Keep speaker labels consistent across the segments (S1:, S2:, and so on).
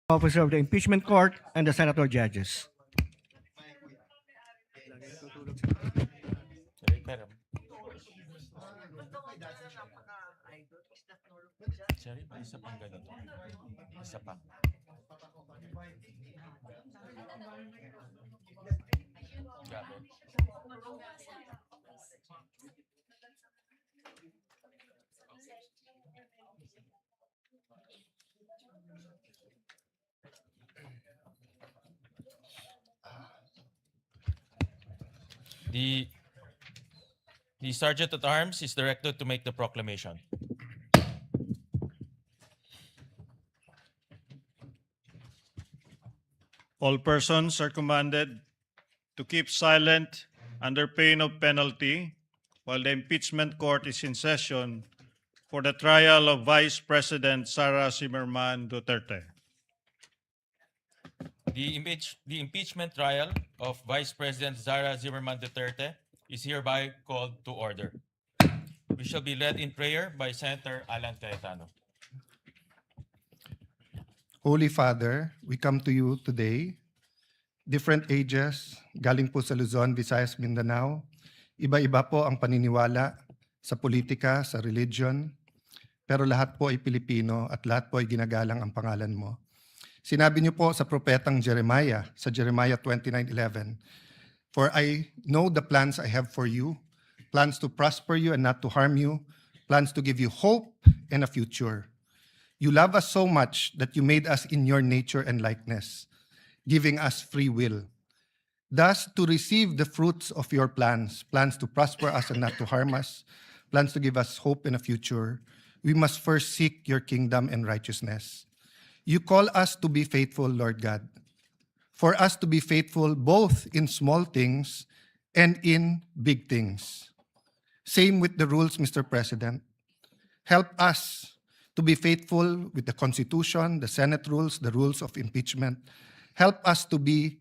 S1: officer of the Impeachment Court and the senator judges.
S2: Sorry, may isa pang ganito. Isa pa. Grabe. The Sergeant at Arms is directed to make the proclamation.
S3: All persons are commanded to keep silent under pain of penalty while the impeachment court is in session for the trial of Vice President Sara Duterte.
S2: The impeachment trial of Vice President Sara Duterte is hereby called to order. We shall be led in prayer by Senator Alan Cayetano.
S4: Holy Father, we come to you today, different ages, galing po sa Luzon, Visayas, Mindanao. Iba-iba po ang paniniwala sa politika, sa religion, pero lahat po ay Pilipino at lahat po ay ginagalang ang pangalan mo. Sinabi niyo po sa propetang Jeremiah, sa Jeremiah 29:11, "For I know the plans I have for you, plans to prosper you and not to harm you, plans to give you hope and a future. You love us so much that you made us in your nature and likeness, giving us free will. Thus, to receive the fruits of your plans, plans to prosper us and not to harm us, plans to give us hope and a future, we must first seek your kingdom and righteousness. You call us to be faithful, Lord God. For us to be faithful both in small things and in big things. Same with the rules, Mr. President. Help us to be faithful with the Constitution, the Senate rules, the rules of impeachment. Help us to be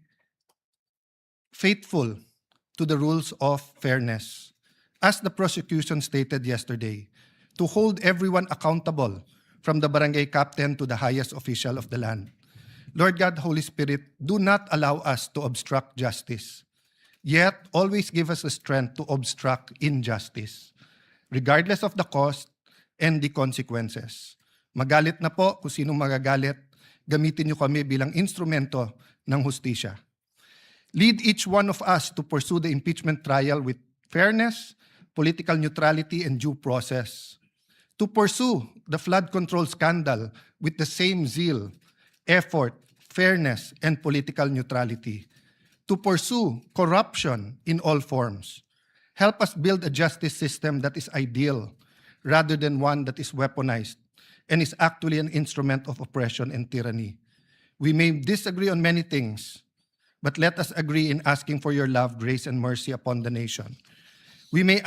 S4: faithful to the rules of fairness. As the prosecution stated yesterday, to hold everyone accountable from the barangay captain to the highest official of the land. Lord God, Holy Spirit, do not allow us to obstruct justice, yet always give us the strength to obstruct injustice, regardless of the cost and the consequences. Magalit na po kung sinong magagalit, gamitin niyo kami bilang instrumento ng hustisya. Lead each one of us to pursue the impeachment trial with fairness, political neutrality, and due process. To pursue the flood control scandal with the same zeal, effort, fairness, and political neutrality. To pursue corruption in all forms. Help us build a justice system that is ideal, rather than one that is weaponized and is actually an instrument of oppression and tyranny. We may disagree on many things, but let us agree in asking for your love, grace, and mercy upon the nation. We may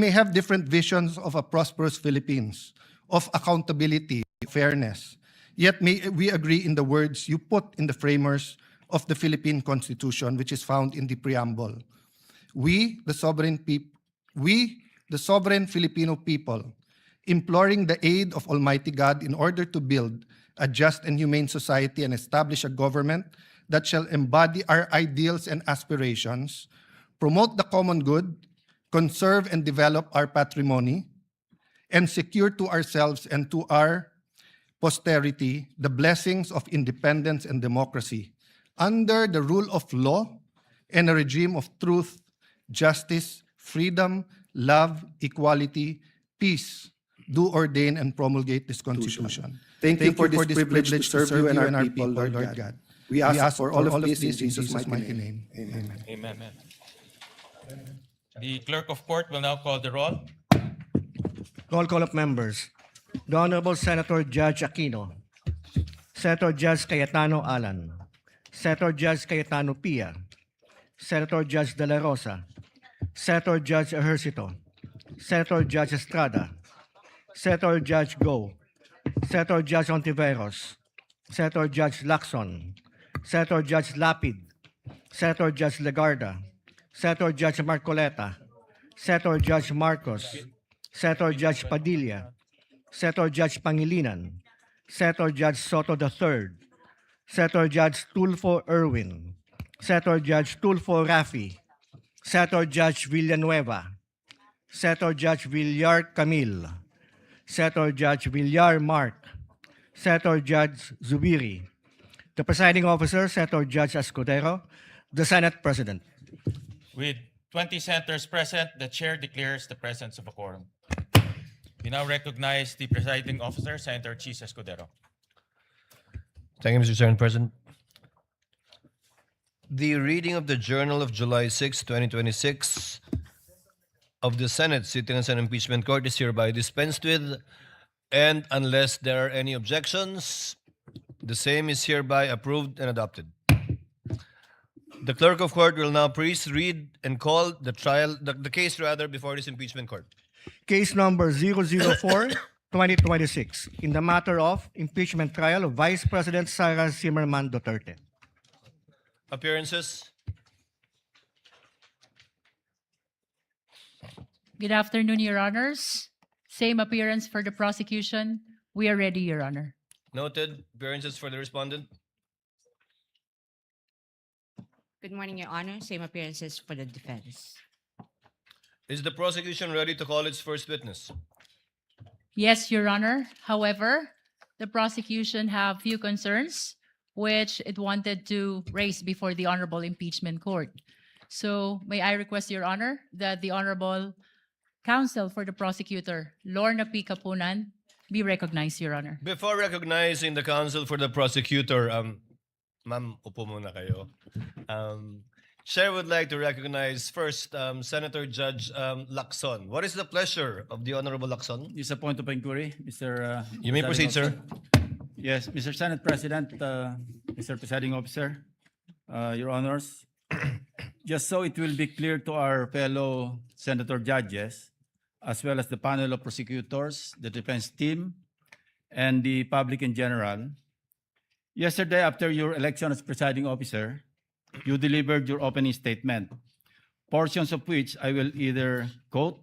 S4: have different visions of a prosperous Philippines, of accountability, fairness, yet may we agree in the words you put in the framers of the Philippine Constitution, which is found in the preamble. We, the sovereign Filipino people, imploring the aid of Almighty God in order to build a just and humane society and establish a government that shall embody our ideals and aspirations, promote the common good, conserve and develop our patrimony, and secure to ourselves and to our posterity the blessings of independence and democracy under the rule of law and a regime of truth, justice, freedom, love, equality, peace, do ordain and promulgate this Constitution.
S5: Thank you for this privilege to serve you and our people, Lord God. We ask for all of this in Jesus' mighty name. Amen.
S2: Amen. The clerk of court will now call the roll.
S1: Roll call of members. The Honorable Senator Judge Aquino. Senator Judge Cayetano Alan. Senator Judge Cayetano Pia. Senator Judge De La Rosa. Senator Judge Ejercito. Senator Judge Estrada. Senator Judge Go. Senator Judge Ontiveros. Senator Judge Lacson. Senator Judge Lapid. Senator Judge Legarda. Senator Judge Marcoleta. Senator Judge Marcos. Senator Judge Padilla. Senator Judge Pangilinan. Senator Judge Soto III, Senator Judge Tulfo Erwin, Senator Judge Tulfo Rafi, Senator Judge Villanueva, Senator Judge Villar Camille, Senator Judge Villar Mark, Senator Judge Zubiri, the presiding officer, Senator Judge Escudero, the Senate President.
S2: With 20 senators present, the chair declares the presence of a quorum. We now recognize the presiding officer, Senator Chis Escudero.
S6: Thank you, Mr. Senate President. The reading of the Journal of July 6, 2026 of the Senate sitting as an impeachment court is hereby dispensed with, and unless there are any objections, the same is hereby approved and adopted. The clerk of court will now please read and call the case before this impeachment court.
S1: Case number 004-2026 in the matter of impeachment trial of Vice President Sara Duterte.
S6: Appearances.
S7: Good afternoon, Your Honors. Same appearance for the prosecution. We are ready, Your Honor.
S6: Noted. Appearances for the respondent.
S8: Good morning, Your Honor. Same appearances for the defense.
S6: Is the prosecution ready to call its first witness?
S7: Yes, Your Honor. However, the prosecution have few concerns which it wanted to raise before the Honorable Impeachment Court. So may I request, Your Honor, that the Honorable Counsel for the Prosecutor, Lorna P. Kapunan, be recognized, Your Honor.
S6: Before recognizing the counsel for the prosecutor, ma'am, upo muna kayo. Chair would like to recognize first Senator Judge Lacson. What is the pleasure of the Honorable Lacson?
S9: It's a point of inquiry, Mr.
S6: You may proceed, sir.
S9: Yes, Mr. Senate President, Mr. Presiding Officer, Your Honors. Just so it will be clear to our fellow senator judges, as well as the panel of prosecutors, the defense team, and the public in general, yesterday after your election as presiding officer, you delivered your opening statement, portions of which I will either quote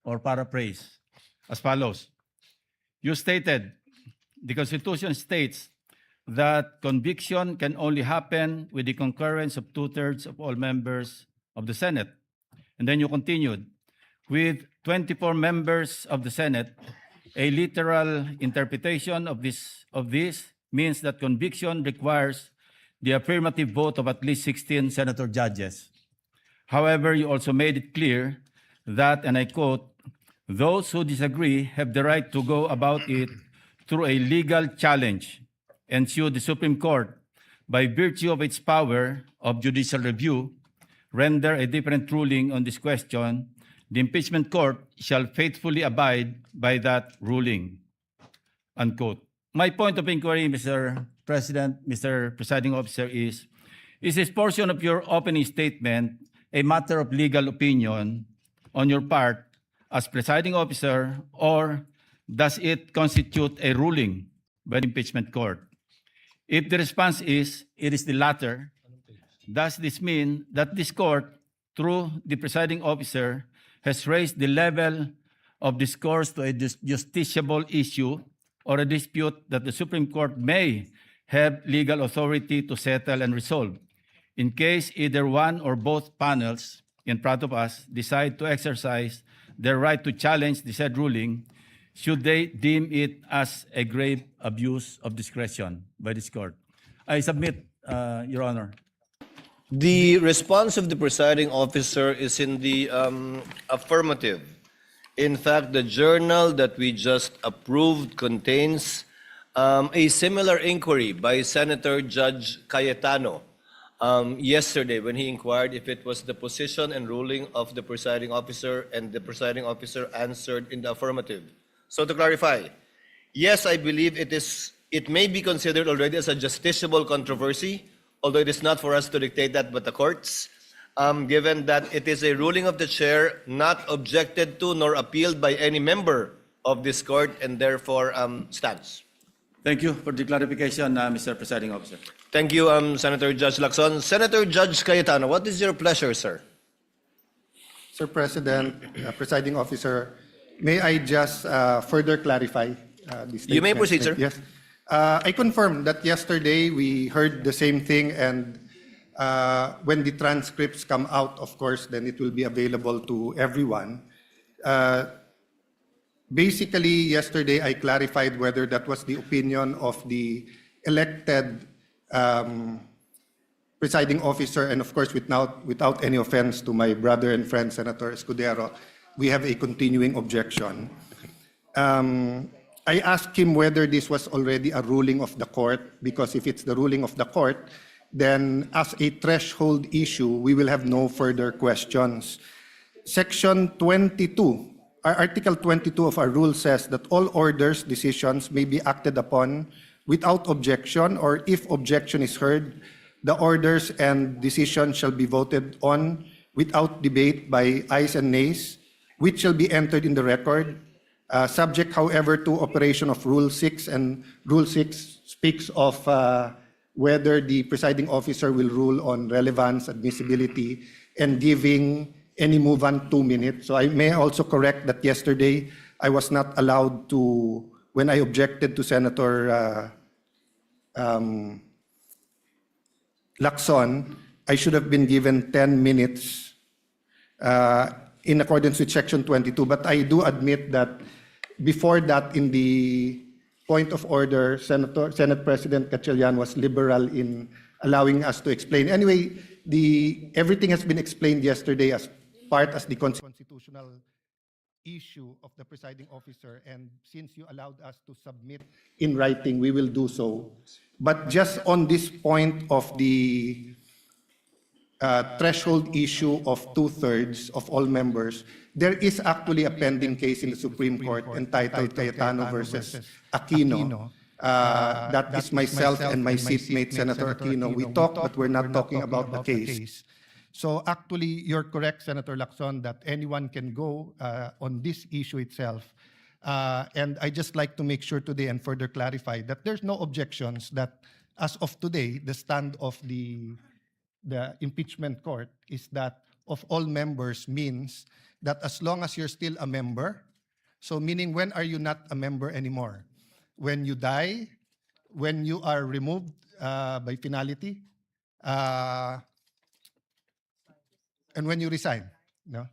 S9: or paraphrase as follows. You stated, the Constitution states that conviction can only happen with the concurrence of 2/3 of all members of the Senate. And then you continued, with 24 members of the Senate, a literal interpretation of this means that conviction requires the affirmative vote of at least 16 senator judges. However, you also made it clear that, and I quote, those who disagree have the right to go about it through a legal challenge and sue the Supreme Court by virtue of its power of judicial review, render a different ruling on this question. The impeachment court shall faithfully abide by that ruling, unquote. My point of inquiry, Mr. President, Mr. Presiding Officer, is this portion of your opening statement a matter of legal opinion on your part as presiding officer, or does it constitute a ruling by the impeachment court? If the response is, it is the latter, does this mean that this court, through the presiding officer, has raised the level of discourse to a justiciable issue or a dispute that the Supreme Court may have legal authority to settle and resolve? In case either one or both panels in front of us decide to exercise their right to challenge the said ruling, should they deem it as a grave abuse of discretion by this court? I submit, Your Honor.
S6: The response of the presiding officer is in the affirmative. In fact, the journal that we just approved contains a similar inquiry by Senator Judge Cayetano yesterday when he inquired if it was the position and ruling of the presiding officer, and the presiding officer answered in the affirmative. So to clarify, yes, I believe it may be considered already as a justiciable controversy, although it is not for us to dictate that but the courts, given that it is a ruling of the chair not objected to nor appealed by any member of this court, and therefore stands.
S9: Thank you for the clarification, Mr. Presiding Officer.
S6: Thank you, Senator Judge Lacson. Senator Judge Cayetano, what is your pleasure, sir?
S4: Sir President, Presiding Officer, may I just further clarify this statement?
S6: You may proceed, sir.
S4: Yes. I confirm that yesterday we heard the same thing, and when the transcripts come out, of course, then it will be available to everyone. Basically, yesterday I clarified whether that was the opinion of the elected presiding officer, and of course, without any offense to my brother and friend, Senator Escudero, we have a continuing objection. I asked him whether this was already a ruling of the court, because if it's the ruling of the court, then as a threshold issue, we will have no further questions. Section 22, Article 22 of our rule says that all orders, decisions may be acted upon without objection, or if objection is heard, the orders and decisions shall be voted on without debate by ayes and nays, which shall be entered in the record, subject, however, to operation of Rule 6, and Rule 6 speaks of whether the presiding officer will rule on relevance, admissibility, and giving any movant 2 minutes. So I may also correct that yesterday I was not allowed to, when I objected to Senator Lacson, I should have been given 10 minutes in accordance with Section 22. But I do admit that before that, in the point of order, Senate President Gatchalian was liberal in allowing us to explain. Anyway, everything has been explained yesterday as the constitutional issue of the presiding officer, and since you allowed us to submit in writing, we will do so. But just on this point of the threshold issue of 2/3 of all members, there is actually a pending case in the Supreme Court entitled Cayetano versus Aquino. That is myself and my seatmate, Senator Aquino. We talk, but we're not talking about the case. So actually, you're correct, Senator Lacson, that anyone can go on this issue itself. And I just like to make sure today and further clarify that there's no objections that as of today, the stand of the impeachment court is that of all members means that as long as you're still a member, so meaning when are you not a member anymore? When you die, when you are removed by finality, and when you resign. No?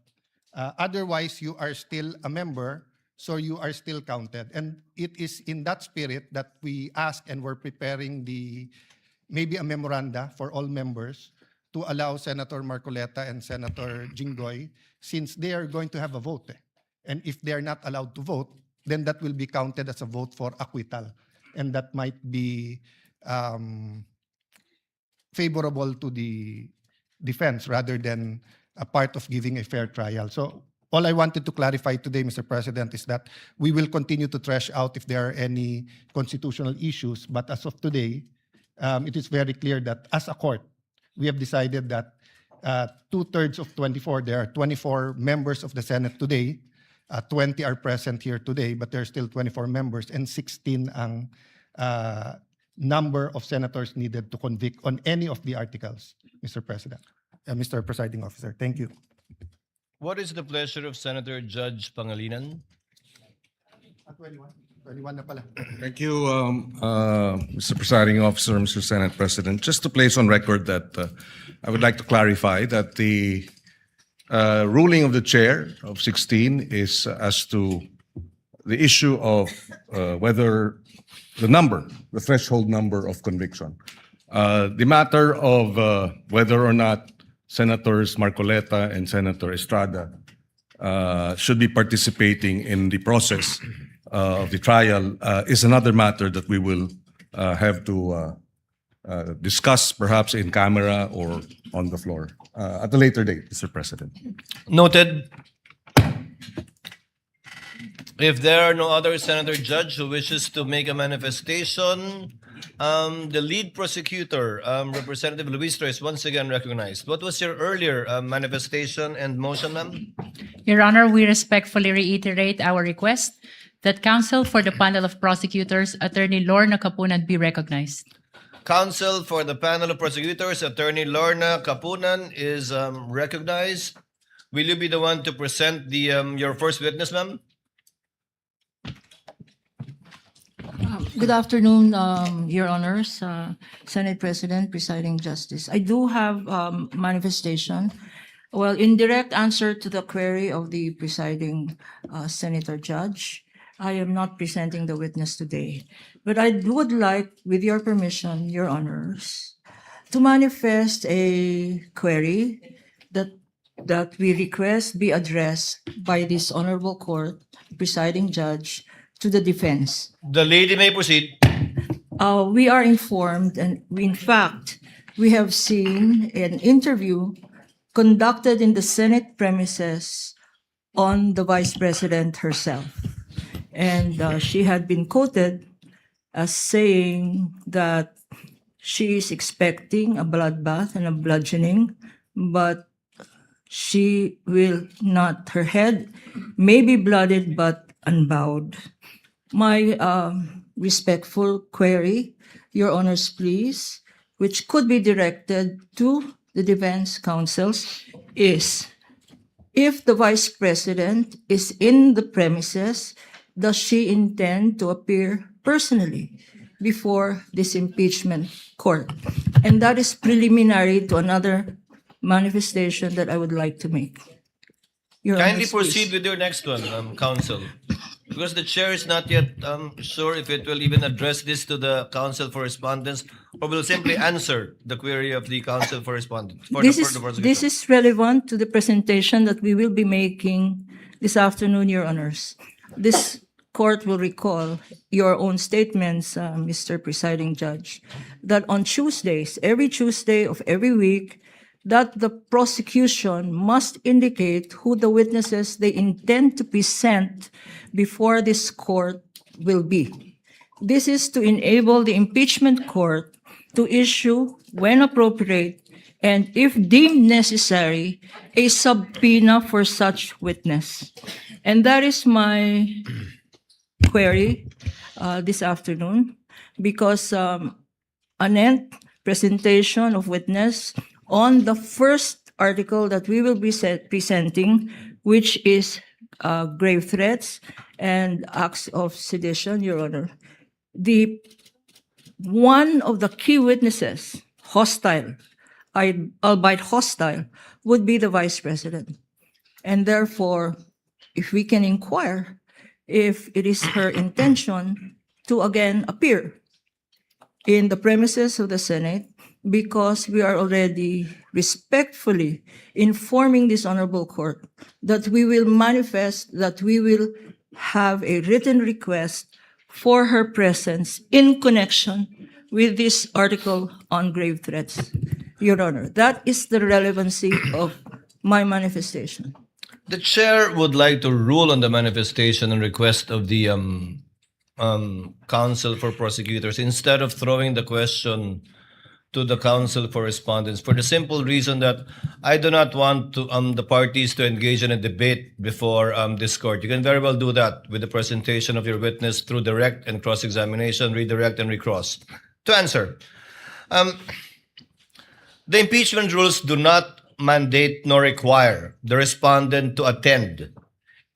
S4: Otherwise, you are still a member, so you are still counted. And it is in that spirit that we ask, and we're preparing maybe a memoranda for all members to allow Senator Marcoleta and Senator Jinggoy, since they are going to have a vote. And if they are not allowed to vote, then that will be counted as a vote for acquittal. And that might be favorable to the defense rather than a part of giving a fair trial. So all I wanted to clarify today, Mr. President, is that we will continue to thresh out if there are any constitutional issues. But as of today, it is very clear that as a court, we have decided that 2/3 of 24, there are 24 members of the Senate today, 20 are present here today, but there are still 24 members, and 16 ang number of senators needed to convict on any of the articles, Mr. President. Mr. Presiding Officer, thank you.
S6: What is the pleasure of Senator Judge Pangilinan?
S4: 21 na pala.
S10: Thank you, Mr. Presiding Officer, Mr. Senate President. Just to place on record that I would like to clarify that the ruling of the chair of 16 is as to the issue of whether the threshold number of conviction. The matter of whether or not Senators Marcoleta and Senator Estrada should be participating in the process of the trial is another matter that we will have to discuss perhaps in camera or on the floor at a later date, Mr. President.
S6: Noted. If there are no other Senator Judge who wishes to make a manifestation, the lead prosecutor, Representative Luistro, is once again recognized. What was your earlier manifestation and motion, ma'am?
S7: Your Honor, we respectfully reiterate our request that counsel for the panel of prosecutors, Attorney Lorna Capunan, be recognized.
S6: Counsel for the panel of prosecutors, Attorney Lorna Capunan, is recognized. Will you be the one to present your first witness, ma'am?
S11: Good afternoon, Your Honors, Senate President, Presiding Justice. I do have manifestation. Well, in direct answer to the query of the presiding Senator Judge, I am not presenting the witness today. But I would like, with your permission, Your Honors, to manifest a query that we request be addressed by this honorable court, presiding judge, to the defense.
S6: The lady may proceed.
S11: We are informed, and in fact, we have seen an interview conducted in the Senate premises on the Vice President herself. And she had been quoted as saying that she is expecting a bloodbath and a bludgeoning, but she will not, her head may be blooded but unbowed. My respectful query, Your Honors, please, which could be directed to the defense counsels, is if the Vice President is in the premises, does she intend to appear personally before this impeachment court? And that is preliminary to another manifestation that I would like to make. Your
S6: Kindly
S11: Honors, please.
S6: proceed with your next one, counsel. Because the chair is not yet sure if it will even address this to the counsel for respondents or will simply answer the query of the counsel for respondents.
S11: This is relevant to the presentation that we will be making this afternoon, Your Honors. This court will recall your own statements, Mr. Presiding Judge, that on Tuesdays, every Tuesday of every week, that the prosecution must indicate who the witnesses they intend to present before this court will be. This is to enable the impeachment court to issue, when appropriate, and if deemed necessary, a subpoena for such witness. And that is my query this afternoon, because an presentation of witness on the first article that we will be presenting, which is grave threats and acts of sedition, Your Honor. One of the key witnesses, hostile, albeit hostile, would be the Vice President. And therefore, if we can inquire if it is her intention to again appear in the premises of the Senate, because we are already respectfully informing this honorable court that we will manifest, that we will have a written request for her presence in connection with this article on grave threats. Your Honor, that is the relevancy of my manifestation.
S6: The chair would like to rule on the manifestation and request of the counsel for prosecutors instead of throwing the question to the counsel for respondents, for the simple reason that I do not want to, the parties to engage in a debate before this court. You can very well do that with the presentation of your witness through direct and cross-examination, redirect and recross. To answer, the impeachment rules do not mandate nor require the respondent to attend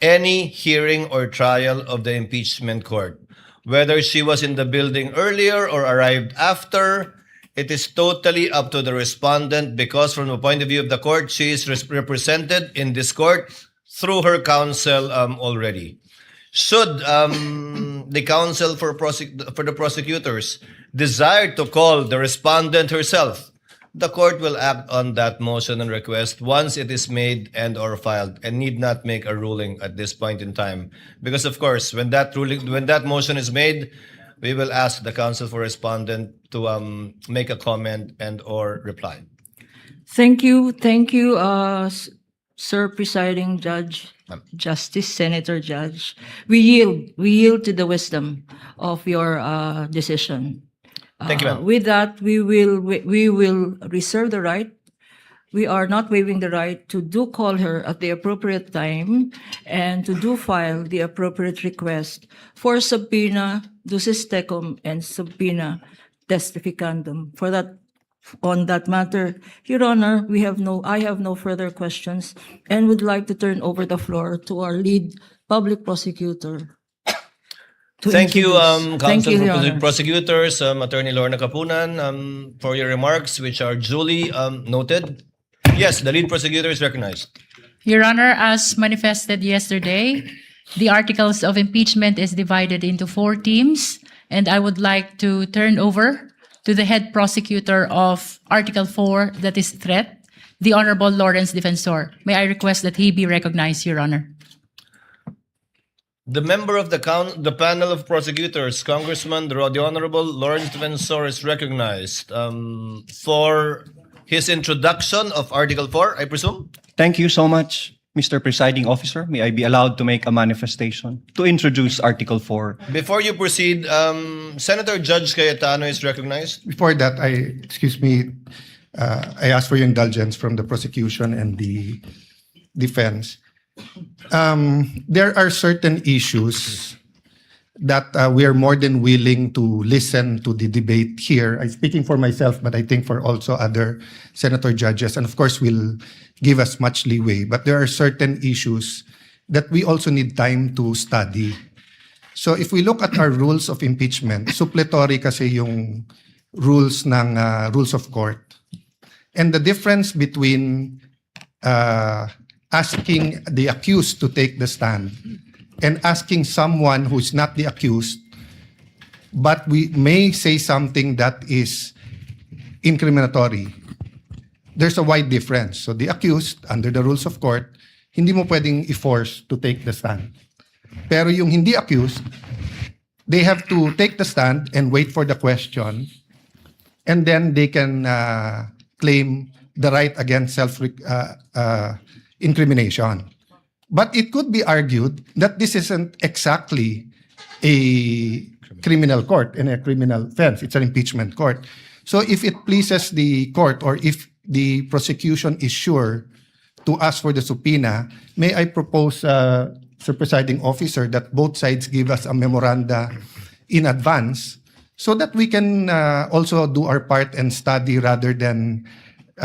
S6: any hearing or trial of the impeachment court. Whether she was in the building earlier or arrived after, it is totally up to the respondent because from the point of view of the court, she is represented in this court through her counsel already. Should the counsel for the prosecutors desire to call the respondent herself, the court will act on that motion and request once it is made and or filed and need not make a ruling at this point in time. Because of course, when that motion is made, we will ask the counsel for respondent to make a comment and or reply.
S11: Thank you, Sir Presiding Judge, Justice, Senator Judge. We yield to the wisdom of your decision.
S6: Thank you, ma'am.
S11: With that, we will reserve the right. We are not waiving the right to do call her at the appropriate time and to do file the appropriate request for subpoena ducis tecum and subpoena testificandum. For that, on that matter, Your Honor, I have no further questions and would like to turn over the floor to our lead public prosecutor. to
S6: Thank you,
S11: introduce. Thank
S6: Counsel
S11: you,
S6: for
S11: Your Honor.
S6: Prosecutors, Attorney Lorna Kapunan, for your remarks, which are duly noted. Yes, the lead prosecutor is recognized.
S7: Your Honor, as manifested yesterday, the articles of impeachment is divided into 4 teams, and I would like to turn over to the head prosecutor of Article 4, that is threat, the Honorable Lawrence Defensor. May I request that he be recognized, Your Honor?
S6: The member of the panel of prosecutors, Congressman the Honorable Lawrence Defensor, is recognized for his introduction of Article 4, I presume.
S12: Thank you so much, Mr. Presiding Officer. May I be allowed to make a manifestation to introduce Article 4?
S6: Before you proceed, Senator Judge Cayetano is recognized.
S4: Before that, excuse me, I ask for your indulgence from the prosecution and the defense. There are certain issues that we are more than willing to listen to the debate here. I'm speaking for myself, but I think for also other senator judges, and of course will give us much leeway. But there are certain issues that we also need time to study. So if we look at our rules of impeachment, suppletory kasi yung rules ng rules of court. And the difference between asking the accused to take the stand and asking someone who's not the accused, but we may say something that is incriminatory, there's a wide difference. So the accused, under the rules of court, hindi mo pwedeng i-force to take the stand. Pero yung hindi accused, they have to take the stand and wait for the question, and then they can claim the right against self-incrimination. But it could be argued that this isn't exactly a criminal court and a criminal offense. It's an impeachment court. So if it pleases the court, or if the prosecution is sure to ask for the subpoena, may I propose, Sir Presiding Officer, that both sides give us a memoranda in advance so that we can also do our part and study rather than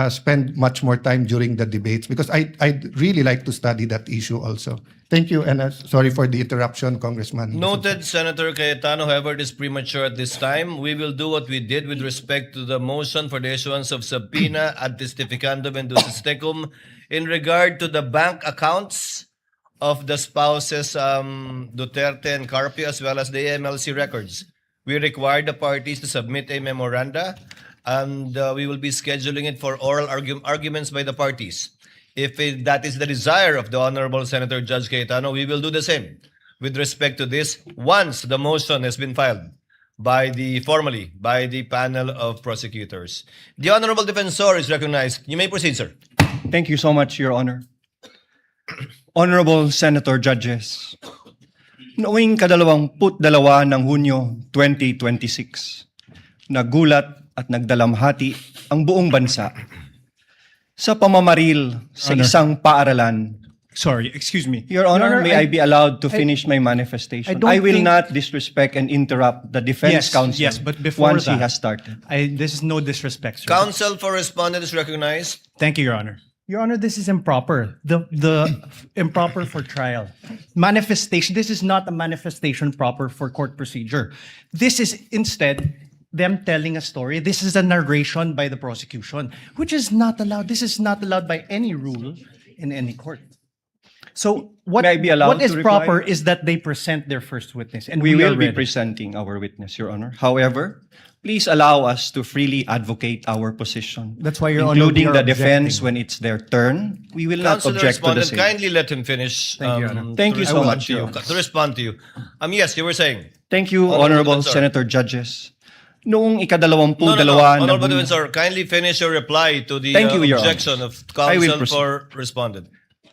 S4: spend much more time during the debates, because I'd really like to study that issue also. Thank you, and sorry for the interruption, Congressman.
S6: Noted, Senator Cayetano. However, it is premature at this time. We will do what we did with respect to the motion for the issuance of subpoena ad testificandum and ducis tecum in regard to the bank accounts of the spouses Duterte and Carpio, as well as the AMLC records. We require the parties to submit a memoranda, and we will be scheduling it for oral arguments by the parties. If that is the desire of the Honorable Senator Judge Cayetano, we will do the same with respect to this once the motion has been filed formally by the panel of prosecutors. The Honorable Defensor is recognized. You may proceed, sir.
S12: Thank you so much, Your Honor. Honorable Senator Judges, noong 22 ng Hunyo 2026, nagulat at nagdalamhati ang buong bansa sa pamamaril sa isang paaralan.
S13: Sorry, excuse me.
S12: Your Honor, may I be allowed to finish my manifestation? I will not disrespect and interrupt the defense counsel
S13: but before
S12: once he
S13: that,
S12: has started.
S13: this is no disrespect, sir.
S6: Counsel for respondent is recognized.
S13: Thank you, Your Honor. Your Honor, this is improper. The improper for trial. Manifestation, this is not a manifestation proper for court procedure. This is instead them telling a story. This is a narration by the prosecution, which is not allowed. This is not allowed by any rule in any court. So what,
S12: May I be allowed
S13: what is
S12: to reply?
S13: proper is that they present their first witness, and
S12: We
S13: we are
S12: will be
S13: ready.
S12: presenting our witness, Your Honor. However, please allow us to freely advocate our position.
S13: That's why, Your Honor,
S12: including
S13: we are
S12: the defense
S13: objecting.
S12: when it's their turn. We will not
S6: Counsel
S12: object to the
S6: respondent,
S12: same.
S6: kindly let him finish.
S13: Thank you, Your Honor.
S12: Thank
S6: to
S12: you so
S6: respond
S12: much,
S6: to
S12: Your
S6: you.
S12: Honor.
S6: To respond to you. Yes, you were saying.
S12: Thank you,
S6: Honorable
S12: Honorable
S6: Defensor.
S12: Senator Judges. Noong ikadalawampung
S6: No,
S12: dalawa ng
S6: Honorable
S12: Hunyo-
S6: Defensor, kindly finish your reply to the
S12: Thank you, Your
S6: objection
S12: Honor.
S6: of
S12: I will
S6: counsel
S12: proceed.
S6: for respondent.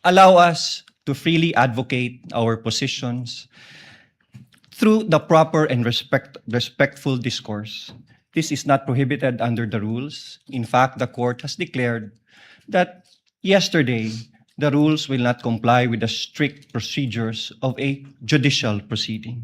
S12: allow us to freely advocate our positions through the proper and respectful discourse. This is not prohibited under the rules. In fact, the court has declared that yesterday, the rules will not comply with the strict procedures of a judicial proceeding.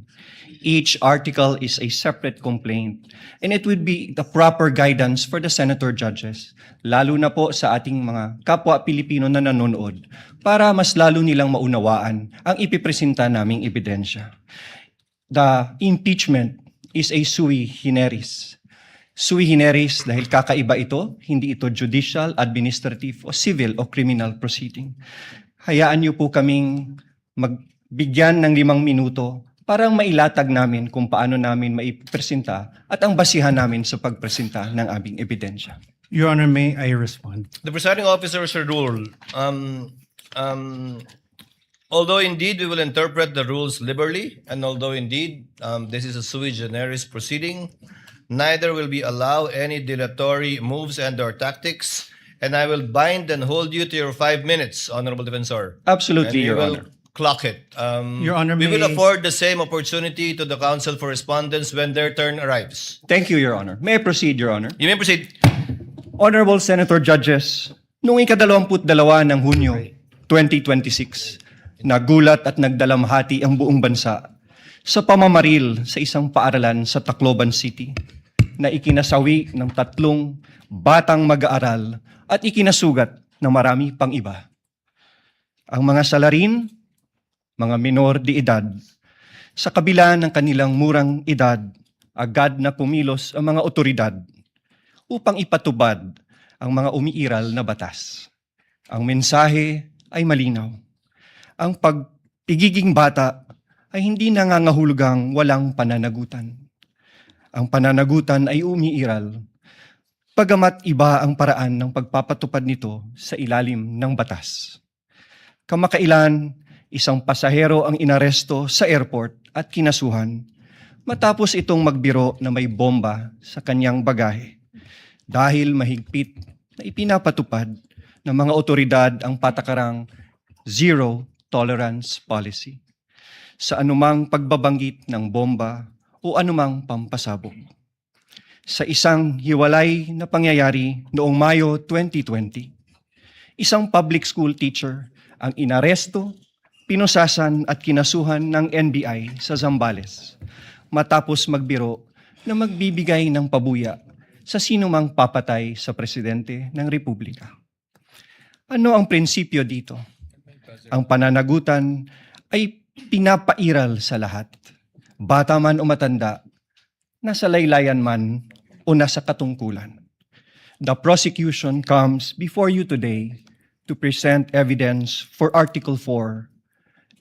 S12: Each article is a separate complaint, and it would be the proper guidance for the senator judges, lalo na po sa ating mga kapwa Pilipino na nanonood, para mas lalo nilang maunawaan ang ipipresenta naming ebidensya. the impeachment is a sui generis. Sui generis dahil kakaiba ito, hindi ito judicial, administrative, o civil o criminal proceeding. Hayaan niyo po kaming magbigyan ng 5 minuto para mailatag namin kung paano namin maipresenta at ang basihan namin sa pagpresenta ng aming ebidensya.
S13: Your Honor, may I respond?
S6: The presiding officer, Sir Rule, although indeed we will interpret the rules liberally, and although indeed this is a sui generis proceeding, neither will we allow any dilatory moves and/or tactics, and I will bind and hold you to your 5 minutes, Honorable Defensor.
S12: Absolutely,
S6: And we
S12: Your
S6: will
S12: Honor.
S6: clock it.
S13: Your Honor,
S6: we will
S13: may-
S6: afford the same opportunity to the counsel for respondents when their turn arrives.
S12: Thank you, Your Honor. May I proceed, Your Honor?
S6: You may proceed.
S12: Honorable Senator Judges, noong ika-22 ng Hunyo 2026, nagulat at nagdalamhati ang buong bansa sa pamamaril sa isang paaralan sa Tacloban City na ikinasawi ng 3 batang mag-aaral at ikinasugat ng marami pang iba. Ang mga salarin, mga minor de edad, sa kabila ng kanilang murang edad, agad na pumilos ang mga otoridad upang ipatubad ang mga umiiral na batas. Ang mensahe ay malinaw. Ang pagpigiging bata ay hindi nangangahulugang walang pananagutan. Ang pananagutan ay umiiral, bagamat iba ang paraan ng pagpapatupad nito sa ilalim ng batas. Kamakailan, isang pasahero ang inaresto sa airport at kinasuhan matapos itong magbiro na may bomba sa kanyang bagahe dahil mahigpit na ipinapatupad ng mga otoridad ang patakarang zero tolerance policy sa anumang pagbabanggit ng bomba o anumang pampasabog. Sa isang hiwalay na pangyayari noong Mayo 2020, isang public school teacher ang inaresto, pinusasan at kinasuhan ng NBI sa Zambales matapos magbiro na magbibigay ng pabuya sa sinumang papatay sa presidente ng Republika. Ano ang prinsipyo dito? Ang pananagutan ay pinapairal sa lahat, bata man o matanda, nasa laylayan man o nasa katungkulan. The prosecution comes before you today to present evidence for Article 4,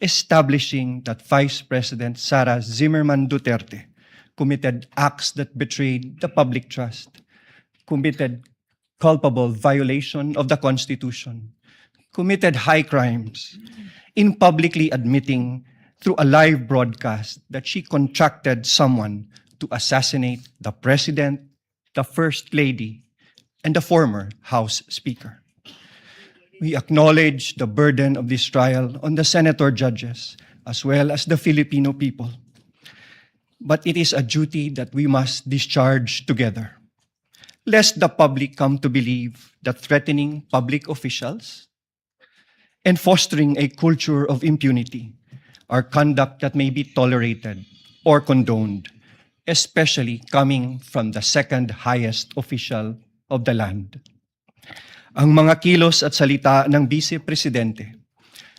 S12: establishing that Vice President Sara Duterte committed acts that betrayed the public trust, committed culpable violation of the Constitution, committed high crimes in publicly admitting through a live broadcast that she contracted someone to assassinate the President, the First Lady, and the former House Speaker. We acknowledge the burden of this trial on the senator judges as well as the Filipino people. But it is a duty that we must discharge together, lest the public come to believe that threatening public officials and fostering a culture of impunity are conduct that may be tolerated or condoned, especially coming from the second highest official of the land. Ang mga kilos at salita ng Vice Presidente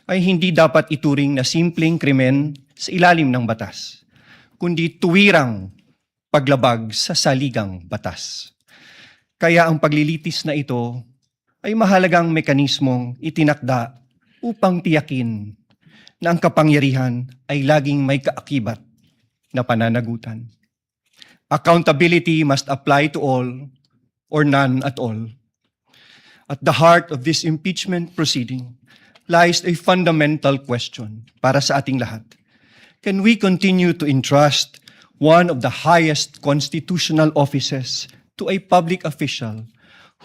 S12: ay hindi dapat ituring na simpleng krimen sa ilalim ng batas, kundi tuwirang paglabag sa saligang batas. Kaya ang paglilitis na ito ay mahalagang mekanismong itinakda upang tiyakin na ang kapangyarihan ay laging may kaakibat na pananagutan. Accountability must apply to all or none at all. At the heart of this impeachment proceeding lies a fundamental question para sa ating lahat. Can we continue to entrust one of the highest constitutional offices to a public official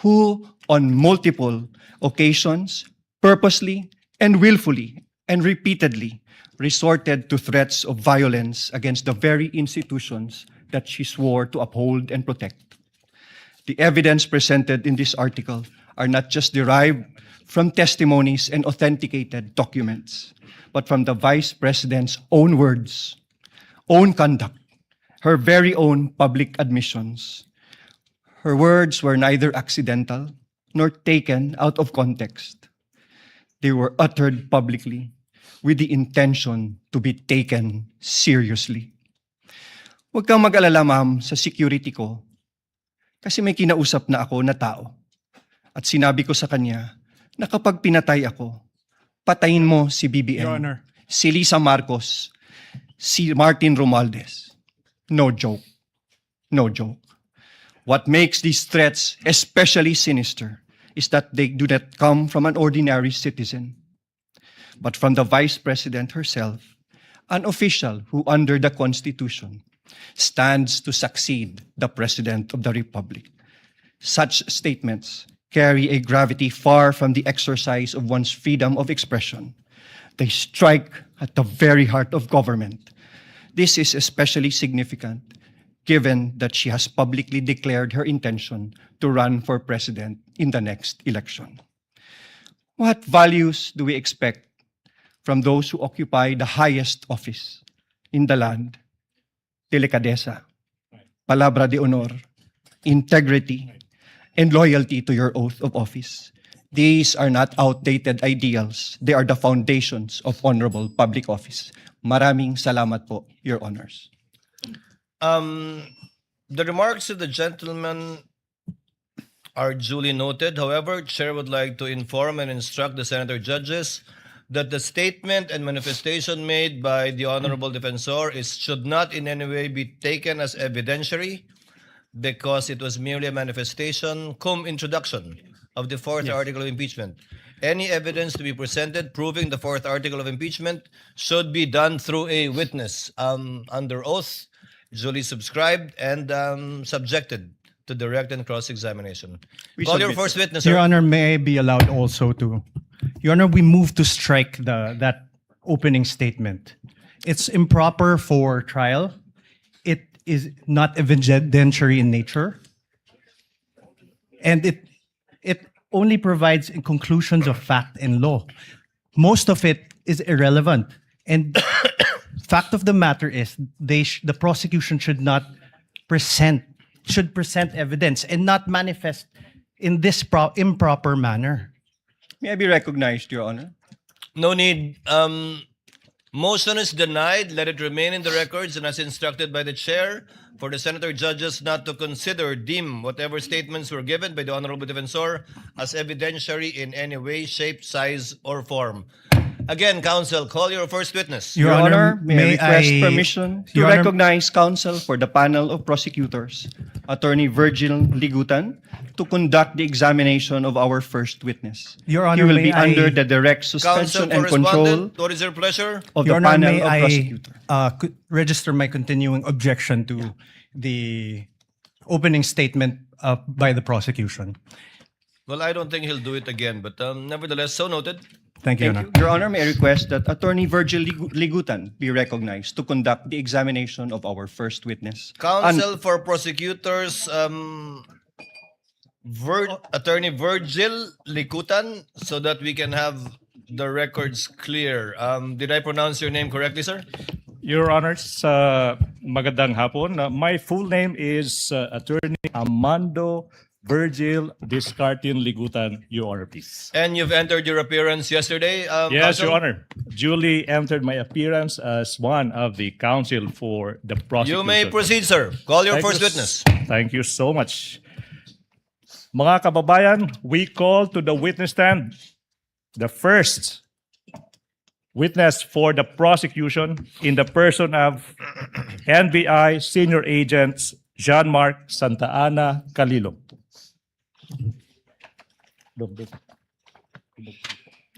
S12: who, on multiple occasions, purposely and willfully and repeatedly resorted to threats of violence against the very institutions that she swore to uphold and protect? The evidence presented in this article are not just derived from testimonies and authenticated documents, but from the Vice President's own words, own conduct, her very own public admissions. Her words were neither accidental nor taken out of context. They were uttered publicly with the intention to be taken seriously. Huwag kang mag-alala, ma'am, sa security ko. Kasi may kinausap na ako na tao. At sinabi ko sa kanya na kapag pinatay ako, patayin mo si BBM,
S13: Your Honor.
S12: si Lisa Marcos, si Martin Romualdez. No joke. No joke. What makes these threats especially sinister is that they do not come from an ordinary citizen, but from the Vice President herself, an official who, under the Constitution, stands to succeed the President of the Republic. Such statements carry a gravity far from the exercise of one's freedom of expression. They strike at the very heart of government. This is especially significant given that she has publicly declared her intention to run for president in the next election. What values do we expect from those who occupy the highest office in the land? Delicadeza, palabra de honor, integrity, and loyalty to your oath of office. These are not outdated ideals. They are the foundations of honorable public office. Maraming salamat po, Your Honors.
S6: The remarks of the gentleman are duly noted. However, Chair would like to inform and instruct the senator judges that the statement and manifestation made by the Honorable Defensor should not in any way be taken as evidentiary because it was merely a manifestation cum introduction of the fourth article of impeachment. Any evidence to be presented proving the fourth article of impeachment should be done through a witness under oath, duly subscribed, and subjected to direct and cross-examination. Call your first witness,
S13: Your
S6: sir.
S13: Honor, may I be allowed also to? Your Honor, we move to strike that opening statement. It's improper for trial. It is not evidentiary in nature. And it only provides conclusions of fact and law. Most of it is irrelevant. And fact of the matter is the prosecution should present evidence and not manifest in this improper manner.
S12: May I be recognized, Your Honor?
S6: No need. Motion is denied. Let it remain in the records and as instructed by the chair for the senator judges not to deem whatever statements were given by the Honorable Defensor as evidentiary in any way, shape, size, or form. Again, counsel, call your first witness.
S12: Your Honor, may I request permission to
S13: Your Honor-
S12: recognize counsel for the panel of prosecutors, Attorney Virgil Ligutan, to conduct the examination of our first witness.
S13: Your
S12: He
S13: Honor,
S12: will
S13: may
S12: be under
S13: I-
S12: the direct
S6: Counsel
S12: suspension
S6: for
S12: and control
S6: respondent, what is your pleasure?
S12: of
S13: Your
S12: the
S13: Honor,
S12: panel
S13: may
S12: of
S13: I
S12: prosecutors.
S13: register my continuing objection to the opening statement by the prosecution.
S6: Well, I don't think he'll do it again, but nevertheless, so noted.
S13: Thank you, Your
S12: Thank
S13: Honor.
S12: you. Your Honor, may I request that Attorney Virgil Ligutan be recognized to conduct the examination of our first witness.
S6: Counsel for prosecutors, Attorney Virgil Likutan, so that we can have the records clear. Did I pronounce your name correctly, sir?
S14: Your Honors, magandang hapon. My full name is Attorney Armando Virgil Discartin Ligutan, Your Honor, please.
S6: And you've entered your appearance yesterday,
S14: Yes,
S6: counsel?
S14: Your Honor. Duly entered my appearance as one of the counsel for the prosecution.
S6: You may proceed, sir. Call your
S14: Thank
S6: first
S14: you
S6: witness.
S14: Thank you so much. Mga kababayan, we call to the witness stand the first witness for the prosecution in the person of NBI Senior Agent Jean-Marc Santa Ana Calilo.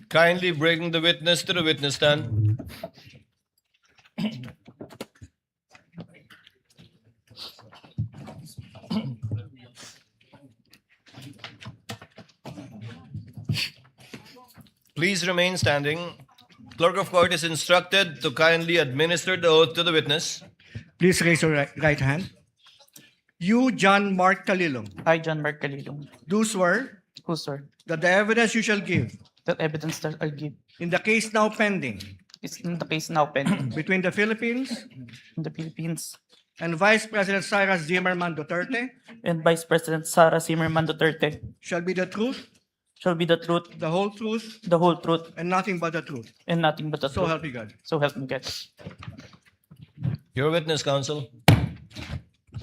S6: Kindly bring the witness to the witness stand. Please remain standing. Clerk of Court is instructed to kindly administer the oath to the witness.
S1: Please raise your right hand. You, John Mark Calilong,
S15: I, John Mark Calilong,
S1: do swear
S15: who swear
S1: that the evidence you shall give
S15: that evidence that I give
S1: in the case now pending
S15: is in the case now pending
S1: between the Philippines
S15: in the Philippines
S1: and Vice President Sara Duterte
S15: and Vice President Sara Duterte
S1: shall be the truth,
S15: shall be the truth,
S1: the whole truth,
S15: the whole truth,
S1: and nothing but the truth.
S15: and nothing but the
S1: So
S15: truth.
S1: help you God.
S15: So help me God.
S6: Your witness, counsel.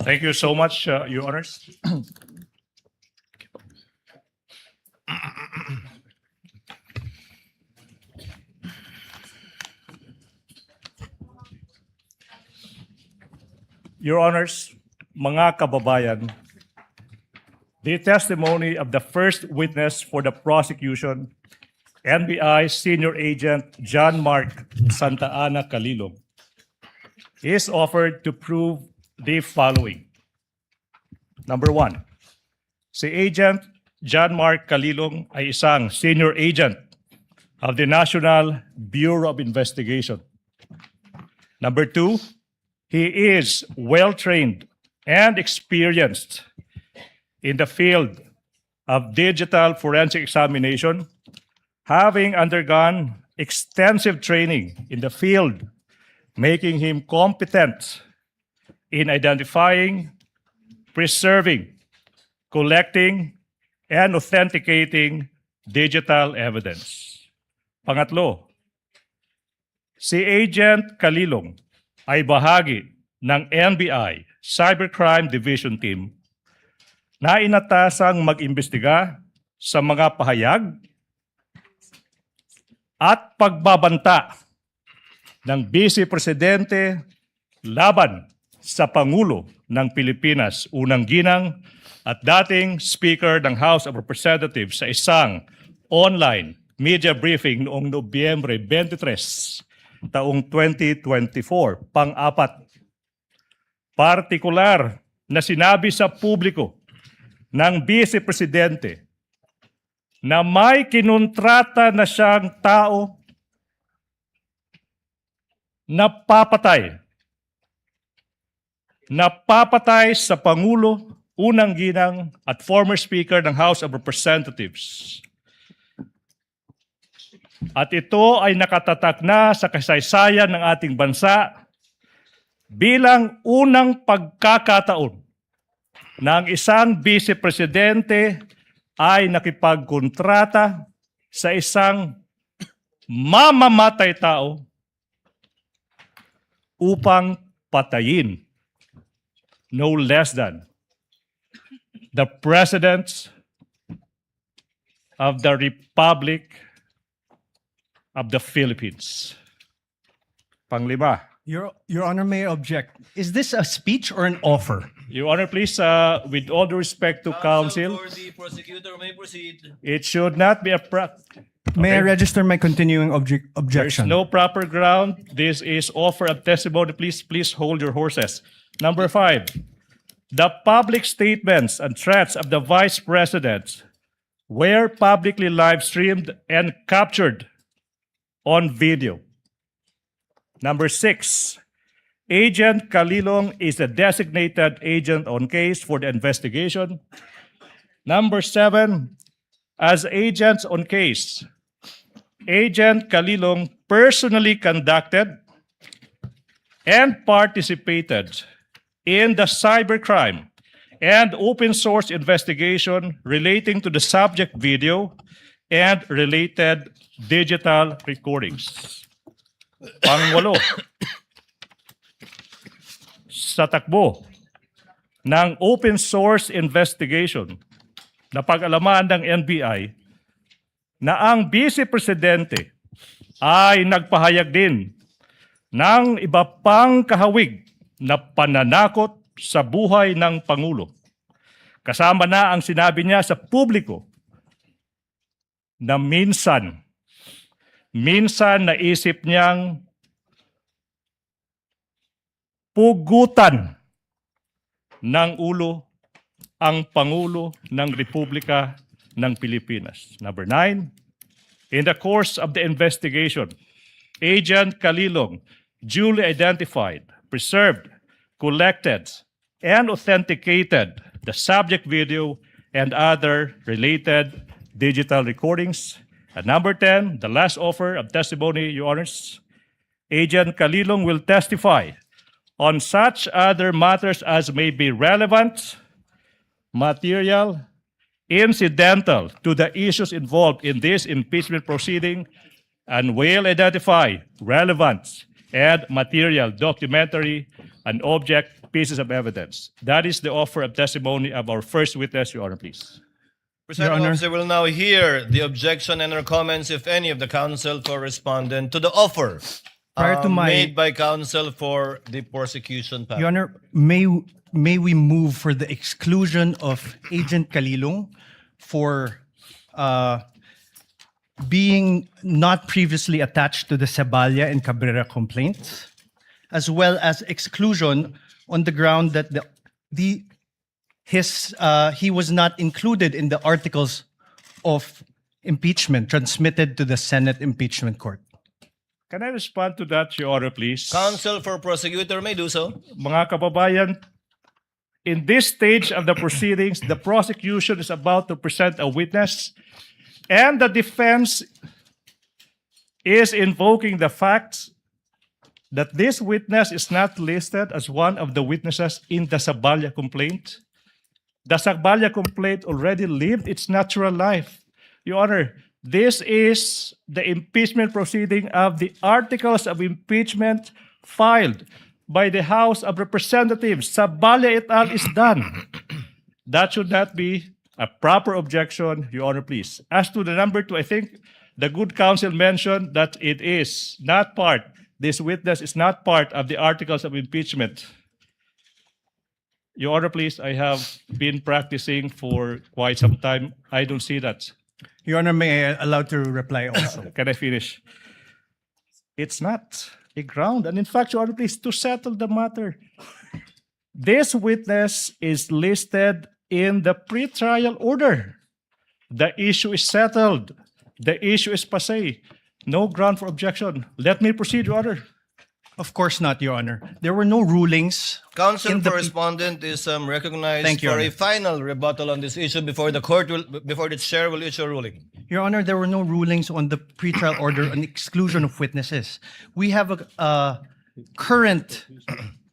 S14: Thank you so much, Your Honors. Your Honors, mga kababayan, the testimony of the first witness for the prosecution, NBI Senior Agent John Mark Santa Ana Calilong, is offered to prove the following. Number one, si Agent John Mark Calilong ay isang senior agent of the National Bureau of Investigation. Number two, he is well-trained and experienced in the field of digital forensic examination, having undergone extensive training in the field, making him competent in identifying, preserving, collecting, and authenticating digital evidence. Pangatlo, si Agent Calilong ay bahagi ng NBI Cybercrime Division Team na inatasang mag-imbestiga sa mga pahayag at pagbabanta ng Vice Presidente laban sa Pangulo ng Pilipinas, unang ginang at dating Speaker ng House of Representatives sa isang online media briefing noong Nobyembre 23, taong 2024, pang-apat. Partikular na sinabi sa publiko ng Vice Presidente na may kinontrata na siyang tao na papatay sa Pangulo, unang ginang at former Speaker ng House of Representatives. At ito ay nakatatak na sa kasaysayan ng ating bansa bilang unang pagkakataon na ang isang Vice Presidente ay nakipagkontrata sa isang mamamatay tao upang patayin no less than the President of the Republic of the Philippines. Panglima.
S13: Your Honor, may I object. Is this a speech or an offer?
S14: Your Honor, please, with all due respect to counsel,
S6: For the prosecutor may proceed.
S14: it should not be a
S13: May I
S14: Okay.
S13: register my continuing
S14: There's
S13: objection?
S14: no proper ground. This is offer of testimony. Please hold your horses. Number 5, the public statements and threats of the Vice President were publicly live streamed and captured on video. Number 6, Agent Calilong is a designated agent on case for the investigation. Number 7, as agents on case, Agent Calilong personally conducted and participated in the cybercrime and open source investigation relating to the subject video and related digital recordings. Pangwalo, sa takbo ng open source investigation na pag-alaman ng NBI na ang Vice Presidente ay nagpahayag din ng iba pang kahawig na pananakot sa buhay ng Pangulo. Kasama na ang sinabi niya sa publiko na minsan naisip niyang pugutan ng ulo ang Pangulo ng Republika ng Pilipinas. Number 9, in the course of the investigation, Agent Calilong duly identified, preserved, collected, and authenticated the subject video and other related digital recordings. And number 10, the last offer of testimony, Your Honors, Agent Calilong will testify on such other matters as may be relevant, material, incidental to the issues involved in this impeachment proceeding, and will identify relevant and material documentary an object, pieces of evidence. That is the offer of testimony of our first witness, Your Honor, please.
S6: Presiding
S13: Honor.
S6: officer will now hear the objection and or comments, if any, of the counsel for respondent to the offer
S13: Prior to my-
S6: made by counsel for the prosecution. panel.
S13: Your Honor, may we move for the exclusion of Agent Calilong for being not previously attached to the Saballa and Cabrera complaints, as well as exclusion on the ground that he was not included in the articles of impeachment transmitted to the Senate Impeachment Court.
S14: Can I respond to that, Your Honor, please?
S6: Counsel for prosecutor may do so.
S14: Mga kababayan, in this stage of the proceedings, the prosecution is about to present a witness, and the defense is invoking the fact that this witness is not listed as one of the witnesses in the Saballa complaint. The Saballa complaint already lived its natural life. Your Honor, this is the impeachment proceeding of the articles of impeachment filed by the House of Representatives. Saballa et al. Is done. That should not be a proper objection, Your Honor, please. As to the number 2, I think the good counsel mentioned that it is not part, this witness is not part of the articles of impeachment. Your Honor, please, I have been practicing for quite some time. I don't see that.
S13: Your Honor, may I allow to reply also?
S14: Can I finish? It's not a ground. And in fact, Your Honor, please, to settle the matter, this witness is listed in the pretrial order. The issue is settled. The issue is passé. No ground for objection. Let me proceed, Your Honor.
S13: Of course not, Your Honor. There were no rulings.
S6: Counsel
S13: in
S6: for
S13: the-
S6: respondent is recognized
S13: Thank you,
S6: for
S13: Your
S6: a
S13: Honor.
S6: final rebuttal on this issue before the chair will issue a ruling.
S13: Your Honor, there were no rulings on the pretrial order on exclusion of witnesses. We have a current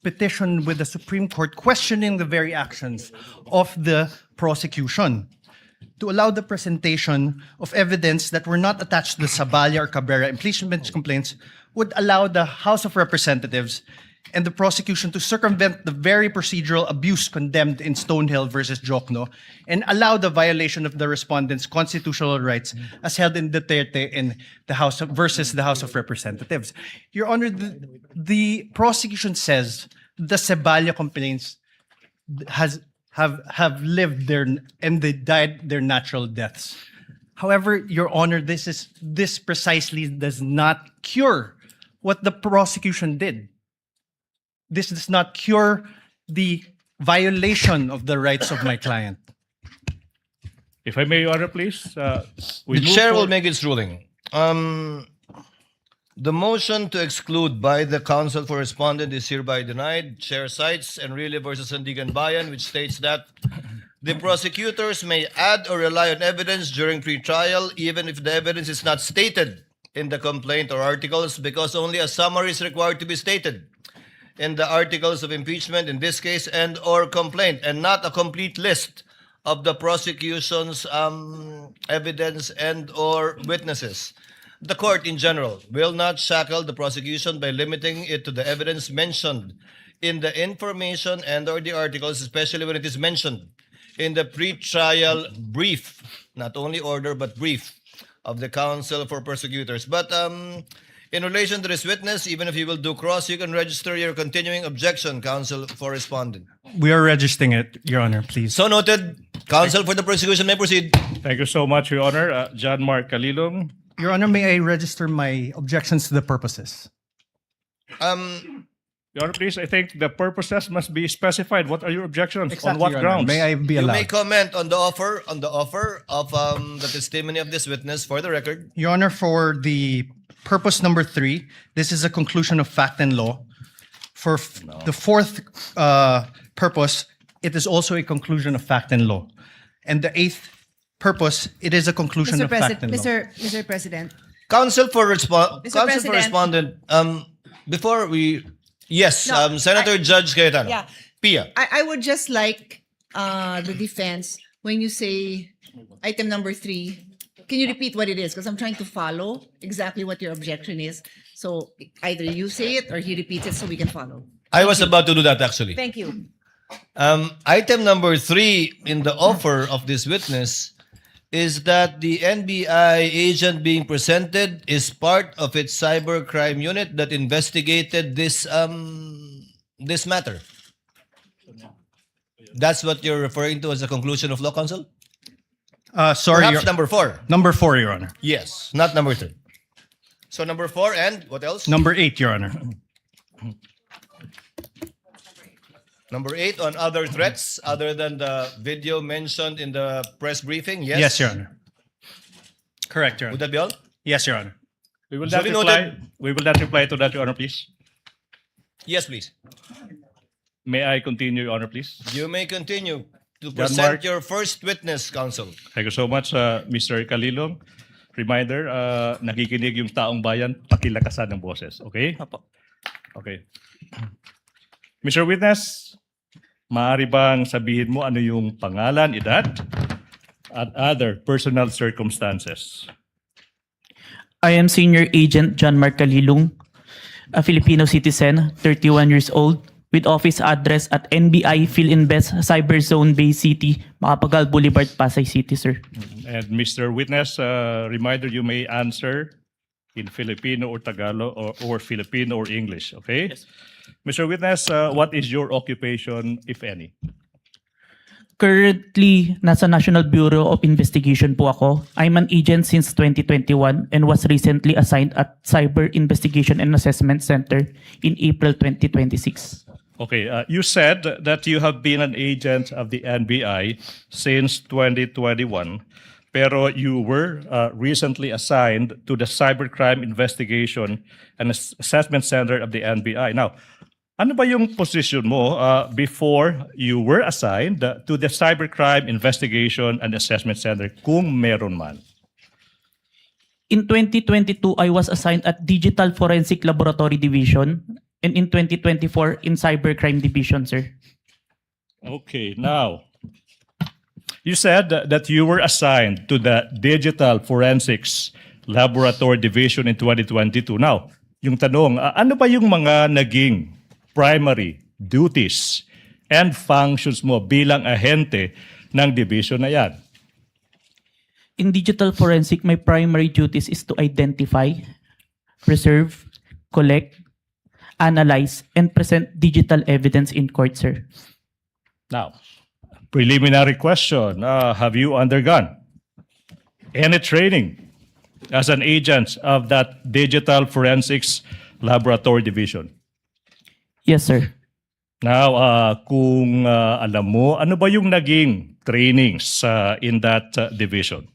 S13: petition with the Supreme Court questioning the very actions of the prosecution to allow the presentation of evidence that were not attached to the Saballa or Cabrera impeachment complaints would allow the House of Representatives and the prosecution to circumvent the very procedural abuse condemned in Stonehill versus Jokno and allow the violation of the respondent's constitutional rights as held in Duterte in the House of, versus the House of Representatives. Your Honor, the prosecution says the Saballa complaints have lived their and they died their natural deaths. However, Your Honor, this precisely does not cure what the prosecution did. This does not cure the violation of the rights of my client.
S14: If I may, Your Honor, please. We
S6: The
S14: move
S6: chair will
S14: forward.
S6: make its ruling. The motion to exclude by the counsel for respondent is hereby denied. Chair cites Enrile versus Sandigan Bayan, which states that the prosecutors may add or rely on evidence during pretrial, even if the evidence is not stated in the complaint or articles, because only a summary is required to be stated in the articles of impeachment, in this case, and or complaint, and not a complete list of the prosecution's evidence and or witnesses. The court in general will not shackle the prosecution by limiting it to the evidence mentioned in the information and or the articles, especially when it is mentioned in the pretrial brief, not only order but brief of the counsel for prosecutors. But in relation to this witness, even if you will do cross, you can register your continuing objection, counsel for respondent.
S13: We are registering it, Your Honor, please.
S6: So noted. Counsel for the prosecution may proceed.
S14: Thank you so much, Your Honor. John Mark Calilong.
S13: Your Honor, may I register my objections to the purposes?
S14: Your Honor, please, I think the purposes must be specified. What are your objections? On
S13: Exactly,
S14: what
S13: Your Honor.
S14: grounds?
S13: May I be
S6: You
S13: allowed?
S6: may comment on the offer of the testimony of this witness for the record.
S13: Your Honor, for the purpose number 3, this is a conclusion of fact and law. For the fourth purpose, it is also a conclusion of fact and law. And the 8th purpose, it is a conclusion of fact and law.
S8: Mr. President,
S6: Counsel for
S8: President.
S6: respondent. Before we, yes,
S8: No,
S6: Senator Judge Cayetano.
S8: Yeah.
S6: Pia.
S8: I would just like the defense, when you say item number 3, can you repeat what it is? Because I'm trying to follow exactly what your objection is. So either you say it or he repeats it so we can follow.
S6: I was about to do that actually.
S8: Thank you.
S6: Item number 3 in the offer of this witness is that the NBI agent being presented is part of its cybercrime unit that investigated this matter. That's what you're referring to as a conclusion of law, counsel?
S13: Sorry,
S6: Perhaps number 4.
S13: Number 4, Your Honor.
S6: Yes, not number 3. So number 4 and what else?
S13: Number 8, Your Honor.
S6: Number 8 on other threats other than the video mentioned in the press briefing. Yes.
S13: Yes, Your Honor. Correct, Your
S6: Would
S13: Honor.
S6: that be all?
S13: Yes, Your Honor.
S14: We will not
S6: Duly
S14: reply.
S6: noted.
S14: We will not reply to that, Your Honor, please.
S6: Yes, please.
S14: May I continue, Your Honor, please?
S6: You may continue to
S14: John
S6: present
S14: Mark.
S6: your first witness, counsel.
S14: Thank you so much, Mr. Calilong. Reminder, nakikinig yung taong bayan, pakilakasan ng boses. Okay?
S15: Apo.
S14: Okay. Mr. Witness, maaari bang sabihin mo ano yung pangalan, edad, at other personal circumstances?
S15: I am Senior Agent John Mark Calilong, a Filipino citizen, 31 years old, with office address at NBI PhilInvest Cyber Zone Bay City, Macapagal Boulevard, Pasay City, sir.
S14: And Mr. Witness, reminder, you may answer in Filipino or Tagalog or Filipino or English, okay?
S15: Yes.
S14: Mr. Witness, what is your occupation, if any?
S15: Currently, nasa National Bureau of Investigation po ako. I'm an agent since 2021 and was recently assigned at Cyber Investigation and Assessment Center in April 2026.
S14: Okay, you said that you have been an agent of the NBI since 2021, pero you were recently assigned to the Cybercrime Investigation and Assessment Center of the NBI. Now, ano ba yung position mo before you were assigned to the Cybercrime Investigation and Assessment Center, kung meron man?
S15: In 2022, I was assigned at Digital Forensic Laboratory Division and in 2024 in Cybercrime Division, sir.
S14: Okay, now, you said that you were assigned to the Digital Forensics Laboratory Division in 2022. Now, yung tanong, ano ba yung mga naging primary duties and functions mo bilang ahente ng division na yan?
S15: In digital forensic, my primary duties is to identify, preserve, collect, analyze, and present digital evidence in court, sir.
S14: Now, preliminary question, have you undergone any training as an agent of that Digital Forensics Laboratory Division?
S15: Yes, sir.
S14: Now, kung alam mo, ano ba yung naging trainings in that division?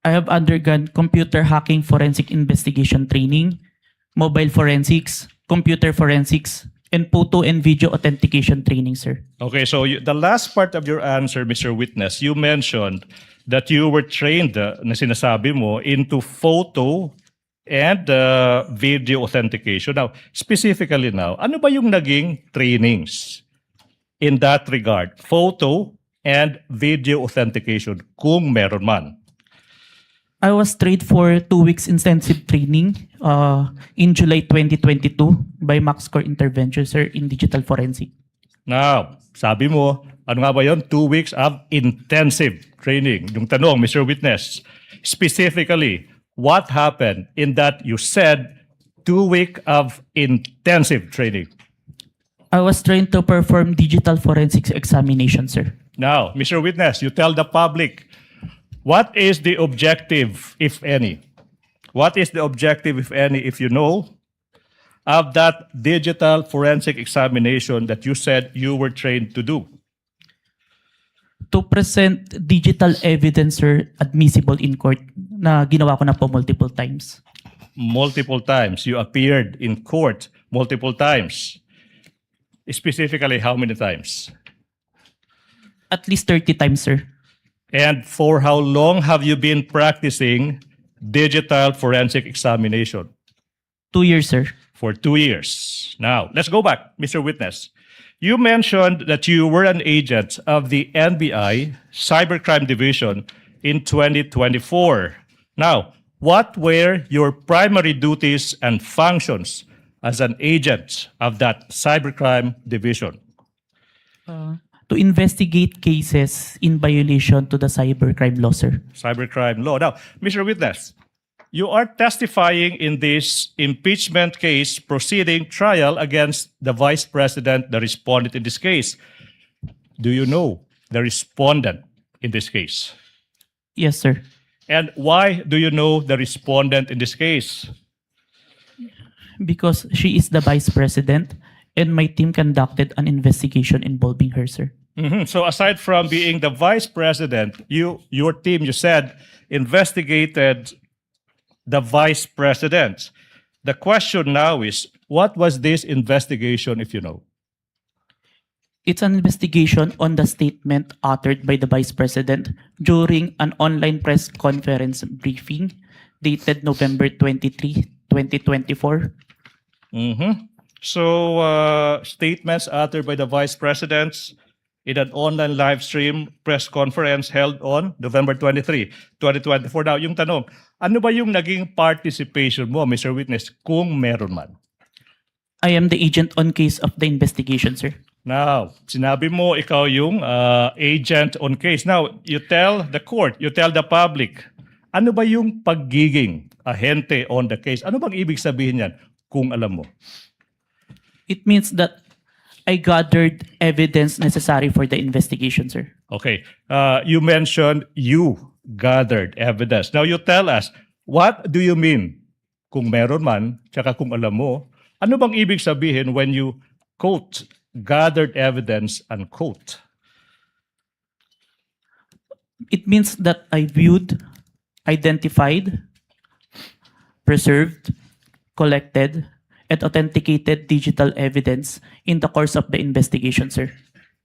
S15: I have undergone computer hacking forensic investigation training, mobile forensics, computer forensics, and photo and video authentication training, sir.
S14: Okay, so the last part of your answer, Mr. Witness, you mentioned that you were trained, na sinasabi mo, into photo and video authentication. Now, specifically now, ano ba yung naging trainings in that regard? Photo and video authentication, kung meron man.
S15: I was trained for 2 weeks intensive training in July 2022 by MaxCore Intervention, sir, in digital forensic.
S14: Now, sabi mo, ano nga ba yun? 2 weeks of intensive training. Yung tanong, Mr. Witness, specifically, what happened in that you said 2 weeks of intensive training?
S15: I was trained to perform digital forensics examination, sir.
S14: Now, Mr. Witness, you tell the public, what is the objective, if any? What is the objective, if any, if you know, of that digital forensic examination that you said you were trained to do?
S15: To present digital evidence, sir, admissible in court na ginawa ko na po multiple times.
S14: Multiple times. You appeared in court multiple times. Specifically, how many times?
S15: At least 30 times, sir.
S14: And for how long have you been practicing digital forensic examination?
S15: 2 years, sir.
S14: For 2 years. Now, let's go back, Mr. Witness. You mentioned that you were an agent of the NBI Cybercrime Division in 2024. Now, what were your primary duties and functions as an agent of that cybercrime division?
S15: To investigate cases in violation to the cybercrime law, sir.
S14: Cybercrime law. Now, Mr. Witness, you are testifying in this impeachment case proceeding trial against the Vice President, the respondent in this case. Do you know the respondent in this case?
S15: Yes, sir.
S14: And why do you know the respondent in this case?
S15: Because she is the vice president and my team conducted an investigation involving her, sir.
S14: So aside from being the vice president, your team, you said, investigated the vice president. The question now is, what was this investigation, if you know?
S15: It's an investigation on the statement uttered by the vice president during an online press conference briefing dated November 23, 2024.
S14: So statements uttered by the vice presidents in an online live stream press conference held on November 23, 2024. Now, yung tanong, ano ba yung naging participation mo, Mr. Witness, kung meron man?
S15: I am the agent on case of the investigation, sir.
S14: Now, sinabi mo ikaw yung agent on case. Now, you tell the court, you tell the public, ano ba yung pagiging ahente on the case? Ano bang ibig sabihin yan kung alam mo?
S15: It means that I gathered evidence necessary for the investigation, sir.
S14: Okay. You mentioned you gathered evidence. Now, you tell us, what do you mean kung meron man, tsaka kung alam mo? Ano bang ibig sabihin when you quote, gathered evidence, unquote?
S15: It means that I viewed, identified, preserved, collected, and authenticated digital evidence in the course of the investigation, sir.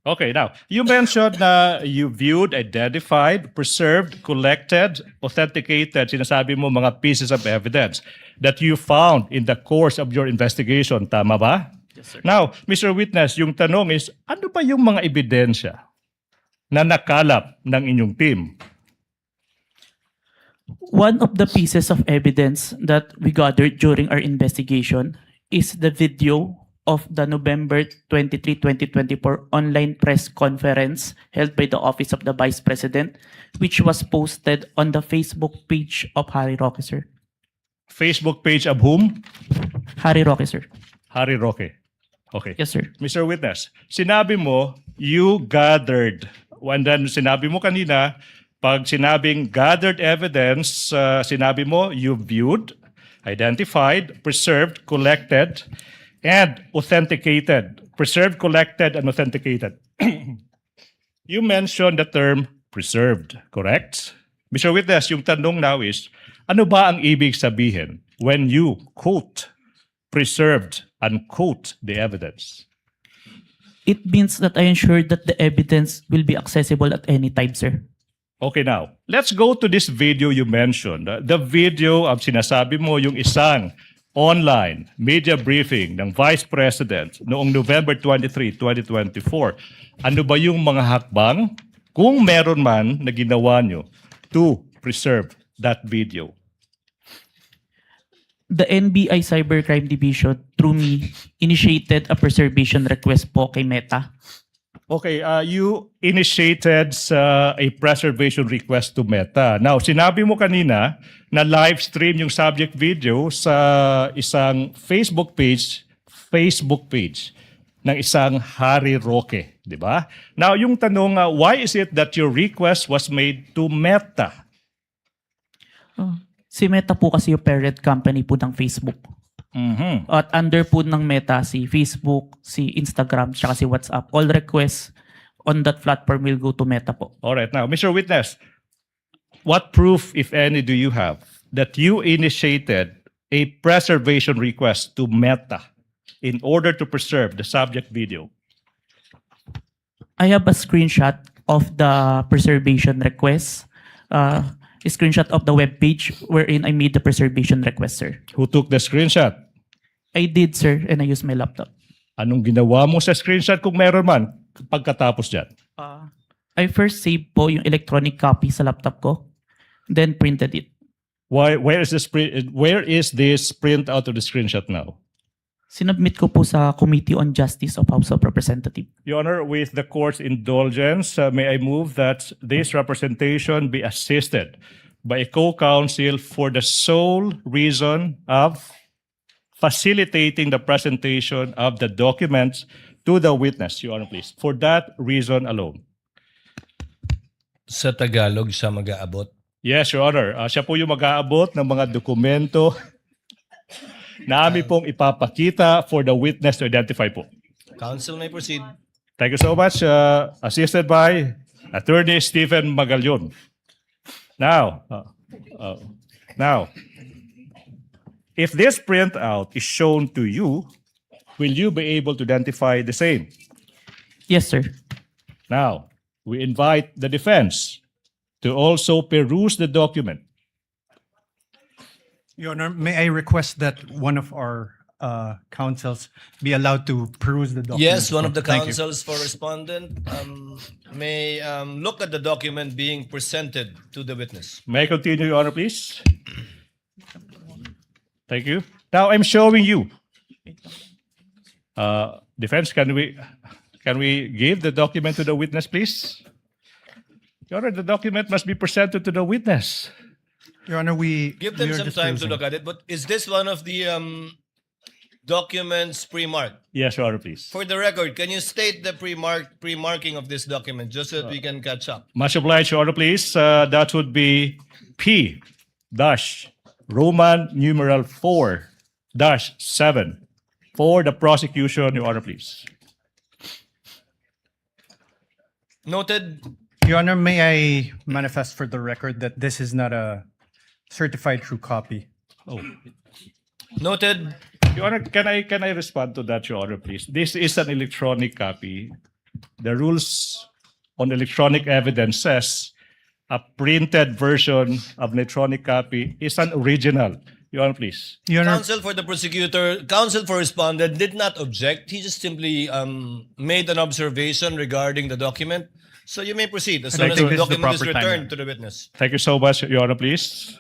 S14: Okay, now, you mentioned na you viewed, identified, preserved, collected, authenticated, sinasabi mo mga pieces of evidence that you found in the course of your investigation. Tama ba?
S15: Yes, sir.
S14: Now, Mr. Witness, yung tanong is, ano ba yung mga ebidensya na nakalap ng inyong team?
S15: One of the pieces of evidence that we gathered during our investigation is the video of the November 23, 2024 online press conference held by the Office of the Vice President, which was posted on the Facebook page of Harry Roque, sir.
S14: Facebook page of whom?
S15: Harry Roque, sir.
S14: Harry Roque. Okay.
S15: Yes, sir.
S14: Mr. Witness, sinabi mo, you gathered. And then sinabi mo kanina, pag sinabing gathered evidence, sinabi mo, you viewed, identified, preserved, collected, and authenticated. Preserved, collected, and authenticated. You mentioned the term preserved, correct? Mr. Witness, yung tanong now is, ano ba ang ibig sabihin when you quote, preserved, unquote the evidence?
S15: It means that I ensured that the evidence will be accessible at any time, sir.
S14: Okay, now, let's go to this video you mentioned. The video of sinasabi mo yung isang online media briefing ng Vice President noong November 23, 2024. Ano ba yung mga hakbang, kung meron man, na ginawa nyo to preserve that video?
S15: The NBI Cybercrime Division, through me, initiated a preservation request po kay Meta.
S14: Okay, you initiated a preservation request to Meta. Now, sinabi mo kanina na live stream yung subject video sa isang Facebook page ng isang Harry Roque, di ba? Now, yung tanong, why is it that your request was made to Meta?
S15: Si Meta po kasi yung parent company po ng Facebook. At under po ng Meta si Facebook, si Instagram, tsaka si WhatsApp. All requests on that platform will go to Meta po.
S14: All right. Now, Mr. Witness, what proof, if any, do you have that you initiated a preservation request to Meta in order to preserve the subject video?
S15: I have a screenshot of the preservation request, a screenshot of the web page wherein I made the preservation request, sir.
S14: Who took the screenshot?
S15: I did, sir, and I used my laptop.
S14: Anong ginawa mo sa screenshot kung meron man pagkatapos dyan?
S15: I first saved po yung electronic copy sa laptop ko, then printed it.
S14: Where is this print out of the screenshot now?
S15: Sinubmit ko po sa Committee on Justice of House of Representatives.
S14: Your Honor, with the court's indulgence, may I move that this representation be assisted by a co-counsel for the sole reason of facilitating the presentation of the documents to the witness, Your Honor, please. For that reason alone.
S6: Sa Tagalog siya mag-aabot.
S14: Yes, Your Honor. Siya po yung mag-aabot ng mga dokumento na amin pong ipapakita for the witness to identify po.
S6: Counsel may proceed.
S14: Thank you so much. Assisted by Attorney Stephen Magallon. Now, if this printout is shown to you, will you be able to identify the same?
S15: Yes, sir.
S14: Now, we invite the defense to also peruse the document.
S13: Your Honor, may I request that one of our counsels be allowed to peruse the document?
S6: Yes, one of the
S13: Thank you.
S6: counsels for respondent may look at the document being presented to the witness.
S14: May I continue, Your Honor, please? Thank you. Now, I'm showing you. Defense, can we give the document to the witness, please? Your Honor, the document must be presented to the witness.
S13: Your Honor,
S6: Give them some time to look at it. But is this one of the documents pre-marked?
S14: Yes, Your Honor, please.
S6: For the record, can you state the pre-marking of this document just so that we can catch up?
S14: Much obliged, Your Honor, please. That would be P dash Roman numeral 4 dash 7 for the prosecution, Your Honor, please.
S6: Noted.
S13: Your Honor, may I manifest for the record that this is not a certified true copy?
S14: Oh.
S6: Noted.
S14: Your Honor, can I respond to that, Your Honor, please? This is an electronic copy. The rules on electronic evidence says a printed version of an electronic copy is an original. Your Honor, please.
S13: Your Honor,
S6: Counsel for the prosecutor, counsel for respondent did not object. He just simply made an observation regarding the document. So you may proceed as soon as the document is returned to the witness.
S14: Thank you so much, Your Honor, please.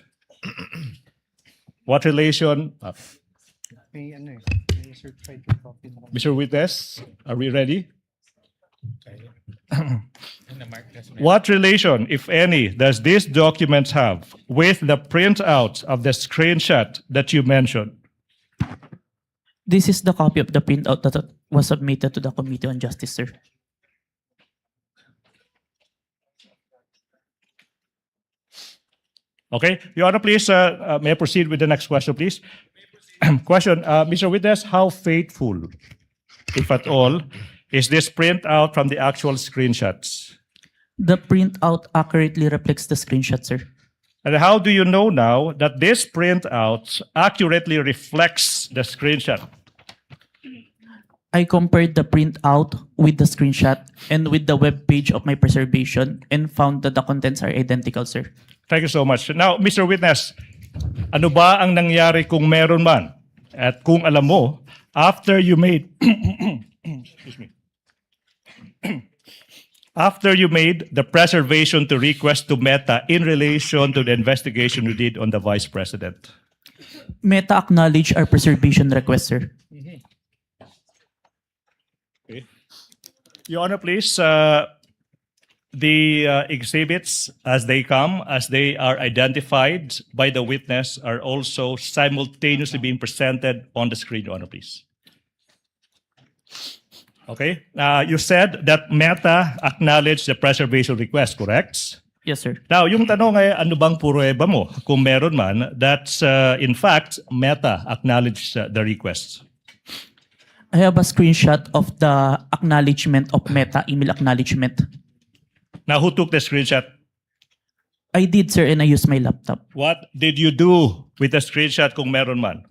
S14: What relation? Mr. Witness, are we ready? What relation, if any, does this document have with the printout of the screenshot that you mentioned?
S15: This is the copy of the printout that was submitted to the Committee on Justice, sir.
S14: Okay, Your Honor, please, may I proceed with the next question, please? Question, Mr. Witness, how faithful, if at all, is this printout from the actual screenshots?
S15: The printout accurately reflects the screenshot, sir.
S14: And how do you know now that this printout accurately reflects the screenshot?
S15: I compared the printout with the screenshot and with the web page of my preservation and found that the contents are identical, sir.
S14: Thank you so much. Now, Mr. Witness, ano ba ang nangyari kung meron man? At kung alam mo, after you made excuse me. After you made the preservation to request to Meta in relation to the investigation you did on the Vice President?
S15: Meta acknowledged our preservation request, sir.
S14: Okay. Your Honor, please, the exhibits as they come, as they are identified by the witness, are also simultaneously being presented on the screen, Your Honor, please. Okay. You said that Meta acknowledged the preservation request, correct?
S15: Yes, sir.
S14: Now, yung tanong ay ano bang pruweba mo kung meron man that in fact Meta acknowledged the request?
S15: I have a screenshot of the acknowledgement of Meta email acknowledgement.
S14: Now, who took the screenshot?
S15: I did, sir, and I used my laptop.
S14: What did you do with the screenshot kung meron man?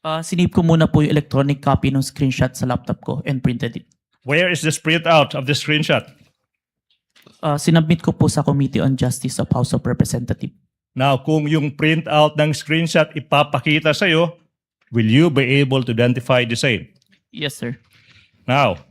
S15: Sinave ko muna po yung electronic copy ng screenshot sa laptop ko and printed it.
S14: Where is the printout of the screenshot?
S15: Sinabmit ko po sa Committee on Justice of House of Representatives.
S14: Now, kung yung printout ng screenshot ipapakita sa'yo, will you be able to identify the same?
S15: Yes, sir.
S14: Now,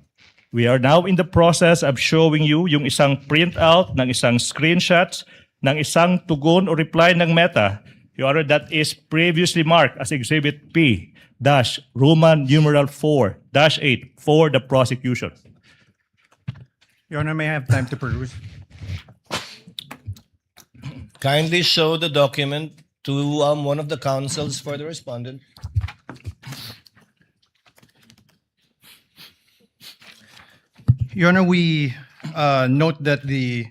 S14: we are now in the process of showing you yung isang printout ng isang screenshot ng isang tugon o reply ng Meta Your Honor, that is previously marked as Exhibit P dash Roman numeral 4 dash 8 for the prosecution.
S13: Your Honor, may I have time to peruse?
S6: Kindly show the document to one of the counsels for the respondent.
S13: Your Honor, we note that the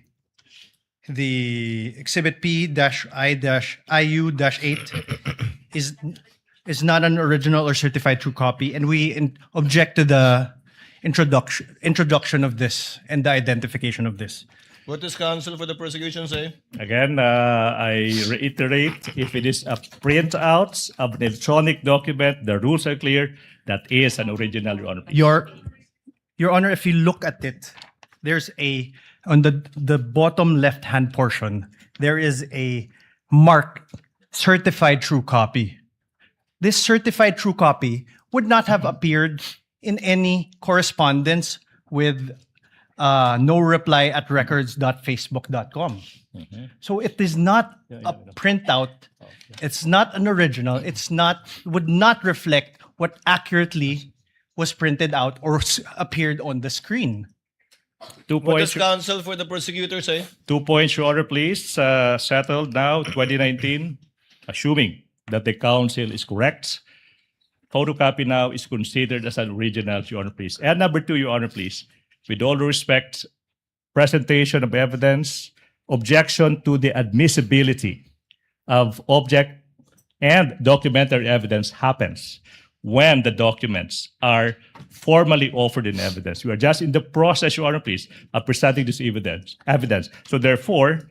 S13: Exhibit P-I-IU-8 is not an original or certified true copy, and we object to the introduction of this and the identification of this.
S6: What does counsel for the prosecution say?
S14: Again, I reiterate, if it is a printout of an electronic document, the rules are clear, that is an original, Your Honor.
S13: Your Honor, if you look at it, there's on the bottom left-hand portion, there is a mark, certified true copy. This certified true copy would not have appeared in any correspondence with no reply at records.facebook.com. So it is not a printout. It's not an original. Would not reflect what accurately was printed out or appeared on the screen.
S14: 2
S6: What does
S14: points.
S6: counsel for the prosecutor say?
S14: 2 points, Your Honor, please. Settled now, 2019, assuming that the counsel is correct. Photocopy now is considered as an original, Your Honor, please. And number 2, Your Honor, please. With all due respect, presentation of evidence, objection to the admissibility of object and documentary evidence happens when the documents are formally offered in evidence. We are just in the process, Your Honor, please, of presenting this evidence. So therefore,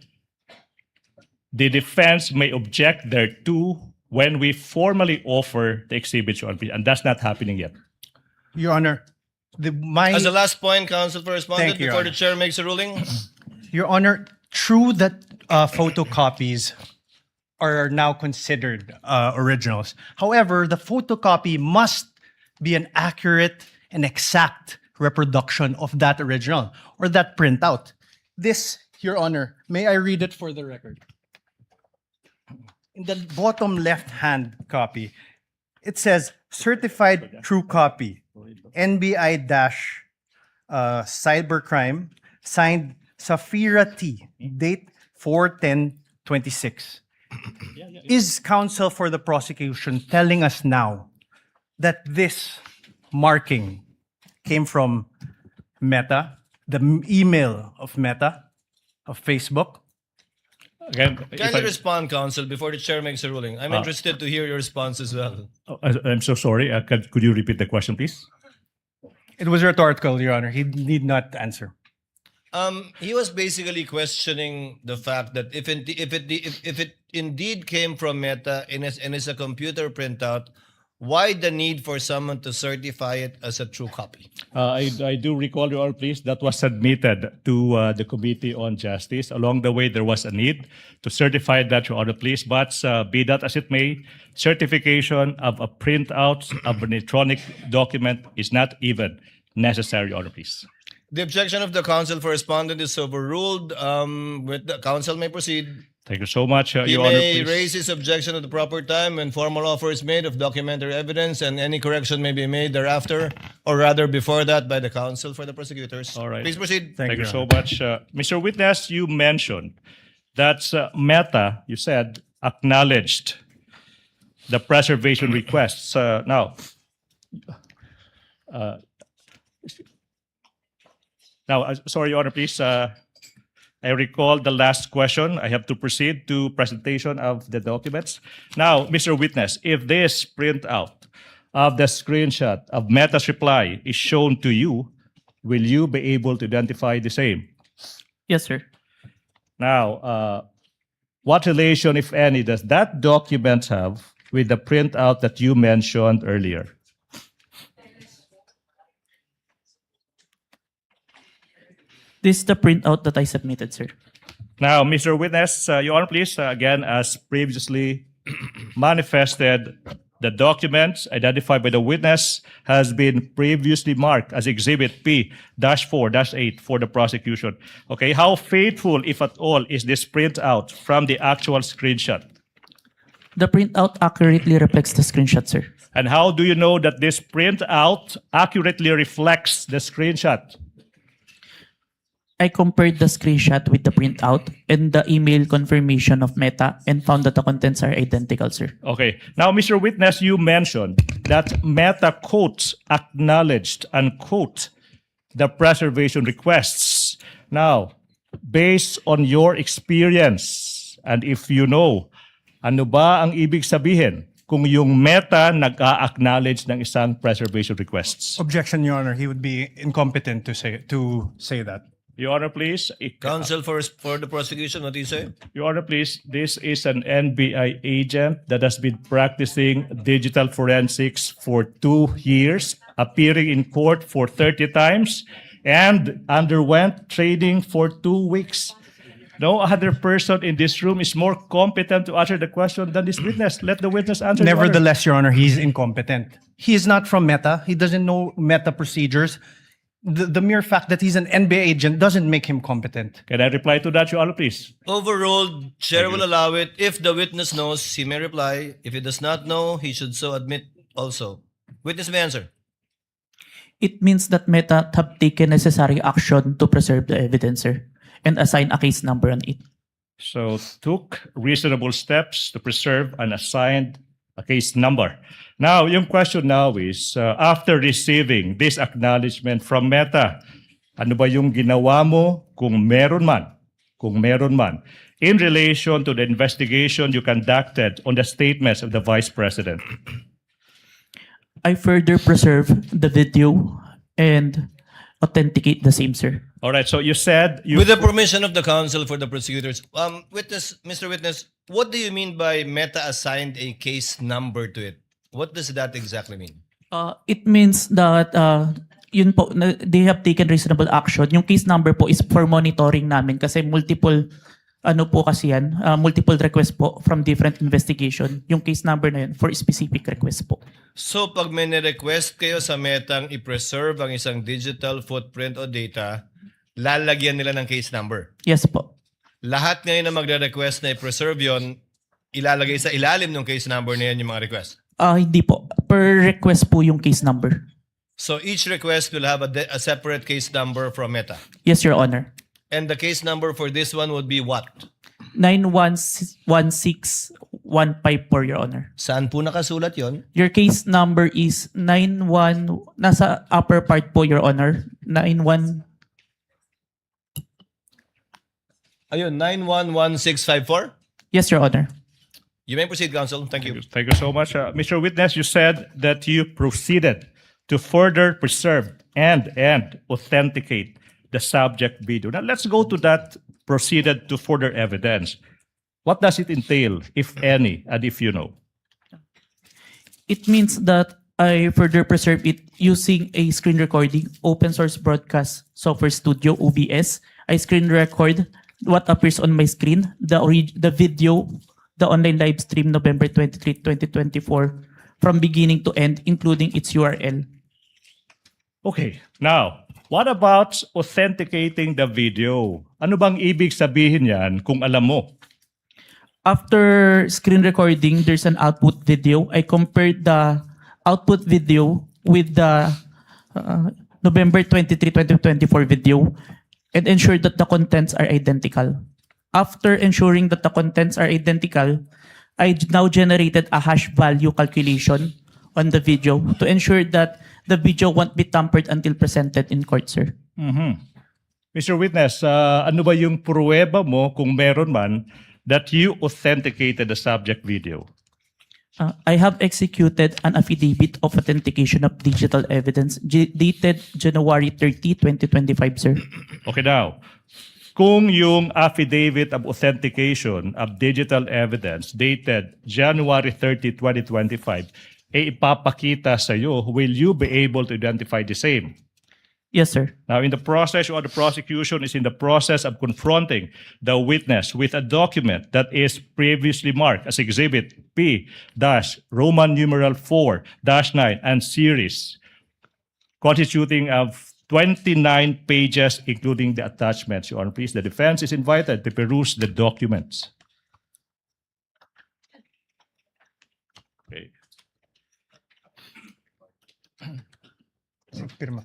S14: the defense may object thereto when we formally offer the exhibits, Your Honor, please, and that's not happening yet.
S13: Your Honor,
S6: As the last point, counsel for respondent,
S13: Thank you, Your
S6: before the
S13: Honor.
S6: chair makes a ruling.
S13: Your Honor, true that photocopies are now considered originals. However, the photocopy must be an accurate and exact reproduction of that original or that printout. This, Your Honor, may I read it for the record? In the bottom left-hand copy, it says certified true copy, NBI-cybercrime, signed Safira T, date 4/10/26. Is counsel for the prosecution telling us now that this marking came from Meta, the email of Meta, of Facebook?
S14: Again, if
S6: Kindly
S14: I-
S6: respond, counsel, before the chair makes a ruling. I'm interested to hear your response as well.
S14: I'm so sorry. Could you repeat the question, please?
S13: It was rhetorical, Your Honor. He need not answer.
S6: He was basically questioning the fact that if it indeed came from Meta and is a computer printout, why the need for someone to certify it as a true copy?
S14: I do recall, Your Honor, please, that was submitted to the Committee on Justice. Along the way, there was a need to certify that, Your Honor, please. But be that as it may, certification of a printout of an electronic document is not even necessary, Your Honor, please.
S6: The objection of the counsel for respondent is overruled. With the counsel may proceed.
S14: Thank you so much,
S6: He
S14: Your Honor,
S6: may
S14: please.
S6: raise his objection at the proper time when formal offer is made of documentary evidence, and any correction may be made thereafter, or rather before that, by the counsel for the prosecutors.
S14: All right.
S6: Please proceed.
S14: Thank you so much. Mr. Witness, you mentioned that Meta, you said, acknowledged the preservation requests. Sorry, Your Honor, please. I recall the last question. I have to proceed to presentation of the documents. Now, Mr. Witness, if this printout of the screenshot of Meta's reply is shown to you, will you be able to identify the same?
S15: Yes, sir.
S14: Now, what relation, if any, does that document have with the printout that you mentioned earlier?
S15: This is the printout that I submitted, sir.
S14: Now, Mr. Witness, Your Honor, please, again, as previously manifested, the documents identified by the witness has been previously marked as Exhibit P-4-8 for the prosecution. Okay, how faithful, if at all, is this printout from the actual screenshot?
S15: The printout accurately reflects the screenshot, sir.
S14: And how do you know that this printout accurately reflects the screenshot?
S15: I compared the screenshot with the printout and the email confirmation of Meta and found that the contents are identical, sir.
S14: Okay. Now, Mr. Witness, you mentioned that Meta quotes acknowledged, unquote, the preservation requests. Now, based on your experience, and if you know, ano ba ang ibig sabihin kung yung Meta nag-a-acknowledge ng isang preservation requests?
S13: Objection, Your Honor. He would be incompetent to say that.
S14: Your Honor, please.
S6: Counsel for the prosecution, what do you say?
S14: Your Honor, please. This is an NBI agent that has been practicing digital forensics for 2 years, appearing in court for 30 times, and underwent training for 2 weeks. No other person in this room is more competent to answer the question than this witness. Let the witness answer. Your Honor.
S13: Nevertheless, Your Honor, he's incompetent. He is not from Meta. He doesn't know Meta procedures. The mere fact that he's an NBA agent doesn't make him competent.
S14: Can I reply to that, Your Honor, please?
S6: Overruled. Chair will allow it. If the witness knows, he may reply. If he does not know, he should so admit also. Witness may answer.
S15: It means that Meta have taken necessary action to preserve the evidence, sir, and assign a case number on it.
S14: So took reasonable steps to preserve and assigned a case number. Now, yung question now is, after receiving this acknowledgement from Meta, ano ba yung ginawa mo kung meron man, in relation to the investigation you conducted on the statements of the Vice President?
S15: I further preserve the video and authenticate the same, sir.
S14: All right, so you said you...
S6: With the permission of the counsel for the prosecutors, Mr. Witness, what do you mean by Meta assigned a case number to it? What does that exactly mean?
S15: It means that yun po, they have taken reasonable action. Yung case number po is for monitoring namin kasi multiple multiple requests po from different investigation. Yung case number na yun for specific request po.
S6: So pag may request kayo sa Metang i-preserve ang isang digital footprint o data, lalagyan nila ng case number?
S15: Yes po.
S6: Lahat ngayon na magre-request na i-preserve yon, ilalagay sa ilalim ng case number na yan yung mga request?
S15: Hindi po. Per request po yung case number.
S6: So each request will have a separate case number from Meta?
S15: Yes, Your Honor.
S6: And the case number for this one would be what?
S15: 916154, Your Honor.
S6: Saan po nakasulat yon?
S15: Your case number is 91, nasa upper part po, Your Honor.
S6: 911654?
S15: Yes, Your Honor.
S6: You may proceed, counsel. Thank you.
S14: Thank you so much. Mr. Witness, you said that you proceeded to further preserve and authenticate the subject video. Now, let's go to that proceeded to further evidence. What does it entail, if any, and if you know?
S15: It means that I further preserve it using a screen recording, open source broadcast software studio, OBS. I screen record what appears on my screen, the video, the online live stream November 23, 2024, from beginning to end, including its URL.
S14: Okay, now, what about authenticating the video? Ano bang ibig sabihin yan kung alam mo?
S15: After screen recording, there's an output video. I compared the output video with the November 23, 2024 video and ensured that the contents are identical. After ensuring that the contents are identical, I now generated a hash value calculation on the video to ensure that the video won't be tampered until presented in court, sir.
S14: Mr. Witness, ano ba yung pruweba mo kung meron man that you authenticated the subject video?
S15: I have executed an affidavit of authentication of digital evidence dated January 30, 2025, sir.
S14: Okay, now, kung yung affidavit of authentication of digital evidence dated January 30, 2025, ipapakita sa iyo, will you be able to identify the same?
S15: Yes, sir.
S14: Now, in the process, or the prosecution is in the process of confronting the witness with a document that is previously marked as Exhibit P-Roman numeral 4-9 and series, constituting of 29 pages, including the attachments. Your Honor, please, the defense is invited to peruse the documents.
S13: Pirma.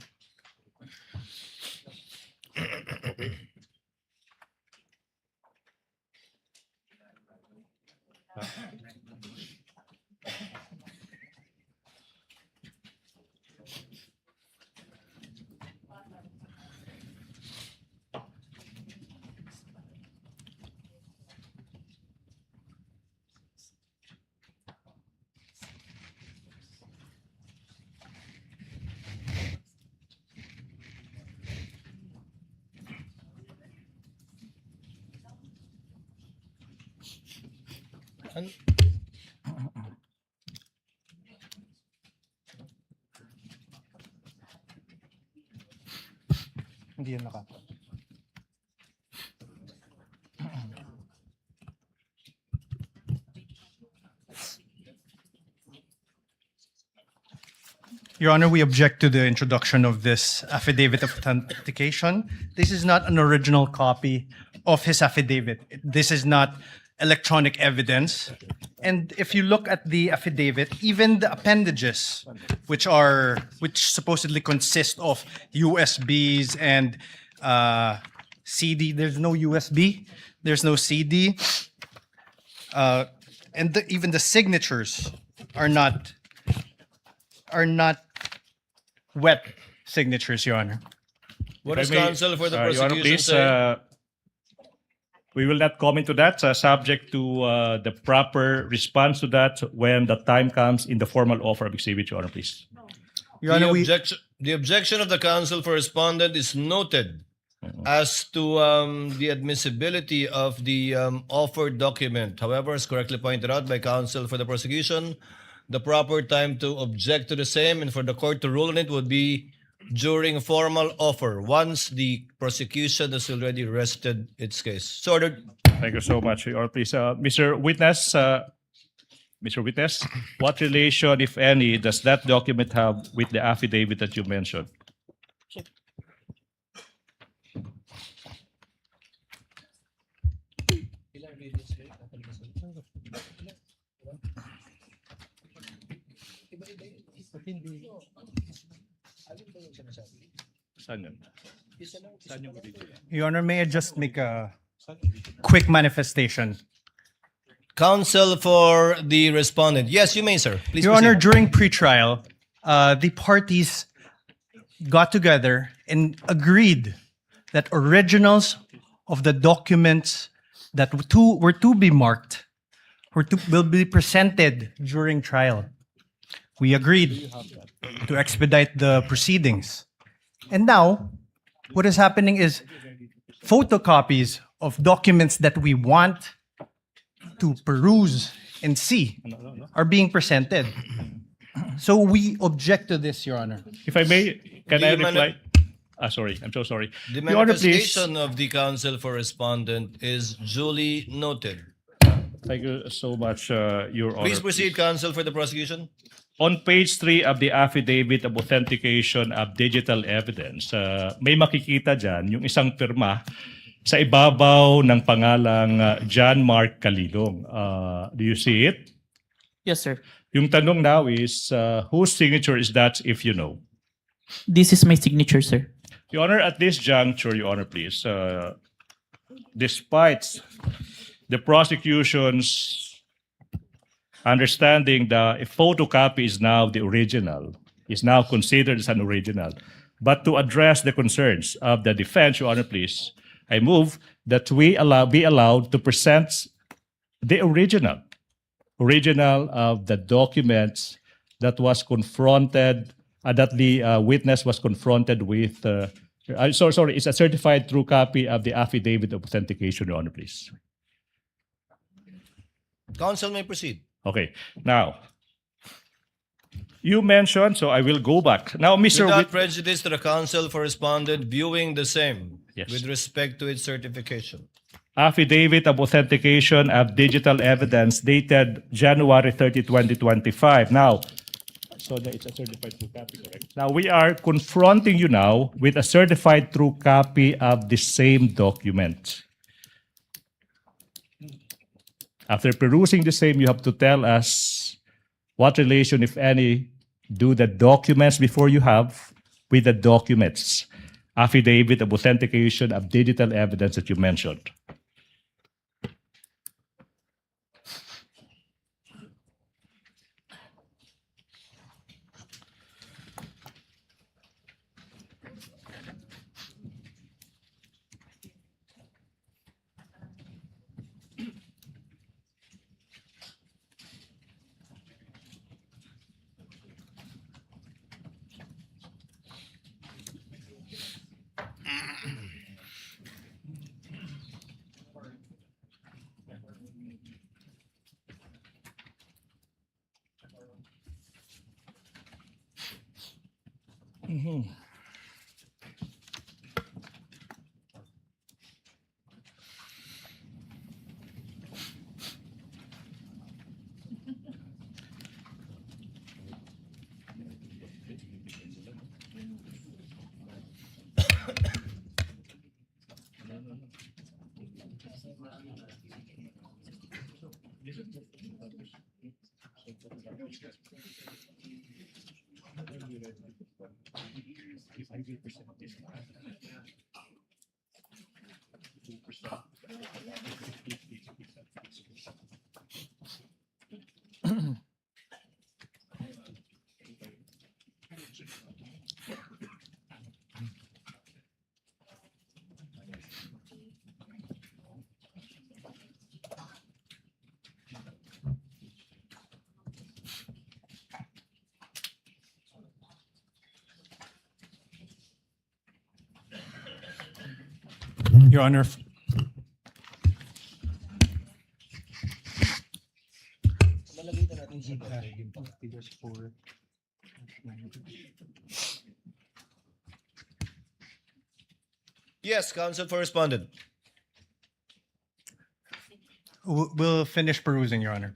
S13: Hindi yan naka. Your Honor, we object to the introduction of this affidavit of authentication. This is not an original copy of his affidavit. This is not electronic evidence. And if you look at the affidavit, even the appendages, which supposedly consist of USBs and CD, there's no USB, there's no CD, and even the signatures are not wet signatures, Your Honor.
S6: What
S3: If
S6: is
S3: I may,
S6: counsel for the
S3: Your Honor,
S6: prosecution
S3: please,
S6: say?
S3: we will not comment to that, subject to the proper response to that when the time comes in the formal offer of exhibit, Your Honor, please.
S13: Your Honor,
S6: The objection of the counsel for respondent is noted as to the admissibility of the offered document. However, as correctly pointed out by counsel for the prosecution, the proper time to object to the same and for the court to rule on it would be during formal offer, once the prosecution has already rested its case. So ordered.
S3: Thank you so much, Your Honor, please. Mr. Witness, what relation, if any, does that document have with the affidavit that you mentioned? Saan yun? Saan yung video?
S13: Your Honor, may I just make a quick manifestation?
S6: Counsel for the respondent. Yes, you may, sir. Please
S13: Your
S6: proceed.
S13: Honor, during pretrial, the parties got together and agreed that originals of the documents that were to be marked will be presented during trial. We agreed to expedite the proceedings. And now, what is happening is photocopies of documents that we want to peruse and see are being presented. So we object to this, Your Honor.
S3: If I may, can I
S6: The
S3: reply? Sorry, I'm so sorry.
S6: The
S3: Your Honor, please.
S6: manifestation of the counsel for respondent is duly noted.
S3: Thank you so much, Your Honor.
S6: Please proceed, counsel for the prosecution.
S3: On page 3 of the affidavit of authentication of digital evidence, may makikita dyan yung isang pirma sa ibabaw ng pangalang John Mark Calilong. Do you see it?
S15: Yes, sir.
S3: Yung tanong now is, whose signature is that, if you know?
S15: This is my signature, sir.
S3: Your Honor, at this juncture, Your Honor, please, despite the prosecution's understanding that a photocopy is now the original, is now considered as an original, but to address the concerns of the defense, Your Honor, please, I move that we be allowed to present the original of the documents that was confronted, that the witness was confronted with. Sorry, it's a certified true copy of the affidavit of authentication, Your Honor, please.
S6: Counsel may proceed.
S3: Okay, now, you mentioned, so I will go back. Now, Mr.
S6: Without prejudice to the counsel for respondent viewing the same
S3: Yes.
S6: with respect to its certification.
S3: Affidavit of authentication of digital evidence dated January 30, 2025. Now, so that it's a certified true copy, correct? Now, we are confronting you now with a certified true copy of the same document. After perusing the same, you have to tell us what relation, if any, do the documents before you have
S14: with the documents, affidavit of authentication of digital evidence that you mentioned.
S13: Your Honor,
S6: Yes, counsel for respondent.
S13: we'll finish perusing, Your Honor.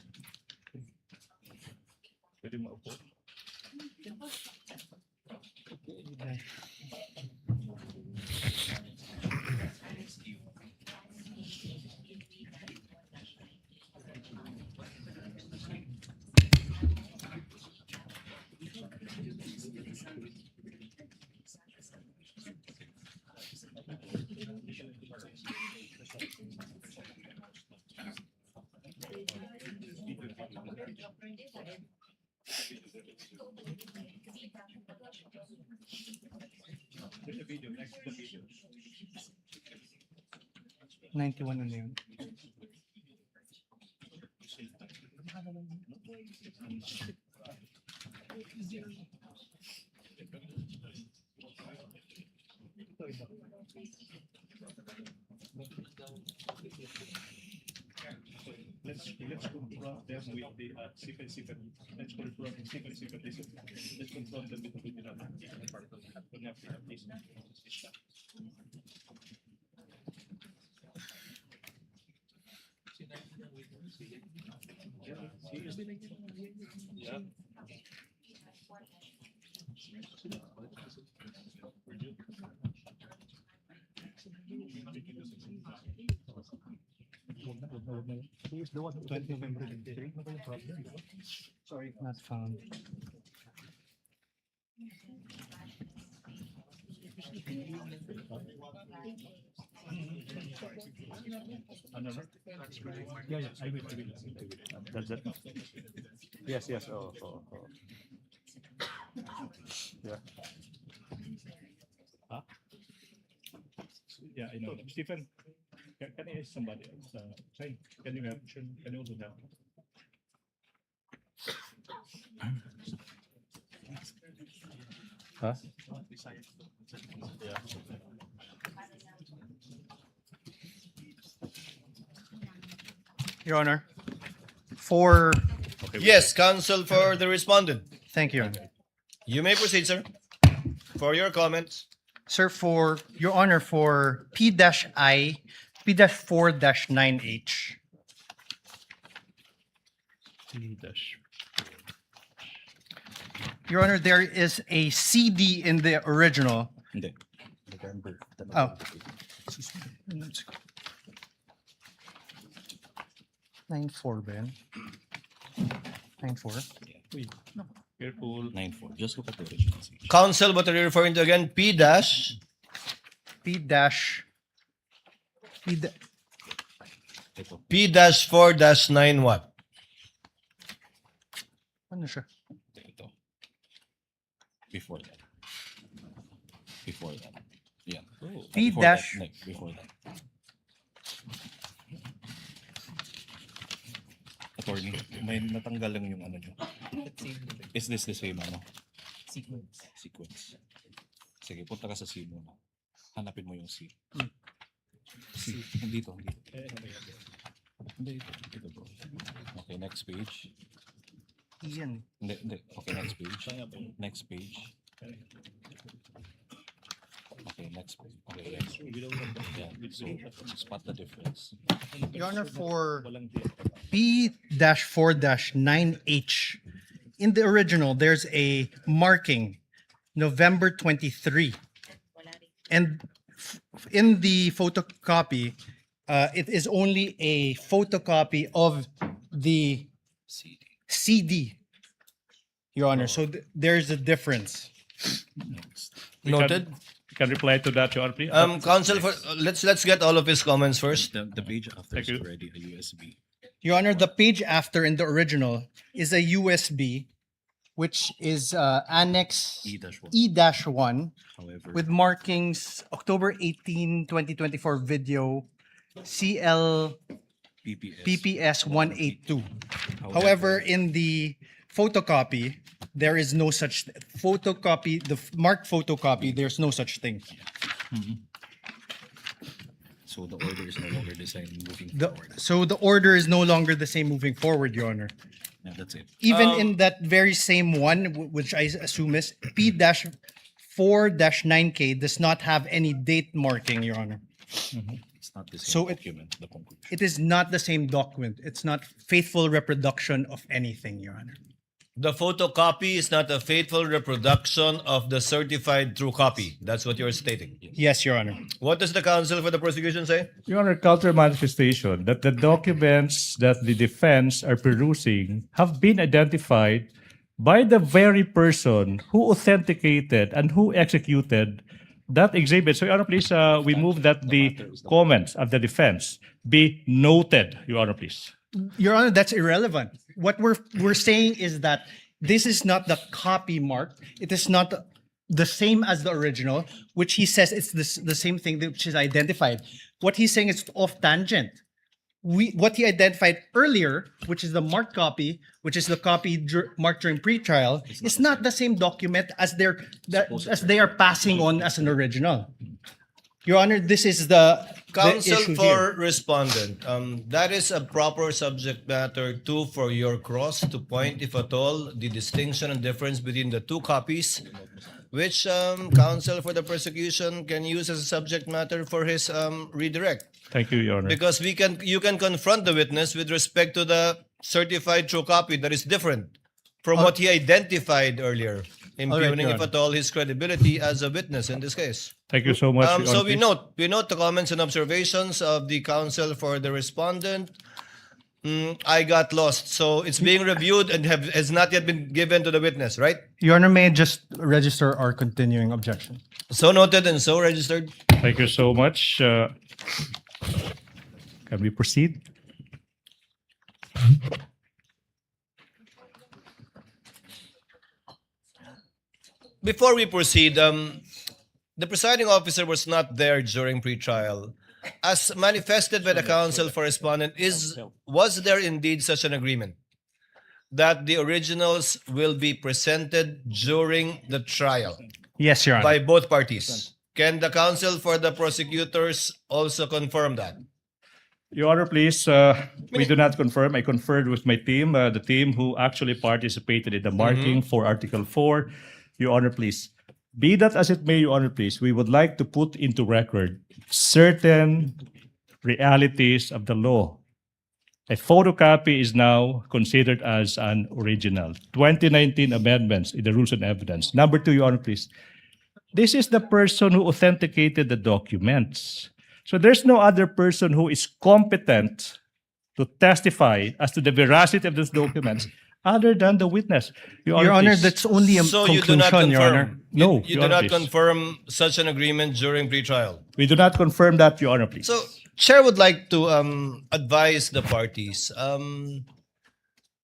S14: Let's confront them with the let's confront them with the yeah. Who is the one who 20 November 23? Sorry,
S13: Not found.
S14: Yeah, yeah, I will. That's it. Yes, yes. Yeah. Huh? Yeah, I know. Stephen, can I ask somebody else? Say, can you help? Can you also help? Huh? Yeah.
S13: Your Honor, for,
S6: Yes, counsel for the respondent.
S13: thank you, Your Honor.
S6: You may proceed, sir, for your comments.
S13: Sir, for Your Honor, for P-I, P-4-9H. Your Honor, there is a CD in the original. Oh. 9-4 ba yan? 9-4?
S14: Careful.
S16: 9-4. Just look at the original.
S6: Counsel, what are you referring to again? P dash?
S13: P dash.
S16: Ito.
S6: P dash 4 dash 9 what?
S13: Ano siya?
S16: Ito. Before that. Before that. Yeah.
S13: P
S16: Before
S13: dash-
S16: That. No, before that. Attorney, may natanggal lang yung ano nyo. Is this the same ano? Sequence. Sige, punta ka sa C muna. Hanapin mo yung C. C. Dito. Hindi, ito bro. Okay, next page.
S13: Iyan.
S16: Hindi. Okay, next page. Next page. Okay, next page. Okay, yes. Yeah, so spot the difference.
S13: Your Honor, for P-4-9H, in the original, there's a marking, November 23. And in the photocopy, it is only a photocopy of the CD, Your Honor. So there's a difference.
S6: Noted.
S14: You can reply to that, Your Honor, please.
S6: Counsel, let's get all of his comments first.
S16: The page after
S14: Thank
S16: is
S14: you.
S16: already a USB.
S13: Your Honor, the page after in the original is a USB, which is Annex
S16: E-1.
S13: E-1
S16: However,
S13: with markings October 18, 2024 video, CL PPS 182. However, in the photocopy, there is no such photocopy, the marked photocopy, there's no such thing.
S16: so the order is no longer the same moving
S13: The,
S16: forward.
S13: so the order is no longer the same moving forward, Your Honor.
S16: Yeah, that's it.
S13: Even in that very same one, which I assume is P-4-9K, does not have any date marking, Your Honor.
S16: It's not the same
S13: So
S16: document, the conclusion.
S13: It is not the same document. It's not faithful reproduction of anything, Your Honor.
S6: The photocopy is not a faithful reproduction of the certified true copy. That's what you're stating.
S13: Yes, Your Honor.
S6: What does the counsel for the prosecution say?
S14: Your Honor, counter manifestation that the documents that the defense are perusing have been identified by the very person who authenticated and who executed that exhibit. So, Your Honor, please, we move that the comments of the defense be noted, Your Honor, please.
S13: Your Honor, that's irrelevant. What we're saying is that this is not the copy mark. It is not the same as the original, which he says it's the same thing which is identified. What he's saying is off tangent. What he identified earlier, which is the marked copy, which is the copy marked during pretrial, is not the same document as they are passing on as an original. Your Honor, this is the
S6: Counsel
S13: issue
S6: for
S13: here.
S6: respondent, that is a proper subject matter too for your cross to point, if at all, the distinction and difference between the two copies, which counsel for the prosecution can use as a subject matter for his redirect.
S14: Thank you, Your Honor.
S6: Because you can confront the witness with respect to the certified true copy that is different from what he identified earlier, impugning,
S13: Your
S6: if
S13: Honor.
S6: at all, his credibility as a witness in this case.
S14: Thank you so much, Your Honor.
S6: So we
S14: please.
S6: note the comments and observations of the counsel for the respondent. I got lost. So it's being reviewed and has not yet been given to the witness, right?
S13: Your Honor, may I just register our continuing objection?
S6: So noted and so registered.
S14: Thank you so much. Can we proceed?
S6: Before we proceed, the presiding officer was not there during pretrial. As manifested by the counsel for respondent, was there indeed such an agreement that the originals will be presented during the trial
S13: Yes, Your Honor.
S6: by both parties? Can the counsel for the prosecutors also confirm that?
S14: Your Honor, please, we do not confirm. I conferred with my team, the team who actually participated in the marking for Article 4. Your Honor, please. Be that as it may, Your Honor, please, we would like to put into record certain realities of the law. A photocopy is now considered as an original. 2019 amendments in the Rules and Evidence. Number 2, Your Honor, please. This is the person who authenticated the documents. So there's no other person who is competent to testify as to the veracity of those documents other than the witness.
S13: Your Honor,
S14: please.
S13: that's only a
S6: So you do not
S13: conclusion, Your Honor.
S6: confirm?
S14: No,
S6: You
S14: Your
S6: do
S14: Honor,
S6: not
S14: please.
S6: confirm such an agreement during pre-trial?
S14: We do not confirm that, Your Honor, please.
S6: So, Chair would like to advise the parties.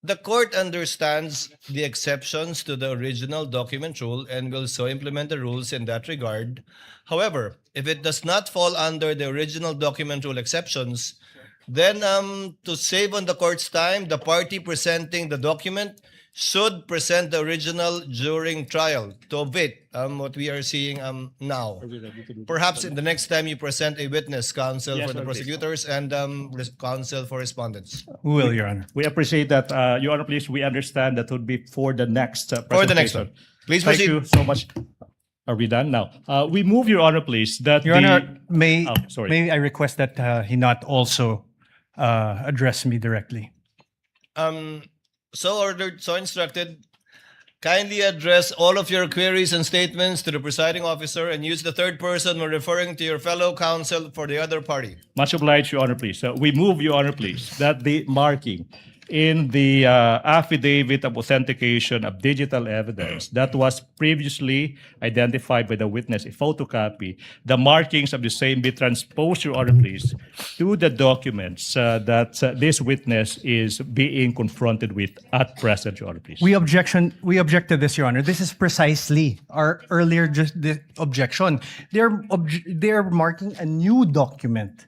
S6: The court understands the exceptions to the original document rule and will so implement the rules in that regard. However, if it does not fall under the original document rule exceptions, then to save on the court's time, the party presenting the document should present the original during trial to avoid what we are seeing now. Perhaps in the next time you present a witness, counsel
S14: Yes,
S6: for the
S14: Your Honor, please.
S6: prosecutors and counsel for respondents.
S13: We will, Your Honor.
S14: We appreciate that, Your Honor, please. We understand that would be for the next presentation.
S6: For the next one. Please
S14: Thank
S6: proceed.
S14: you so much. Are we done now? We move, Your Honor, please, that
S13: Your Honor, may
S14: sorry.
S13: may I request that he not also address me directly?
S6: So ordered, so instructed. Kindly address all of your queries and statements to the presiding officer and use the third person when referring to your fellow counsel for the other party.
S14: Much obliged, Your Honor, please. We move, Your Honor, please, that the marking in the affidavit of authentication of digital evidence that was previously identified by the witness, a photocopy, the markings of the same be transposed, Your Honor, please, to the documents that this witness is being confronted with at present, Your Honor, please.
S13: We object to this, Your Honor. This is precisely our earlier objection. They're marking a new document.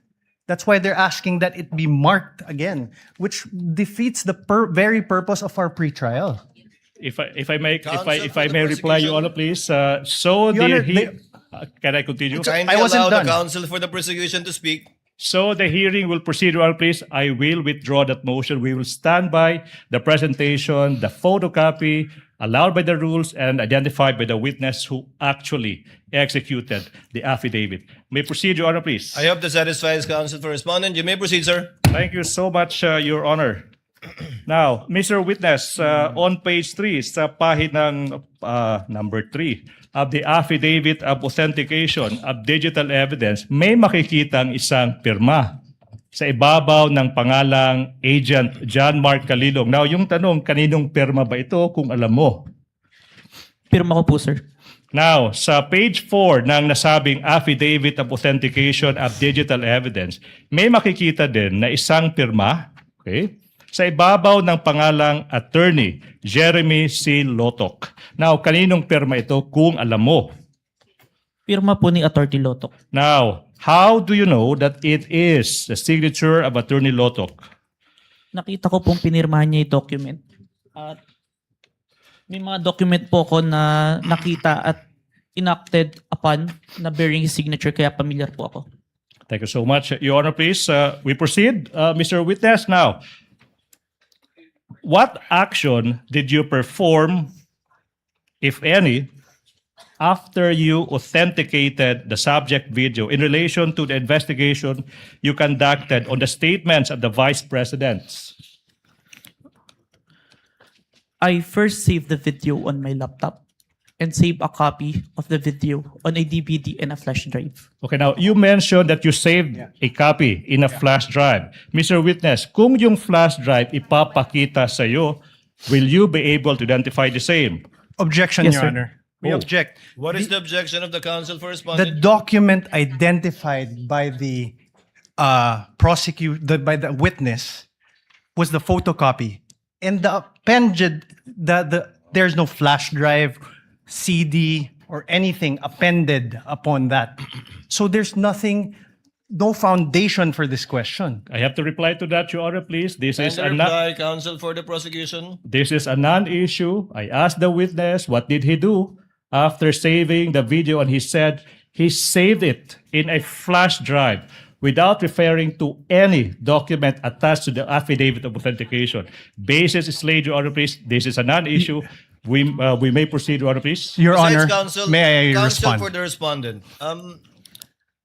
S13: That's why they're asking that it be marked again, which defeats the very purpose of our pretrial.
S14: If I may
S6: Counsel for the
S14: reply, Your
S6: prosecution.
S14: Honor, please.
S13: Your Honor,
S14: Can I continue?
S6: Kindly
S13: I wasn't
S6: allow
S13: done.
S6: the counsel for the prosecution to speak.
S14: So the hearing will proceed, Your Honor, please. I will withdraw that motion. We will stand by the presentation, the photocopy allowed by the rules and identified by the witness who actually executed the affidavit. May proceed, Your Honor, please.
S6: I hope that satisfies counsel for respondent. You may proceed, sir.
S14: Thank you so much, Your Honor. Now, Mr. Witness, on page 3, sa pahinang number 3 of the affidavit of authentication of digital evidence, may makikitang isang pirma sa ibabaw ng pangalang Agent John Mark Calilong. Now, yung tanong, kaninong pirma ba ito kung alam mo?
S15: Pirma ko po, sir.
S14: Now, sa page 4 ng nasabing Affidavit of Authentication of Digital Evidence, may makikita din na isang pirma, okay, sa ibabaw ng pangalang Attorney Jeremy C. Lotok. Now, kaninong pirma ito kung alam mo?
S15: Pirma po ni Attorney Lotok.
S14: Now, how do you know that it is the signature of Attorney Lotok?
S15: Nakita ko pong pinirmahan niya yung document. At may mga document po ko na nakita at enacted upon na bearing his signature, kaya familiar po ako.
S14: Thank you so much. Your Honor, please, we proceed. Mr. Witness, now, what action did you perform, if any, after you authenticated the subject video in relation to the investigation you conducted on the statements of the Vice Presidents?
S15: I first saved the video on my laptop and saved a copy of the video on a DVD and a flash drive.
S14: Okay, now, you mentioned that you saved a copy in a flash drive. Mr. Witness, kung yung flash drive ipapakita sa iyo, will you be able to identify the same?
S13: Objection,
S15: Yes,
S13: Your
S15: sir.
S13: Honor. We
S14: Oh.
S13: object.
S6: What is the objection of the counsel for
S13: The
S6: respondent?
S13: document identified by the by the witness was the photocopy, and the appended there's no flash drive, CD, or anything appended upon that. So there's nothing, no foundation for this question.
S14: I have to reply to that, Your Honor, please. This is
S6: Kindly
S14: a non-
S6: reply, counsel for the prosecution.
S14: This is a non-issue. I asked the witness, what did he do after saving the video? And he said he saved it in a flash drive without referring to any document attached to the affidavit of authentication. Basis is laid, Your Honor, please. This is a non-issue. We may proceed, Your Honor, please.
S13: Your
S6: Besides,
S13: Honor,
S6: counsel,
S13: may I
S6: counsel
S13: respond?
S6: for the respondent.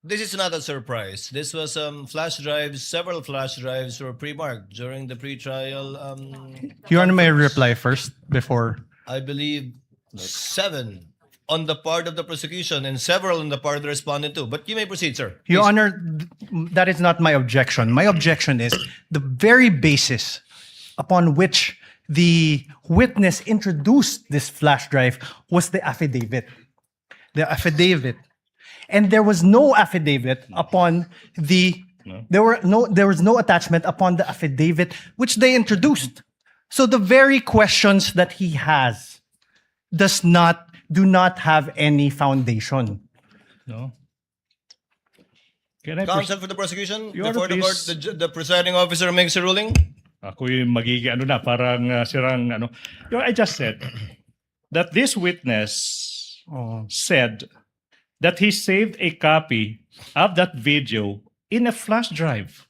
S6: This is not a surprise. This was flash drives. Several flash drives were pre-marked during the pre-trial.
S13: Your Honor, may I
S6: conference.
S13: reply first before?
S6: I believe 7 on the part of the prosecution and several on the part of the respondent too. But you may proceed, sir.
S13: Your
S6: Please.
S13: Honor, that is not my objection. My objection is the very basis upon which the witness introduced this flash drive was the affidavit. The affidavit. And there was no affidavit upon the there was no attachment upon the affidavit which they introduced. So the very questions that he has do not have any foundation.
S14: No. Can I
S6: Counsel for the prosecution,
S14: Your Honor,
S6: before the court,
S14: please.
S6: the presiding officer makes a ruling.
S14: Ako yung magiging ano na, parang sirang ano. I just said that this witness said that he saved a copy of that video in a flash drive.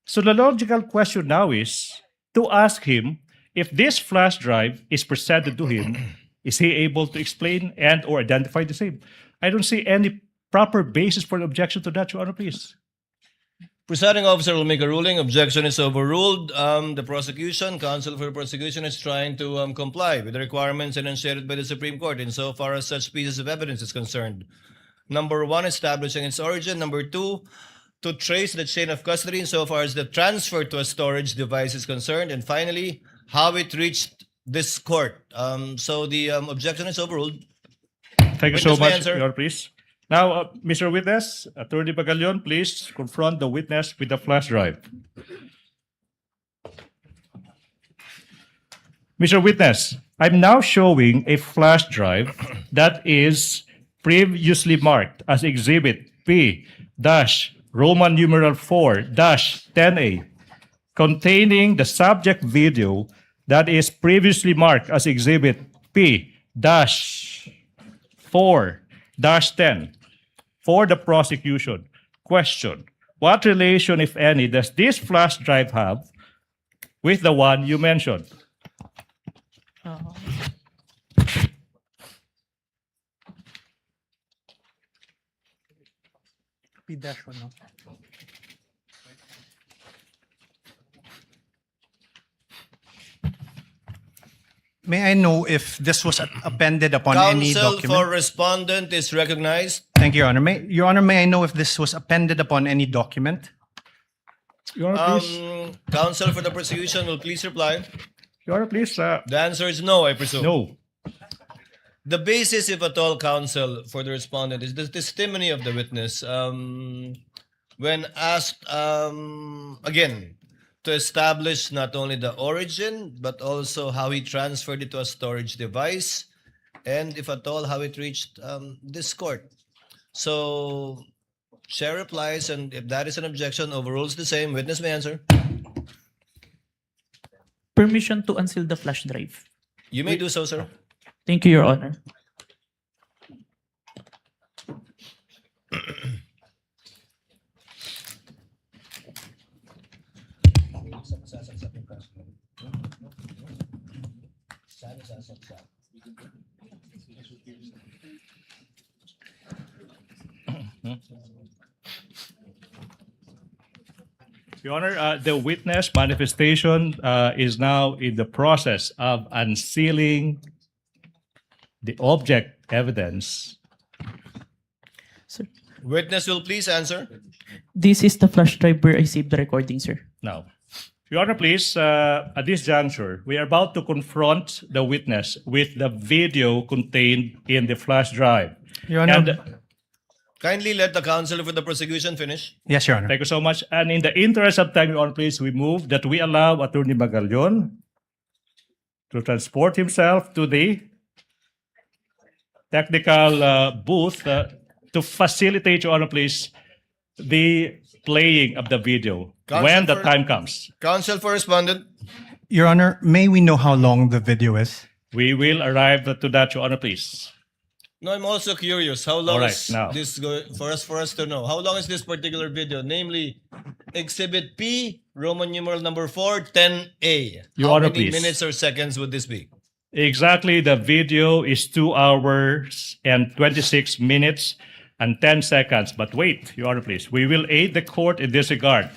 S14: So the logical question now is to ask him if this flash drive is presented to him, is he able to explain and or identify the same? I don't see any proper basis for an objection to that, Your Honor, please.
S6: Presiding officer will make a ruling. Objection is overruled. The prosecution, counsel for the prosecution, is trying to comply with the requirements enunciated by the Supreme Court insofar as such pieces of evidence is concerned. Number one, establishing its origin. Number two, to trace the chain of custody insofar as the transfer to a storage device is concerned. And finally, how it reached this court. So the objection is overruled.
S14: Thank you so
S6: Witness may
S14: much,
S6: answer.
S14: Your Honor, please. Now, Mr. Witness, Attorney Bagalion, please confront the witness with the flash drive. Mr. Witness, I'm now showing a flash drive that is previously marked as Exhibit P-Roman numeral 4-10A, containing the subject video that is previously marked as Exhibit P-4-10 for the prosecution. Question: what relation, if any, does this flash drive have with the one you mentioned?
S13: May I know if this was appended upon any
S6: Counsel
S13: document?
S6: for respondent is recognized.
S13: Thank you, Your Honor. Your Honor, may I know if this was appended upon any document?
S14: Your Honor, please.
S6: Counsel for the prosecution will please reply.
S14: Your Honor, please.
S6: The answer is no, I presume.
S14: No.
S6: The basis, if at all, counsel for the respondent is the testimony of the witness. When asked, again, to establish not only the origin, but also how he transferred it to a storage device, and if at all, how it reached this court. So, chair replies, and if that is an objection, overrules the same. Witness may answer.
S15: Permission to unseal the flash drive.
S6: You may do so, sir.
S15: Thank you, Your Honor.
S14: Your Honor, the witness manifestation is now in the process of unsealing the object evidence.
S15: Sir,
S6: Witness will please answer.
S15: this is the flash drive where I saved the recording, sir.
S14: Now, Your Honor, please, at this juncture, we are about to confront the witness with the video contained in the flash drive.
S13: Your Honor.
S14: And,
S6: Kindly let the counsel for the prosecution finish.
S13: Yes, Your Honor.
S14: thank you so much. And in the interest of time, Your Honor, please, we move that we allow Attorney Magallon to transport himself to the technical booth to facilitate, Your Honor, please, the playing of the video
S6: Counsel
S14: when the
S6: for-
S14: time comes.
S6: Counsel for respondent.
S13: Your Honor, may we know how long the video is?
S14: We will arrive to that, Your Honor, please.
S6: No, I'm also curious. How long
S14: All right,
S6: is
S14: now.
S6: this for us to know? How long is this particular video? Namely, Exhibit P, Roman numeral number 4-10A.
S14: Your
S6: How
S14: Honor,
S6: many
S14: please.
S6: minutes or seconds would this be?
S14: Exactly, the video is 2 hours and 26 minutes and 10 seconds. But wait, Your Honor, please. We will aid the court in this regard.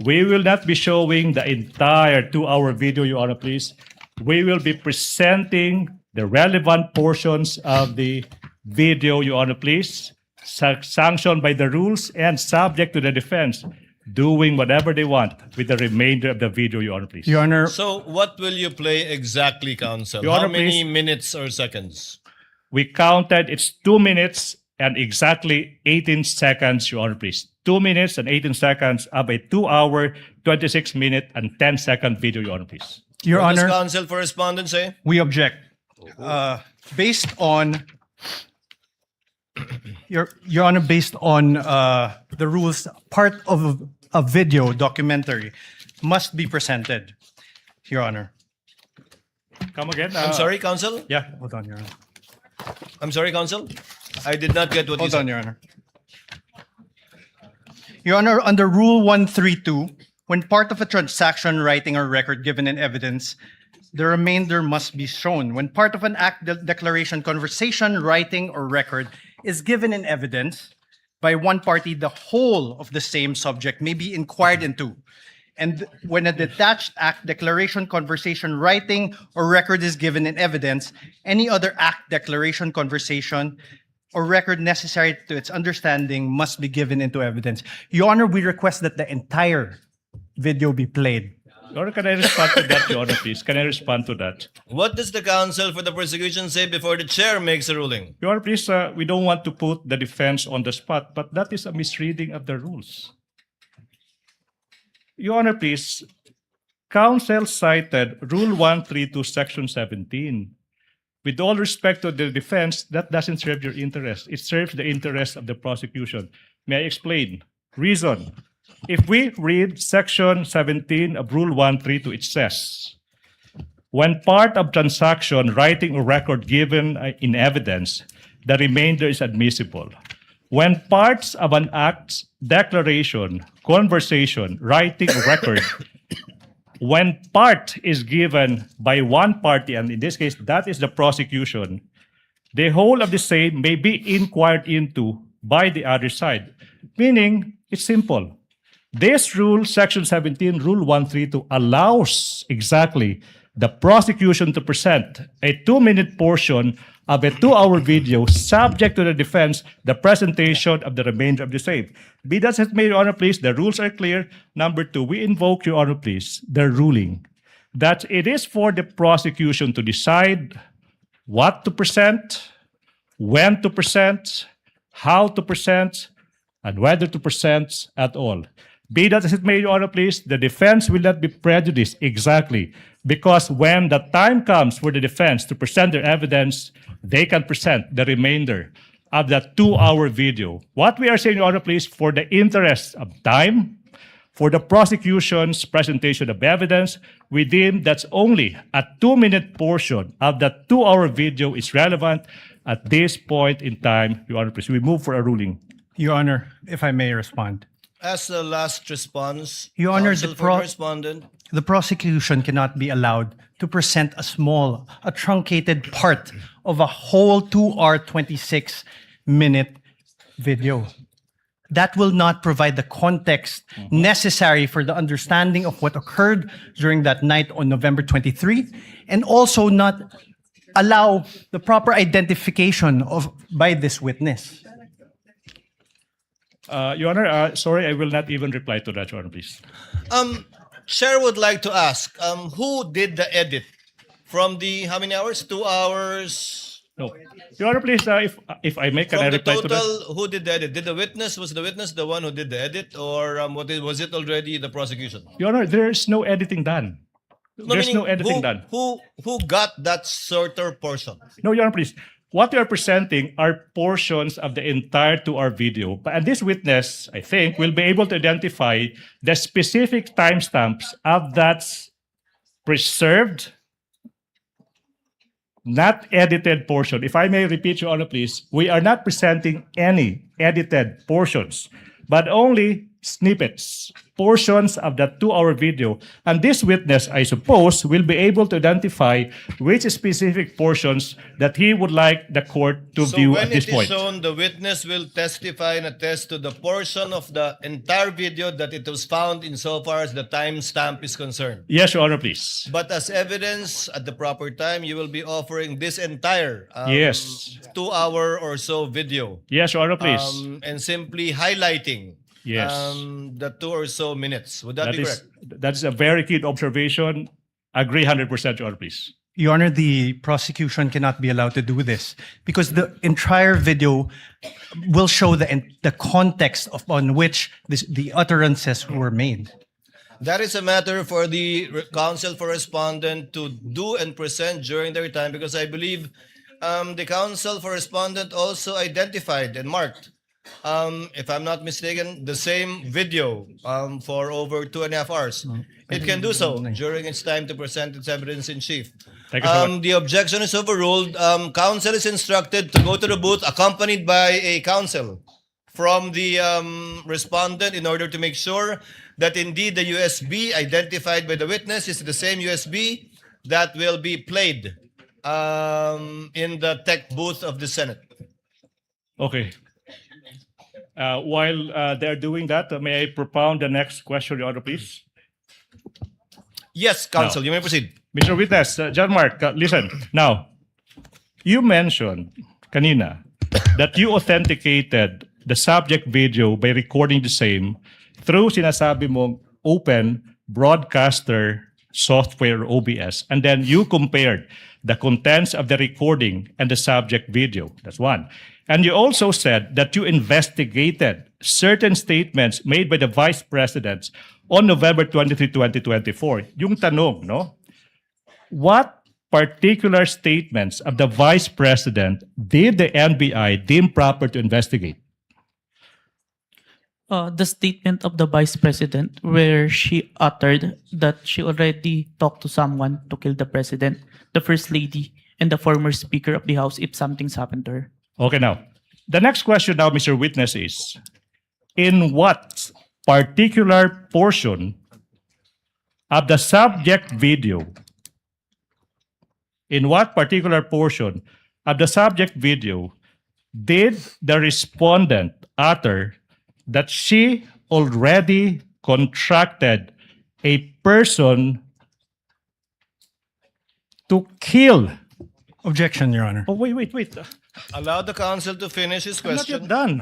S14: We will not be showing the entire 2-hour video, Your Honor, please. We will be presenting the relevant portions of the video, Your Honor, please, sanctioned by the rules and subject to the defense doing whatever they want with the remainder of the video, Your Honor, please.
S13: Your Honor,
S6: So what will you play exactly, counsel?
S14: Your
S6: How
S14: Honor,
S6: many
S14: please.
S6: minutes or seconds?
S14: We counted, it's 2 minutes and exactly 18 seconds, Your Honor, please. 2 minutes and 18 seconds of a 2-hour, 26-minute and 10-second video, Your Honor, please.
S13: Your
S6: What does
S13: Honor,
S6: counsel for respondent say?
S13: we object. Based on Your Honor, based on the rules, part of a video documentary must be presented, Your Honor.
S14: Come again?
S6: I'm sorry, counsel?
S13: Yeah, hold on, Your Honor.
S6: I'm sorry, counsel? I did not get what you
S13: Hold
S6: said.
S13: on, Your Honor. Your Honor, under Rule 132, when part of a transaction, writing, or record given in evidence, the remainder must be shown. When part of an act, declaration, conversation, writing, or record is given in evidence by one party, the whole of the same subject may be inquired into. And when a detached act, declaration, conversation, writing, or record is given in evidence, any other act, declaration, conversation, or record necessary to its understanding must be given into evidence. Your Honor, we request that the entire video be played.
S14: Your Honor, can I respond to that, Your Honor, please? Can I respond to that?
S6: What does the counsel for the prosecution say before the chair makes a ruling?
S14: Your Honor, please, we don't want to put the defense on the spot, but that is a misreading of the rules. Your Honor, please, counsel cited Rule 132, Section 17. With all respect to the defense, that doesn't serve your interest. It serves the interest of the prosecution. May I explain? Reason. If we read Section 17 of Rule 132, it says, when part of transaction, writing, or record given in evidence, the remainder is admissible. When parts of an act, declaration, conversation, writing, or record, when part is given by one party, and in this case, that is the prosecution, the whole of the same may be inquired into by the other side. Meaning, it's simple. This rule, Section 17, Rule 132, allows exactly the prosecution to present a 2-minute portion of a 2-hour video subject to the defense, the presentation of the remainder of the same. Be that as may, Your Honor, please, the rules are clear. Number 2, we invoke, Your Honor, please, the ruling that it is for the prosecution to decide what to present, when to present, how to present, and whether to present at all. Be that as it may, Your Honor, please, the defense will not be prejudiced exactly because when the time comes for the defense to present their evidence, they can present the remainder of that 2-hour video. What we are saying, Your Honor, please, for the interest of time, for the prosecution's presentation of evidence, we deem that's only a 2-minute portion of that 2-hour video is relevant at this point in time, Your Honor, please. We move for a ruling.
S13: Your Honor, if I may respond.
S6: As the last response,
S13: Your Honor,
S6: counsel for the respondent.
S13: The prosecution cannot be allowed to present a truncated part of a whole 2-hour, 26-minute video. That will not provide the context necessary for the understanding of what occurred during that night on November 23, and also not allow the proper identification by this witness.
S14: Your Honor, sorry, I will not even reply to that, Your Honor, please.
S6: Chair would like to ask, who did the edit? From the, how many hours? 2 hours?
S14: No. Your Honor, please, if I may, can I
S6: From the
S14: reply to that?
S6: total, who did the edit? Was the witness the one who did the edit? Or was it already the prosecution?
S14: Your Honor, there's no editing done. There's
S6: meaning
S14: no editing done.
S6: Who got that shorter portion?
S14: No, Your Honor, please. What we are presenting are portions of the entire 2-hour video. And this witness, I think, will be able to identify the specific timestamps of that preserved, not edited portion. If I may repeat, Your Honor, please, we are not presenting any edited portions, but only snippets, portions of that 2-hour video. And this witness, I suppose, will be able to identify which specific portions that he would like the court to view at this point.
S6: So when it is shown, the witness will testify and attest to the portion of the entire video that it was found insofar as the timestamp is concerned.
S14: Yes, Your Honor, please.
S6: But as evidence at the proper time, you will be offering this entire
S14: Yes.
S6: 2-hour or so video.
S14: Yes, Your Honor, please.
S6: And simply highlighting
S14: Yes.
S6: the 2 or so minutes. Would that be correct?
S14: That is a very keen observation. Agree 100%, Your Honor, please.
S13: Your Honor, the prosecution cannot be allowed to do this because the entire video will show the context on which the utterances were made.
S6: That is a matter for the counsel for respondent to do and present during their time, because I believe the counsel for respondent also identified and marked, if I'm not mistaken, the same video for over 2.5 hours. It can do so during its time to present its evidence in chief.
S14: Thank you so much.
S6: The objection is overruled. Counsel is instructed to go to the booth accompanied by a counsel from the respondent in order to make sure that indeed the USB identified by the witness is the same USB that will be played in the tech booth of the Senate.
S14: Okay. While they're doing that, may I propound the next question, Your Honor, please?
S6: Yes, counsel, you may proceed.
S14: Mr. Witness, John Mark, listen. Now, you mentioned kanina that you authenticated the subject video by recording the same through sinasabi mong open broadcaster software OBS, and then you compared the contents of the recording and the subject video. That's one. And you also said that you investigated certain statements made by the Vice President on November 23, 2024. Yung tanong, no? What particular statements of the Vice President did the NBI deem proper to investigate?
S15: The statement of the Vice President where she uttered that she already talked to someone to kill the President, the First Lady, and the former Speaker of the House if something's happened to her.
S14: Okay, now, the next question now, Mr. Witness, is in what particular portion of the subject video, did the respondent utter that she already contracted a person to kill?
S13: Objection, Your Honor.
S14: Oh, wait.
S6: Allow the counsel to finish his
S14: I'm not
S6: question.
S14: yet done.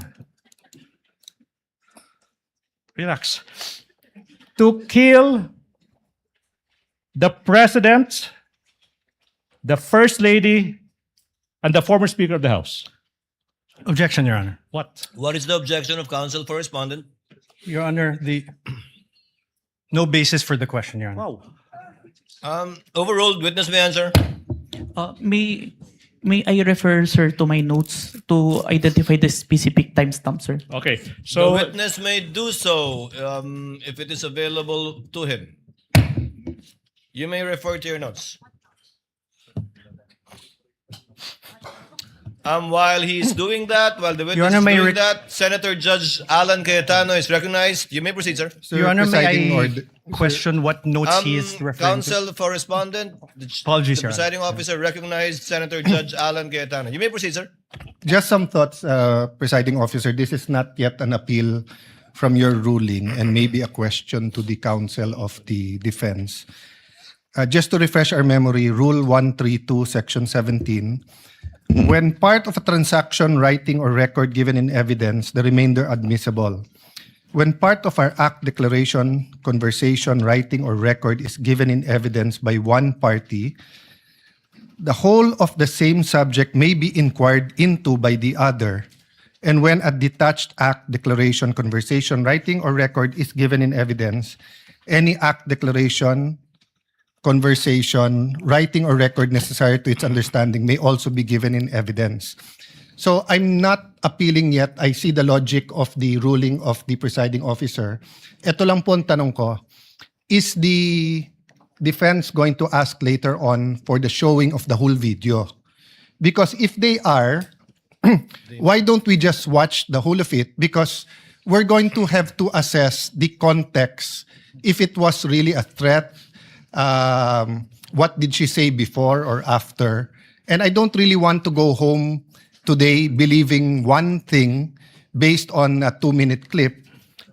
S14: Relax. To kill the President, the First Lady, and the former Speaker of the House.
S13: Objection, Your Honor.
S14: What?
S6: What is the objection of counsel for respondent?
S13: Your Honor, no basis for the question, Your Honor.
S14: Wow.
S6: Overruled. Witness may answer.
S15: May I refer, sir, to my notes to identify the specific timestamp, sir?
S14: Okay,
S6: The
S14: so
S6: witness may do so if it is available to him. You may refer to your notes. While he's doing that, while the witness
S13: Honor,
S6: is
S13: may
S6: doing that, Senator Judge Alan Cayetano is recognized. You may proceed, sir.
S4: Sir,
S13: Your Honor,
S4: presiding
S13: may I
S4: order-
S13: question what notes he is referring to?
S6: Counsel for respondent,
S13: Apologies,
S6: the
S13: Your Honor.
S6: presiding officer recognized Senator Judge Alan Cayetano. You may proceed, sir.
S4: Just some thoughts, presiding officer. This is not yet an appeal from your ruling and maybe a question to the counsel of the defense. Just to refresh our memory, Rule 132, Section 17, when part of a transaction, writing, or record given in evidence, the remainder admissible. When part of our act, declaration, conversation, writing, or record is given in evidence by one party, the whole of the same subject may be inquired into by the other. And when a detached act, declaration, conversation, writing, or record is given in evidence, any act, declaration, conversation, writing, or record necessary to its understanding may also be given in evidence. So I'm not appealing yet. I see the logic of the ruling of the presiding officer. Ito lang po ang tanong ko, is the defense going to ask later on for the showing of the whole video? Because if they are, why don't we just watch the whole of it? Because we're going to have to assess the context. If it was really a threat, what did she say before or after? And I don't really want to go home today believing one thing based on a 2-minute clip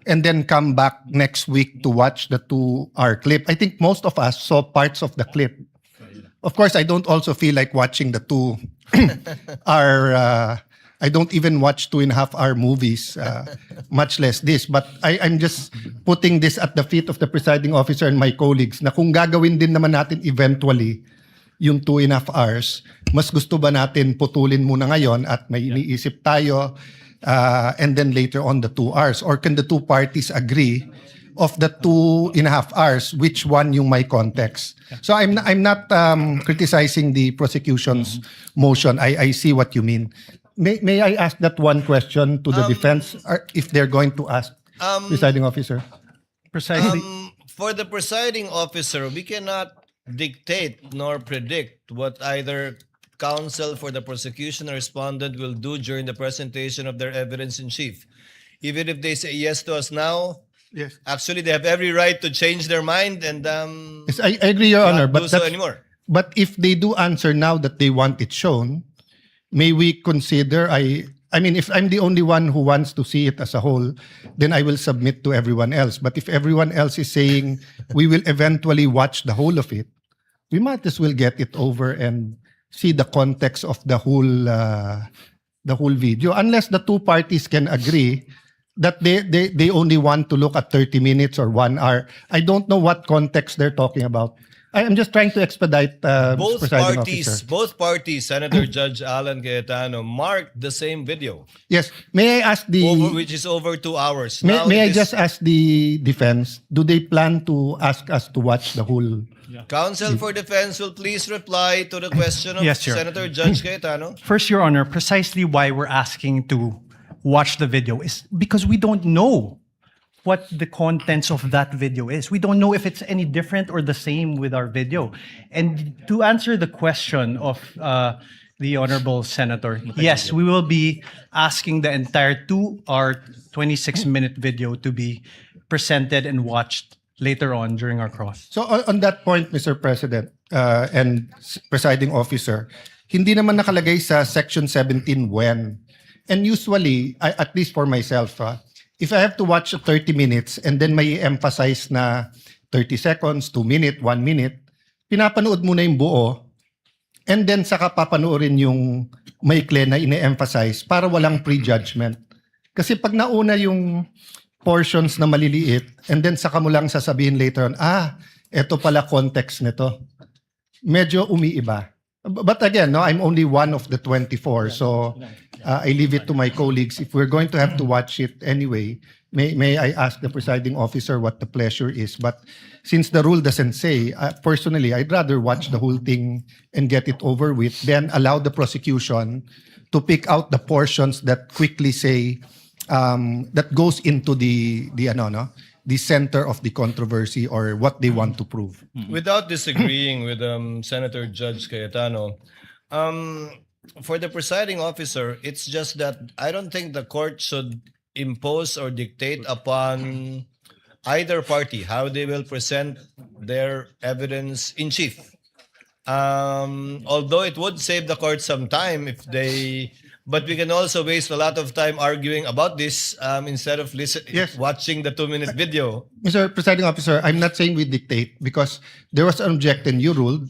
S4: and then come back next week to watch the 2-hour clip. I think most of us saw parts of the clip. Of course, I don't also feel like watching the 2-hour I don't even watch 2.5 hour movies, much less this. But I'm just putting this at the feet of the presiding officer and my colleagues na kung gagawin din naman natin eventually yung 2.5 hours, mas gusto ba natin putulin muna ngayon at may iniisip tayo and then later on the 2 hours? Or can the two parties agree of the 2.5 hours, which one yung may context? So I'm not criticizing the prosecution's motion. I see what you mean. May I ask that one question to the defense, if they're going to ask, presiding officer?
S13: Precisely.
S6: For the presiding officer, we cannot dictate nor predict what either counsel for the prosecution or respondent will do during the presentation of their evidence in chief. Even if they say yes to us now,
S4: Yes.
S6: actually they have every right to change their mind and
S4: Yes, I agree, Your Honor,
S6: not
S4: but
S6: do so
S4: that's-
S6: anymore.
S4: But if they do answer now that they want it shown, may we consider, I mean, if I'm the only one who wants to see it as a whole, then I will submit to everyone else. But if everyone else is saying we will eventually watch the whole of it, we might as well get it over and see the context of the whole video. Unless the two parties can agree that they only want to look at 30 minutes or 1 hour. I don't know what context they're talking about. I'm just trying to expedite, Mr.
S6: Both
S4: Presiding
S6: parties,
S4: Officer.
S6: Senator Judge Alan Cayetano, marked the same video,
S4: Yes. May I ask
S6: which is over 2 hours.
S4: May,
S6: Now
S4: may I
S6: it is-
S4: just ask the defense, do they plan to ask us to watch the whole?
S6: Counsel for Defense will please reply to the question of
S13: Yes, Your-
S6: Senator Judge Cayetano.
S13: First, Your Honor, precisely why we're asking to watch the video is because we don't know what the contents of that video is. We don't know if it's any different or the same with our video. And to answer the question of the Honorable Senator, yes, we will be asking the entire 2-hour, 26-minute video to be presented and watched later on during our cross.
S4: So on that point, Mr. President and Presiding Officer, hindi naman nakalagay sa Section 17 when. And usually, at least for myself, if I have to watch 30 minutes and then may emphasize na 30 seconds, 2 minutes, 1 minute, pinapanood muna yung buo and then saka papanoorin yung maikli na ine-emphasize para walang prejudgment. Kasi pag nauna yung portions na maliliit and then saka mo lang sasabihin later on, eto pala context nito. Medyo umiiba. But again, no, I'm only one of the 24, so I leave it to my colleagues. If we're going to have to watch it anyway, may I ask the presiding officer what the pleasure is? But since the rule doesn't say, personally, I'd rather watch the whole thing and get it over with, then allow the prosecution to pick out the portions that quickly say, that goes into the center of the controversy or what they want to prove.
S6: Without disagreeing with Senator Judge Cayetano, for the presiding officer, it's just that I don't think the court should impose or dictate upon either party how they will present their evidence in chief. Although it would save the court some time if they, but we can also waste a lot of time arguing about this instead of watching the 2-minute video.
S4: Mr. Presiding Officer, I'm not saying we dictate because there was an objection you ruled.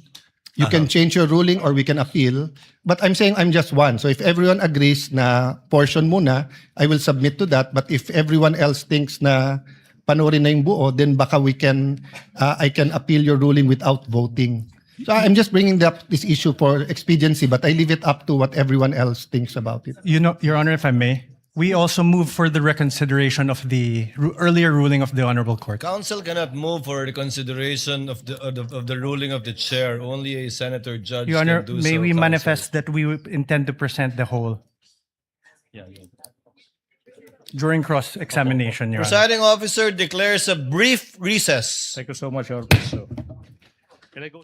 S4: You can change your ruling or we can appeal. But I'm saying I'm just one. So if everyone agrees na portion muna, I will submit to that. But if everyone else thinks na panoorin na yung buo, then baka I can appeal your ruling without voting. So I'm just bringing up this issue for expediency, but I leave it up to what everyone else thinks about it.
S13: You know, Your Honor, if I may, we also move for the reconsideration of the earlier ruling of the Honorable Court.
S6: Counsel cannot move for reconsideration of the ruling of the chair. Only a senator judge
S13: Your Honor,
S6: can do
S13: may
S6: so.
S13: we
S6: Counsel.
S13: manifest that we intend to present the whole during cross-examination, Your Honor.
S6: Presiding officer declares a brief recess.
S14: Thank you so much, Your Honor. So, can I go?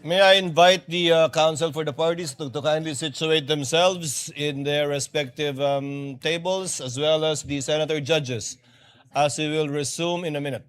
S6: May I invite the counsel for the parties to kindly situate themselves in their respective tables, as well as the senator judges, as we will resume in a minute.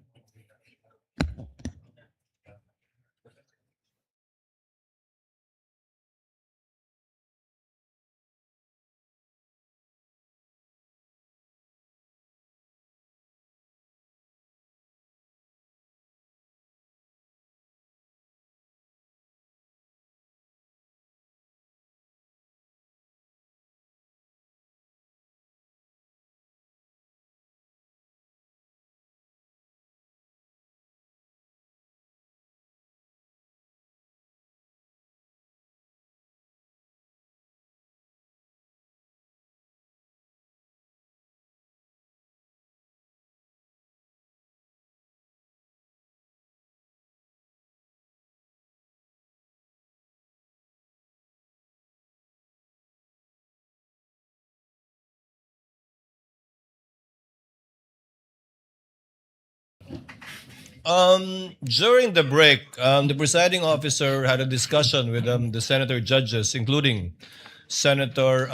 S6: During the break, the presiding officer had a discussion with the senator judges, including Senator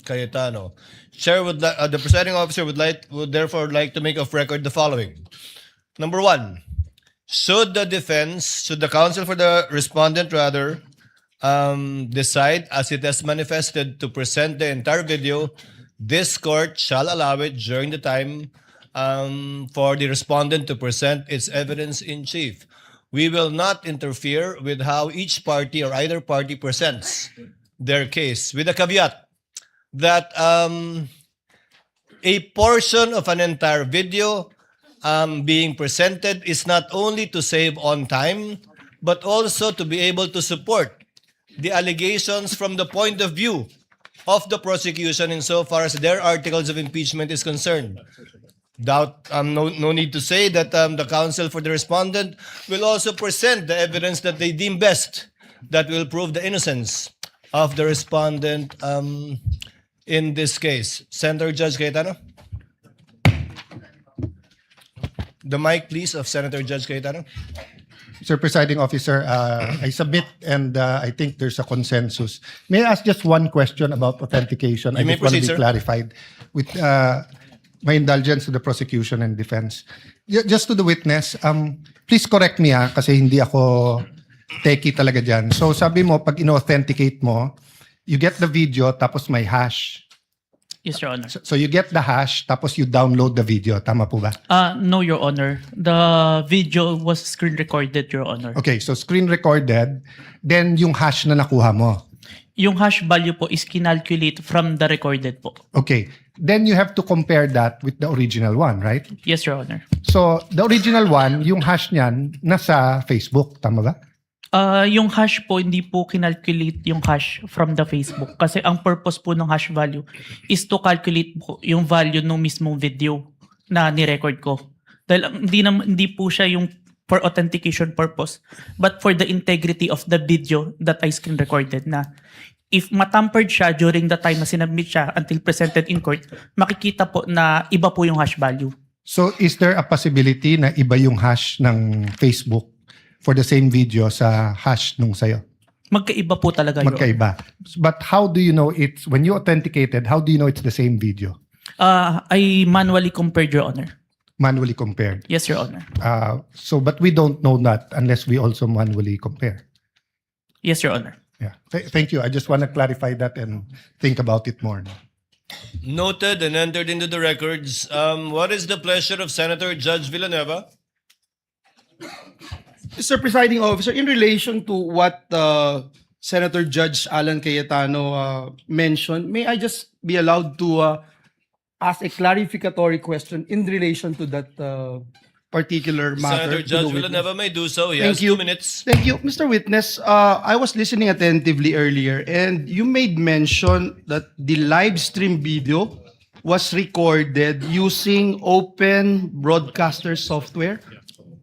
S6: Cayetano. The presiding officer would therefore like to make of record the following. Number one, should the counsel for the respondent rather, decide as it has manifested to present the entire video, this court shall allow it during the time for the respondent to present its evidence in chief. We will not interfere with how each party or either party presents their case, with a caveat that a portion of an entire video being presented is not only to save on time, but also to be able to support the allegations from the point of view of the prosecution insofar as their articles of impeachment is concerned. No need to say that the counsel for the respondent will also present the evidence that they deem best that will prove the innocence of the respondent in this case. Senator Judge Cayetano? The mic, please, of Senator Judge Cayetano.
S4: Mr. Presiding Officer, I submit and I think there's a consensus. May I ask just one question about authentication?
S6: You may
S4: just want to
S6: proceed,
S4: be
S6: sir.
S4: clarified with my indulgence to the prosecution and defense. Just to the witness, please correct me kasi hindi ako techie talaga dyan. So sabi mo, pag ino-authenticate mo, you get the video tapos may hash.
S15: Yes, Your Honor.
S4: So you get the hash tapos you download the video. Tama po ba?
S15: No, Your Honor. The video was screen recorded, Your Honor.
S4: Okay, so screen recorded, then yung hash na nakuha mo.
S15: Yung hash value po is kinalculate from the recorded po.
S4: Okay, then you have to compare that with the original one, right?
S15: Yes, Your Honor.
S4: So the original one, yung hash niyan, nasa Facebook. Tama ba?
S15: Yung hash po, hindi po kinalculate yung hash from the Facebook. Kasi ang purpose po ng hash value is to calculate po yung value ng mismong video na ni-record ko. Dahil hindi po siya yung for authentication purpose, but for the integrity of the video that I screen recorded na if matampered siya during the time na sinubmit siya until presented in court, makikita po na iba po yung hash value.
S4: So is there a possibility na iba yung hash ng Facebook for the same video sa hash nung sayo?
S15: Magkaiba po talaga yun.
S4: Magkaiba. But how do you know it's, when you authenticated, how do you know it's the same video?
S15: I manually compared, Your Honor.
S4: Manually compared.
S15: Yes, Your Honor.
S4: But we don't know that unless we also manually compare.
S15: Yes, Your Honor.
S4: Yeah. Thank you. I just want to clarify that and think about it more.
S6: Noted and entered into the records. What is the pleasure of Senator Judge Villanueva?
S17: Mr. Presiding Officer, in relation to what Senator Judge Alan Cayetano mentioned, may I just be allowed to ask a clarificatory question in relation to that particular matter?
S6: Senator Judge Villanueva may do so. He
S17: Thank
S6: has
S17: you.
S6: 2 minutes.
S17: Thank you. Mr. Witness, I was listening attentively earlier and you made mention that the live stream video was recorded using Open Broadcaster Software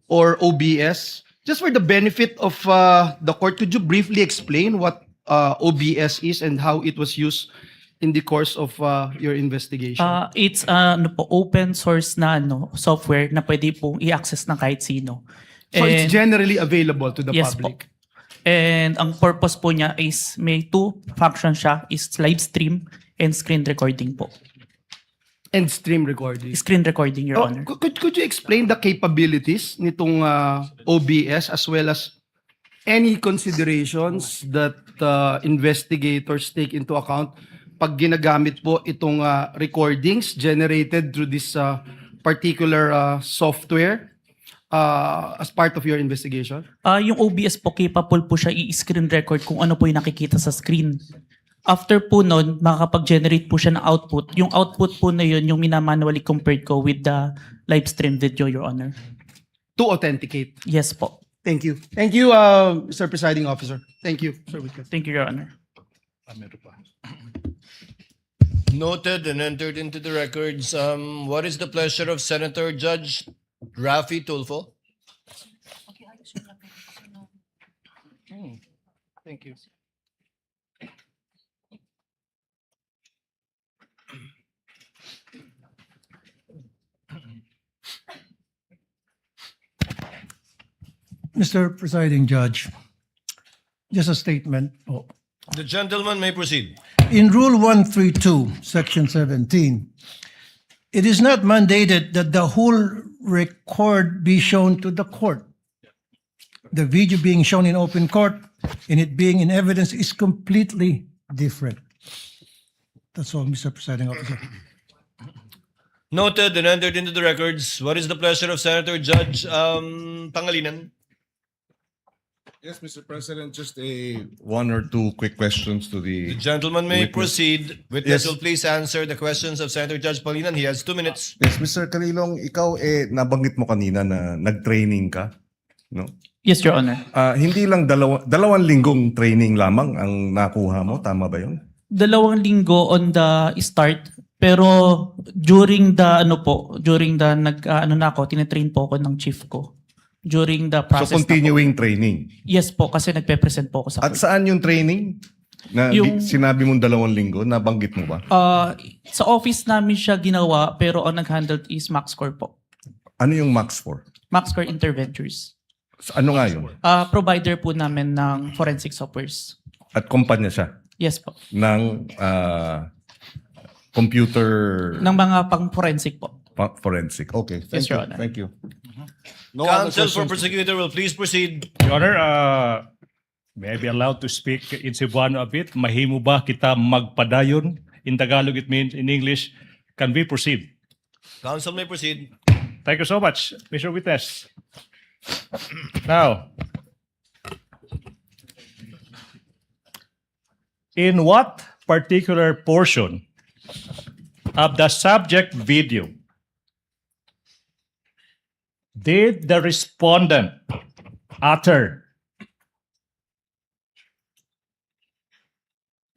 S17: or OBS. Just for the benefit of the court, could you briefly explain what OBS is and how it was used in the course of your investigation?
S15: It's open source na software na pwede pong i-access ng kahit sino.
S17: So it's generally available to the
S15: Yes
S17: public?
S15: And ang purpose po niya is may two functions siya, is live stream and screen recording po.
S17: And stream recording.
S15: Screen recording, Your Honor.
S17: Could you explain the capabilities nitong OBS as well as any considerations that investigators take into account pag ginagamit po itong recordings generated through this particular software as part of your investigation?
S15: Yung OBS po, capable po siya i-screen record kung ano po yung nakikita sa screen. After po nun, makakapag-generate po siya ng output. Yung output po na yun, yung minamanually compared ko with the live stream video, Your Honor.
S17: To authenticate.
S15: Yes po.
S17: Thank you. Thank you, Mr. Presiding Officer. Thank you, Sir Witness.
S15: Thank you, Your Honor.
S6: Noted and entered into the records. What is the pleasure of Senator Judge Raffy Tulfo?
S17: Thank you.
S18: Mr. Presiding Judge, just a statement.
S6: The gentleman may proceed.
S18: In Rule 132, Section 17, it is not mandated that the whole record be shown to the court. The video being shown in open court and it being in evidence is completely different. That's all, Mr. Presiding Officer.
S6: Noted and entered into the records. What is the pleasure of Senator Judge Pangilinan?
S10: Yes, Mr. President, just one or two quick questions to
S6: The
S10: the
S6: gentleman may
S10: witness.
S6: proceed. Witness
S10: Yes.
S6: will please answer the questions of Senator Judge Pangilinan. He has 2 minutes.
S10: Yes, Mr. Kalilong, ikaw nabanggit mo kanina na nag-training ka, no?
S15: Yes, Your Honor.
S10: Hindi lang dalawang linggong training lamang ang nakuha mo, tama ba 'yon?
S15: 2 linggo on the start, pero during the tinitrain po ako ng chief ko. During the process.
S10: So continuing training.
S15: Yes po, kasi nagpe-present po ako sa
S10: At saan yung training? Na sinabi mong 2 linggo, nabanggit mo ba?
S15: Sa office namin siya ginawa, pero ang nag-handle is MaxCore po.
S10: Ano yung Max for?
S15: MaxCore Interventures.
S10: Ano nga yun?
S15: Provider po namin ng forensic softwares.
S10: At kumpanya siya?
S15: Yes po.
S10: Ng computer...
S15: Ng mga pang-forensic po.
S10: Forensic. Okay.
S15: Yes, Your Honor.
S10: Thank you.
S6: No Counsel for prosecutor will please proceed.
S14: Your Honor, may I be allowed to speak in Cebuano a bit? Mahimo ba kita magpadayon? In Tagalog it means, in English, can we proceed?
S6: Counsel may proceed.
S14: Thank you so much, Mr. Witness. Now, in what particular portion of the subject video did the respondent utter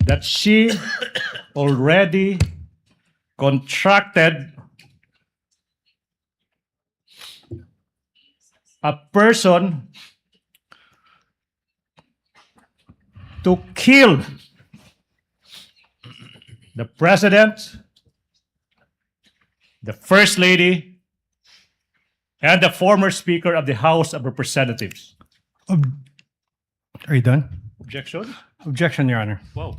S14: that she already contracted a person to kill the president, the first lady, and the former Speaker of the House of Representatives?
S18: Are you done?
S14: Objection?
S18: Objection, Your Honor.
S14: Wow.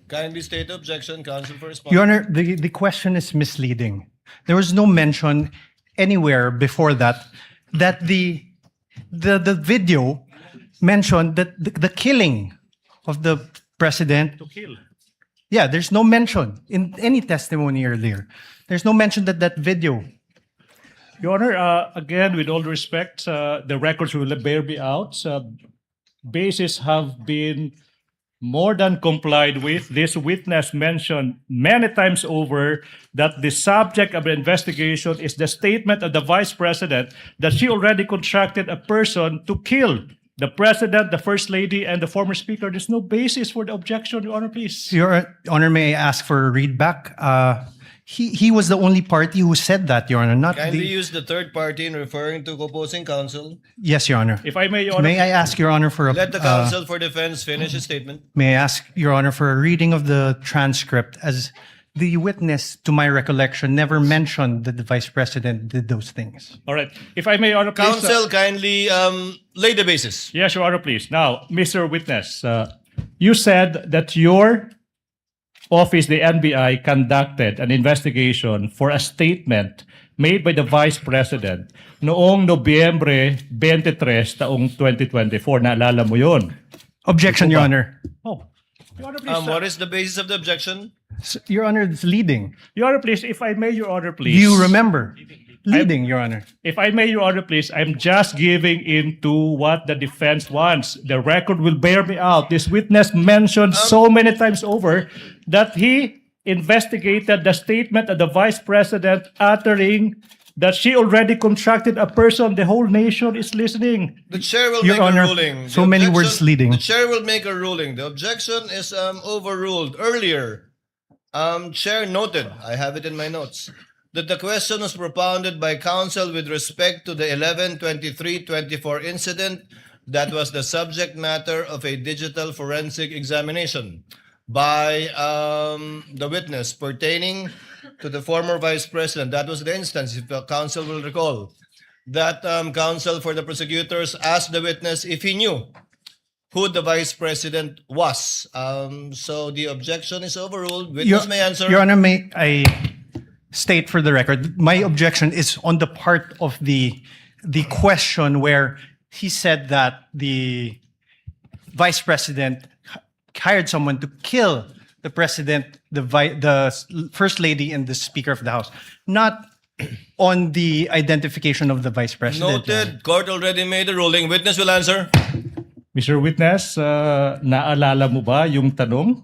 S6: Kindly state the objection, counsel for response.
S18: Your Honor, the question is misleading. There was no mention anywhere before that the video mentioned that the killing of the president.
S14: To kill.
S18: Yeah, there's no mention in any testimony earlier. There's no mention that video.
S14: Your Honor, again, with all respect, the records will bear me out. Bases have been more than complied with. This witness mentioned many times over that the subject of the investigation is the statement of the Vice President that she already contracted a person to kill the President, the First Lady, and the former Speaker. There's no basis for the objection, Your Honor, please.
S18: Your Honor, may I ask for a readback? He was the only party who said that, Your Honor, not
S6: Kindly
S18: the...
S6: use the third party in referring to opposing counsel.
S18: Yes, Your Honor.
S14: If I may, Your Honor.
S18: May I ask, Your Honor, for a...
S6: Let the counsel for defense finish his statement.
S18: May I ask, Your Honor, for a reading of the transcript as
S13: The witness, to my recollection, never mentioned that the Vice President did those things.
S14: All right. If I may, Your Honor, please.
S6: Counsel, kindly lay the basis.
S14: Yes, Your Honor, please. Now, Mr. Witness, you said that your office, the NBI, conducted an investigation for a statement made by the Vice President noong Nobyembre 23, taong 2024. Naalala mo yun?
S13: Objection, Your Honor.
S14: Oh. Your Honor, please.
S6: What is the basis of the objection?
S13: Your Honor, it's leading.
S14: Your Honor, please, if I may, Your Honor, please.
S13: Do you remember? Leading, Your Honor.
S14: If I may, Your Honor, please, I'm just giving into what the defense wants. The record will bear me out. This witness mentioned so many times over that he investigated the statement of the Vice President uttering that she already contracted a person. The whole nation is listening.
S6: The chair will
S13: Your
S6: make
S13: Honor,
S6: a ruling.
S13: so
S6: The
S13: many
S6: objection-
S13: words leading.
S6: The chair will make a ruling. The objection is overruled. Earlier, chair noted, I have it in my notes, that the question was propounded by counsel with respect to the 11/23/24 incident that was the subject matter of a digital forensic examination by the witness pertaining to the former Vice President. That was the instance, if the counsel will recall, that counsel for the prosecutors asked the witness if he knew who the Vice President was. So the objection is overruled. Witness may answer.
S13: Your Honor, may I state for the record, my objection is on the part of the question where he said that the Vice President hired someone to kill the President, the First Lady, and the Speaker of the House, not on the identification of the Vice President.
S6: Noted. Court already made a ruling. Witness will answer.
S14: Mr. Witness, naalala mo ba yung tanong?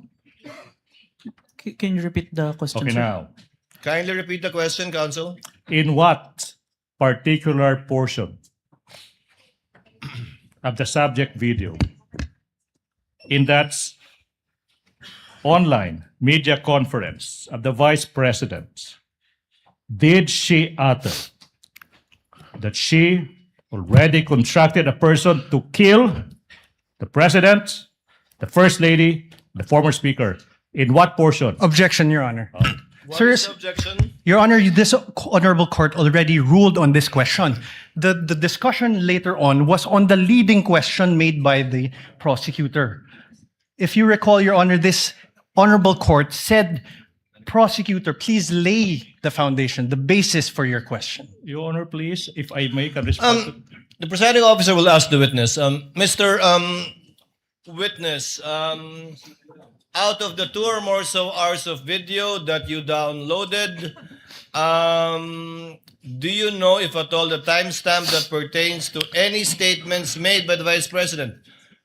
S15: Can you repeat the question,
S14: Okay,
S15: sir?
S14: now.
S6: Kindly repeat the question, counsel.
S14: In what particular portion of the subject video in that online media conference of the Vice President did she utter that she already contracted a person to kill the President, the First Lady, the former Speaker? In what portion?
S13: Objection, Your Honor.
S6: What
S13: Sir,
S6: is the objection?
S13: Your Honor, this honorable court already ruled on this question. The discussion later on was on the leading question made by the prosecutor. If you recall, Your Honor, this honorable court said, prosecutor, please lay the foundation, the basis for your question.
S14: Your Honor, please, if I may, can respond.
S6: The presiding officer will ask the witness. Mr. Witness, out of the 2 or more so hours of video that you downloaded, do you know, if at all, the timestamp that pertains to any statements made by the Vice President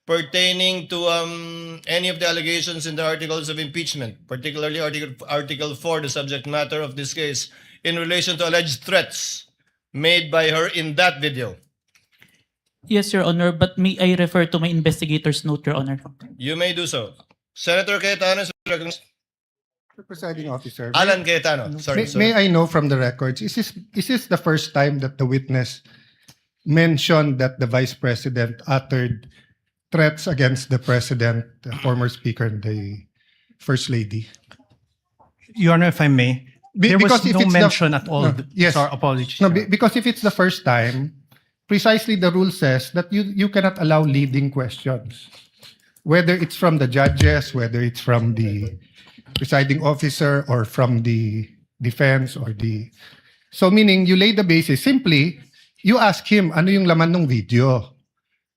S6: pertaining to any of the allegations in the articles of impeachment, particularly Article 4, the subject matter of this case, in relation to alleged threats made by her in that video?
S15: Yes, Your Honor, but may I refer to my investigator's note, Your Honor?
S6: You may do so. Senator Cayetano is recognized.
S4: Mr. Presiding Officer,
S6: Alan Cayetano. Sorry,
S4: may I know from the records, is this the first time that the witness mentioned that the Vice President uttered threats against the President, the former Speaker, and the First Lady?
S13: Your Honor, if I may, there was
S4: Because if
S13: no
S4: it's
S13: mention at all.
S4: No, yes.
S13: Sorry, apologies.
S4: No, because if it's the first time, precisely the rule says that you cannot allow leading questions. Whether it's from the judges, whether it's from the presiding officer, or from the defense, or the... So meaning, you lay the basis. Simply, you ask him, ano yung laman ng video?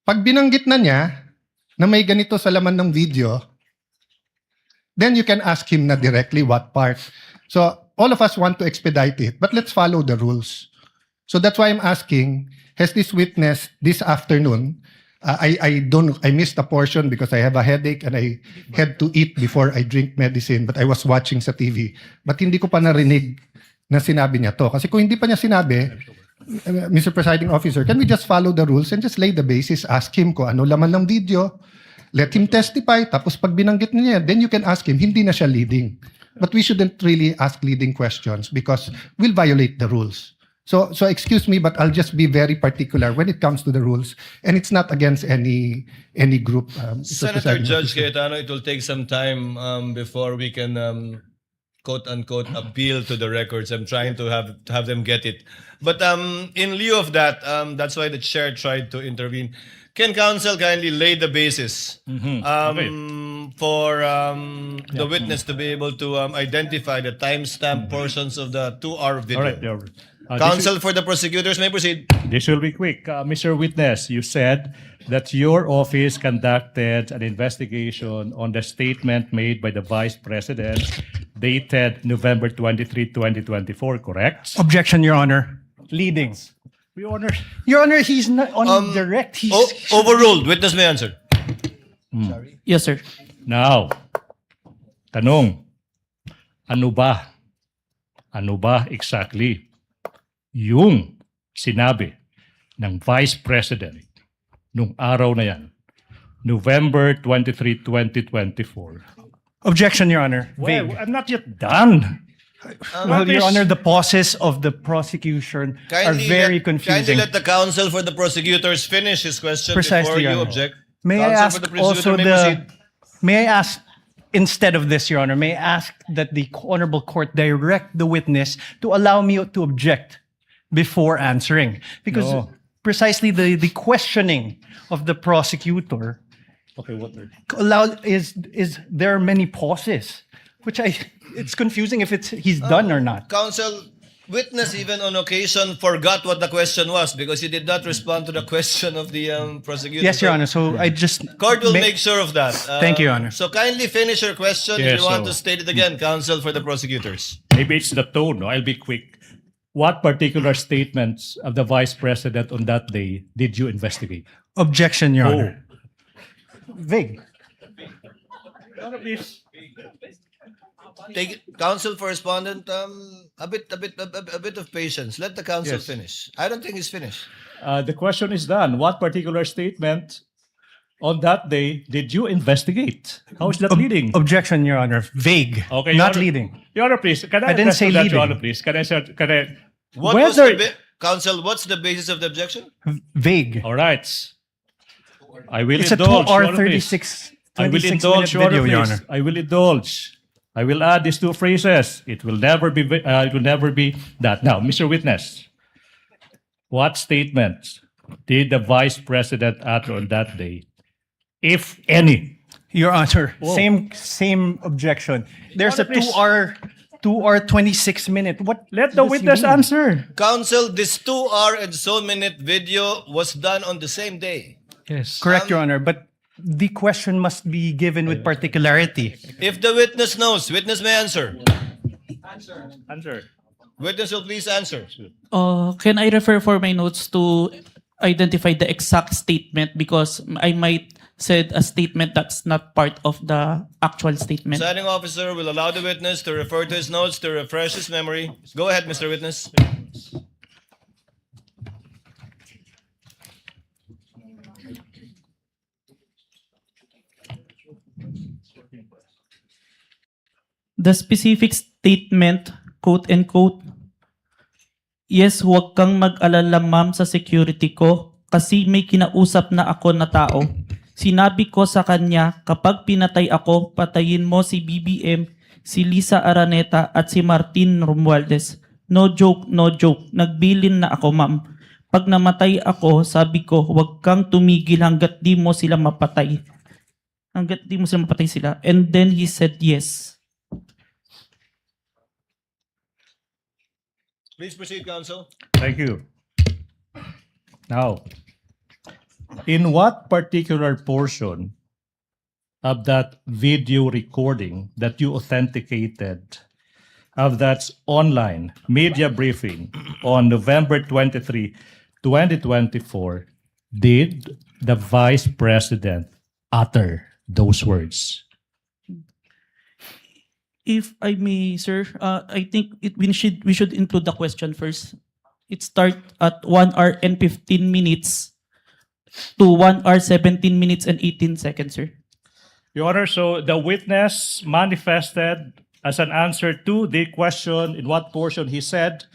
S4: Pag binanggit na niya, na may ganito sa laman ng video, then you can ask him na directly what part. So, all of us want to expedite it, but let's follow the rules. So that's why I'm asking, has this witness this afternoon, I missed a portion because I have a headache and I had to eat before I drink medicine, but I was watching sa TV. But hindi ko pa narinig na sinabi niya to. Kasi kung hindi pa niya sinabi, Mr. Presiding Officer, can we just follow the rules and just lay the basis, ask him kung ano laman ng video, let him testify, tapos pag binanggit niya, then you can ask him, hindi na siya leading. But we shouldn't really ask leading questions because we'll violate the rules. So excuse me, but I'll just be very particular when it comes to the rules, and it's not against any group.
S6: Senator Judge Cayetano, it will take some time before we can quote unquote appeal to the records. I'm trying to have them get it. But in lieu of that, that's why the chair tried to intervene. Can counsel kindly lay the basis for the witness to be able to identify the timestamp portions of the 2-hour video?
S14: All right, Your Honor.
S6: Counsel for the prosecutors may proceed.
S14: This will be quick. Mr. Witness, you said that your office conducted an investigation on the statement made by the Vice President dated November 23, 2024, correct?
S13: Objection, Your Honor. Leading.
S14: Your Honor.
S13: Your Honor, he's not on direct. He's
S6: Overruled. Witness may answer.
S15: Yes, sir.
S14: Now, tanong, ano ba exactly yung sinabi ng Vice President nung araw na yan, November 23, 2024?
S13: Objection, Your Honor.
S14: Well,
S13: Vague.
S14: I'm not yet done.
S13: Well, Your Honor, the pauses of the prosecution are very confusing.
S6: Kindly let the counsel for the prosecutors finish his question before
S13: Precisely, Your
S6: you
S13: Honor.
S6: object.
S13: May I
S6: Counsel
S13: ask
S6: for the prosecutor
S13: also
S6: may proceed.
S13: may I ask, instead of this, Your Honor, may I ask that the Honorable Court direct the witness to allow me to object before answering? Because
S14: No.
S13: precisely the questioning of the prosecutor
S14: Okay, what?
S13: is there are many pauses, which it's confusing if he's done or not.
S6: Counsel, witness even on occasion forgot what the question was because he did not respond to the question of the prosecutor.
S13: Yes, Your Honor. So I just
S6: Court will make sure of that.
S13: Thank you, Your Honor.
S6: So kindly finish your question if
S14: Yes,
S6: you want
S14: so-
S6: to state it again, counsel for the prosecutors.
S14: Maybe it's the tone, no? I'll be quick. What particular statements of the Vice President on that day did you investigate?
S13: Objection, Your Honor. Vague.
S6: Take counsel for respondent. A bit of patience. Let the counsel
S14: Yes.
S6: finish. I don't think he's finished.
S14: The question is done. What particular statement on that day did you investigate? How is that leading?
S13: Objection, Your Honor. Vague.
S14: Okay, Your
S13: Not
S14: Honor.
S13: leading.
S14: Your Honor, please. Can I
S13: I didn't
S14: address
S13: say
S14: to that,
S13: leading.
S14: Your Honor, please? Can I?
S6: What was
S14: Whether-
S6: counsel? What's the basis of the objection?
S13: Vague.
S14: All right. I will
S13: It's a
S14: indulge.
S13: 2 hour
S14: Your Honor, please.
S13: 36
S14: I will
S13: 26
S14: indulge,
S13: minute
S14: Your Honor,
S13: video, Your
S14: please.
S13: Honor.
S14: I will indulge. I will add these two phrases. It will never be. That. Now, Mr. Witness, what statements did the Vice President utter on that day, if any?
S13: Your Honor,
S14: Whoa.
S13: same objection. There's
S14: Honor,
S13: a
S14: please.
S13: 2 hour 26 minute. What?
S14: Let the
S13: does he
S14: witness
S13: mean?
S14: answer.
S6: Counsel, this 2 hour and so minute video was done on the same day.
S14: Yes.
S13: Correct, Your Honor, but the question must be given with particularity.
S6: If the witness knows, witness may answer.
S14: Answer.
S6: Witness will please answer.
S15: Can I refer for my notes to identify the exact statement because I might said a statement that's not part of the actual statement.
S6: Presiding officer will allow the witness to refer to his notes to refresh his memory. Go ahead, Mr. Witness.
S15: The specific statement, quote unquote, yes, huwag kang mag-alala ma'am sa security ko kasi may kinausap na ako na tao. Sinabi ko sa kanya, kapag pinatay ako, patayin mo si BBM, si Lisa Araneta at si Martin Romualdez. No joke, no joke. Nagbilin na ako ma'am. Pag namatay ako, sabi ko, huwag kang tumigil hanggat di mo sila mapatay. Hanggat di mo sila mapatay sila. And then he said yes.
S6: Please proceed, counsel.
S14: Thank you. Now, in what particular portion of that video recording that you authenticated of that online media briefing on November 23, 2024, did the Vice President utter those words?
S15: If I may, sir, I think we should include the question first. It starts at 1 hour and 15 minutes to 1 hour 17 minutes and 18 seconds, sir.
S14: Your Honor, so the witness manifested as an answer to the question in what portion he said,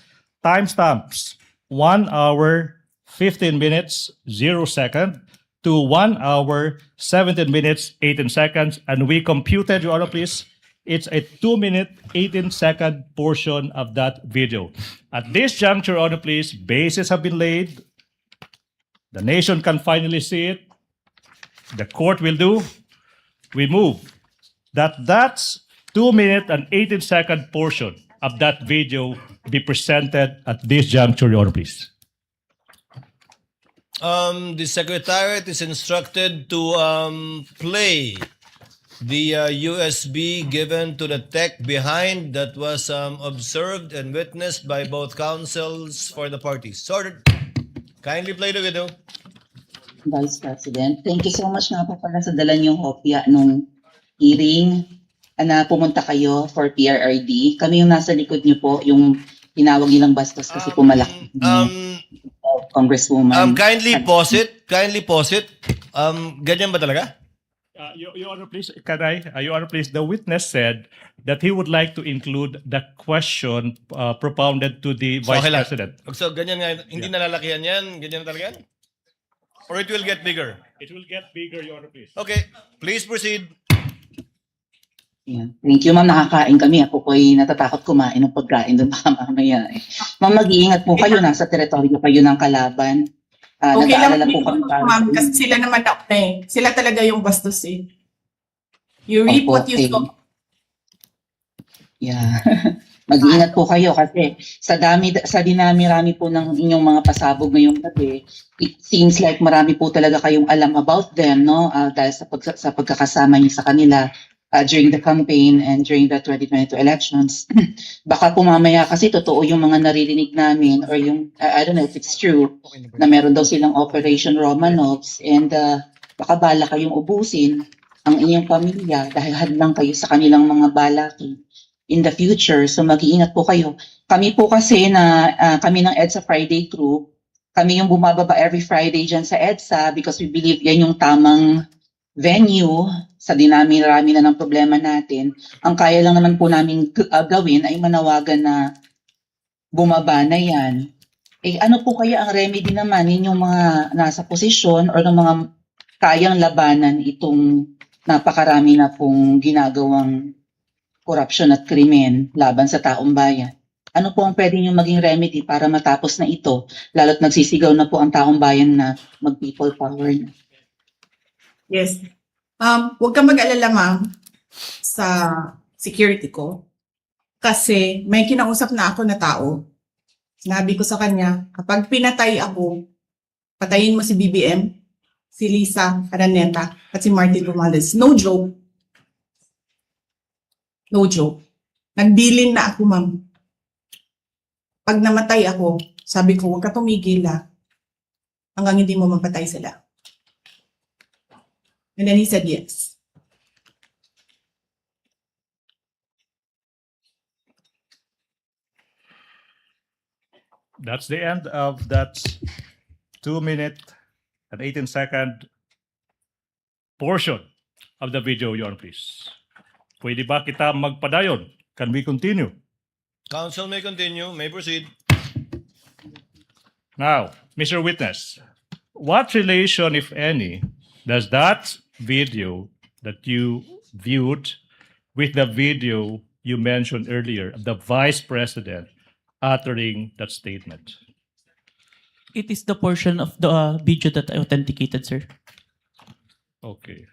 S14: timestamps 1 hour 15 minutes 0 second to 1 hour 17 minutes 18 seconds, and we computed, Your Honor, please, It's a 2-minute, 18-second portion of that video. At this juncture, Honor, please, bases have been laid. The nation can finally see it. The court will do. We move that's 2-minute and 18-second portion of that video be presented at this juncture, Your Honor, please.
S6: The Secretariat is instructed to play the USB given to the tech behind that was observed and witnessed by both counsels for the parties. Sorted. Kindly play the video.
S19: Vice President, thank you so much nga po pala sa dala niyong hopya nung hearing na pumunta kayo for PRRD. Kami yung nasa likod niyo po, yung tinawag nilang bastos kasi po malaki. Congresswoman.
S6: Kindly pause it. Ganyan ba talaga?
S14: Your Honor, please, Your Honor, please, the witness said that he would like to include the question propounded to the Vice President.
S6: So ganyan nga, hindi nalalakihan yan? Ganyan na talaga yan? Or it will get bigger?
S14: It will get bigger, Your Honor, please.
S6: Okay, please proceed.
S19: Yeah. Thank you, ma'am. Nakakain kami. Ako po'y natatakot kumain ng pagkain doon baka mamaya. Ma'am, mag-iingat po kayo. Nasa teritoryo kayo ng kalaban.
S20: Okay lang
S19: nag-aalala po kami para.
S20: ma'am, kasi sila naman ako eh. Sila talaga yung bastos eh. You reap what you sow.
S19: Yeah. Mag-iingat po kayo kasi sa dinami-rami po ng inyong mga pasabog ngayong gabi, it seems like marami po talaga kayong alam about them, no? Dahil sa pagkakasama niyo sa kanila during the campaign and during the 2022 elections. Baka po mamaya kasi totoo yung mga naririnig namin or yung, I don't know if it's true, na meron daw silang Operation Romanovs and baka bala kayong ubusin ang inyong pamilya dahil hadlang kayo sa kanilang mga balaki in the future. So mag-iingat po kayo. Kami po kasi kami ng EDSA Friday crew, kami yung bumababa every Friday dyan sa EDSA because we believe yan yung tamang venue sa dinami-rami na ng problema natin. Ang kaya lang naman po namin gawin ay manawagan na bumaba na yan. Eh ano po kaya ang remedy naman ninyong mga nasa posisyon or ng mga kayang labanan itong napakarami na pong ginagawang korupsyon at krimen laban sa taong bayan? Ano po ang pwede nyo maging remedy para matapos na ito? Lalo't nagsisigaw na po ang taong bayan na mag-people power na.
S20: Yes. Huwag kang mag-alala, ma'am, sa security ko. Kasi may kinausap na ako na tao. Sinabi ko sa kanya, kapag pinatay ako, patayin mo si BBM, si Lisa Araneta, at si Martin Romales. No joke. No joke. Nagbilin na ako, ma'am. Pag namatay ako, sabi ko, huwag ka tumigil hanggang hindi mo mapatay sila. And then he said yes.
S14: That's the end of that 2-minute and 18-second portion of the video, Your Honor, please. Pwede ba kita magpadayon? Can we continue?
S6: Counsel may continue, may proceed.
S14: Now, Mr. Witness, what relation, if any, does that video that you viewed with the video you mentioned earlier of the Vice President uttering that statement?
S15: It is the portion of the video that I authenticated, sir.
S14: Okay.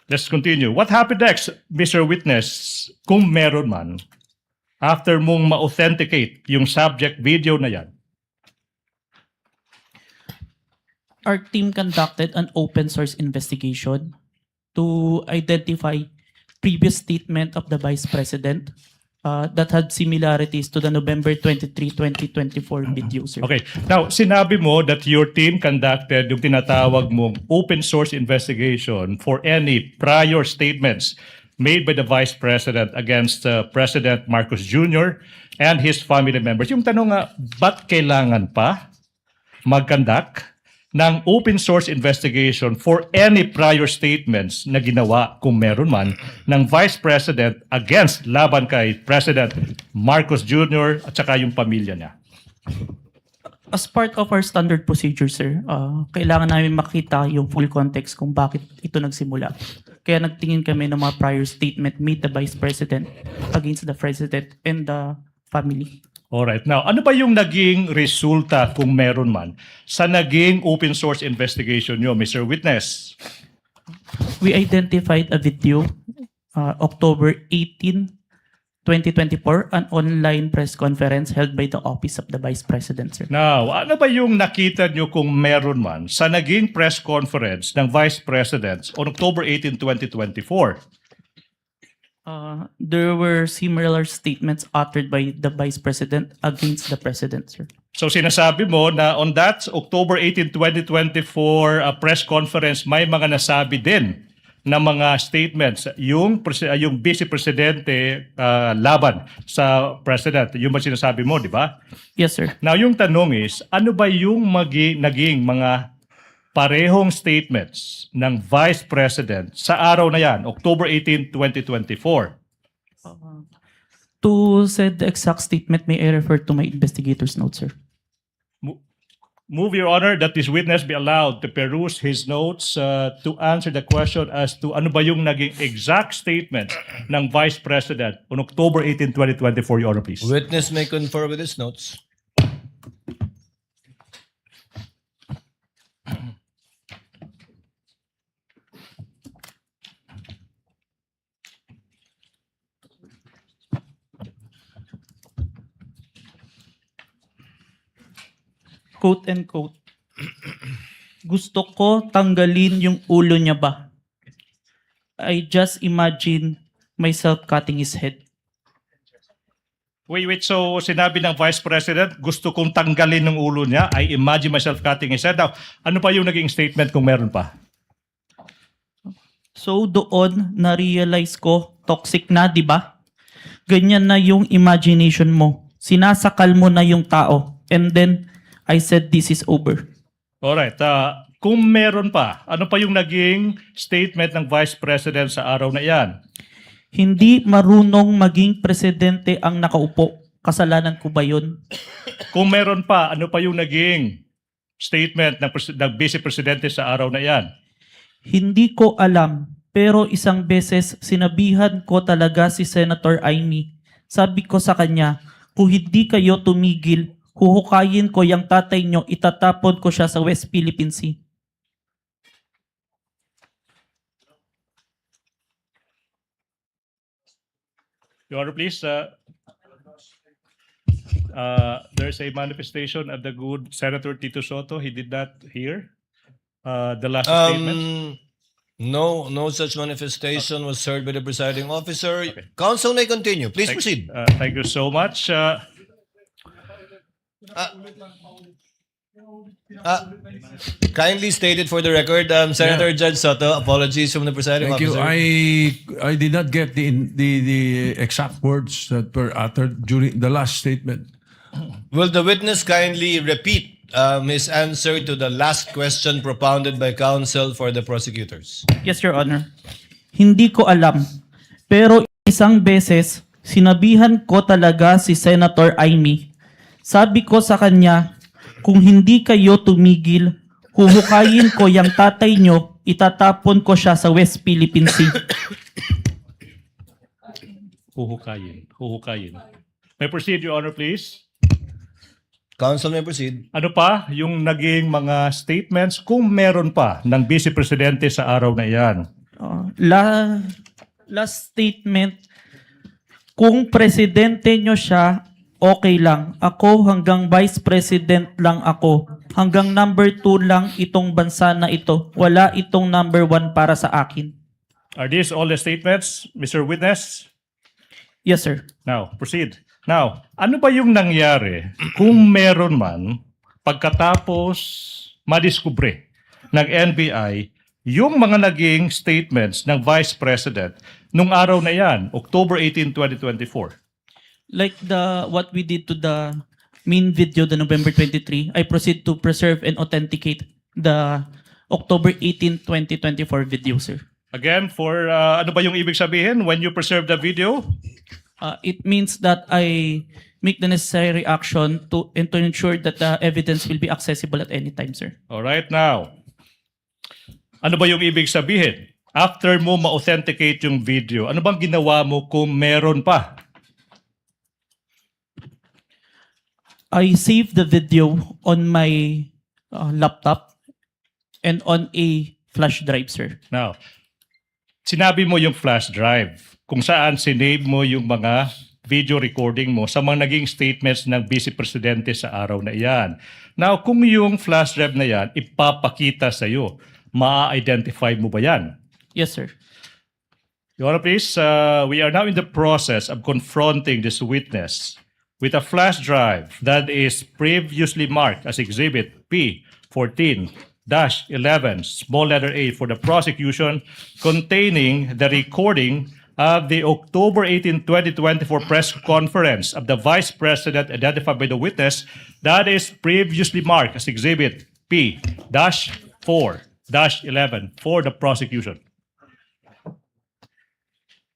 S14: Let's continue. What happened next, Mr. Witness, kung meron man, after mong ma-authenticate yung subject video na yan?
S15: Our team conducted an open source investigation to identify previous statement of the Vice President that had similarities to the November 23, 2024 video, sir.
S14: Okay. Now, sinabi mo that your team conducted yung tinatawag mong open source investigation for any prior statements made by the Vice President against President Marcos Jr. and his family members. Yung tanong nga, ba't kailangan pa mag-conduct ng open source investigation for any prior statements na ginawa, kung meron man, ng Vice President against laban kay President Marcos Jr. at saka yung pamilya niya?
S15: As part of our standard procedure, sir, kailangan namin makita yung full context kung bakit ito nagsimula. Kaya nagtingin kami ng mga prior statement made the Vice President against the President and the family.
S14: Alright. Now, ano ba yung naging resulta kung meron man sa naging open source investigation nyo, Mr. Witness?
S15: We identified a video, October 18, 2024, an online press conference held by the Office of the Vice President, sir.
S14: Now, ano ba yung nakita nyo kung meron man sa naging press conference ng Vice President on October 18, 2024?
S15: There were similar statements uttered by the Vice President against the President, sir.
S14: So sinasabi mo na on that October 18, 2024 press conference, may mga nasabi din na mga statements yung Vice Presidente laban sa President. Yung ba sinasabi mo, di ba?
S15: Yes, sir.
S14: Now, yung tanong is, ano ba yung naging mga parehong statements ng Vice President sa araw na yan, October 18, 2024?
S15: To said the exact statement, may I refer to my investigator's notes, sir?
S14: Move, Your Honor, that this witness be allowed to peruse his notes to answer the question as to ano ba yung naging exact statement ng Vice President on October 18, 2024, Your Honor, please.
S6: Witness may confer with his notes.
S15: Quote and quote, gusto ko tanggalin yung ulo niya ba? I just imagine myself cutting his head.
S14: Wait, so sinabi ng Vice President, gusto kong tanggalin ng ulo niya, I imagine myself cutting his head. Now, ano pa yung naging statement kung meron pa?
S15: So doon, na-realize ko, toxic na, di ba? Ganyan na yung imagination mo. Sinasakal mo na yung tao. And then, I said this is over.
S14: Alright, kung meron pa, ano pa yung naging statement ng Vice President sa araw na iyan?
S15: Hindi marunong maging presidente ang nakaupo. Kasalanan ko ba yun?
S14: Kung meron pa, ano pa yung naging statement ng Vice Presidente sa araw na iyan?
S15: Hindi ko alam, pero isang beses sinabihan ko talaga si Senator Amy. Sabi ko sa kanya, kung hindi kayo tumigil, huhukayin ko yung tatay nyo, itatapon ko siya sa West Philippine Sea.
S14: Your Honor, please. There's a manifestation of the good Senator Tito Soto. He did not hear the last statement.
S6: No such manifestation was heard by the presiding officer. Okay. Counsel may continue. Please proceed.
S14: Thank you so much.
S6: Kindly stated for the record, Senator Judge Soto, apologies from the presiding
S21: Thank
S6: officer.
S21: you. I did not get the exact words that were uttered during the last statement.
S6: Will the witness kindly repeat his answer to the last question propounded by counsel for the prosecutors?
S15: Yes, Your Honor. Hindi ko alam, pero isang beses sinabihan ko talaga si Senator Amy. Sabi ko sa kanya, kung hindi kayo tumigil, huhukayin ko yung tatay nyo, itatapon ko siya sa West Philippine Sea.
S14: Huhukayin. May proceed, Your Honor, please.
S6: Counsel may proceed.
S14: Ano pa yung naging mga statements kung meron pa ng Vice Presidente sa araw na iyan?
S15: Last statement, kung presidente nyo siya, okay lang. Ako hanggang vice president lang ako. Hanggang number 2 lang itong bansa na ito. Wala itong number 1 para sa akin.
S14: Are these all the statements, Mr. Witness?
S15: Yes, sir.
S14: Now, proceed. Now, ano ba yung nangyari kung meron man pagkatapos madiskubre ng NBI yung mga naging statements ng Vice President nung araw na yan, October 18, 2024?
S15: Like what we did to the main video, the November 23, I proceed to preserve and authenticate the October 18, 2024 video, sir.
S14: Again, for ano ba yung ibig sabihin when you preserve the video?
S15: It means that I make the necessary action to ensure that the evidence will be accessible at any time, sir.
S14: All right, now, ano ba yung ibig sabihin? After mo ma-authenticate yung video, ano bang ginawa mo kung meron pa?
S15: I saved the video on my laptop and on a flash drive, sir.
S14: Now, sinabi mo yung flash drive kung saan sinave mo yung mga video recording mo sa mga naging statements ng Vice Presidente sa araw na iyan. Now, kung yung flash drive na yan ipapakita sa iyo, ma-identify mo ba yan?
S15: Yes, sir.
S14: Your Honor, please, we are now in the process of confronting this witness with a flash drive that is previously marked as Exhibit P14-11, small letter A for the prosecution, containing the recording of the October 18, 2024 press conference of the Vice President identified by the witness that is previously marked as Exhibit P-4-11 for the prosecution.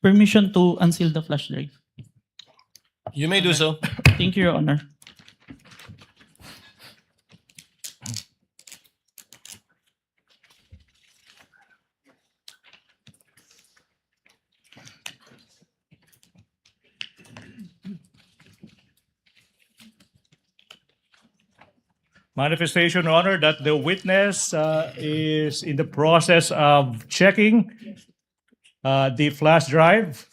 S15: Permission to unseal the flash drive.
S6: You may do so.
S15: Thank you, Your Honor.
S14: Manifestation, Your Honor, that the witness is in the process of checking the flash drive.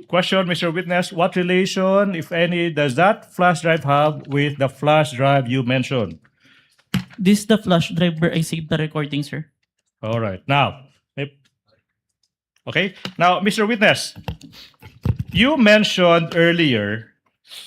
S14: Question, Mr. Witness, what relation, if any, does that flash drive have with the flash drive you mentioned?
S15: This is the flash drive where I saved the recording, sir.
S14: All right. Now, okay. Now, Mr. Witness, you mentioned earlier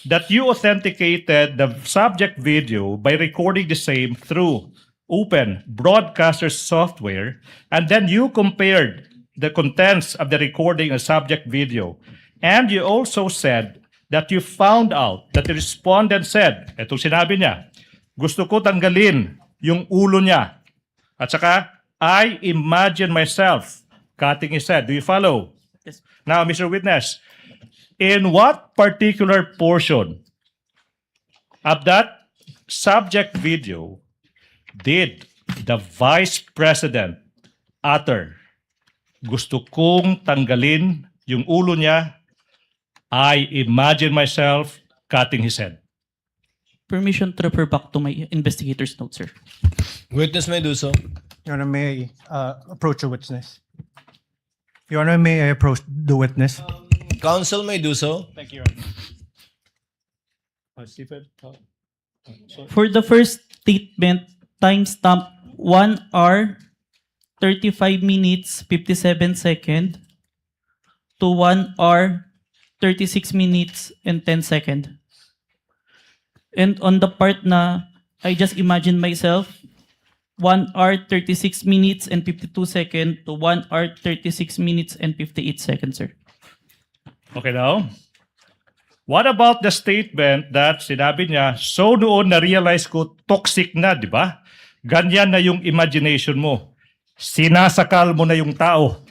S14: that you authenticated the subject video by recording the same through open broadcaster software, and then you compared the contents of the recording and subject video. And you also said that you found out that the respondent said, etong sinabi niya, gusto ko tanggalin yung ulo niya. At saka, I imagine myself cutting his head. Do you follow?
S15: Yes.
S14: Now, Mr. Witness, in what particular portion of that subject video did the Vice President utter, gusto kong tanggalin yung ulo niya, I imagine myself cutting his head?
S15: Permission to refer back to my investigator's note, sir.
S6: Witness may do so.
S13: Your Honor, may I approach the witness? Your Honor, may I approach the witness?
S6: Counsel may do so.
S14: Thank you, Stephen.
S15: For the first statement, timestamp 1 hour, 35 minutes, 57 seconds to 1 hour, 36 minutes, and 10 seconds. And on the part na I just imagine myself, 1 hour, 36 minutes, and 52 seconds to 1 hour, 36 minutes, and 58 seconds, sir.
S14: Okay now, what about the statement that sinabi niya, so noon na-realize ko toxic na, di ba? Ganyan na yung imagination mo. Sinasakal mo na yung tao.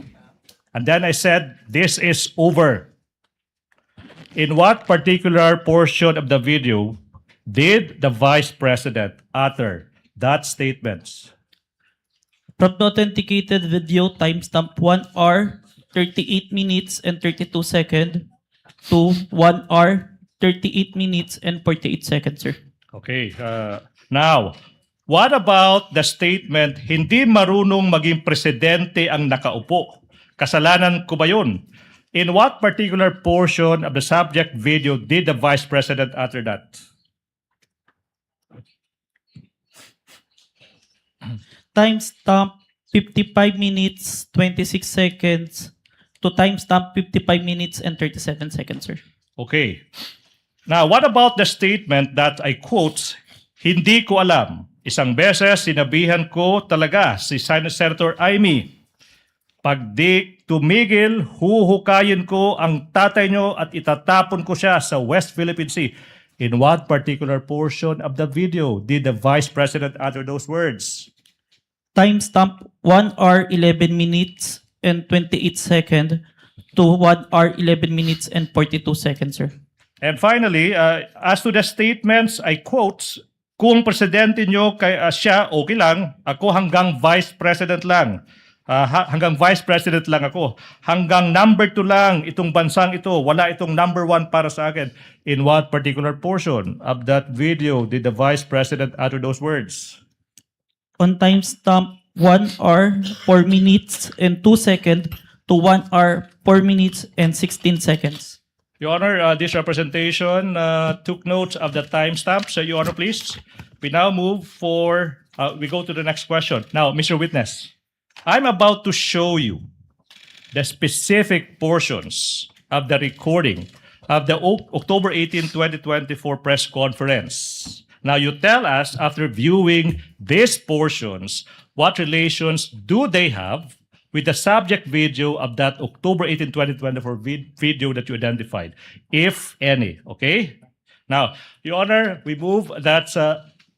S14: And then I said, this is over. In what particular portion of the video did the Vice President utter that statement?
S15: From the authenticated video, timestamp 1 hour, 38 minutes, and 32 seconds to 1 hour, 38 minutes, and 48 seconds, sir.
S14: Okay. Now, what about the statement, hindi marunong maging presidente ang nakaupo? Kasalanan ko ba yun? In what particular portion of the subject video did the Vice President utter that?
S15: Timestamp 55 minutes, 26 seconds to timestamp 55 minutes and 37 seconds, sir.
S14: Okay. Now, what about the statement that I quote, hindi ko alam. Isang beses, sinabihan ko talaga si Senator Amy, Pag di tumigil, huhukayin ko ang tatay nyo at itatapon ko siya sa West Philippine Sea. In what particular portion of the video did the Vice President utter those words?
S15: Timestamp 1 hour 11 minutes and 28 seconds to 1 hour 11 minutes and 42 seconds, sir.
S14: And finally, as to the statements, I quote, kung presidente nyo siya, okay lang. Ako hanggang vice president lang. Hanggang vice president lang ako. Hanggang number 2 lang itong bansang ito. Wala itong number 1 para sa akin. In what particular portion of that video did the vice president utter those words?
S15: On timestamp 1 hour 4 minutes and 2 seconds to 1 hour 4 minutes and 16 seconds.
S14: Your Honor, this representation took notes of the timestamps. Your Honor, please. We now move we go to the next question. Now, Mr. Witness, I'm about to show you the specific portions of the recording of the October 18, 2024 press conference. Now, you tell us, after viewing these portions, what relations do they have with the subject video of that October 18, 2024 video that you identified, if any, okay? Now, Your Honor, we move that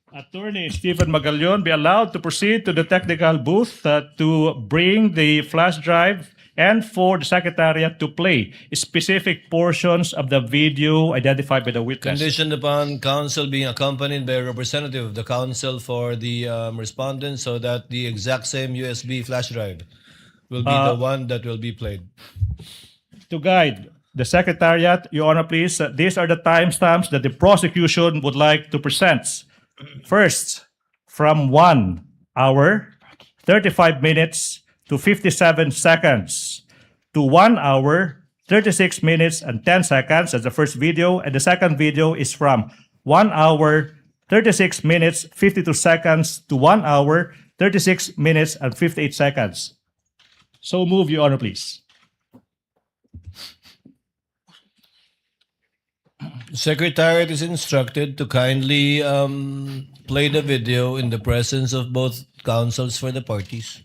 S14: Attorney Stephen Magallaon be allowed to proceed to the technical booth to bring the flash drive and for the Secretariat to play specific portions of the video identified by the witness.
S6: Conditioned upon counsel being accompanied by a representative of the counsel for the respondent so that the exact same USB flash drive will be the one that will be played.
S14: To guide the Secretariat, Your Honor, please, these are the timestamps that the prosecution would like to present. First, from 1 hour, 35 minutes to 57 seconds to 1 hour, 36 minutes and 10 seconds. That's the first video. And the second video is from 1 hour, 36 minutes, 52 seconds to 1 hour, 36 minutes and 58 seconds. So move, Your Honor, please.
S6: Secretariat is instructed to kindly play the video in the presence of both counsels for the parties.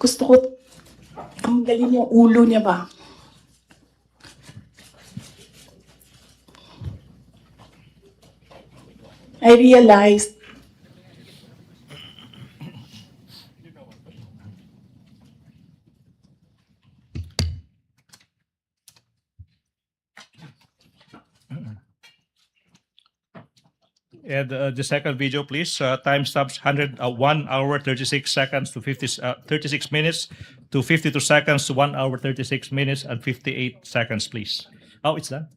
S20: Gusto ko, ang galing yung ulo niya ba? I realized
S14: And the second video, please. Timestamps 1 hour 36 seconds to 36 minutes to 52 seconds to 1 hour 36 minutes and 58 seconds, please. Oh, it's done.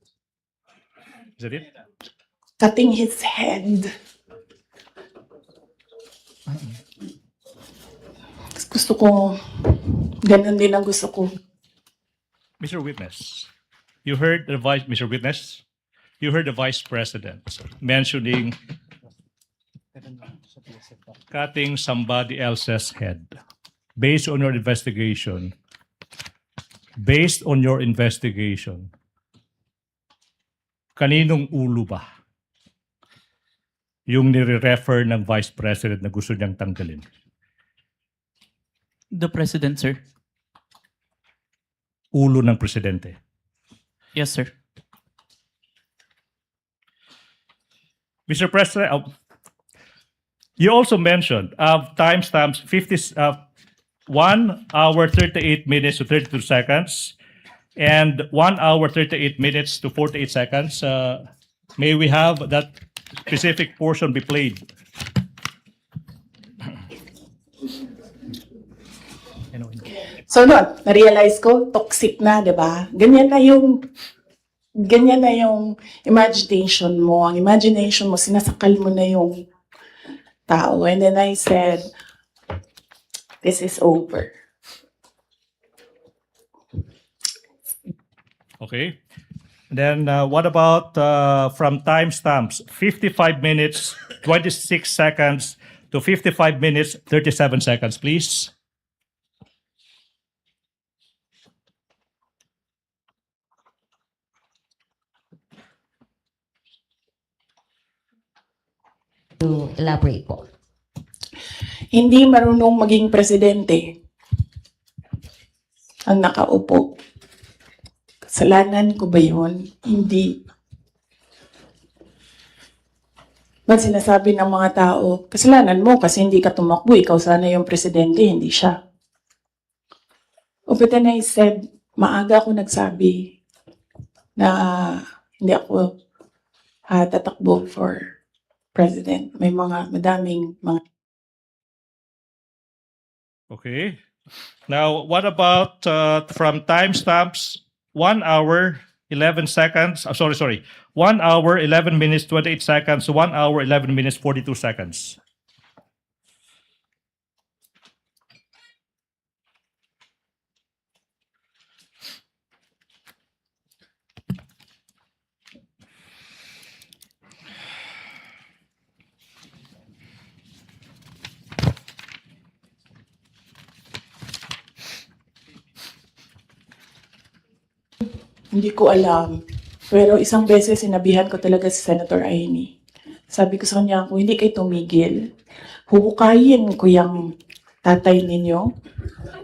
S14: Is that it?
S20: cutting his head. Gusto ko, ganun din ang gusto ko.
S14: Mr. Witness, you heard the Mr. Witness, you heard the Vice President mentioning cutting somebody else's head. Based on your investigation, kaninong ulo ba yung nire-refer ng Vice President na gusto niyang tanggalin?
S15: The President, sir.
S14: Ulo ng Presidente.
S15: Yes, sir.
S14: Mr. President, you also mentioned timestamps 1 hour 38 minutes to 32 seconds and 1 hour 38 minutes to 48 seconds. May we have that specific portion be played?
S20: So noon, na-realize ko, toxic na, di ba? Ganyan na yung imagination mo. Ang imagination mo, sinasakal mo na yung tao. And then I said, this is over.
S14: Okay. Then what about from timestamps 55 minutes 26 seconds to 55 minutes 37 seconds, please?
S5: To elaborate po.
S20: Hindi marunong maging presidente ang nakaupo. Kasalanan ko ba yun? Hindi. Ba't sinasabi ng mga tao, kasalanan mo kasi hindi ka tumakbo, ikaw sana yung presidente, hindi siya. But then I said, maaga ako nagsabi na hindi ako tatakbo for president. May madaming mga.
S14: Okay. Now, what about from timestamps 1 hour 11 seconds? 1 hour 11 minutes 28 seconds to 1 hour 11 minutes 42 seconds.
S20: Hindi ko alam. Pero isang beses sinabihan ko talaga si Senator Amy. Sabi ko sa kanya, kung hindi kayo tumigil, huhukayin ko yung tatay ninyo.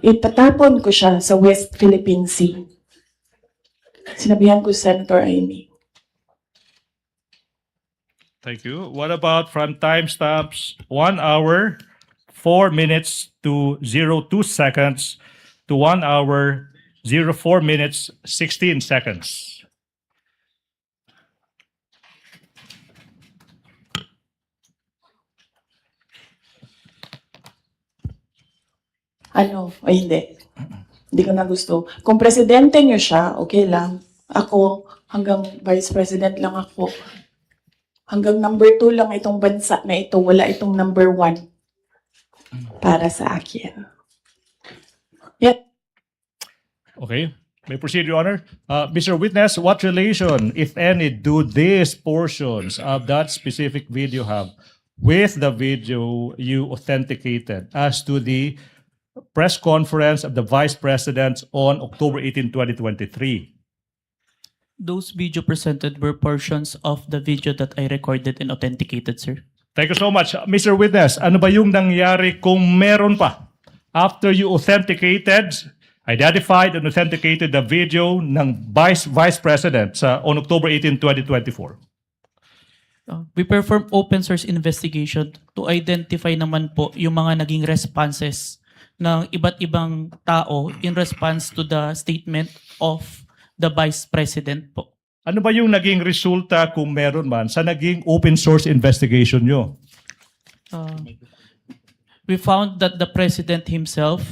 S20: Itatapon ko siya sa West Philippine Sea. Sinabihan ko si Senator Amy.
S14: Thank you. What about from timestamps 1 hour 4 minutes to 02 seconds to 1 hour 04 minutes 16 seconds?
S20: Ano? O hindi. Hindi ko na gusto. Kung presidente niyo siya, okay lang. Ako, hanggang vice president lang ako. Hanggang number 2 lang itong bansa na ito. Wala itong number 1 para sa akin. Yet,
S14: Okay. May proceed, Your Honor. Mr. Witness, what relation, if any, do these portions of that specific video have with the video you authenticated as to the press conference of the Vice President on October 18, 2023?
S15: Those video presented were portions of the video that I recorded and authenticated, sir.
S14: Thank you so much. Mr. Witness, ano ba yung nangyari kung meron pa? After you identified and authenticated the video ng Vice President on October 18, 2024.
S15: We perform open source investigation to identify naman po yung mga naging responses ng iba't ibang tao in response to the statement of the Vice President po.
S14: Ano ba yung naging resulta kung meron man sa naging open source investigation nyo?
S15: We found that the President himself,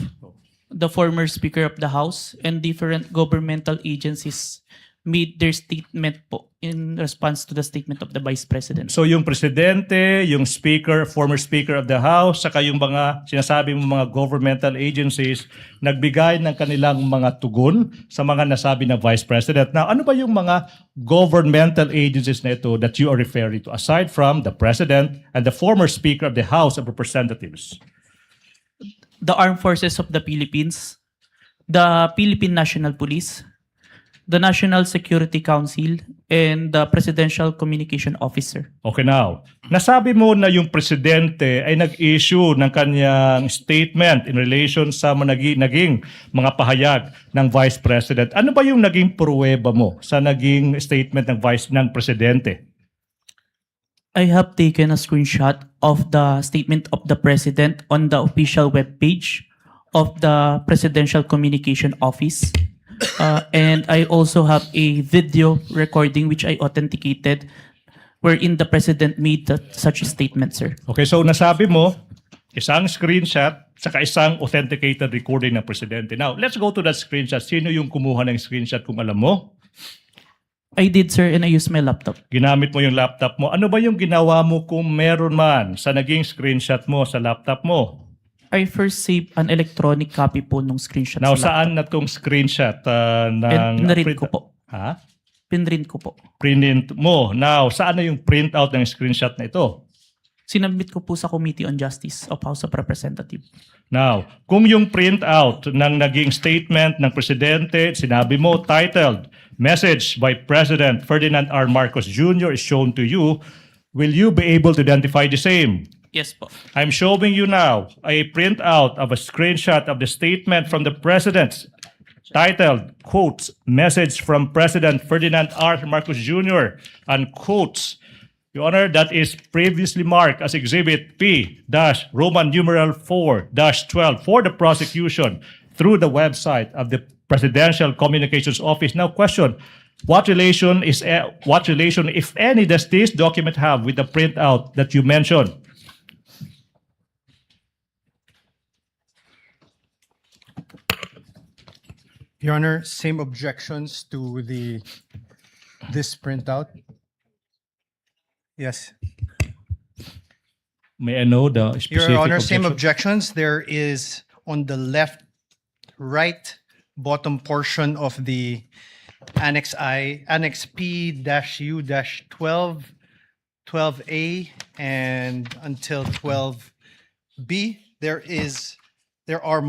S15: the former Speaker of the House, and different governmental agencies made their statement po in response to the statement of the Vice President.
S14: So yung Presidente, yung Speaker, former Speaker of the House, saka yung mga sinasabi mo mga governmental agencies, nagbigay ng kanilang mga tugon sa mga nasabi ng Vice President. Now, ano ba yung mga governmental agencies na ito that you are referring to, aside from the President and the former Speaker of the House of Representatives?
S15: The Armed Forces of the Philippines, the Philippine National Police, the National Security Council, and the Presidential Communication Officer.
S14: Okay, now, nasabi mo na yung Presidente ay nag-issue ng kanyang statement in relation sa naging mga pahayag ng Vice President. Ano ba yung naging pruweba mo sa naging statement ng Presidente?
S15: I have taken a screenshot of the statement of the President on the official webpage of the Presidential Communication Office. And I also have a video recording which I authenticated wherein the President made such a statement, sir.
S14: Okay, so nasabi mo isang screenshot, saka isang authenticated recording ng presidente. Now, let's go to that screenshot. Sino yung kumuha ng screenshot kung alam mo?
S15: I did, sir, and I used my laptop.
S14: Ginamit mo yung laptop mo. Ano ba yung ginawa mo kung meron man sa naging screenshot mo sa laptop mo?
S15: I first saved an electronic copy po nung screenshot
S14: Now,
S15: sa laptop.
S14: saan na tong screenshot ng...
S15: Pinrint ko po.
S14: Ha?
S15: Pinrint ko po.
S14: Print mo. Now, saan na yung printout ng screenshot na ito?
S15: Sinabmit ko po sa Committee on Justice of House of Representatives.
S14: Now, kung yung printout ng naging statement ng presidente, sinabi mo, titled, Message by President Ferdinand R. Marcos Jr. is shown to you, will you be able to identify the same?
S15: Yes po.
S14: I'm showing you now a printout of a screenshot of the statement from the president titled, quotes, Message from President Ferdinand R. Marcos Jr. and quotes, Your Honor, that is previously marked as Exhibit P-Roman numeral 4-12 for the prosecution through the website of the Presidential Communications Office. Now, question, what relation, if any, does this document have with the printout that you mentioned?
S13: Your Honor, same objections to this printout. Yes.
S14: May I know the specific
S13: Your Honor, same
S14: objection?
S13: objections. There is on the left, right bottom portion of the Annex Annex P-U-12, 12A, and until 12B, there are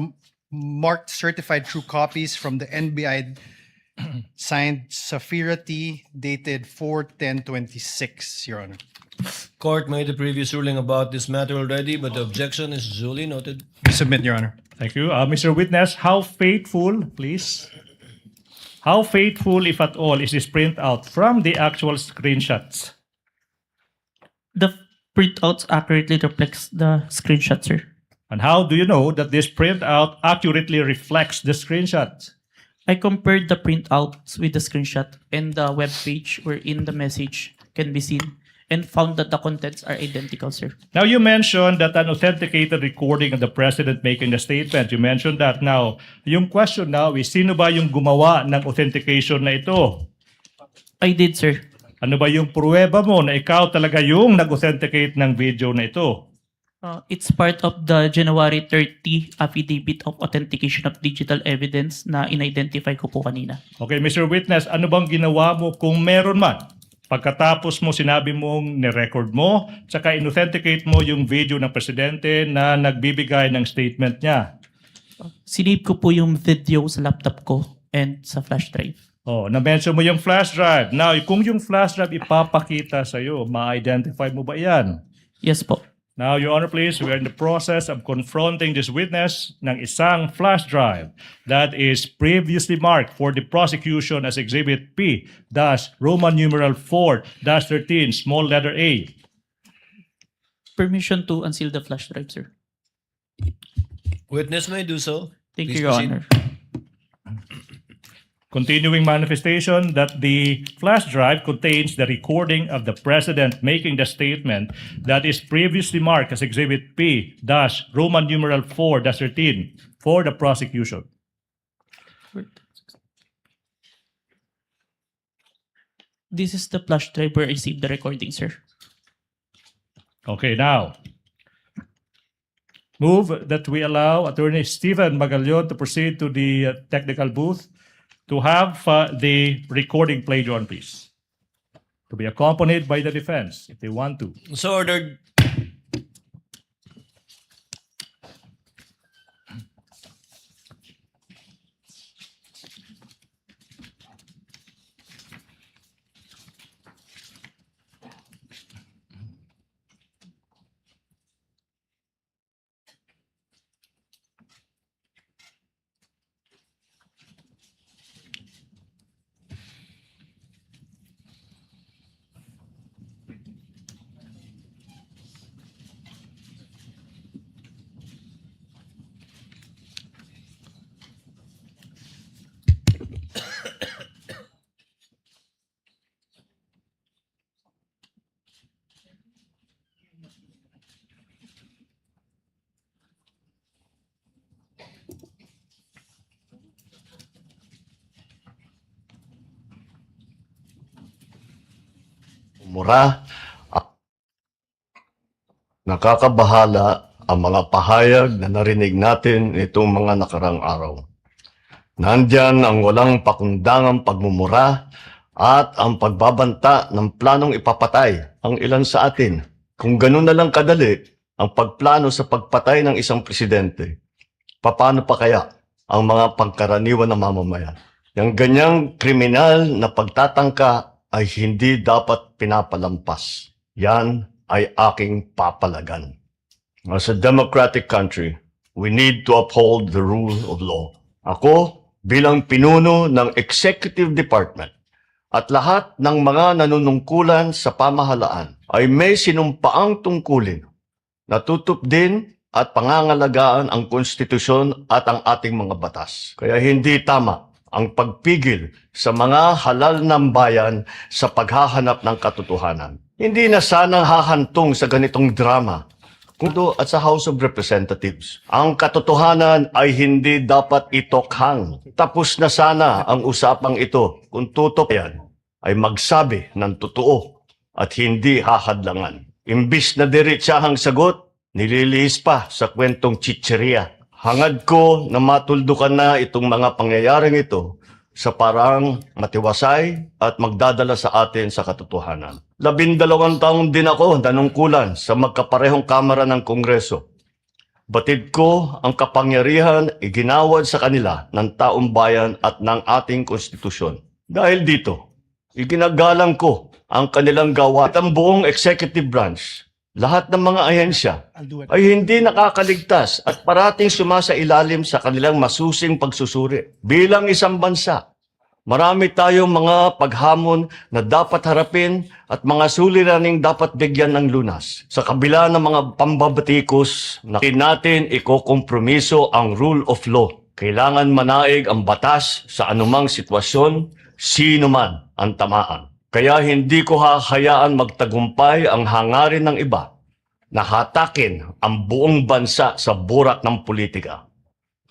S13: marked certified true copies from the NBI signed Safira T, dated 4/10/26, Your Honor.
S6: Court made a previous ruling about this matter already, but the objection is duly noted.
S13: Submit, Your Honor.
S14: Thank you. Mr. Witness, how faithful, please? How faithful, if at all, is this printout from the actual screenshots?
S15: The printout accurately reflects the screenshot, sir.
S14: And how do you know that this printout accurately reflects the screenshot?
S15: I compared the printouts with the screenshot and the web page wherein the message can be seen and found that the contents are identical, sir.
S14: Now, you mentioned that an authenticated recording of the president making the statement. You mentioned that. Now, yung question now is, sino ba yung gumawa ng authentication na ito?
S15: I did, sir.
S14: Ano ba yung pruweba mo na ikaw talaga yung nag-authenticate ng video na ito?
S15: It's part of the January 30 Affidavit of Authentication of Digital Evidence na in-identify ko po kanina.
S14: Okay, Mr. Witness, ano bang ginawa mo kung meron man? Pagkatapos mo sinabi mong ni-record mo, saka in-authenticate mo yung video ng presidente na nagbibigay ng statement niya.
S15: Sinave ko po yung video sa laptop ko and sa flash drive.
S14: Oh, na-mention mo yung flash drive. Now, kung yung flash drive ipapakita sa'yo, ma-identify mo ba yan?
S15: Yes po.
S14: Now, Your Honor, please, we are in the process of confronting this witness ng isang flash drive that is previously marked for the prosecution as Exhibit P-Roman numeral 4-13, small letter A.
S15: Permission to unseal the flash drive, sir.
S6: Witness may do so.
S15: Thank
S6: Please
S15: you, Your
S6: proceed.
S15: Honor.
S14: Continuing manifestation that the flash drive contains the recording of the president making the statement that is previously marked as Exhibit P-Roman numeral 4-13 for the prosecution.
S15: This is the flash drive where I saved the recording, sir.
S14: Okay, now, move that we allow Attorney Stephen Magallon to proceed to the technical booth to have the recording played on, please. To be accompanied by the defense, if they want to.
S6: So ordered.
S2: mura. Nakakabahala ang mga pahayag na narinig natin itong mga nakarang araw. Nandyan ang walang pakundangang pagmumura at ang pagbabanta ng planong ipapatay ang ilan sa atin. Kung ganun na lang kadali ang pagplano sa pagpatay ng isang presidente, paano pa kaya ang mga pangkaraniwan na mamamayan? Yung ganyang kriminal na pagtatangka ay hindi dapat pinapalampas. Yan ay aking papalagan. As a democratic country, we need to uphold the rule of law. Ako, bilang pinuno ng Executive Department at lahat ng mga nanunungkulan sa pamahalaan ay may sinumpaang tungkulin na tutupdin at pangangalagaan ang konstitusyon at ang ating mga batas. Kaya hindi tama ang pagpigil sa mga halal ng bayan sa paghahanap ng katotohanan. Hindi na sana hahantong sa ganitong drama at sa House of Representatives. Ang katotohanan ay hindi dapat itokhang. Tapos na sana ang usapang ito kung tutok yan ay magsabi ng totoo at hindi hahadlangan. Imbis na diretsahang sagot, nililihis pa sa kwentong chicheria. Hangad ko na matuldukan na itong mga pangyayaring ito sa parang matiwasay at magdadala sa atin sa katotohanan. 12 taon din ako nanungkulan sa magkaparehong kamara ng Kongreso. Batid ko ang kapangyarihan iginawad sa kanila ng taong bayan at ng ating konstitusyon. Dahil dito, iginagalang ko ang kanilang gawa at ang buong executive branch. Lahat ng mga ahensya ay hindi nakakaligtas at parating sumasailalim sa kanilang masusing pagsusuri. Bilang isang bansa, marami tayong mga paghamon na dapat harapin at mga suliraning dapat bigyan ng lunas. Sa kabila ng mga pambabatikos, natin ikokompromiso ang rule of law. Kailangan manaig ang batas sa anumang sitwasyon, sino man ang tamaan. Kaya hindi ko hahayaan magtagumpay ang hangarin ng iba na hatakin ang buong bansa sa burak ng politika.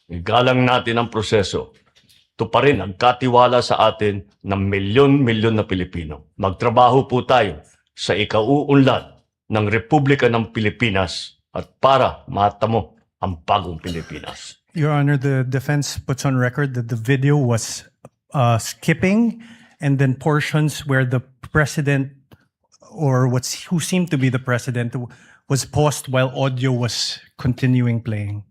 S2: Igalang natin ang proseso. Ito pa rin ang katiwala sa atin ng milyon-milyon na Pilipino. Magtrabaho po tayo sa ikauunlad ng Republika ng Pilipinas at para matamo ang bagong Pilipinas.
S13: Your Honor, the defense puts on record that the video was skipping and then portions where the president or who seemed to be the president was paused while audio was continuing playing.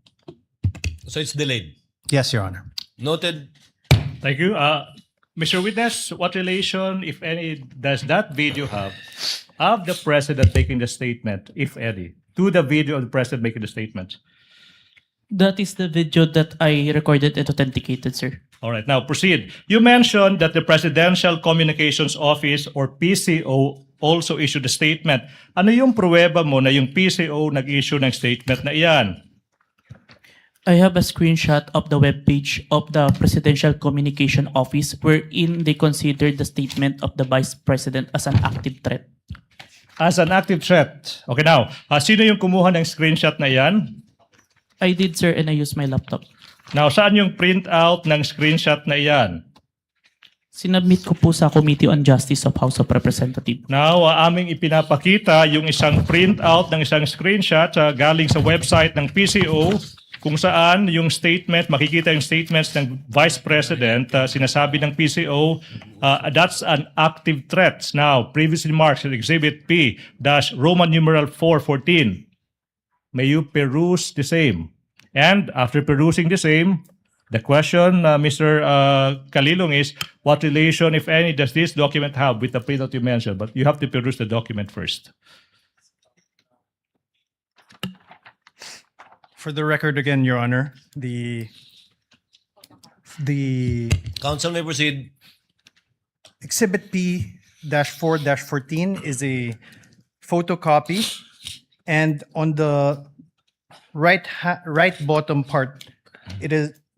S16: So it's delayed.
S13: Yes, Your Honor.
S16: Noted.
S14: Thank you. Mr. Witness, what relation, if any, does that video have of the president making the statement, if any, to the video of the president making the statement?
S15: That is the video that I recorded and authenticated, sir.
S14: All right, now proceed. You mentioned that the Presidential Communications Office or PCO also issued a statement. Ano yung pruweba mo na yung PCO nag-issue ng statement na iyan?
S15: I have a screenshot of the webpage of the Presidential Communication Office wherein they considered the statement of the Vice President as an active threat.
S14: As an active threat. Okay, now, sino yung kumuha ng screenshot na iyan?
S15: I did, sir, and I used my laptop.
S14: Now, saan yung printout ng screenshot na iyan?
S15: Sinubmit ko po sa Committee on Justice of House of Representatives.
S14: Now, aming ipinapakita yung isang printout ng isang screenshot galing sa website ng PCO kung saan yung statement, makikita yung statements ng Vice President, sinasabi ng PCO, that's an active threat. Now, previously marked as Exhibit P-Roman numeral 414. May you peruse the same. And after perusing the same, the question, Mr. Kalilong, is what relation, if any, does this document have with the printout you mentioned? But you have to peruse the document first.
S13: For the record again, Your Honor, the
S16: Counsel may proceed.
S13: Exhibit P-4-14 is a photocopy, and on the right bottom part,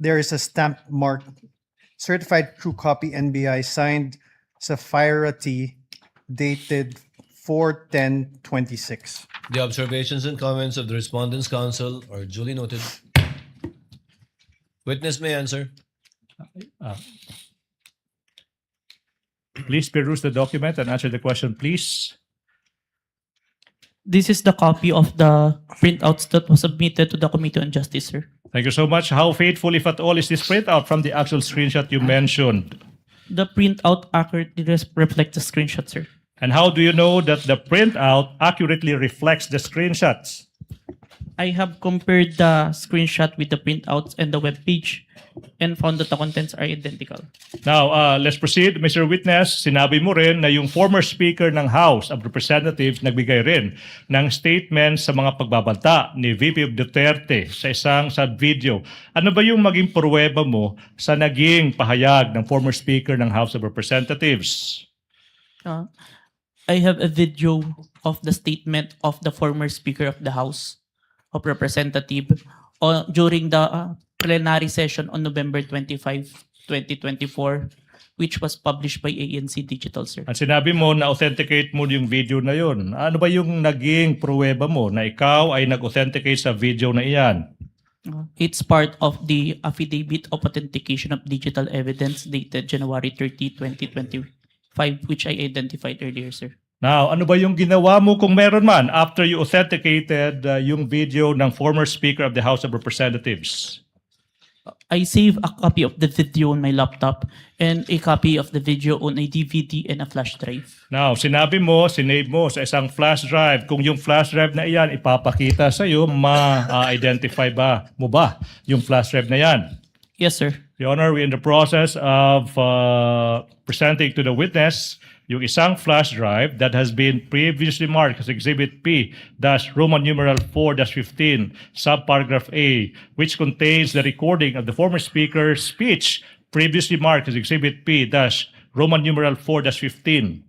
S13: there is a stamp marked certified true copy NBI signed Sapphira T, dated 4/10/26.
S16: The observations and comments of the Respondents' Counsel are duly noted. Witness may answer.
S14: Please peruse the document and answer the question, please.
S15: This is the copy of the printouts that was submitted to the Committee on Justice, sir.
S14: Thank you so much. How faithful, if at all, is this printout from the actual screenshot you mentioned?
S15: The printout accurately reflects the screenshot, sir.
S14: And how do you know that the printout accurately reflects the screenshots?
S15: I have compared the screenshot with the printouts and the web page and found that the contents are identical.
S14: Now, let's proceed. Mr. Witness, sinabi mo rin na yung former Speaker ng House of Representatives nagbigay rin ng statement sa mga pagbabanta ni VP Duterte sa video. Ano ba yung maging pruweba mo sa naging pahayag ng former Speaker ng House of Representatives?
S15: I have a video of the statement of the former Speaker of the House of Representatives during the plenary session on November 25, 2024, which was published by ANC Digital, sir.
S14: At sinabi mo na authenticate mo yung video na yun. Ano ba yung naging pruweba mo na ikaw ay nag-authenticate sa video na iyan?
S15: It's part of the Affidavit of Authentication of Digital Evidence dated January 30, 2025, which I identified earlier, sir.
S14: Now, ano ba yung ginawa mo kung meron man after you authenticated yung video ng former Speaker of the House of Representatives?
S15: I save a copy of the video on my laptop and a copy of the video on a DVD and a flash drive.
S14: Now, sinabi mo, sinave mo sa isang flash drive. Kung yung flash drive na iyan ipapakita sa iyo, ma-identify ba mo ba yung flash drive na yan?
S15: Yes, sir.
S14: Your Honor, we're in the process of presenting to the witness yung isang flash drive that has been previously marked as Exhibit P Roman numeral 4-15 subparagraph A, which contains the recording of the former Speaker's speech previously marked as Exhibit P Roman numeral 4-15.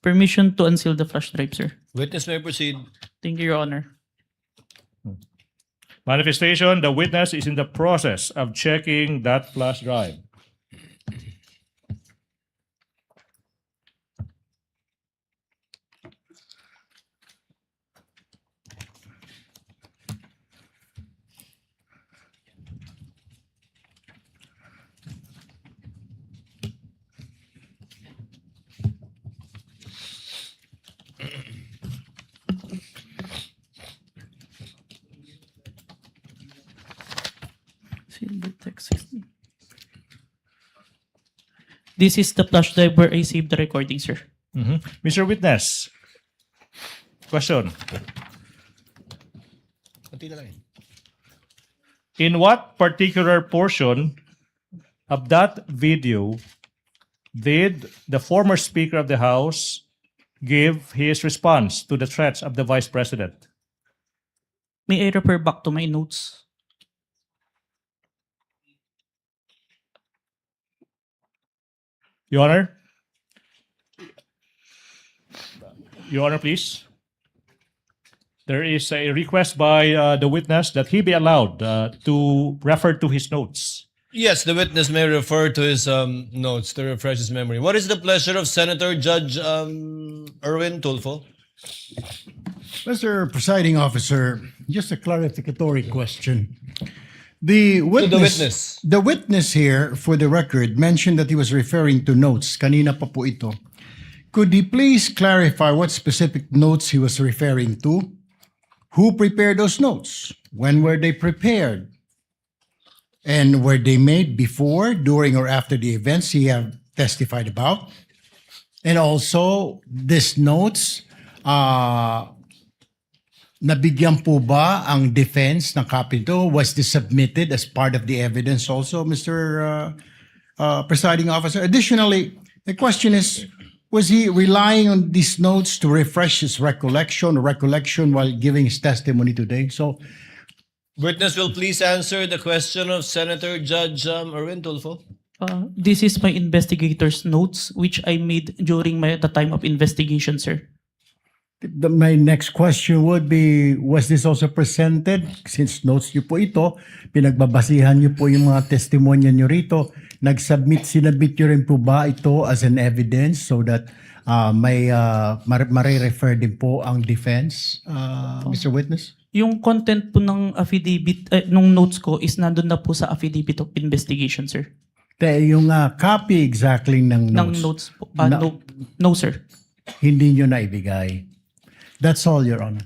S15: Permission to unseal the flash drive, sir.
S6: Witness may proceed.
S15: Thank you, Your Honor.
S14: Manifestation, the witness is in the process of checking that flash drive.
S15: This is the flash drive where I saved the recording, sir.
S14: Mr. Witness, question. In what particular portion of that video did the former Speaker of the House give his response to the threats of the Vice President?
S15: May I refer back to my notes?
S14: Your Honor? Your Honor, please. There is a request by the witness that he be allowed to refer to his notes.
S6: Yes, the witness may refer to his notes to refresh his memory. What is the pleasure of Senator Judge Erwin Tulfo?
S18: Mr. Presiding Officer, just a clarificatory question. The witness, the witness here, for the record, mentioned that he was referring to notes. Kanina pa po ito. Could he please clarify what specific notes he was referring to? Who prepared those notes? When were they prepared? And were they made before, during, or after the events he have testified about? And also, these notes, nabigyan po ba ang defense ng copy ito? Was this submitted as part of the evidence also, Mr. Presiding Officer? Additionally, the question is, was he relying on these notes to refresh his recollection while giving his testimony today? So,
S6: Witness will please answer the question of Senator Judge Erwin Tulfo.
S15: This is my investigator's notes, which I made during the time of investigation, sir.
S18: my next question would be, was this also presented? Since notes niyo po ito, pinagbabasihan niyo po yung mga testimonya niyo rito, sinabit niyo rin po ba ito as an evidence so that mare-refer din po ang defense, Mr. Witness?
S15: Yung content po ng affidavit, nung notes ko is nandun na po sa affidavit of investigation, sir.
S18: Yung copy exactly ng notes?
S15: Ng notes po. No, sir.
S18: Hindi nyo naibigay. That's all, Your Honor.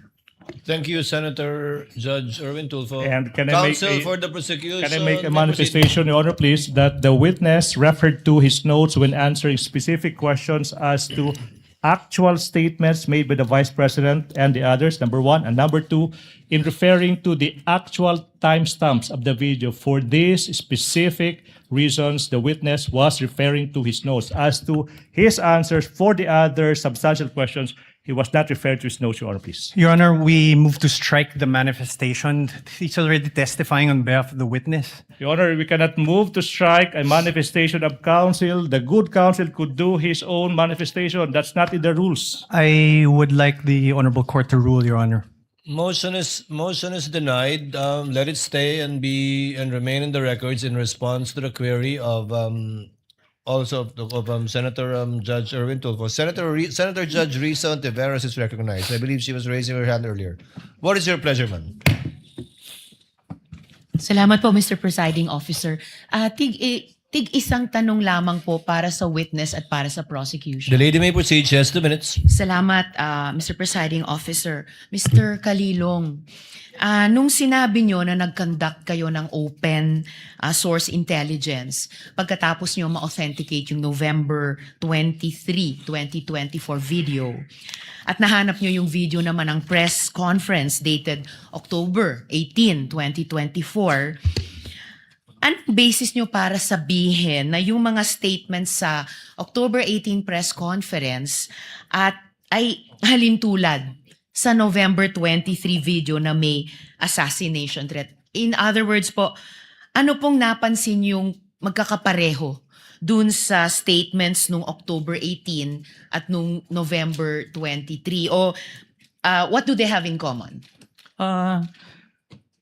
S6: Thank you, Senator Judge Erwin Tulfo.
S3: And can I make
S6: Counsel
S3: a-
S6: for the prosecution.
S3: Can I make a
S6: may proceed.
S3: manifestation, Your Honor, please, that the witness referred to his notes when answering specific questions as to actual statements made by the Vice President and the others, number one. And number two, in referring to the actual timestamps of the video. For these specific reasons, the witness was referring to his notes. As to his answers for the other substantial questions, he was not referring to his notes, Your Honor, please.
S13: Your Honor, we move to strike the manifestation. He's already testifying on behalf of the witness.
S3: Your Honor, we cannot move to strike a manifestation of counsel. The good counsel could do his own manifestation. That's not in the rules.
S13: I would like the Honorable Court to rule, Your Honor.
S6: Motion is denied. Let it stay and remain in the records in response to the query of Senator Judge Erwin Tulfo. Senator Judge Risa Ontiveros is recognized. I believe she was raising her hand earlier. What is your pleasure, ma'am?
S9: Salamat po, Mr. Presiding Officer. Tig isang tanong lamang po para sa witness at para sa prosecution.
S6: The lady may proceed. She has 2 minutes.
S9: Salamat, Mr. Presiding Officer. Mr. Kalilong, nung sinabi nyo na nag-conduct kayo ng open source intelligence, pagkatapos nyo ma-authenticate yung November 23, 2024 video, at nahanap nyo yung video naman ng press conference dated October 18, 2024, anong basis nyo para sabihin na yung mga statements sa October 18 press conference ay halintulad sa November 23 video na may assassination threat? In other words po, ano pong napansin yung magkakapareho dun sa statements nung October 18 at nung November 23? O what do they have in common?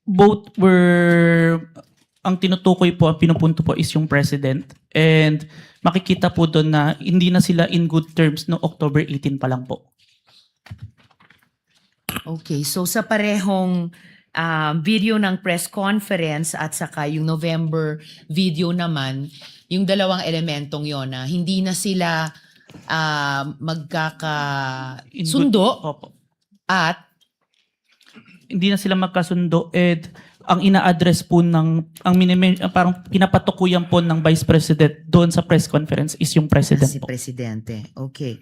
S15: Both were, ang tinutukoy po, ang pinupunto po is yung president. And makikita po doon na hindi na sila in good terms no October 18 pa lang po.
S9: Okay, so sa parehong video ng press conference at saka yung November video naman, yung dalawang elementong yon na hindi na sila magkakasundo at
S15: Hindi na sila magkasundo and ang ina-address po parang pinapatukuyan po ng Vice President doon sa press conference is yung President
S9: si
S15: po.
S9: Presidente. Okay.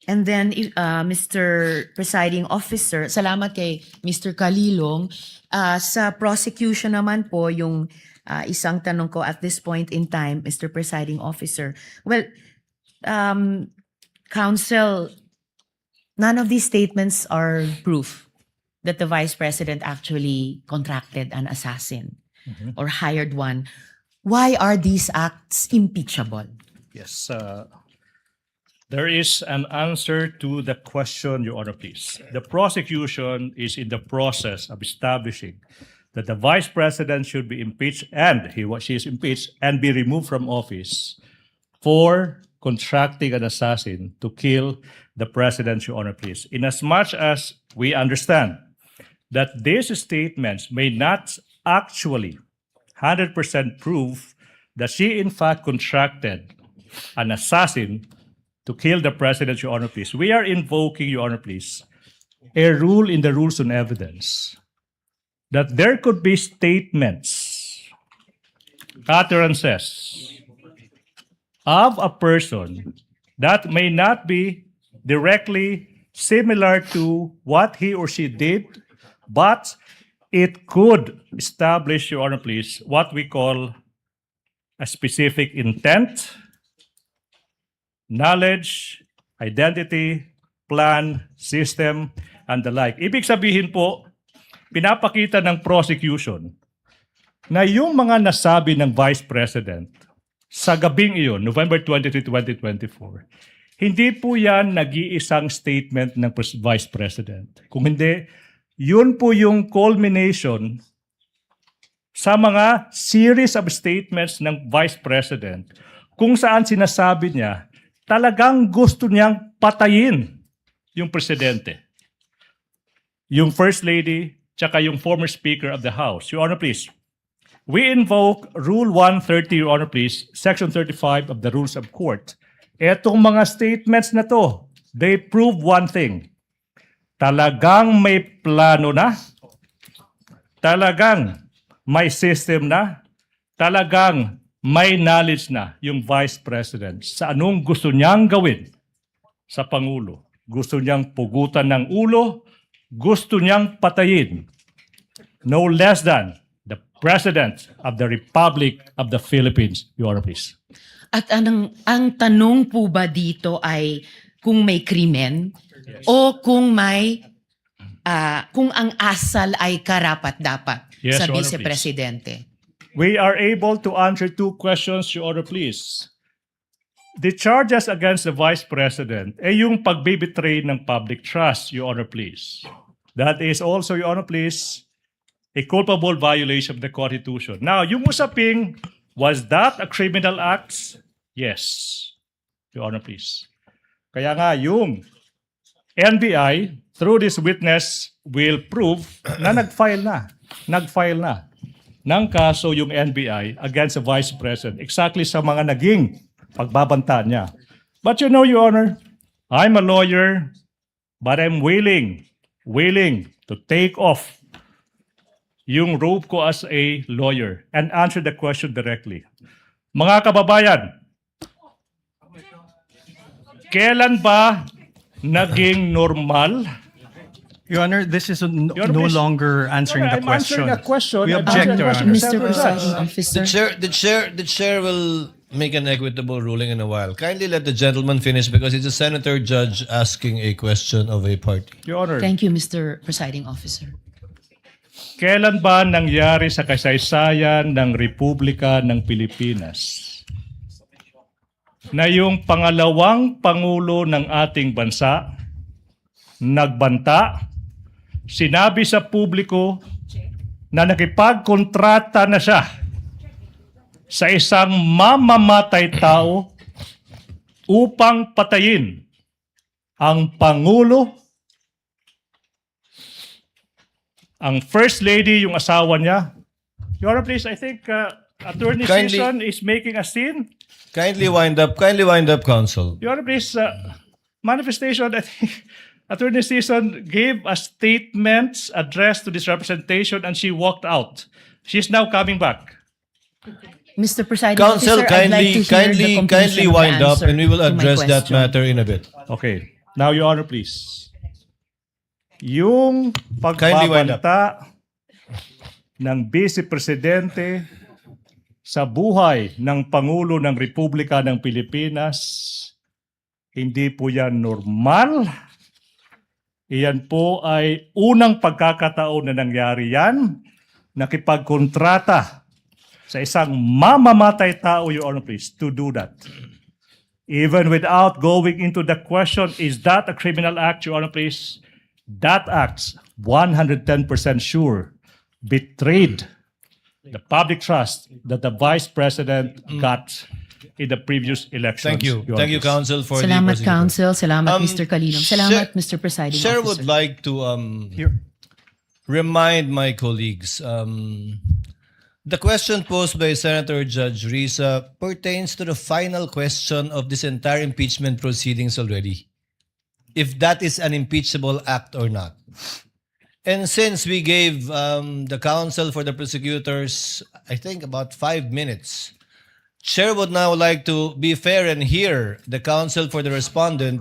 S9: And then, Mr. Presiding Officer, salamat kay Mr. Kalilong. Sa prosecution naman po, yung isang tanong ko at this point in time, Mr. Presiding Officer. Well, Counsel, none of these statements are proof that the Vice President actually contracted an assassin or hired one. Why are these acts impeachable?
S3: Yes. There is an answer to the question, Your Honor, please. The prosecution is in the process of establishing that the Vice President should be impeached and she is impeached and be removed from office for contracting an assassin to kill the President, Your Honor, please. Inasmuch as we understand that these statements may not actually 100% prove that she in fact contracted an assassin to kill the President, Your Honor, please. We are invoking, Your Honor, please, a rule in the Rules on Evidence that there could be statements, utterances of a person that may not be directly similar to what he or she did, but it could establish, Your Honor, please, what we call a specific intent, knowledge, identity, plan, system, and the like. Ibig sabihin po, pinapakita ng prosecution na yung mga nasabi ng Vice President sa gabing iyon, November 23, 2024, hindi po yan nag-iisang statement ng Vice President. Kung hindi, yun po yung culmination sa mga series of statements ng Vice President kung saan sinasabi niya talagang gusto niyang patayin yung presidente, yung First Lady, tsaka yung former Speaker of the House. Your Honor, please. We invoke Rule 130, Your Honor, please, Section 35 of the Rules of Court. Etong mga statements na to, they prove one thing.
S14: talagang may plano na, talagang may system na, talagang may knowledge na yung Vice President sa anong gusto niyang gawin sa Pangulo. Gusto niyang pugutan ng ulo, gusto niyang patayin. No less than the President of the Republic of the Philippines. Your Honor, please.
S9: At ang tanong po ba dito ay kung may krimen o kung may kung ang asal ay karapat-dapat
S14: Yes,
S9: sa
S14: Your Honor,
S9: Vice Presidente?
S14: We are able to answer two questions, Your Honor, please. The charges against the Vice President ay yung pagbibitray ng public trust, Your Honor, please. That is also, Your Honor, please, a culpable violation of the Constitution. Now, yung usaping, was that a criminal act? Yes, Your Honor, please. Kaya nga, yung NBI, through this witness, will prove na nag-file na ng kaso yung NBI against the Vice President exactly sa mga naging pagbabanta niya. But you know, Your Honor, I'm a lawyer, but I'm willing to take off yung robe ko as a lawyer and answer the question directly. Mga kababayan, kailan ba naging normal?
S13: Your Honor, this is no
S14: please.
S13: longer answering the
S14: I'm
S13: question.
S14: answering a question.
S13: We
S14: I'm
S13: object,
S14: answering
S13: Your
S14: a question,
S13: Honor.
S9: Mr.
S14: Separate
S9: Presiding Officer.
S6: The chair will make an equitable ruling in a while. Kindly let the gentleman finish because it's a senator judge asking a question of a party.
S14: Your Honor,
S9: Thank you, Mr. Presiding Officer.
S14: kailan ba nangyari sa kasaysayan ng Republika ng Pilipinas na yung pangalawang Pangulo ng ating bansa nagbanta, sinabi sa publiko na nakipagkontrata na siya sa isang mamamatay tao upang patayin ang Pangulo, ang First Lady, yung asawa niya. Your Honor, please, I think Attorney
S6: Kindly-
S14: Season is making a scene.
S6: Kindly wind up, counsel.
S14: Your Honor, please, manifestation, I think Attorney Season gave a statement addressed to this representation and she walked out. She's now coming back.
S9: Mr. Presiding
S6: Counsel,
S9: Officer, I'd like to hear the conclusion
S6: kindly
S9: of the
S6: wind up
S9: answer
S6: and we will
S9: to my
S6: address that
S9: question.
S6: matter in a bit.
S14: Okay. Now, Your Honor, please. Yung
S6: Kindly wind up.
S14: pagbabanta ng Vice Presidente sa buhay ng Pangulo ng Republika ng Pilipinas, hindi po yan normal. Iyan po ay unang pagkakataon na nangyari yan, nakipagkontrata sa isang mamamatay tao, Your Honor, please, to do that. Even without going into the question, is that a criminal act, Your Honor, please? That act, 110% sure, betrayed the public trust that the Vice President got in the previous elections.
S6: Thank you.
S14: Your Honor,
S6: Thank you,
S14: please.
S6: counsel, for
S9: Salamat,
S6: the
S9: Counsel. Salamat, Mr. Kalinong. Salamat,
S6: Chair-
S9: Mr. Presiding
S6: Chair
S9: Officer.
S6: would like to remind my colleagues, the question posed by Senator Judge Risa pertains to the final question of this entire impeachment proceedings already. If that is an impeachable act or not. And since we gave the counsel for the prosecutors, I think about 5 minutes, Chair would now like to be fair and hear the counsel for the respondent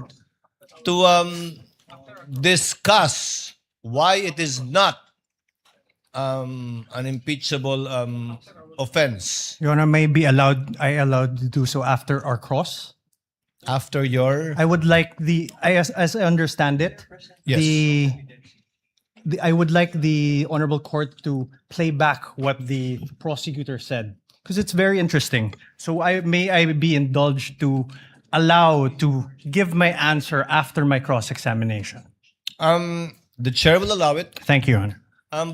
S6: to discuss why it is not an impeachable offense.
S13: Your Honor, may be allowed to do so after our cross.
S6: After your...
S13: I would like as I understand it,
S6: Yes.
S13: I would like the Honorable Court to play back what the prosecutor said because it's very interesting. So may I be indulged to allow to give my answer after my cross-examination.
S6: The chair will allow it.
S13: Thank you, Your Honor.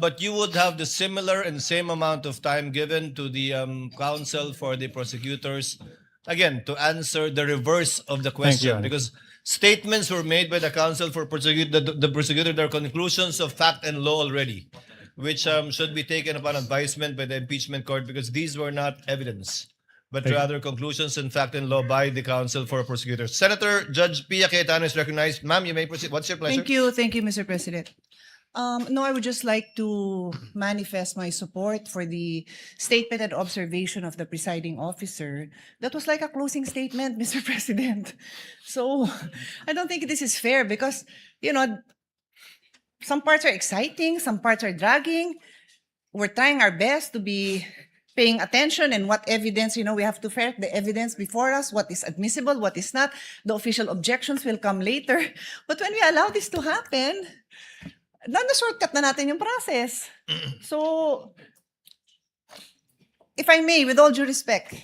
S6: But you would have the similar and same amount of time given to the counsel for the prosecutors, again, to answer the reverse of the question.
S13: Honor.
S6: Because statements were made by the counsel for the prosecutor, their conclusions of fact and law already, which should be taken upon advisement by the impeachment court because these were not evidence. but
S13: Thank you.
S6: rather conclusions in fact and law by the counsel for prosecutors. Senator Judge Pia Cayetano is recognized. Ma'am, you may proceed. What's your pleasure?
S11: Thank you, Mr. President. No, I would just like to manifest my support for the statement and observation of the presiding officer. That was like a closing statement, Mr. President. So I don't think this is fair because, you know, some parts are exciting, some parts are dragging. We're trying our best to be paying attention and what evidence, we have to ferret the evidence before us, what is admissible, what is not. The official objections will come later. But when we allow this to happen, shortcut na natin yung process. So, if I may, with all due respect,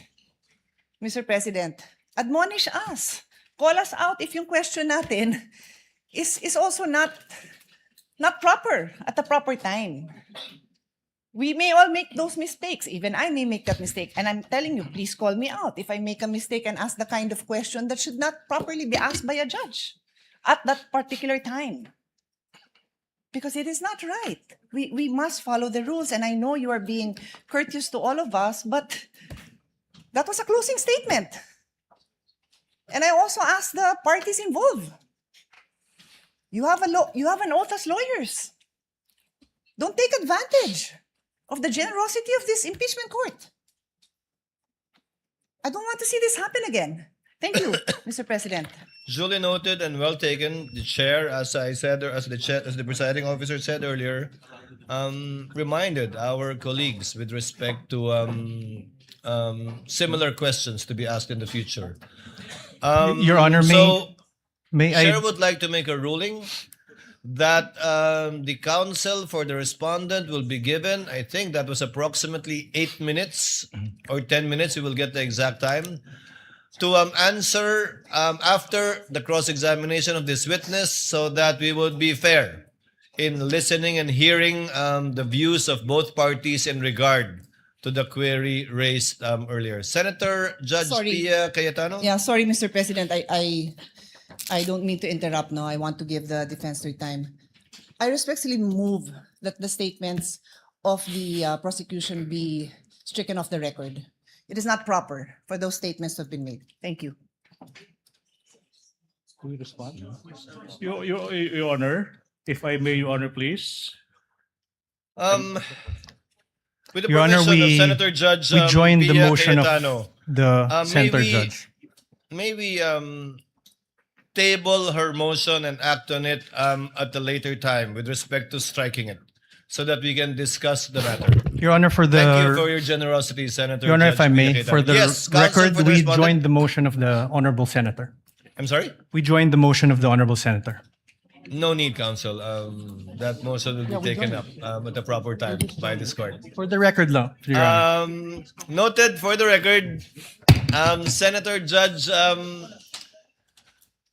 S11: Mr. President, admonish us. Call us out if yung question natin is also not proper at the proper time. We may all make those mistakes. Even I may make that mistake. And I'm telling you, please call me out if I make a mistake and ask the kind of question that should not properly be asked by a judge at that particular time. Because it is not right. We must follow the rules. And I know you are being courteous to all of us, but that was a closing statement. And I also asked the parties involved. You have an oath as lawyers. Don't take advantage of the generosity of this impeachment court. I don't want to see this happen again. Thank you, Mr. President.
S6: Duly noted and well taken. The chair, as I said, or as the presiding officer said earlier, reminded our colleagues with respect to similar questions to be asked in the future.
S13: Your Honor, may
S6: Chair
S13: I?
S6: would like to make a ruling that the counsel for the respondent will be given, I think that was approximately 8 minutes or 10 minutes, we will get the exact time, to answer after the cross-examination of this witness so that we would be fair in listening and hearing the views of both parties in regard to the query raised earlier. Senator Judge Pia Cayetano?
S11: Yeah, sorry, Mr. President. I don't mean to interrupt now. I want to give the defense their time. I respectfully move that the statements of the prosecution be stricken off the record. It is not proper for those statements to have been made. Thank you.
S14: Can we respond? Your Honor, if I may, Your Honor, please.
S6: With the
S13: Your Honor,
S6: permission of Senator Judge
S13: we joined the
S6: Pia
S13: motion
S6: Cayetano,
S13: of the Senator Judge.
S6: May we table her motion and act on it at a later time with respect to striking it so that we can discuss the matter.
S13: Your Honor, for the
S6: Thank you for your generosity, Senator.
S13: Your Honor,
S6: Judge
S13: if I
S6: Pia
S13: may,
S6: Cayetano.
S13: for the
S6: Yes, counsel
S13: record,
S6: for the
S13: we
S6: respondent.
S13: joined the motion of the Honorable Senator.
S6: I'm sorry?
S13: We joined the motion of the Honorable Senator.
S6: No need, counsel. That motion will be taken up at the proper time by this court.
S13: For the record lang, Your Honor.
S6: Noted for the record, Senator Judge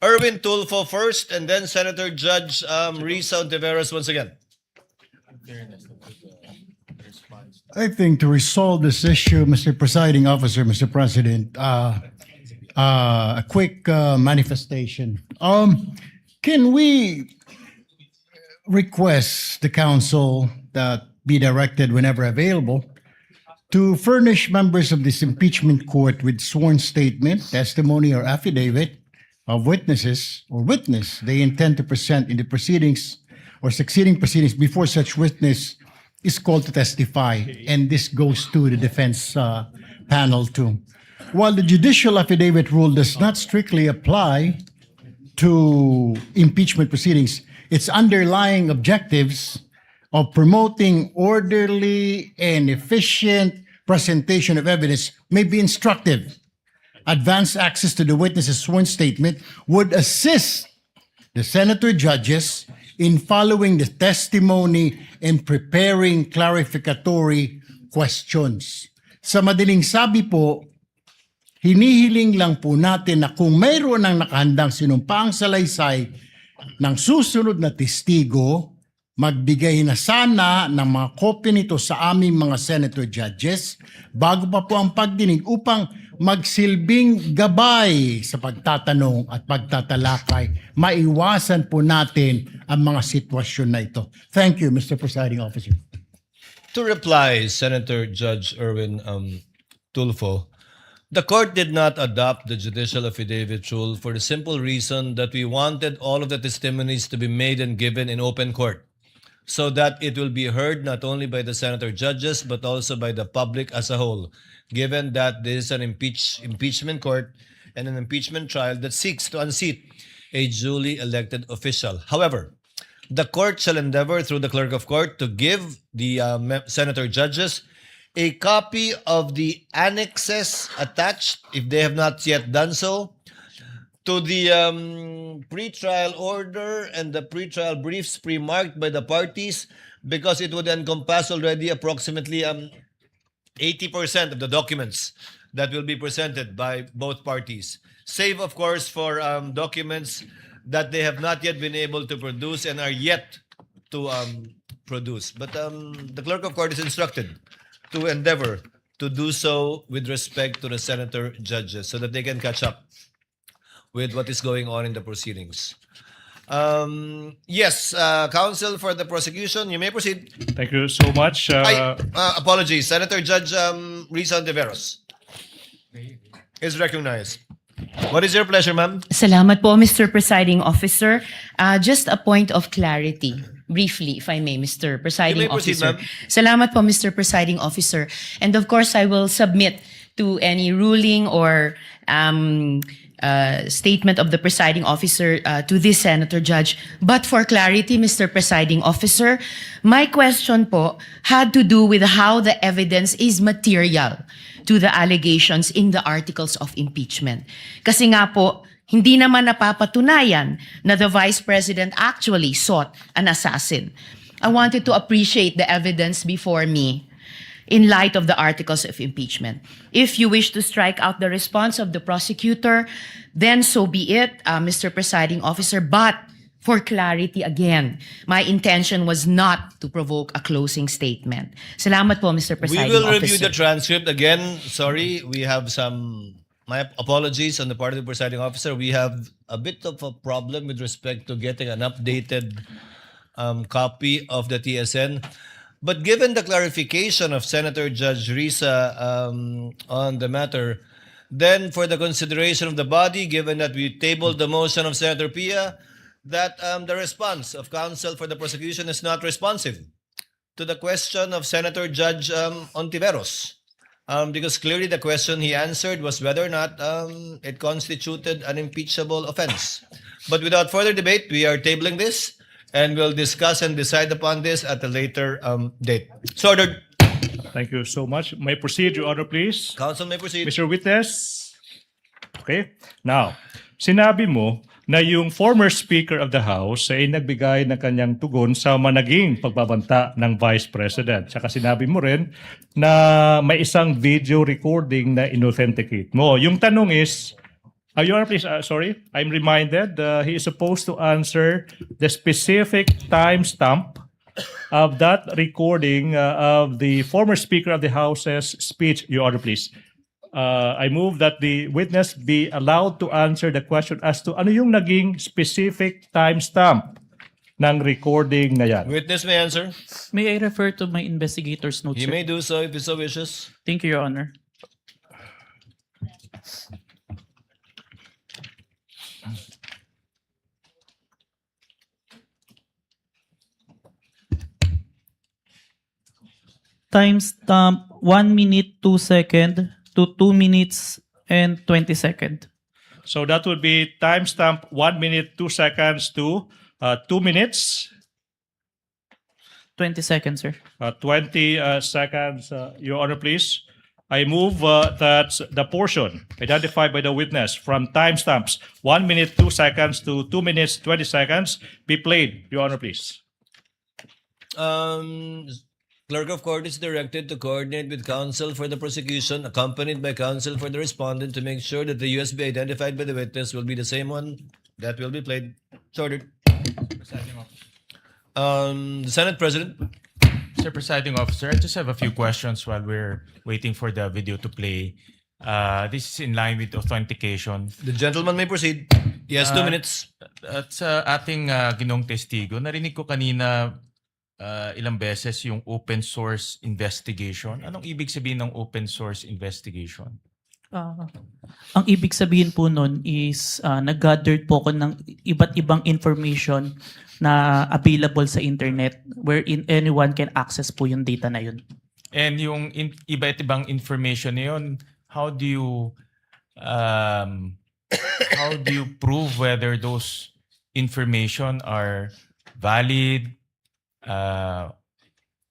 S6: Erwin Tulfo first, and then Senator Judge Risa Ontiveros once again.
S18: I think to resolve this issue, Mr. Presiding Officer, Mr. President, a quick manifestation. Can we request the council that be directed whenever available to furnish members of this impeachment court with sworn statement, testimony, or affidavit of witnesses or witness they intend to present in the proceedings or succeeding proceedings before such witness is called to testify, and this goes to the defense panel too. While the judicial affidavit rule does not strictly apply to impeachment proceedings, its underlying objectives of promoting orderly and efficient presentation of evidence may be instructive. Advanced access to the witness's sworn statement would assist the senator judges in following the testimony and preparing clarificatory questions. Sa madaling sabi po, hinihiling lang po natin na kung mayroon ng nakahandang sinumpaang salaysay ng susunod na testigo, magbigay na sana ng mga kopya nito sa aming mga senator judges bago pa po ang pagdinig upang magsilbing gabay sa pagtatanong at pagtatalakay. Maiwasan po natin ang mga sitwasyon na ito. Thank you, Mr. Presiding Officer.
S6: To reply, Senator Judge Erwin Tulfo, The court did not adopt the judicial affidavit rule for the simple reason that we wanted all of the testimonies to be made and given in open court, so that it will be heard not only by the senator judges but also by the public as a whole, given that this is an impeachment court and an impeachment trial that seeks to unseat a duly elected official. However, the court shall endeavor through the clerk of court to give the senator judges a copy of the annexes attached, if they have not yet done so, to the pretrial order and the pretrial briefs pre-marked by the parties, because it would encompass already approximately 80% of the documents that will be presented by both parties, save of course for documents that they have not yet been able to produce and are yet to produce. But the clerk of court is instructed to endeavor to do so with respect to the senator judges so that they can catch up with what is going on in the proceedings. Yes, counsel for the prosecution, you may proceed.
S14: Thank you so much.
S6: Apologies, Senator Judge Risa Ontiveros is recognized. What is your pleasure, ma'am?
S9: Salamat po, Mr. Presiding Officer. Just a point of clarity. Briefly, if I may, Mr. Presiding
S6: You may proceed,
S9: Officer.
S6: ma'am.
S9: Salamat po, Mr. Presiding Officer. And of course, I will submit to any ruling or statement of the presiding officer to this Senator Judge. But for clarity, Mr. Presiding Officer, my question po had to do with how the evidence is material to the allegations in the articles of impeachment. Kasi nga po, hindi naman napapatunayan na the Vice President actually sought an assassin. I wanted to appreciate the evidence before me in light of the articles of impeachment. If you wish to strike out the response of the prosecutor, then so be it, Mr. Presiding Officer. But for clarity again, my intention was not to provoke a closing statement. Salamat po, Mr.
S6: We
S9: Presiding
S6: will
S9: Officer.
S6: review the transcript again. Sorry, we have my apologies on the part of the presiding officer. We have a bit of a problem with respect to getting an updated copy of the TSN. But given the clarification of Senator Judge Risa on the matter, then for the consideration of the body, given that we tabled the motion of Senator Pia, that the response of counsel for the prosecution is not responsive to the question of Senator Judge Ontiveros. Because clearly the question he answered was whether or not it constituted an impeachable offense. But without further debate, we are tabling this and we'll discuss and decide upon this at a later date. So ordered.
S14: Thank you so much. May proceed, Your Honor, please.
S6: Counsel may proceed.
S14: Mr. Witness. Okay. Now, sinabi mo na yung former Speaker of the House ay nagbigay ng kanyang tugon sa managing pagbabanta ng Vice President. Saka sinabi mo rin na may isang video recording na inauthenticate mo. Yung tanong is, Your Honor, please, sorry, I'm reminded he is supposed to answer the specific timestamp of that recording of the former Speaker of the House's speech. Your Honor, please. I move that the witness be allowed to answer the question as to ano yung naging specific timestamp ng recording na yan.
S6: Witness may answer.
S15: May I refer to my investigator's notes,
S6: He
S15: sir?
S6: may do so if he so wishes.
S15: Thank you, Your Honor. Timestamp 1 minute 2 second to 2 minutes and 20 second.
S14: So that would be timestamp 1 minute 2 seconds to 2 minutes.
S15: 20 seconds, sir.
S14: 20 seconds, Your Honor, please. I move that the portion identified by the witness from timestamps 1 minute 2 seconds to 2 minutes 20 seconds be played. Your Honor, please.
S6: Clerk of Court is directed to coordinate with counsel for the prosecution, accompanied by counsel for the respondent, to make sure that the USB identified by the witness will be the same one that will be played. So ordered. The Senate President.
S7: Mr. Presiding Officer, I just have a few questions while we're waiting for the video to play. This is in line with authentication.
S6: The gentleman may proceed. Yes, 2 minutes.
S7: At sa ating ginong testigo, narinig ko kanina ilang beses yung open source investigation. Anong ibig sabihin ng open source investigation?
S15: Ang ibig sabihin po nun is nag-gathered po ako ng iba't ibang information na available sa internet wherein anyone can access po yung data na yun.
S7: And yung iba't ibang information na yun, how do you prove whether those information are valid,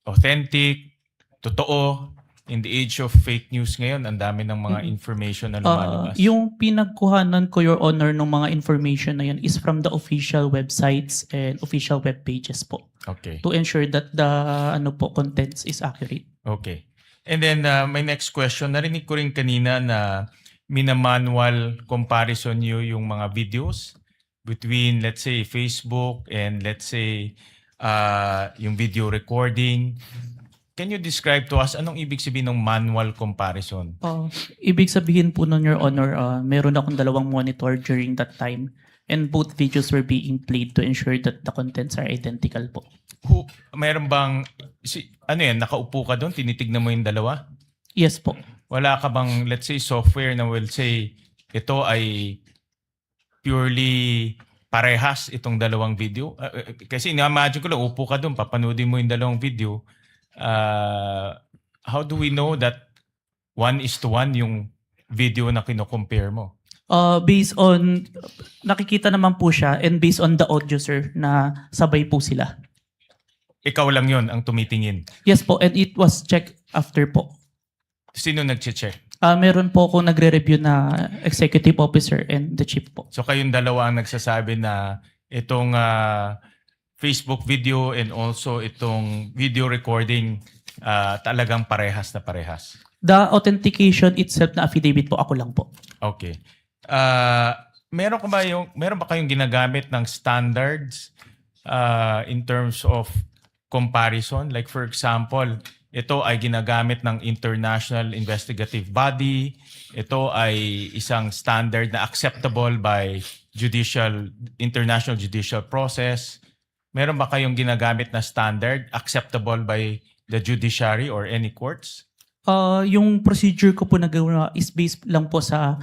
S7: authentic, totoo? In the age of fake news ngayon, ang dami ng mga information na lumalabas.
S15: Yung pinagkuhanan ko, Your Honor, ng mga information na yun is from the official websites and official web pages po.
S7: Okay.
S15: To ensure that the contents is accurate.
S7: Okay. And then my next question, narinig ko rin kanina na minamanual comparison nyo yung mga videos between, let's say, Facebook and let's say, yung video recording. Can you describe to us anong ibig sabihin ng manual comparison?
S15: Ibig sabihin po nun, Your Honor, meron akong dalawang monitor during that time and both videos were being played to ensure that the contents are identical po.
S7: Meron bang, nakaupo ka doon, tinitignan mo yung dalawa?
S15: Yes po.
S7: Wala ka bang, let's say, software na will say, ito ay purely parehas itong dalawang video? Kasi na-imagine ko lang, upo ka doon, papanoodin mo yung dalawang video. How do we know that 1:1 yung video na kino-compare mo?
S15: Based on, nakikita naman po siya and based on the audio, sir, na sabay po sila.
S7: Ikaw lang yon ang tumitingin?
S15: Yes po, and it was checked after po.
S7: Sino nag-check?
S15: Meron po ako nagre-review na executive officer and the chief po.
S7: So kayong dalawa ang nagsasabi na itong Facebook video and also itong video recording talagang parehas na parehas?
S15: The authentication itself na affidavit po, ako lang po.
S7: Okay. Meron ba kayong ginagamit ng standards in terms of comparison? Like for example, ito ay ginagamit ng international investigative body. Ito ay isang standard na acceptable by international judicial process. Meron ba kayong ginagamit na standard acceptable by the judiciary or any courts?
S15: Yung procedure ko po na gawin is based lang po sa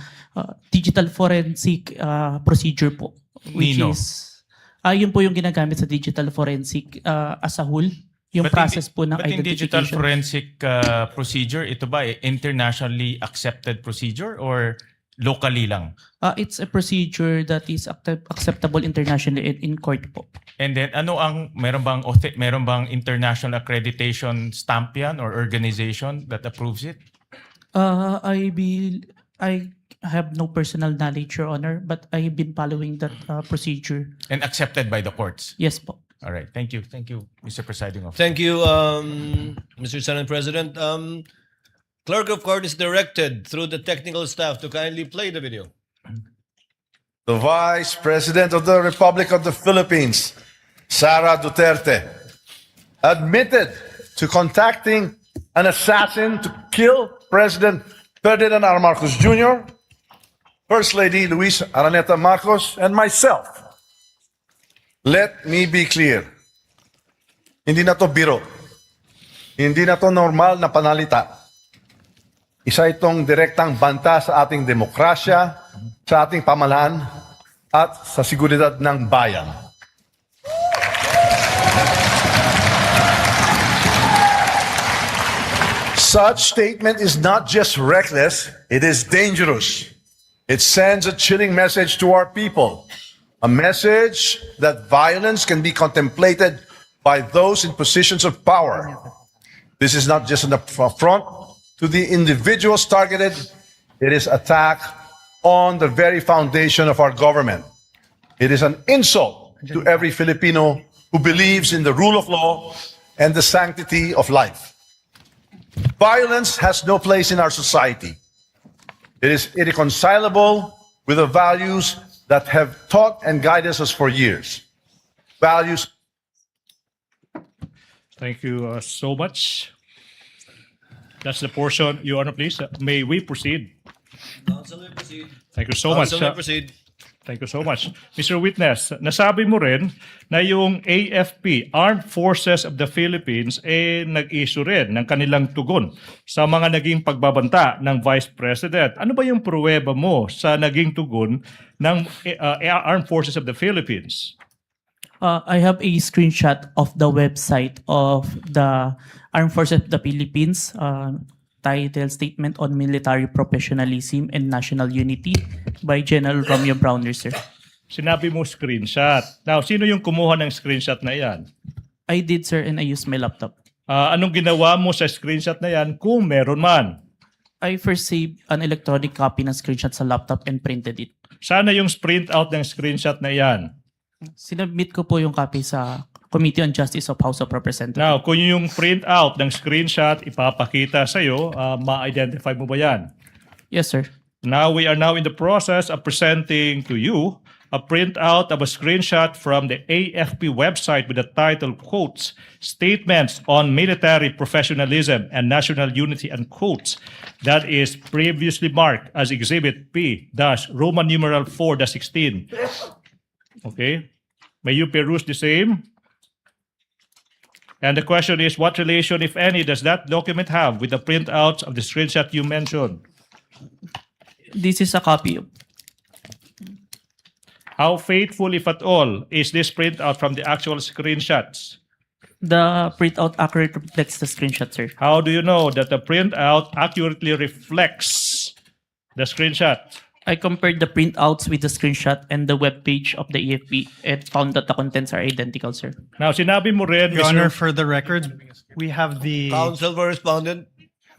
S15: digital forensic procedure po. Which
S7: Nino?
S15: is, yun po yung ginagamit sa digital forensic as a whole. Yung process po ng
S7: but in digital
S15: identification.
S7: forensic procedure, ito ba internationally accepted procedure or locally lang?
S15: It's a procedure that is acceptable internationally in court po.
S7: And then meron bang international accreditation stamp yan or organization that approves it?
S15: I have no personal knowledge, Your Honor, but I've been following that procedure.
S7: And accepted by the courts?
S15: Yes po.
S7: All right. Thank you. Thank you, Mr. Presiding Officer.
S6: Thank you, Mr. Senate President. Clerk of Court is directed through the technical staff to kindly play the video.
S12: The Vice President of the Republic of the Philippines, Sara Duterte, admitted to contacting an assassin to kill President Ferdinand R. Marcos Jr., First Lady Luis Araneta Marcos, and myself. Let me be clear. Hindi na to biro. Hindi na to normal na panalita. Isa itong direktang banta sa ating demokrasya, sa ating pamahalaan, at sa seguridad ng bayan. Such statement is not just reckless, it is dangerous. It sends a chilling message to our people. A message that violence can be contemplated by those in positions of power. This is not just an affront to the individuals targeted, it is attack on the very foundation of our government. It is an insult to every Filipino who believes in the rule of law and the sanctity of life. Violence has no place in our society. It is irreconcilable with the values that have taught and guided us for years. Values.
S14: Thank you so much. That's the portion. Your Honor, please. May we proceed?
S6: Councilor, proceed.
S14: Thank you so much.
S6: Councilor, proceed.
S14: Thank you so much. Mr. Witness, nasabi mo rin na yung AFP, Armed Forces of the Philippines, nag-issue rin ng kanilang tugon sa mga naging pagbabanta ng Vice President. Ano ba yung pruweba mo sa naging tugon ng Armed Forces of the Philippines?
S15: I have a screenshot of the website of the Armed Forces of the Philippines, titled Statement on Military Professionalism and National Unity by General Romeo Browner, sir.
S14: Sinabi mo screenshot. Now, sino yung kumuha ng screenshot na yan?
S15: I did, sir, and I used my laptop.
S14: Anong ginawa mo sa screenshot na yan kung meron man?
S15: I first saved an electronic copy ng screenshot sa laptop and printed it.
S14: Sana yung print out ng screenshot na yan.
S15: Sinubmit ko po yung copy sa Committee on Justice of House of Representatives.
S14: Now, kung yung print out ng screenshot ipapakita sa'yo, ma-identify mo ba yan?
S15: Yes, sir.
S14: Now, we are now in the process of presenting to you a printout of a screenshot from the AFP website with the title, quotes, Statements on Military Professionalism and National Unity, and quotes, that is previously marked as Exhibit P-Roman numeral 4-16. Okay? May you peruse the same? And the question is, what relation, if any, does that document have with the printouts of the screenshot you mentioned?
S15: This is a copy.
S14: How faithful, if at all, is this printout from the actual screenshots?
S15: The printout accurately reflects the screenshot, sir.
S14: How do you know that the printout accurately reflects the screenshot?
S15: I compared the printouts with the screenshot and the web page of the AFP and found that the contents are identical, sir.
S14: Now, sinabi mo rin,
S13: Your
S14: Mr.
S13: Honor, for the record, we have the
S6: Counsel for respondent.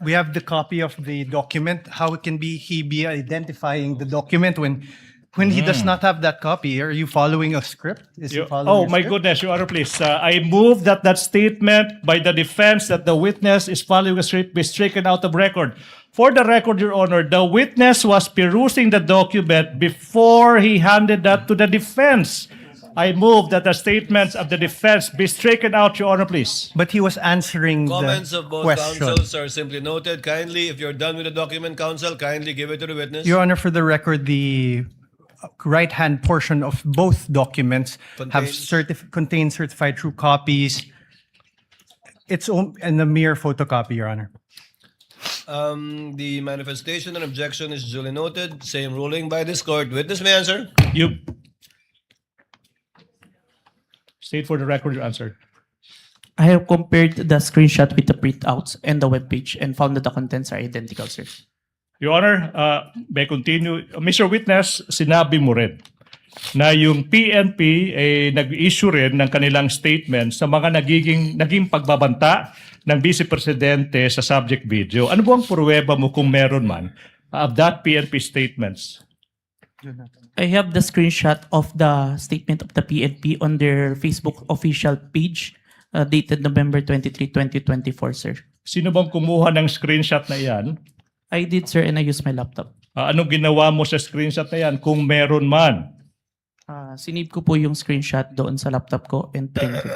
S13: we have the copy of the document. How can he be identifying the document when he does not have that copy? Are you following a script? Is he following
S14: Oh
S13: a
S14: my
S13: script?
S14: goodness, Your Honor, please. I move that statement by the defense that the witness is following a script be stricken out of record. For the record, Your Honor, the witness was perusing the document before he handed that to the defense. I move that the statements of the defense be stricken out, Your Honor, please.
S13: But he was answering
S6: Comments
S13: the
S6: of both
S13: question.
S6: counsels are simply noted. Kindly, if you're done with the document, counsel, kindly give it to the witness.
S13: Your Honor, for the record, the right-hand portion of both documents contain certified true copies. It's and a mere photocopy, Your Honor.
S6: The manifestation and objection is duly noted. Same ruling by this court. Witness may answer.
S14: You state for the record your answer.
S15: I have compared the screenshot with the printouts and the web page and found that the contents are identical, sir.
S14: Your Honor, may continue. Mr. Witness, sinabi mo rin na yung PNP nag-issue rin ng kanilang statement sa mga naging pagbabanta ng Vice Presidente sa subject video. Ano bang pruweba mo kung meron man of that PNP statements?
S15: I have the screenshot of the statement of the PNP on their Facebook official page dated November 23, 2024, sir.
S14: Sino bang kumuha ng screenshot na yan?
S15: I did, sir, and I used my laptop.
S14: Anong ginawa mo sa screenshot na yan kung meron man?
S15: Sinave ko po yung screenshot doon sa laptop ko and printed.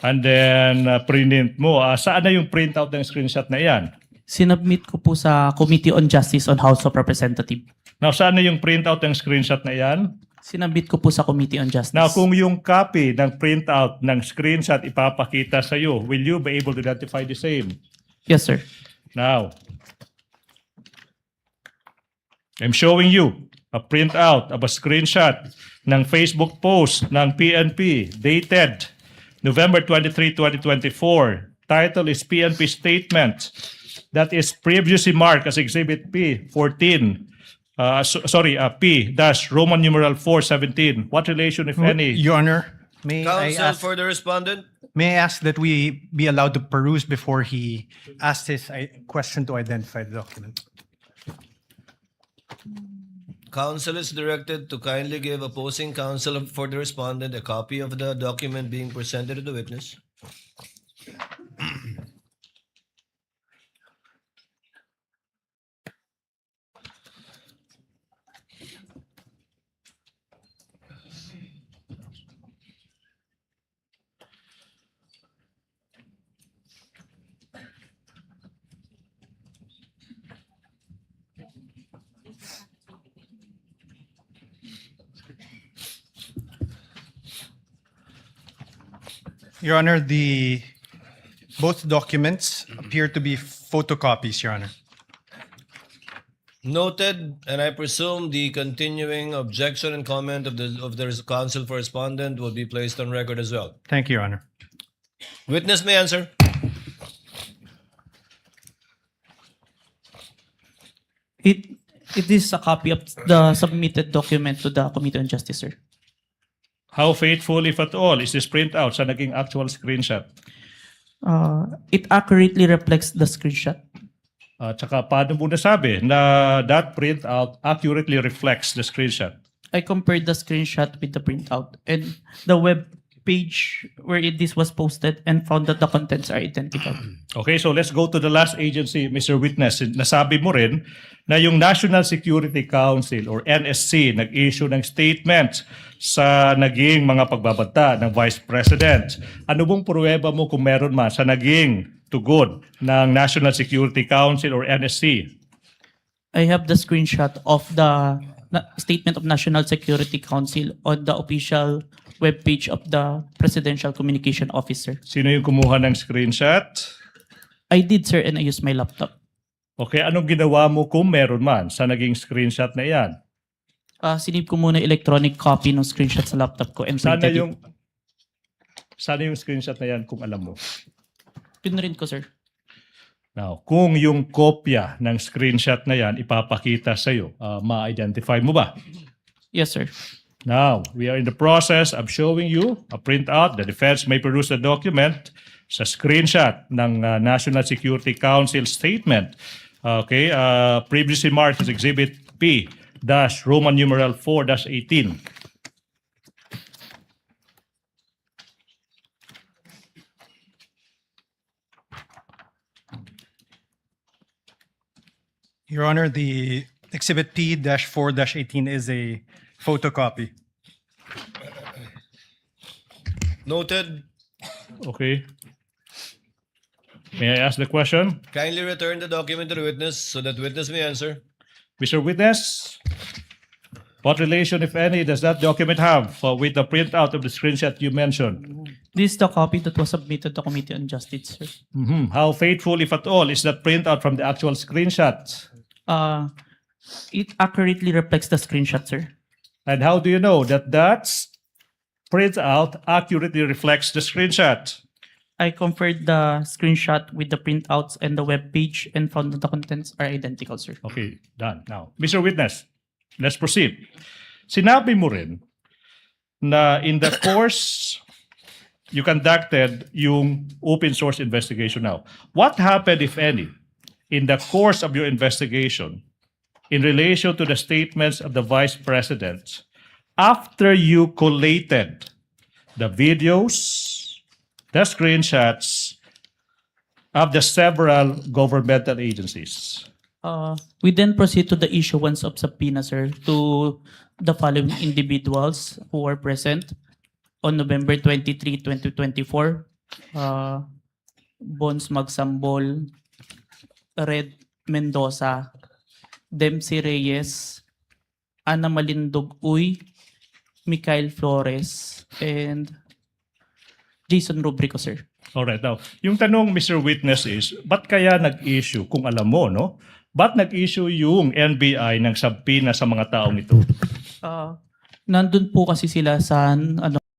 S14: And then print mo. Saan na yung printout ng screenshot na yan?
S15: Sinubmit ko po sa Committee on Justice on House of Representatives.
S14: Now, saan na yung printout ng screenshot na yan?
S15: Sinabit ko po sa Committee on Justice.
S14: Now, kung yung copy ng printout ng screenshot ipapakita sa iyo, will you be able to identify the same?
S15: Yes, sir.
S14: Now, I'm showing you a printout of a screenshot ng Facebook post ng PNP dated November 23, 2024. Title is PNP Statement that is previously marked as Exhibit P14. P-Roman numeral 417. What relation, if any?
S13: Your Honor, may I
S6: Counsel
S13: ask,
S6: for the respondent.
S13: may I ask that we be allowed to peruse before he asks his question to identify the document?
S6: Counsel is directed to kindly give opposing counsel for the respondent a copy of the document being presented to the witness.
S13: Your Honor, both documents appear to be photocopies, Your Honor.
S6: Noted, and I presume the continuing objection and comment of the counsel for respondent will be placed on record as well.
S13: Thank you, Your Honor.
S6: Witness may answer.
S15: It is a copy of the submitted document to the Committee on Justice, sir.
S14: How faithful, if at all, is this printout sa naging actual screenshot?
S15: It accurately reflects the screenshot.
S14: Tsaka paano mo nasabi na that printout accurately reflects the screenshot?
S15: I compared the screenshot with the printout and the web page where this was posted and found that the contents are identical.
S14: Okay, so let's go to the last agency, Mr. Witness. Nasabi mo rin na yung National Security Council or NSC nag-issue ng statement sa naging mga pagbabanta ng Vice President. Ano bang pruweba mo kung meron man sa naging tugon ng National Security Council or NSC?
S15: I have the screenshot of the statement of National Security Council on the official webpage of the Presidential Communication Officer.
S14: Sino yung kumuha ng screenshot?
S15: I did, sir, and I used my laptop.
S14: Okay, anong ginawa mo kung meron man sa naging screenshot na yan?
S15: Sinave ko muna electronic copy ng screenshot sa laptop ko and printed it.
S14: Sana yung screenshot na yan kung alam mo.
S15: Pinrint ko, sir.
S14: Now, kung yung kopya ng screenshot na yan ipapakita sa'yo, ma-identify mo ba?
S15: Yes, sir.
S14: Now, we are in the process of showing you a printout. The defense may produce the document sa screenshot ng National Security Council statement. Okay, previously marked as Exhibit P Roman numeral 4-18.
S13: Your Honor, the Exhibit P-4-18 is a photocopy.
S6: Noted.
S14: Okay. May I ask the question?
S6: Kindly return the document to the witness so that witness may answer.
S14: Mr. Witness, what relation, if any, does that document have with the printout of the screenshot you mentioned?
S15: This is the copy that was submitted to the Committee on Justice, sir.
S14: How faithful, if at all, is that printout from the actual screenshot?
S15: It accurately reflects the screenshot, sir.
S14: And how do you know that that printout accurately reflects the screenshot?
S15: I compared the screenshot with the printouts and the web page and found that the contents are identical, sir.
S14: Okay, done. Now, Mr. Witness, let's proceed. Sinabi mo rin na in the course you conducted yung open source investigation now. What happened, if any, in the course of your investigation in relation to the statements of the Vice President after you collated the videos, the screenshots of the several governmental agencies?
S15: We then proceed to the issuance of subpoena, sir, to the following individuals who were present on November 23, 2024. Bons Magsambol, Red Mendoza, Dempsey Reyes, Ana Malindog Uy, Mikhail Flores, and Jason Rubrico, sir.
S14: Alright, now, yung tanong, Mr. Witness, is, ba't kaya nag-issue, kung alam mo, no? Ba't nag-issue yung NBI ng subpoena sa mga taong ito?
S15: Nandun po kasi sila sa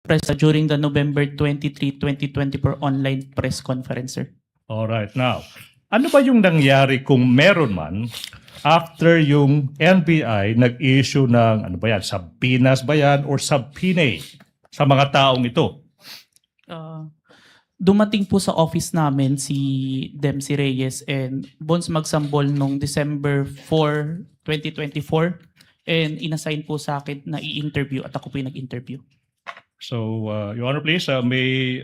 S15: press during the November 23, 2024 online press conference, sir.
S14: Alright, now, ano ba yung nangyari kung meron man after yung NBI nag-issue ng, ano ba yan, subpoenas ba yan or subpoena sa mga taong ito?
S15: Dumating po sa office namin si Dempsey Reyes and Bons Magsambol noong December 4, 2024 and inassign po sa akin na i-interview at ako po yung nag-interview.
S14: So, Your Honor, please, may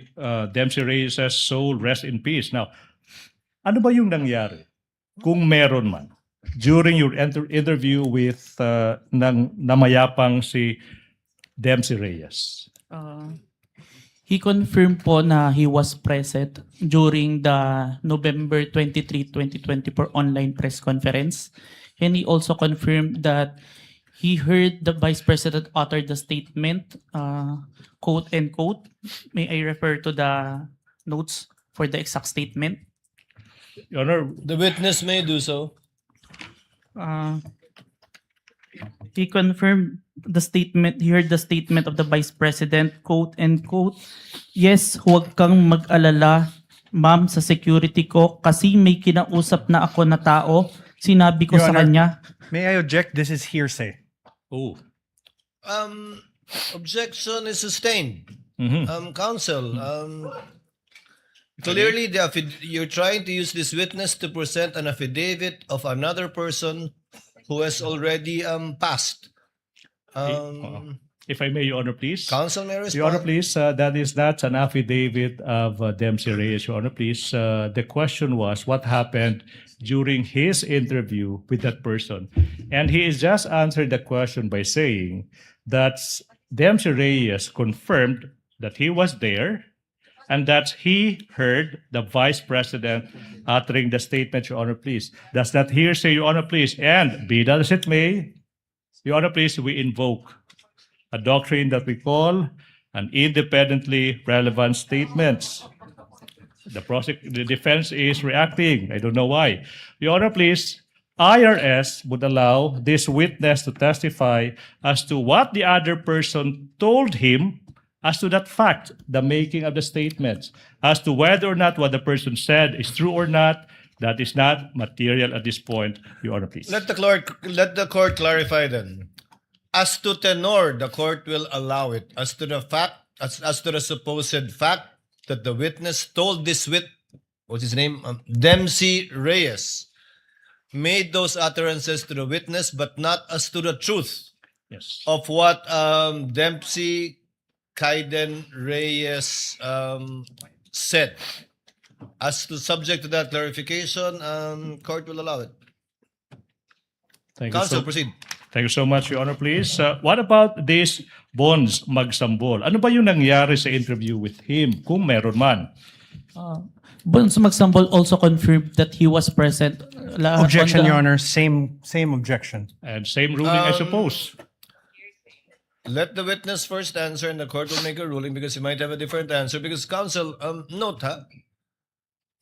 S14: Dempsey Reyes' soul rest in peace. Now, ano ba yung nangyari kung meron man during your interview with namayapang si Dempsey Reyes?
S15: He confirmed po na he was present during the November 23, 2024 online press conference. And he also confirmed that he heard the Vice President utter the statement, quote and quote. May I refer to the notes for the exact statement?
S14: Your Honor,
S6: The witness may do so.
S15: He confirmed the statement, he heard the statement of the Vice President, quote and quote, "Yes, huwag kang mag-alala, ma'am, sa security ko kasi may kinausap na ako na tao. Sinabi ko
S13: Your
S15: sa
S13: Honor,
S15: kanya."
S13: May I object? This is hearsay.
S14: oh,
S6: Objection is sustained. Counsel,
S14: Clearly,
S6: you're trying to use this witness to present an affidavit of another person who has already passed.
S14: if I may, Your Honor, please.
S6: Counsel may respond.
S14: Your Honor, please, that is not an affidavit of Dempsey Reyes, Your Honor, please. The question was what happened during his interview with that person. And he is just answered the question by saying that Dempsey Reyes confirmed that he was there and that he heard the Vice President uttering the statement, Your Honor, please. Does that hearsay, Your Honor, please? And be that as it may, Your Honor, please, we invoke a doctrine that we call an independently relevant statements. The defense is reacting. I don't know why. Your Honor, please, IRS would allow this witness to testify as to what the other person told him as to that fact, the making of the statements, as to whether or not what the person said is true or not. That is not material at this point, Your Honor, please.
S6: Let the court clarify then. As to tenor, the court will allow it. As to the fact, as to the supposed fact that the witness told this what's his name? Dempsey Reyes made those utterances to the witness, but not as to the truth
S14: Yes.
S6: of what Dempsey Kaiden Reyes said. As to subject to that clarification, court will allow it.
S14: Thank you
S6: Counsel,
S14: so-
S6: proceed.
S14: Thank you so much, Your Honor, please. What about this Bonds Magsambol? Ano ba yung nangyari sa interview with him, kung meron man?
S15: Bonds Magsambol also confirmed that he was present.
S13: Objection, Your Honor. Same objection.
S14: And same ruling, I suppose.
S6: Let the witness first answer and the court will make a ruling because he might have a different answer. Because counsel, note,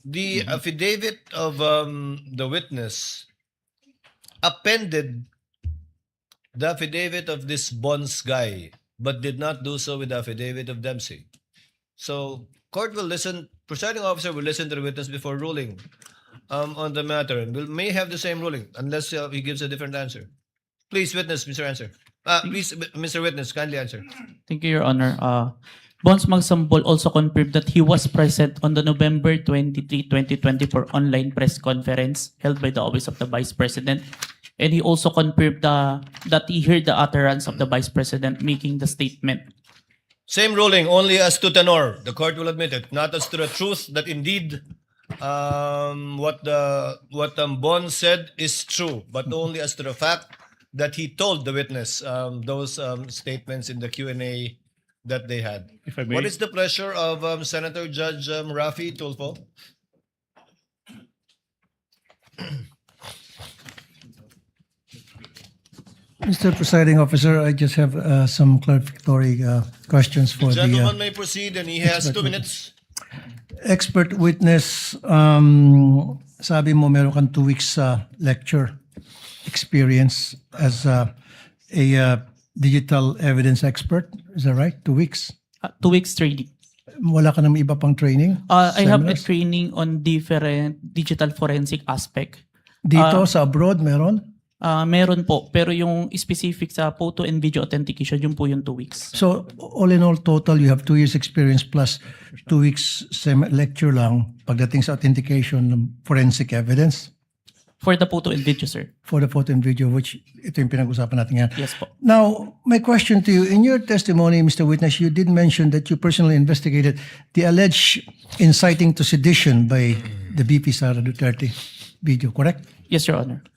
S6: the affidavit of the witness appended the affidavit of this Bonds guy, but did not do so with the affidavit of Dempsey. So, court will listen, presiding officer will listen to the witness before ruling on the matter, and may have the same ruling unless he gives a different answer. Please, witness, Mr. Answer. Please, Mr. Witness, kindly answer.
S15: Thank you, Your Honor. Bonds Magsambol also confirmed that he was present on the November 23, 2024 online press conference held by the Office of the Vice President. And he also confirmed that he heard the utterance of the Vice President making the statement.
S6: Same ruling, only as to tenor. The court will admit it, not as to the truth that indeed what Bonds said is true, but only as to the fact that he told the witness those statements in the Q&A that they had.
S14: If I may.
S6: What is the pleasure of Senator Judge Rafi Tulfo?
S18: Mr. Presiding Officer, I just have some clarificatory questions for
S6: The gentleman
S18: the
S6: may proceed and he has 2 minutes.
S18: expert witness. Sabi mo meron kang 2 weeks lecture experience as a digital evidence expert. Is that right? 2 weeks?
S15: 2 weeks training.
S18: Wala ka naman iba pang training?
S15: I have a
S18: Seminars?
S15: training on different digital forensic aspect.
S18: Dito sa abroad meron?
S15: Meron po, pero yung specific sa photo and video authentication, yun po yung 2 weeks.
S18: So all in all total you have 2 years experience plus 2 weeks lecture lang pagdating sa authentication ng forensic evidence?
S15: For the photo and video, sir.
S18: For the photo and video, which ito yung pinag-usapan natin ngayon.
S15: Yes po.
S18: Now, my question to you, in your testimony, Mr. Witness, you did mention that you personally investigated the alleged inciting to sedition by the BP Sara Duterte video, correct?
S15: Yes, Your Honor.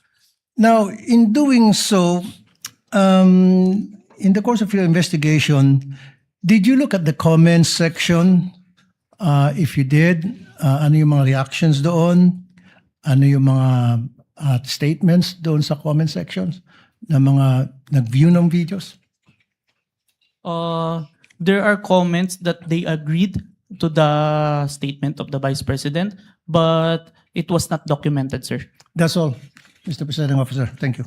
S18: Now, in doing so, in the course of your investigation, did you look at the comments section? If you did, ano yung mga reactions doon? Ano yung mga statements doon sa comment sections? na mga nag-view ng videos?
S15: There are comments that they agreed to the statement of the Vice President, but it was not documented, sir.
S18: That's all, Mr. Presiding Officer. Thank you.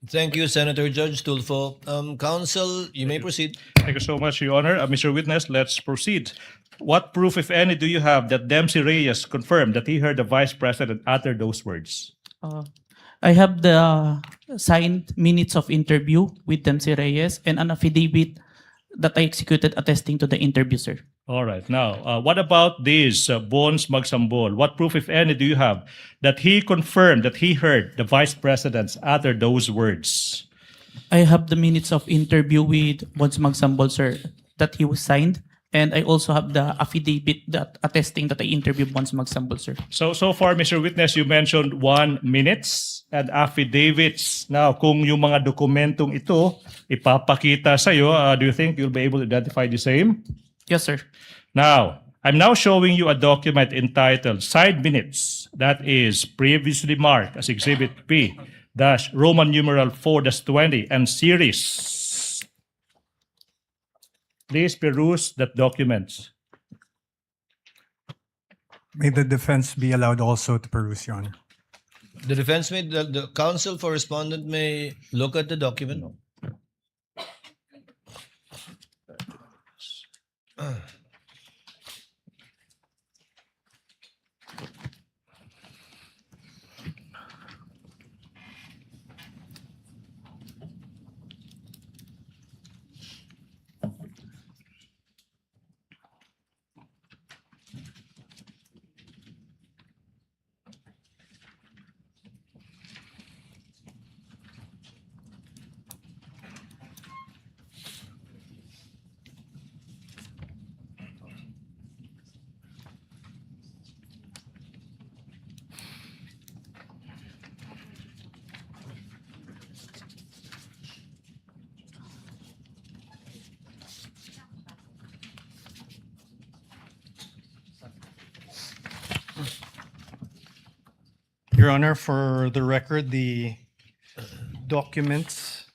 S6: Thank you, Senator Judge Tulfo. Counsel, you may proceed.
S14: Thank you so much, Your Honor. Mr. Witness, let's proceed. What proof, if any, do you have that Dempsey Reyes confirmed that he heard the Vice President utter those words?
S15: I have the signed minutes of interview with Dempsey Reyes and an affidavit that I executed attesting to the interview, sir.
S14: All right. Now, what about this Bones Magsambol? What proof, if any, do you have that he confirmed that he heard the Vice President utter those words?
S15: I have the minutes of interview with Bons Magsambol, sir, that he was signed. And I also have the affidavit that attesting that I interviewed Bons Magsambol, sir.
S14: So far, Mr. Witness, you mentioned 1 minutes and affidavits. Now, kung yung mga dokumentong ito ipapakita sa'yo, do you think you'll be able to identify the same?
S15: Yes, sir.
S14: Now, I'm now showing you a document entitled Side Minutes that is previously marked as Exhibit P Roman numeral 4-20 and series. Please peruse that document.
S1: May the defense be allowed also to peruse, Your Honor.
S6: The defense may, the counsel for respondent may look at the document.
S13: Your Honor, for the record, the documents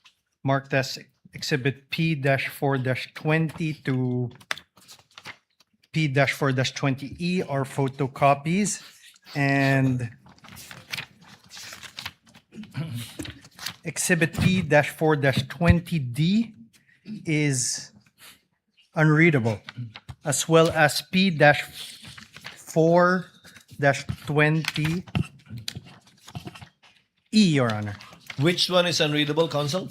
S13: marked as Exhibit P-4-20 to P-4-20E are photocopies, and Exhibit P-4-20D is unreadable, as well as P-4-20E, Your Honor.
S6: Which one is unreadable, counsel?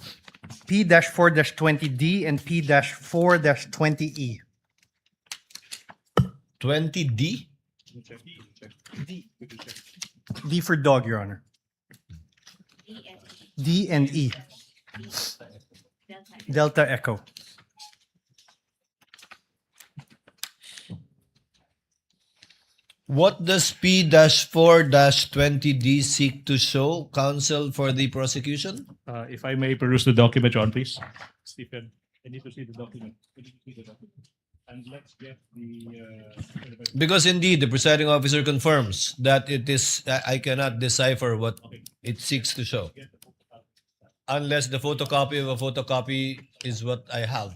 S13: P-4-20D and P-4-20E.
S6: 20D?
S13: D for dog, Your Honor. D and E. Delta Echo.
S6: What does P-4-20D seek to show, counsel for the prosecution?
S14: If I may peruse the document, John, please. Stephen, I need to see the document. And let's get the...
S6: Because indeed, the presiding officer confirms that it is, I cannot decipher what it seeks to show. Unless the photocopy of a photocopy is what I have.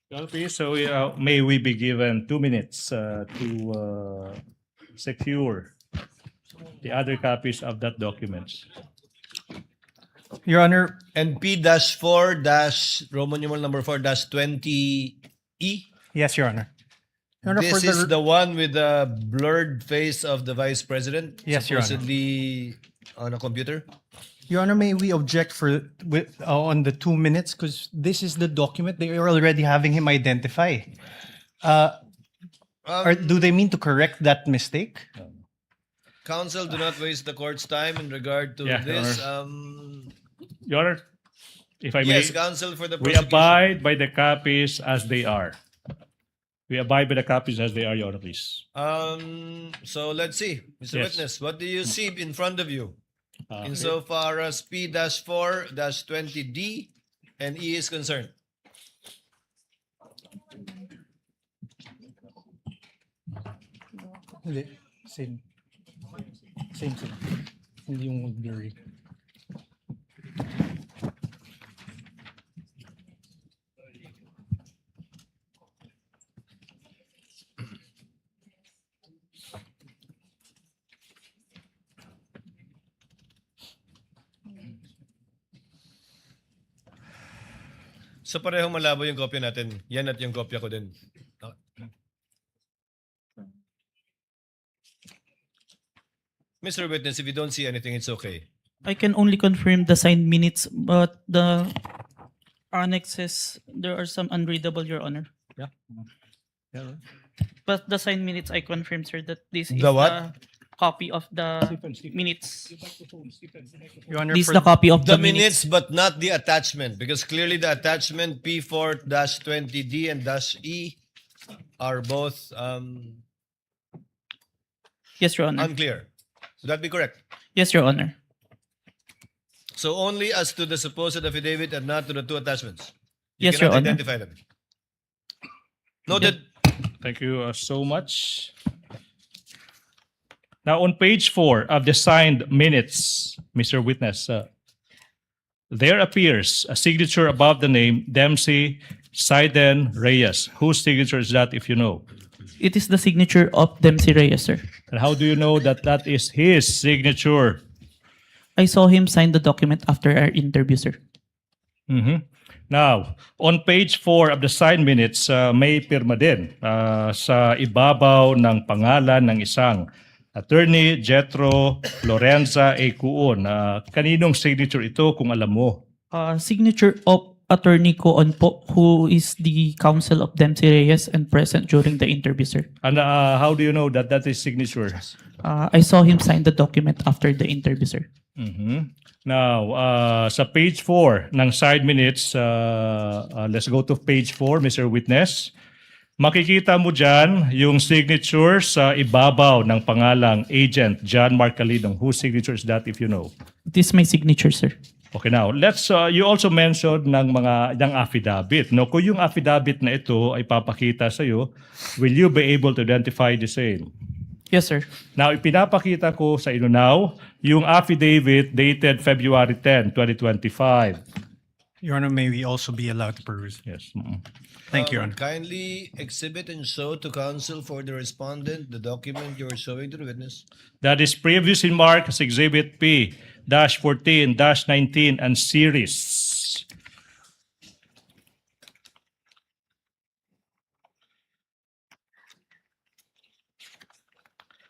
S14: John, please, so may we be given 2 minutes to secure the other copies of that document.
S13: Your Honor.
S6: And P-4- Roman numeral number 4-20E?
S13: Yes, Your Honor. Your Honor,
S6: This is the one with the blurred face of the Vice President?
S13: Yes, Your Honor.
S6: Supposedly on a computer?
S13: Your Honor, may we object on the 2 minutes? Because this is the document. They are already having him identify. Do they mean to correct that mistake?
S6: Counsel, do not waste the court's time in regard to this.
S14: Your Honor, if I may,
S6: Yes, counsel for the
S14: we
S6: prosecution.
S14: abide by the copies as they are. We abide by the copies as they are, Your Honor, please.
S6: So let's see, Mr.
S14: Yes.
S6: Witness, what do you see in front of you? Insofar as P-4-20D and E is concerned.
S13: Hindi. Same. Same. Hindi yung blurry.
S6: So pareho malabo yung kopya natin. Yan at yung kopya ko din. Mr. Witness, if you don't see anything, it's okay.
S15: I can only confirm the signed minutes, but the annexes, there are some unreadable, Your Honor.
S14: Yeah.
S15: But the signed minutes, I confirm, sir, that this is
S6: The what?
S15: the copy of the minutes.
S1: Your Honor,
S15: This is
S1: for
S15: the copy of
S6: The
S15: the minutes.
S6: minutes, but not the attachment, because clearly the attachment P4-20D and -E are both
S15: Yes, Your Honor.
S6: unclear. Would that be correct?
S15: Yes, Your Honor.
S6: So only as to the supposed affidavit and not to the two attachments. You
S15: Yes, Your
S6: cannot
S15: Honor.
S6: identify them. Noted.
S14: Thank you so much. Now, on page 4 of the signed minutes, Mr. Witness, there appears a signature above the name Dempsey Saiden Reyes. Whose signature is that, if you know?
S15: It is the signature of Dempsey Reyes, sir.
S14: And how do you know that that is his signature?
S15: I saw him sign the document after our interview, sir.
S14: Now, on page 4 of the signed minutes, may pirma din sa ibabaw ng pangalan ng isang Attorney Jetro Lorenza A. Cuon. Kaninong signature ito kung alam mo?
S15: Signature of Attorney Coon po, who is the counsel of Dempsey Reyes and present during the interview, sir.
S14: And how do you know that that is signature?
S15: I saw him sign the document after the interview, sir.
S14: Now, sa page 4 ng side minutes, let's go to page 4, Mr. Witness. Makikita mo dyan yung signature sa ibabaw ng pangalang Agent John Mark Calidong. Whose signature is that, if you know?
S15: This is my signature, sir.
S14: Okay, now, let's, you also mentioned ng affidavit. No? Kung yung affidavit na ito ay papakita sa'yo, will you be able to identify the same?
S15: Yes, sir.
S14: Now, ipinapakita ko sa inyo now yung affidavit dated February 10, 2025.
S1: Your Honor, may we also be allowed to peruse?
S14: Yes.
S1: Thank you, Your Honor.
S6: Kindly exhibit and show to counsel for the respondent the document you are showing to the witness.
S14: That is previously marked as Exhibit P-14, -19, and series.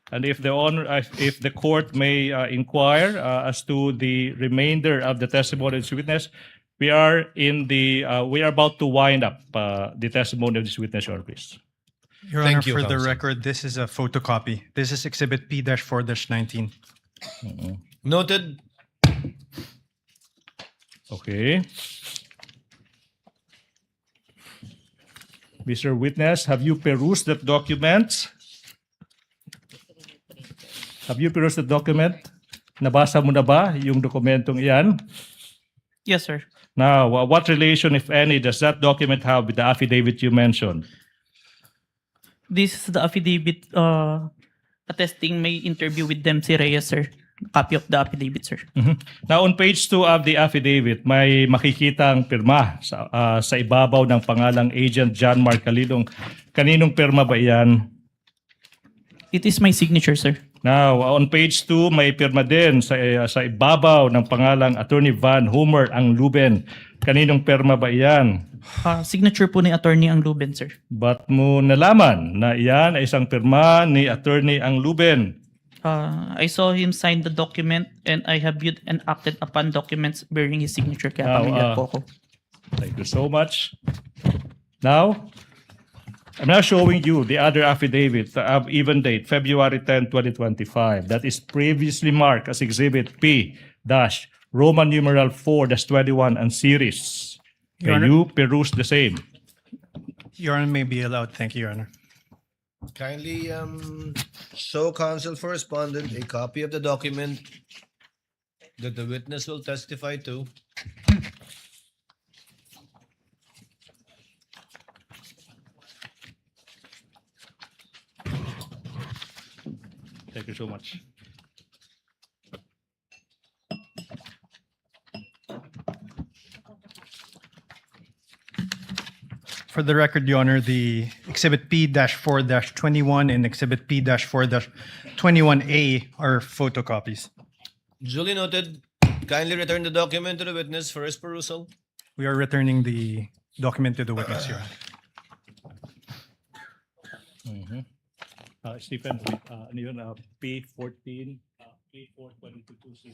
S14: And if the court may inquire as to the remainder of the testimony of this witness, we are about to wind up the testimony of this witness, Your Please.
S1: Your
S6: Thank
S1: Honor,
S6: you,
S1: for the
S6: Counsel.
S1: record, this is a photocopy. This is Exhibit P-4-19.
S6: Noted.
S14: Okay. Mr. Witness, have you perused that document? Have you perused the document? Nabasa mo na ba yung dokumentong iyan?
S15: Yes, sir.
S14: Now, what relation, if any, does that document have with the affidavit you mentioned?
S15: This is the affidavit attesting my interview with Dempsey Reyes, sir. Copy of the affidavit, sir.
S14: Now, on page 2 of the affidavit, may makikitang pirma sa ibabaw ng pangalang Agent John Mark Calidong. Kaninong pirma ba iyan?
S15: It is my signature, sir.
S14: Now, on page 2, may pirma din sa ibabaw ng pangalang Attorney Van Homer ang Luben. Kaninong pirma ba iyan?
S15: Signature po ni Attorney ang Luben, sir.
S14: Ba't mo nalaman na iyan ay isang pirma ni Attorney ang Luben?
S15: I saw him sign the document and I have viewed and acted upon documents bearing his signature. Kaya pamilyar po ako.
S14: Thank you so much. Now, I'm now showing you the other affidavit of even date, February 10, 2025. That is previously marked as Exhibit P-Roman numeral 4-21 and series.
S1: Your
S14: Can
S1: Honor.
S14: you peruse the same?
S1: Your Honor, may be allowed. Thank you, Your Honor.
S6: Kindly show counsel for respondent a copy of the document that the witness will testify to.
S14: Thank you so much.
S1: For the record, Your Honor, the Exhibit P-4-21 and Exhibit P-4-21A are photocopies.
S6: Duly noted. Kindly return the document to the witness for his perusal.
S1: We are returning the document to the witness, Your Honor.
S14: Stephen, ano yun, P14, P4222C.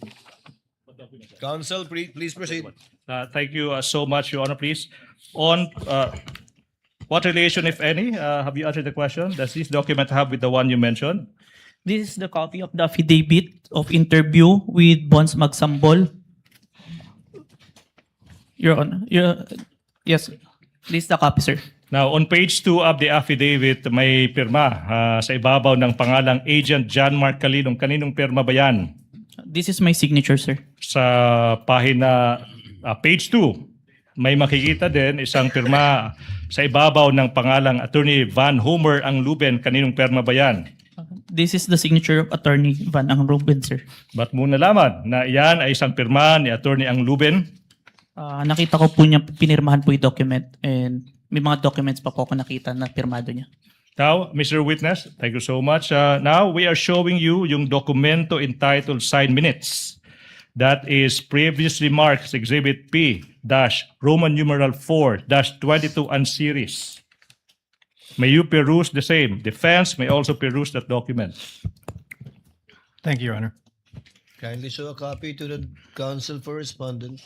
S6: Counsel, please proceed.
S14: Thank you so much, Your Honor. Please, on what relation, if any, have you answered the question? Does this document have with the one you mentioned?
S15: This is the copy of the affidavit of interview with Bons Magsambol. Your Honor, yes, this is the copy, sir.
S14: Now, on page 2 of the affidavit, may pirma sa ibabaw ng pangalang Agent John Mark Calilong. Kaninong pirma ba yan?
S15: This is my signature, sir.
S14: Sa pahina, page 2, may makikita din isang pirma sa ibabaw ng pangalang Attorney Van Homer ang Luben. Kaninong pirma ba yan?
S15: This is the signature of Attorney Van Ang Ruben, sir.
S14: Ba't mo nalaman na iyan ay isang pirma ni Attorney ang Luben?
S15: Nakita ko po niya, pinirmahan po yung document and may mga documents pa po ako nakita na pirmado niya.
S14: Now, Mr. Witness, thank you so much. Now, we are showing you yung dokumento entitled Signed Minutes. That is previously marked as Exhibit P-Roman numeral 4-22 and series. May you peruse the same. Defense may also peruse that document.
S1: Thank you, Your Honor.
S6: Kindly show a copy to the counsel for respondent.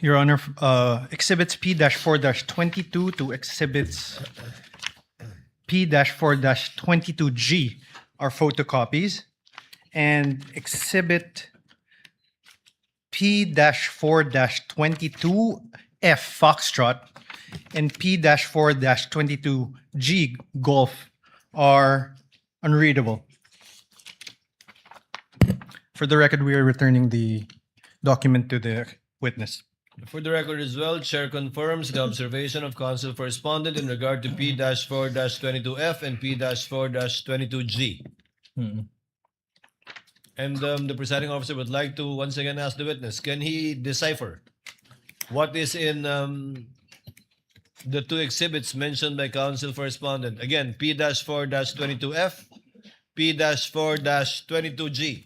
S1: Your Honor, Exhibits P-4-22 to Exhibits P-4-22G are photocopies, and Exhibit P-4-22F Foxtrot and P-4-22G Golf are unreadable. For the record, we are returning the document to the witness.
S6: For the record as well, Chair confirms the observation of counsel for respondent in regard to P-4-22F and P-4-22G. And the presiding officer would like to once again ask the witness, can he decipher what is in the two exhibits mentioned by counsel for respondent? Again, P-4-22F, P-4-22G.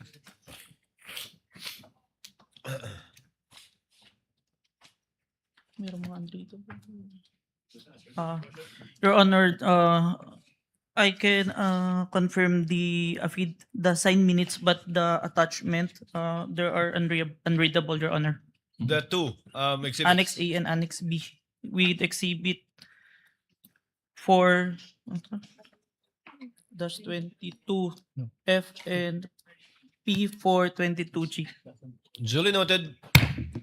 S15: Your Honor, I can confirm the signed minutes, but the attachment, there are unreadable, Your Honor.
S6: The two exhibits.
S15: Annex A and Annex B with Exhibit 4-22F and P-4-22G.
S6: Duly noted.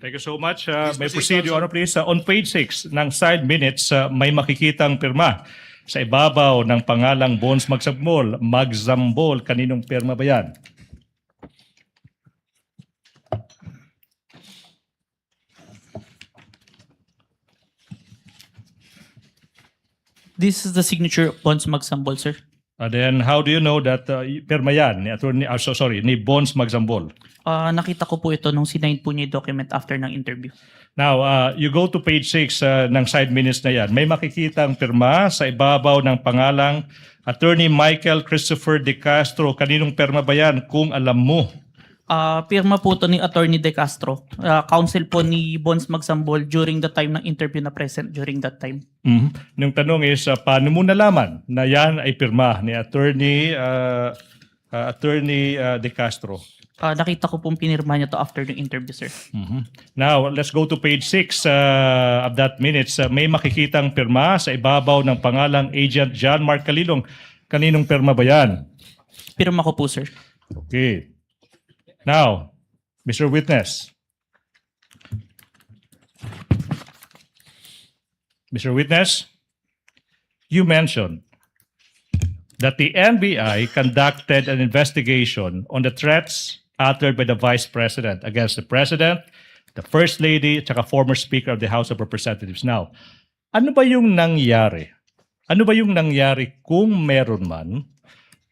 S14: Thank you so much.
S6: Please
S14: May
S6: proceed,
S14: proceed, Your Honor, please. On page 6 ng side minutes, may makikitang pirma sa ibabaw ng pangalang Bons Magsambol. Kaninong pirma ba yan?
S15: This is the signature of Bons Magsambol, sir.
S14: Then how do you know that pirma yan ni Bons Magsambol?
S15: Nakita ko po ito nung sinign po niya yung document after ng interview.
S14: Now, you go to page 6 ng side minutes na yan. May makikitang pirma sa ibabaw ng pangalang Attorney Michael Christopher De Castro. Kaninong pirma ba yan kung alam mo?
S15: Pirma po ito ni Attorney De Castro. Counsel po ni Bons Magsambol during the time ng interview na present during that time.
S14: Yung tanong is, paano mo nalaman na yan ay pirma ni Attorney De Castro?
S15: Nakita ko pong pinirma niya to after the interview, sir.
S14: Now, let's go to page 6 of that minutes. May makikitang pirma sa ibabaw ng pangalang Agent John Mark Calilong. Kaninong pirma ba yan?
S15: Pirma ko po, sir.
S14: Okay. Now, Mr. Witness. Mr. Witness, you mentioned that the NBI conducted an investigation on the threats uttered by the Vice President against the President, the First Lady, at saka former Speaker of the House of Representatives. Now, ano ba yung nangyari? Ano ba yung nangyari kung meron man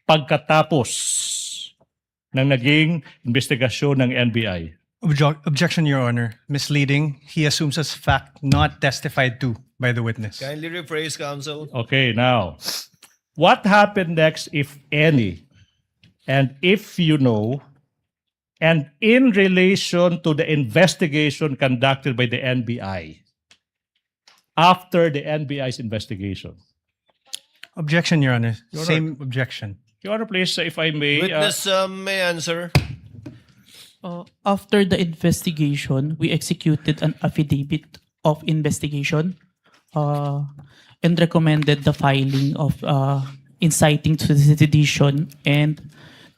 S14: pagkatapos ng naging investigasyon ng NBI?
S1: Objection, Your Honor. Misleading. He assumes as fact not testified to by the witness.
S6: Kindly rephrase, counsel.
S14: Okay, now, what happened next, if any, and if you know, and in relation to the investigation conducted by the NBI, after the NBI's investigation?
S1: Objection, Your Honor.
S14: Your Honor.
S1: Same objection.
S14: Your Honor, please, if I may.
S6: Witness may answer.
S15: After the investigation, we executed an affidavit of investigation and recommended the filing of inciting to sedition and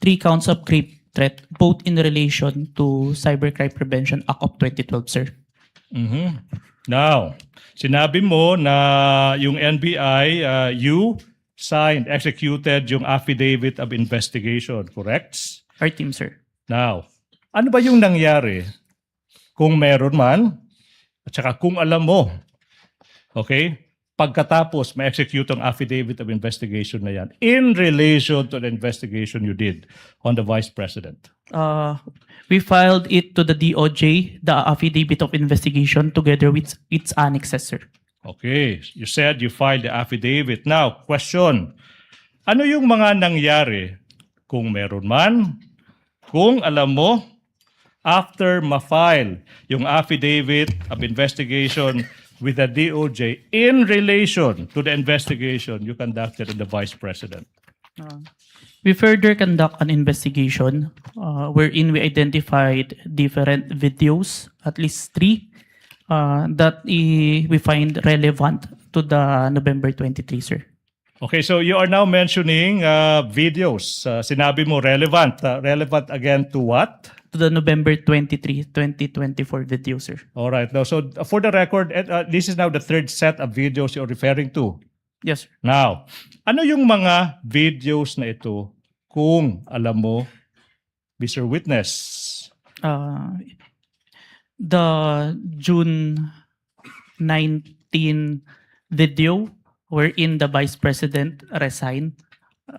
S15: 3 counts of grave threat, both in relation to Cybercrime Prevention Act of 2012, sir.
S14: Now, sinabi mo na yung NBI, you signed, executed yung affidavit of investigation, correct?
S15: Our team, sir.
S14: Now, ano ba yung nangyari kung meron man at saka kung alam mo, okay, pagkatapos ma-execute ang affidavit of investigation na yan in relation to the investigation you did on the Vice President?
S15: We filed it to the DOJ, the affidavit of investigation, together with its annexes, sir.
S14: Okay, you said you filed the affidavit. Now, question, ano yung mga nangyari kung meron man, kung alam mo, after ma-file yung affidavit of investigation with the DOJ in relation to the investigation you conducted on the Vice President?
S15: We further conduct an investigation wherein we identified different videos, at least 3, that we find relevant to the November 23, sir.
S14: Okay, so you are now mentioning videos. Sinabi mo relevant. Relevant again to what?
S15: To the November 23, 2024 video, sir.
S14: All right. Now, so for the record, this is now the 3rd set of videos you're referring to.
S15: Yes, sir.
S14: Now, ano yung mga videos na ito kung alam mo, Mr. Witness?
S15: The June 19 video wherein the Vice President resigned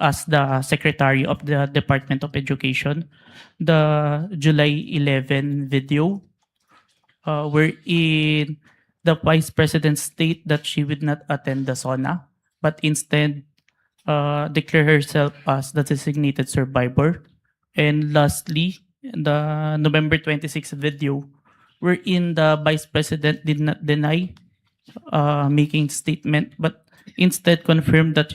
S15: as the Secretary of the Department of Education. The July 11 video wherein the Vice President state that she would not attend the SONA, but instead declare herself as the designated survivor. And lastly, the November 26 video wherein the Vice President did not deny making statement, but instead confirmed that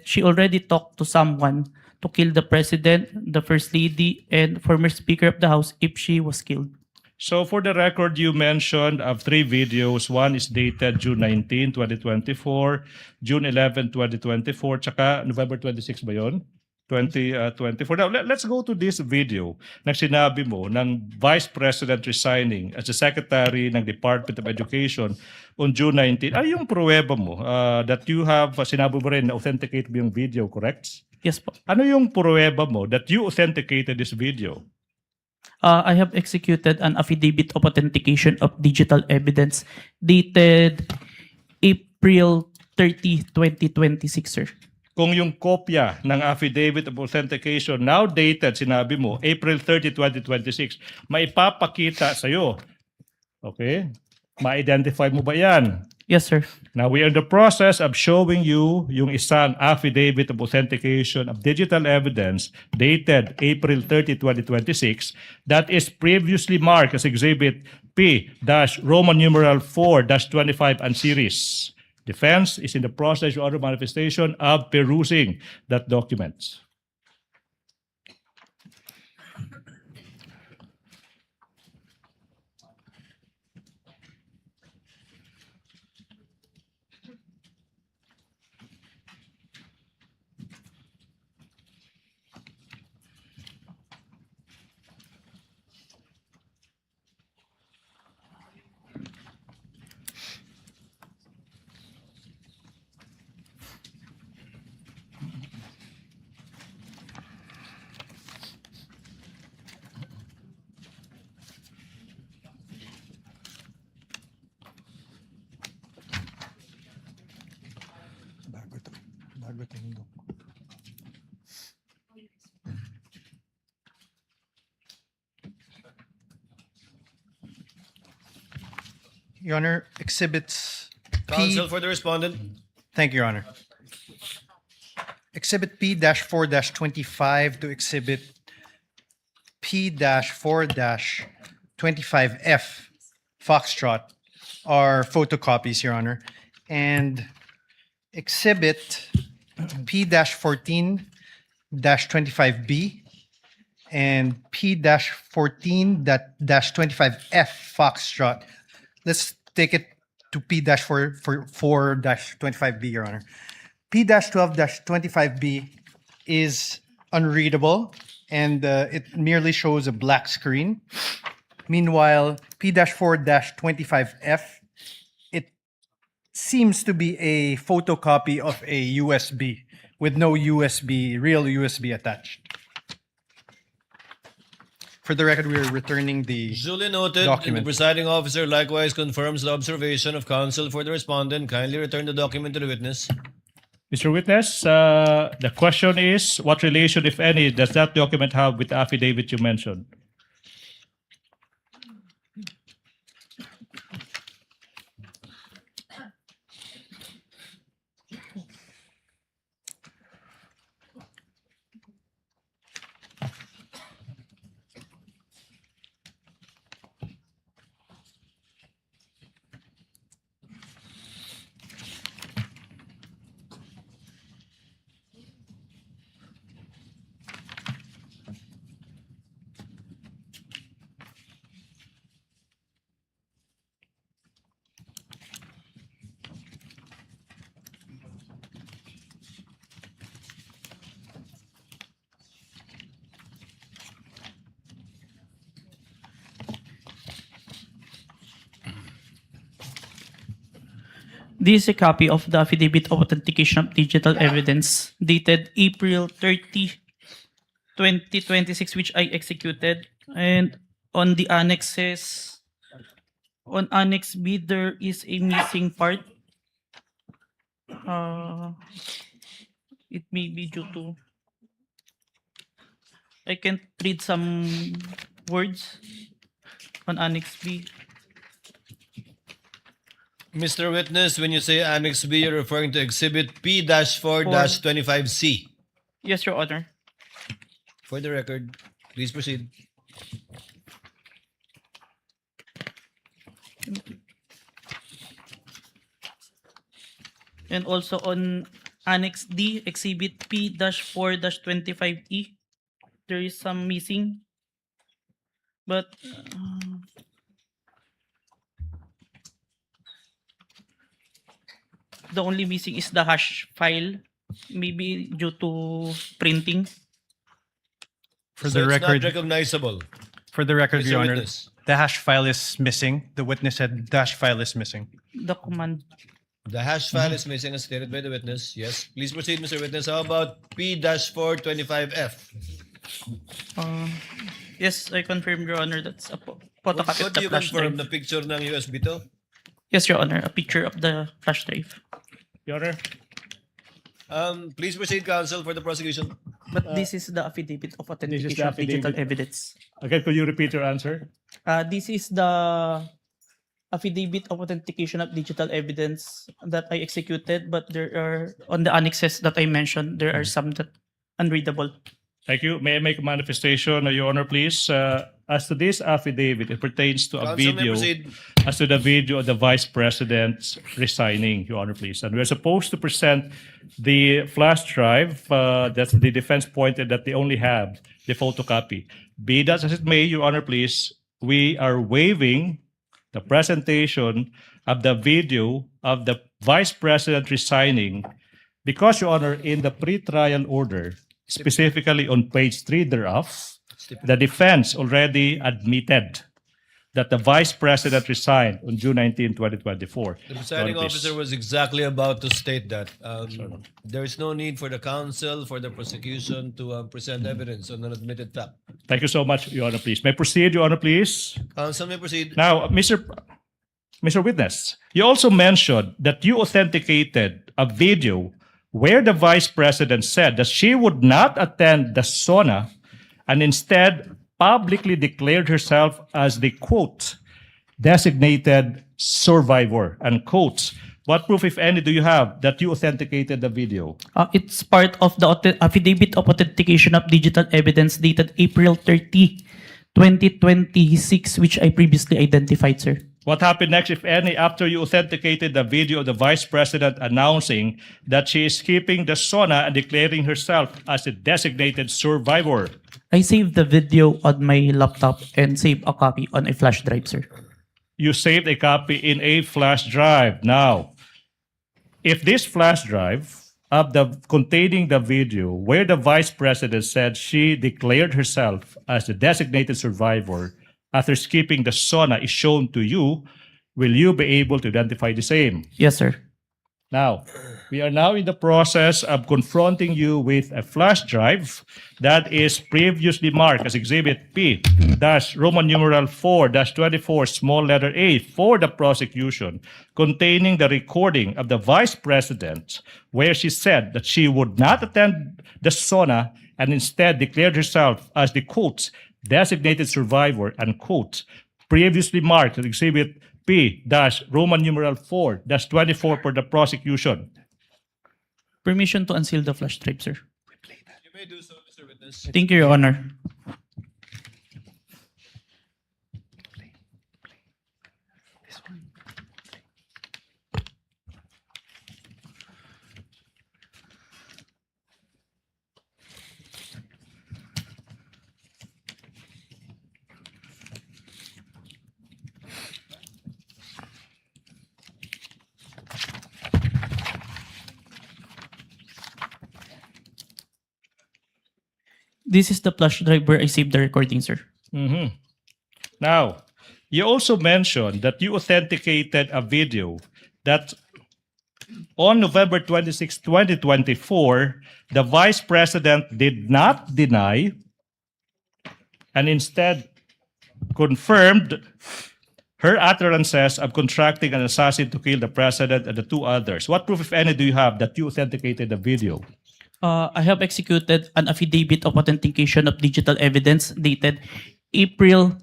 S15: she already talked to someone to kill the President, the First Lady, and former Speaker of the House if she was killed.
S14: So for the record, you mentioned of 3 videos. One is dated June 19, 2024, June 11, 2024, tsaka November 26 ba yun? 2024. Now, let's go to this video na sinabi mo ng Vice President resigning as the Secretary ng Department of Education on June 19. Ano yung pruweba mo that you have, sinabi mo rin na authenticate mo yung video, correct?
S15: Yes po.
S14: Ano yung pruweba mo that you authenticated this video?
S15: I have executed an affidavit of authentication of digital evidence dated April 30, 2026, sir.
S14: Kung yung kopya ng affidavit of authentication now dated, sinabi mo, April 30, 2026, maipapakita sa'yo. Okay? Ma-identify mo ba yan?
S15: Yes, sir.
S14: Now, we are in the process of showing you yung isang affidavit of authentication of digital evidence dated April 30, 2026 that is previously marked as Exhibit P-Roman numeral 4-25 and series. Defense is in the process or manifestation of perusing that document.
S1: Your Honor, exhibits P.
S6: Counsel for the respondent.
S1: Thank you, Your Honor. Exhibit P-4-25 to Exhibit P-4-25F Foxtrot are photocopies, Your Honor. And Exhibit P-14-25B and P-14-25F Foxtrot. Let's take it to P-4-25B, Your Honor. P-12-25B is unreadable and it merely shows a black screen. Meanwhile, P-4-25F, it seems to be a photocopy of a USB with no real USB attached. For the record, we are returning the
S6: Duly noted, and the
S1: document.
S6: presiding officer likewise confirms the observation of counsel for the respondent. Kindly return the document to the witness.
S14: Mr. Witness, the question is, what relation, if any, does that document have with the affidavit you mentioned?
S15: This is a copy of the Affidavit of Authentication of Digital Evidence dated April 30, 2026, which I executed. And on the annexes, on Annex B, there is a missing part. It may be due to... I can't read some words on Annex B.
S6: Mr. Witness, when you say Annex B, you're referring to Exhibit P-4-25C.
S15: Yes, Your Honor.
S6: For the record, please proceed.
S15: And also on Annex D, Exhibit P-4-25E, there is some missing. But the only missing is the hash file, maybe due to printing.
S1: For
S6: So
S1: the
S6: it's
S1: record,
S6: not recognizable.
S1: For the record,
S6: Mr.
S1: Your Honor,
S6: Witness.
S1: the hash file is missing. The witness said the hash file is missing.
S15: The command.
S6: The hash file is missing as stated by the witness. Yes. Please proceed, Mr. Witness. How about P-4-25F?
S15: Yes, I confirm, Your Honor, that's a photocopy
S6: What
S15: of
S6: do
S15: the
S6: you
S15: flash
S6: confirm?
S15: drive.
S6: The picture ng USB to?
S15: Yes, Your Honor, a picture of the flash drive.
S14: Your Honor.
S6: Please proceed, counsel, for the prosecution.
S15: But this is the Affidavit of
S14: This is
S15: Authentication
S14: the
S15: of Digital
S14: affidavit.
S15: Evidence.
S14: Again, could you repeat your answer?
S15: This is the Affidavit of Authentication of Digital Evidence that I executed, but there are, on the annexes that I mentioned, there are some that unreadable.
S14: Thank you. May I make a manifestation, Your Honor, please? As to this affidavit, it pertains to a
S6: Counsel may
S14: video.
S6: proceed.
S14: As to the video of the Vice President resigning, Your Honor, please. And we're supposed to present the flash drive. That's the defense pointed that they only have the photocopy. Be that as it may, Your Honor, please, we are waiving the presentation of the video of the Vice President resigning because, Your Honor, in the pre-trial order, specifically on page 3 thereof, the defense already admitted that the Vice President resigned on June 19, 2024.
S6: The presiding officer was exactly about to state that. There is no need for the counsel, for the prosecution to present evidence on an admitted fact.
S14: Thank you so much, Your Honor, please. May I proceed, Your Honor, please?
S6: Counsel may proceed.
S14: Now, Mr. Witness, you also mentioned that you authenticated a video where the Vice President said that she would not attend the SONA and instead publicly declared herself as the, quote, designated survivor, unquote. What proof, if any, do you have that you authenticated the video?
S15: It's part of the affidavit of authentication of digital evidence dated April 30, 2026, which I previously identified, sir.
S14: What happened next, if any, after you authenticated the video of the Vice President announcing that she is keeping the SONA and declaring herself as a designated survivor?
S15: I saved the video on my laptop and saved a copy on a flash drive, sir.
S14: You saved a copy in a flash drive. Now, if this flash drive of containing the video where the Vice President said she declared herself as the designated survivor after skipping the SONA is shown to you, will you be able to identify the same?
S15: Yes, sir.
S14: Now, we are now in the process of confronting you with a flash drive that is previously marked as Exhibit P Roman numeral 4-24 small letter A for the prosecution, containing the recording of the Vice President where she said that she would not attend the SONA and instead declared herself as the, quote, designated survivor, unquote, previously marked as Exhibit P Roman numeral 4-24 for the prosecution.
S15: Permission to unseal the flash drive, sir.
S3: You may do so, Mr. Witness.
S15: Thank you, Your Honor. This is the flash drive where I saved the recording, sir.
S14: Mhm. Now, you also mentioned that you authenticated a video that on November 26, 2024, the Vice President did not deny and instead confirmed her utterances of contracting an assassin to kill the President and the two others. What proof, if any, do you have that you authenticated the video?
S15: I have executed an affidavit of authentication of digital evidence dated April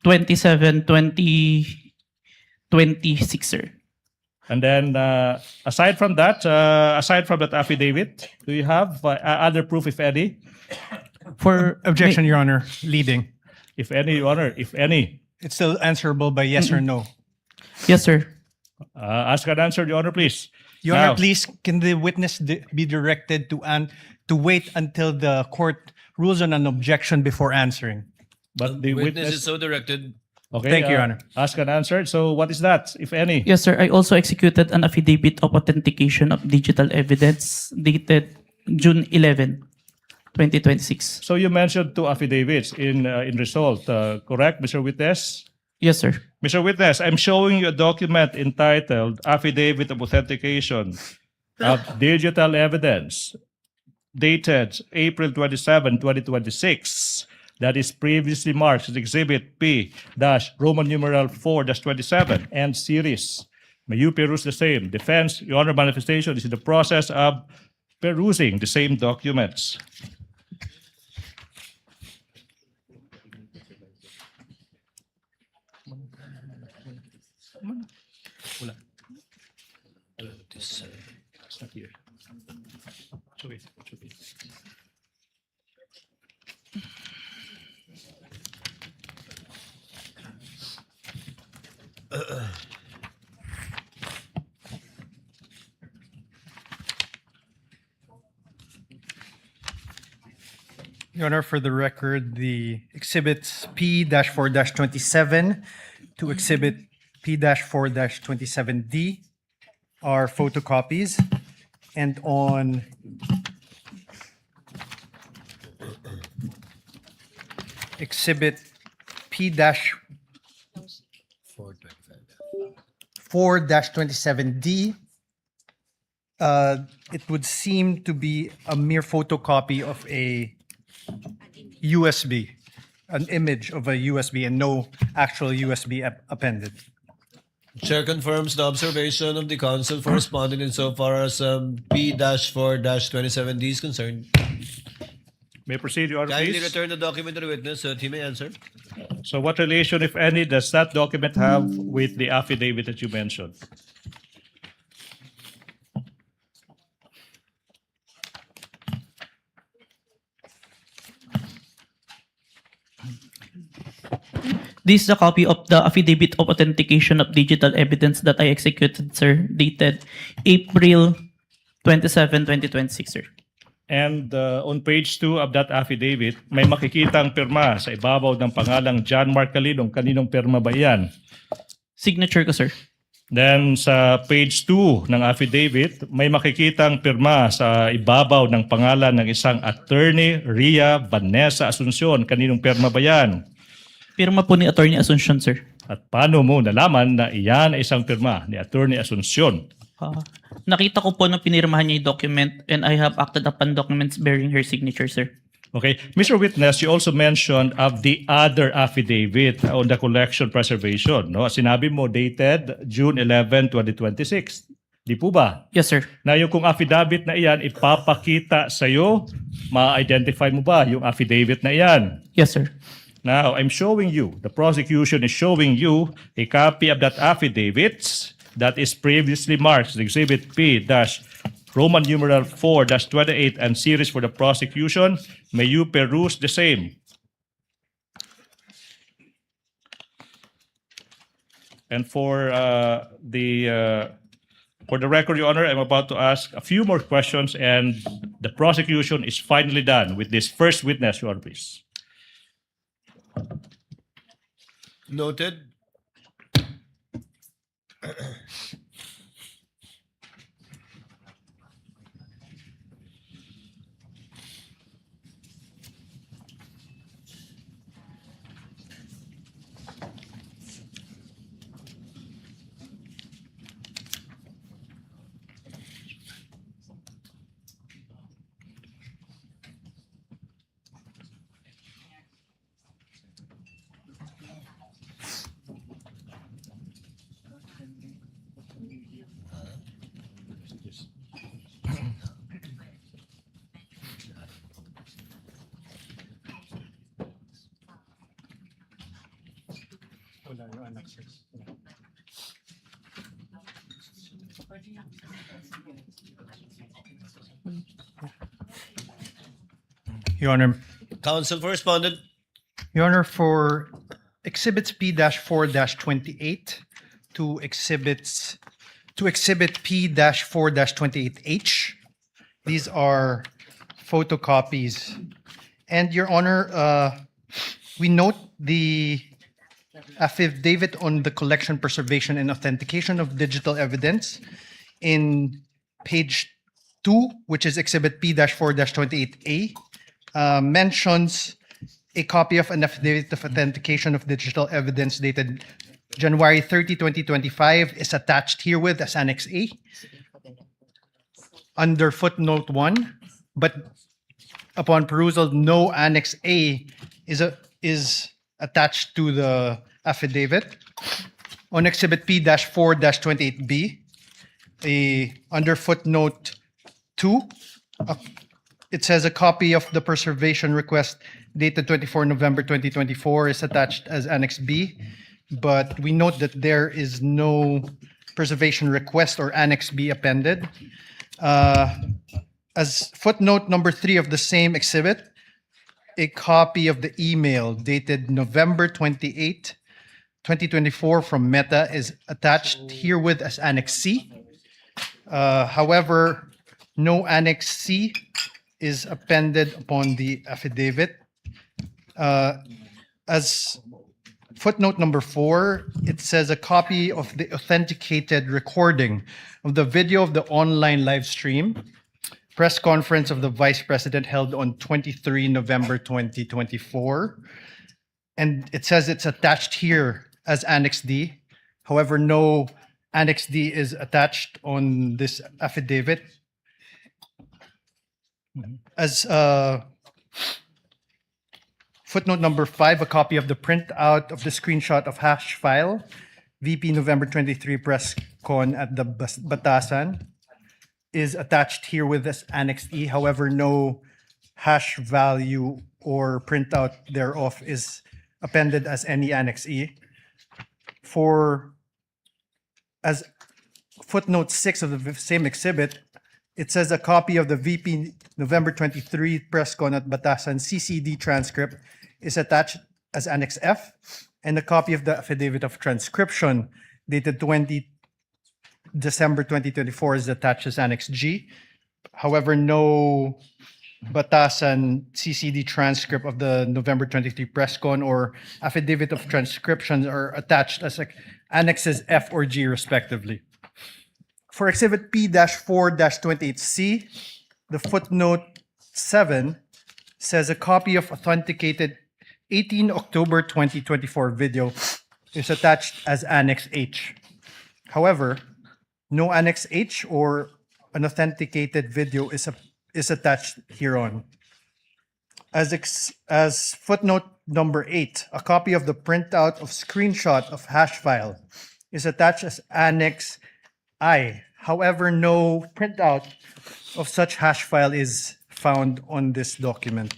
S15: 27, 2026, sir.
S14: And then, aside from that affidavit, do you have other proof, if any?
S15: For
S1: Objection, Your Honor. Leading.
S14: If any, Your Honor, if any.
S1: It's still answerable by yes or no.
S15: Yes, sir.
S14: Ask and answer, Your Honor, please.
S1: Your
S14: Now,
S1: Honor, please, can the witness be directed to wait until the court rules on an objection before answering?
S14: But the
S6: Witness is so directed.
S14: Okay,
S1: Thank you, Your Honor.
S14: Ask and answer. So what is that, if any?
S15: Yes, sir. I also executed an affidavit of authentication of digital evidence dated June 11, 2026.
S14: So you mentioned two affidavits in result, correct, Mr. Witness?
S15: Yes, sir.
S14: Mr. Witness, I'm showing you a document entitled Affidavit of Authentication of Digital Evidence, dated April 27, 2026. That is previously marked as Exhibit P Roman numeral 4-27 and series. May you peruse the same. Defense, Your Honor, manifestation is in the process of perusing the same documents. It's not here. Show it.
S1: Your Honor, for the record, the exhibits P-4-27 to exhibit P-4-27D are photocopies, and on exhibit P-4-27D, it would seem to be a mere photocopy of a USB, an image of a USB and no actual USB appended.
S6: Chair confirms the observation of the council for respondent insofar as P-4-27D is concerned.
S14: May I proceed, Your Honor,
S6: Kindly
S14: please?
S6: return the document to the witness so that he may answer.
S14: So what relation, if any, does that document have with the affidavit that you mentioned?
S15: This is a copy of the affidavit of authentication of digital evidence that I executed, sir, dated April 27, 2026, sir.
S14: And on page 2 of that affidavit, may makikitang pirma sa ibabaw ng pangalang John Mark Calilong. Kaninong pirma ba yan?
S15: Signature ko, sir.
S14: Then sa page 2 ng affidavit, may makikitang pirma sa ibabaw ng pangalan ng isang attorney, Ria Vanessa Asuncion. Kaninong pirma ba yan?
S15: Pirma po ni Attorney Asuncion, sir.
S14: At paano mo nalaman na iyan ay isang pirma ni Attorney Asuncion?
S15: Nakita ko po nung pinirmahan niya yung document and I have acted upon documents bearing her signature, sir.
S14: Okay. Mr. Witness, you also mentioned of the other affidavit on the collection preservation. No? Sinabi mo dated June 11, 2026. Di po ba?
S15: Yes, sir.
S14: Na yung kung affidavit na iyan, ipapakita sa'yo, ma-identify mo ba yung affidavit na iyan?
S15: Yes, sir.
S14: Now, I'm showing you, the prosecution is showing you a copy of that affidavit that is previously marked Exhibit P-Roman numeral 4-28 and series for the prosecution. May you peruse the same. And for the record, Your Honor, I'm about to ask a few more questions and the prosecution is finally done with this first witness, Your Honor, please.
S6: Noted.
S1: Your Honor,
S6: Counsel for respondent.
S1: Your Honor, for exhibits P-4-28 to exhibit P-4-28H, these are photocopies. And Your Honor, we note the affidavit on the collection, preservation, and authentication of digital evidence in page 2, which is exhibit P-4-28A, mentions a copy of an affidavit of authentication of digital evidence dated January 30, 2025 is attached herewith as Annex A under footnote 1, but upon perusal, no Annex A is attached to the affidavit. On exhibit P-4-28B, under footnote 2, it says a copy of the preservation request dated 24 November 2024 is attached as Annex B, but we note that there is no preservation request or Annex B appended. As footnote number 3 of the same exhibit, a copy of the email dated November 28, 2024 from Meta is attached herewith as Annex C. However, no Annex C is appended upon the affidavit. As footnote number 4, it says a copy of the authenticated recording of the video of the online live stream press conference of the Vice President held on 23 November 2024. And it says it's attached here as Annex D. However, no Annex D is attached on this affidavit. As footnote number 5, a copy of the printout of the screenshot of hash file VP November 23 press con at the Batasan is attached here with this Annex E. However, no hash value or printout thereof is appended as any Annex E. As footnote 6 of the same exhibit, it says a copy of the VP November 23 press con at Batasan CCD transcript is attached as Annex F, and a copy of the affidavit of transcription dated December 2024 is attached as Annex G. However, no Batasan CCD transcript of the November 23 press con or affidavit of transcription are attached as Annexes F or G respectively. For Exhibit P-4-28C, the footnote 7 says a copy of authenticated 18 October 2024 video is attached as Annex H. However, no Annex H or an authenticated video is attached hereon. As footnote number 8, a copy of the printout of screenshot of hash file is attached as Annex I. However, no printout of such hash file is found on this document.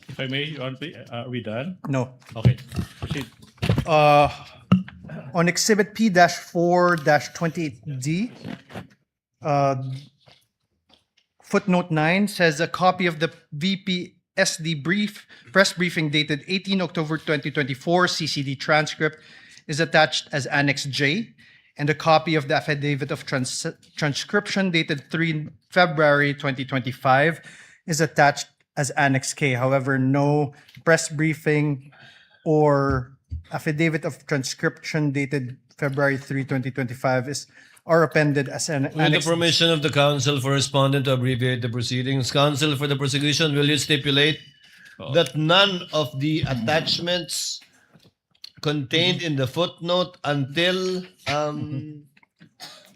S14: If I may, Your Honor, are we done?
S1: No.
S14: Okay, proceed.
S1: On Exhibit P-4-28D, footnote 9 says a copy of the VP SD press briefing dated 18 October 2024 CCD transcript is attached as Annex J, and a copy of the affidavit of transcription dated 3 February 2025 is attached as Annex K. However, no press briefing or affidavit of transcription dated February 3, 2025 are appended as an
S6: With the
S1: Annex.
S6: permission of the counsel for respondent to abbreviate the proceedings, counsel for the prosecution, will you stipulate that none of the attachments contained in the footnote until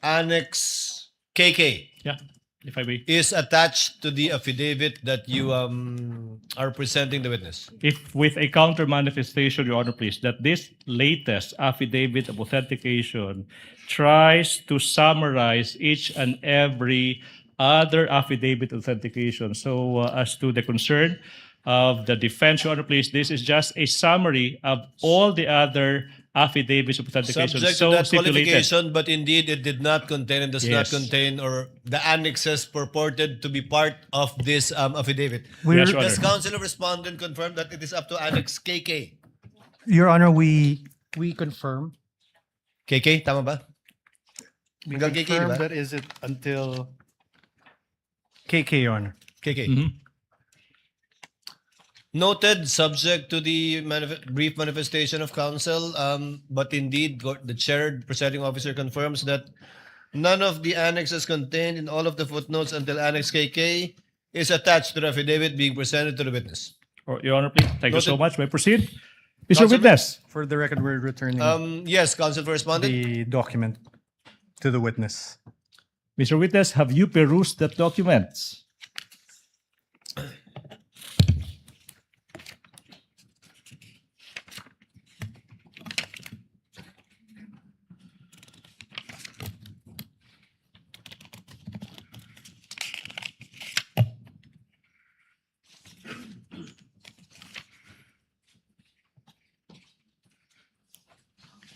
S6: Annex KK
S14: Yeah, if I may.
S6: is attached to the affidavit that you are presenting the witness?
S14: If with a counter manifestation, Your Honor, please, that this latest affidavit of authentication tries to summarize each and every other affidavit authentication. So as to the concern of the defense, Your Honor, please, this is just a summary of all the other affidavits of authentication.
S6: Subject
S14: So
S6: to that
S14: stipulated.
S6: qualification, but indeed it did not contain and does not
S14: Yes.
S6: contain, or the annexes purported to be part of this affidavit.
S14: Yes, Your
S6: Does
S14: Honor.
S6: counsel or respondent confirm that it is up to Annex KK?
S1: Your Honor, we confirm.
S6: KK, tama ba?
S1: We
S6: Hanggang KK,
S1: confirm
S6: diba?
S1: that is it until KK, Your Honor.
S6: KK.
S14: Mm-hmm.
S6: Noted, subject to the brief manifestation of counsel, but indeed, the chair presiding officer confirms that none of the annexes contained in all of the footnotes until Annex KK is attached to the affidavit being presented to the witness.
S14: Your Honor, please. Thank you so
S6: Noted.
S14: much. May I proceed? Mr.
S6: Counsel,
S14: Witness.
S1: For the record, we're returning
S6: Yes, counsel for respondent.
S1: the document to the witness.
S14: Mr. Witness, have you perused that document?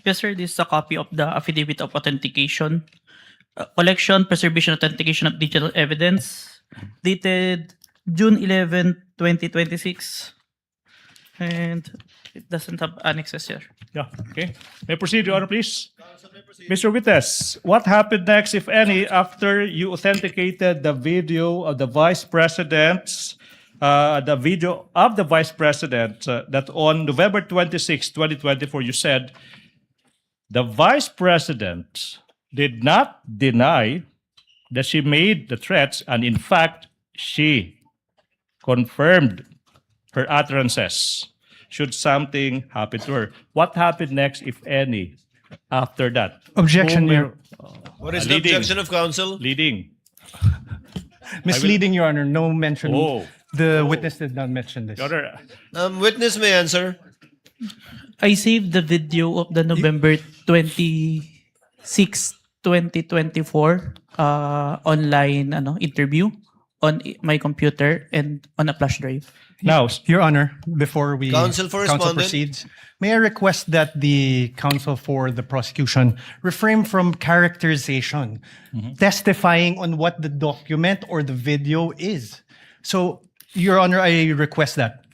S15: Yes, sir. This is a copy of the affidavit of authentication, collection, preservation, authentication of digital evidence, dated June 11, 2026. And it doesn't have annexes here.
S14: Yeah, okay. May I proceed, Your Honor, please? Mr. Witness, what happened next, if any, after you authenticated the video of the Vice President, that on November 26, 2024, you said the Vice President did not deny that she made the threats, and in fact, she confirmed her utterances should something happen to her. What happened next, if any, after that?
S1: Objection, Your
S6: What is the objection of counsel?
S14: Leading.
S1: Misleading, Your Honor. No mention.
S14: Oh.
S1: The witness did not mention this.
S14: Your Honor,
S6: Witness may answer.
S15: I saved the video of the November 26, 2024 online interview on my computer and on a flash drive.
S13: Now, Your Honor, before we
S6: Counsel for
S13: counsel
S6: respondent.
S13: proceeds, may I request that the counsel for the prosecution refrain from characterization, testifying on what the document or the video is. So, Your Honor, I request that.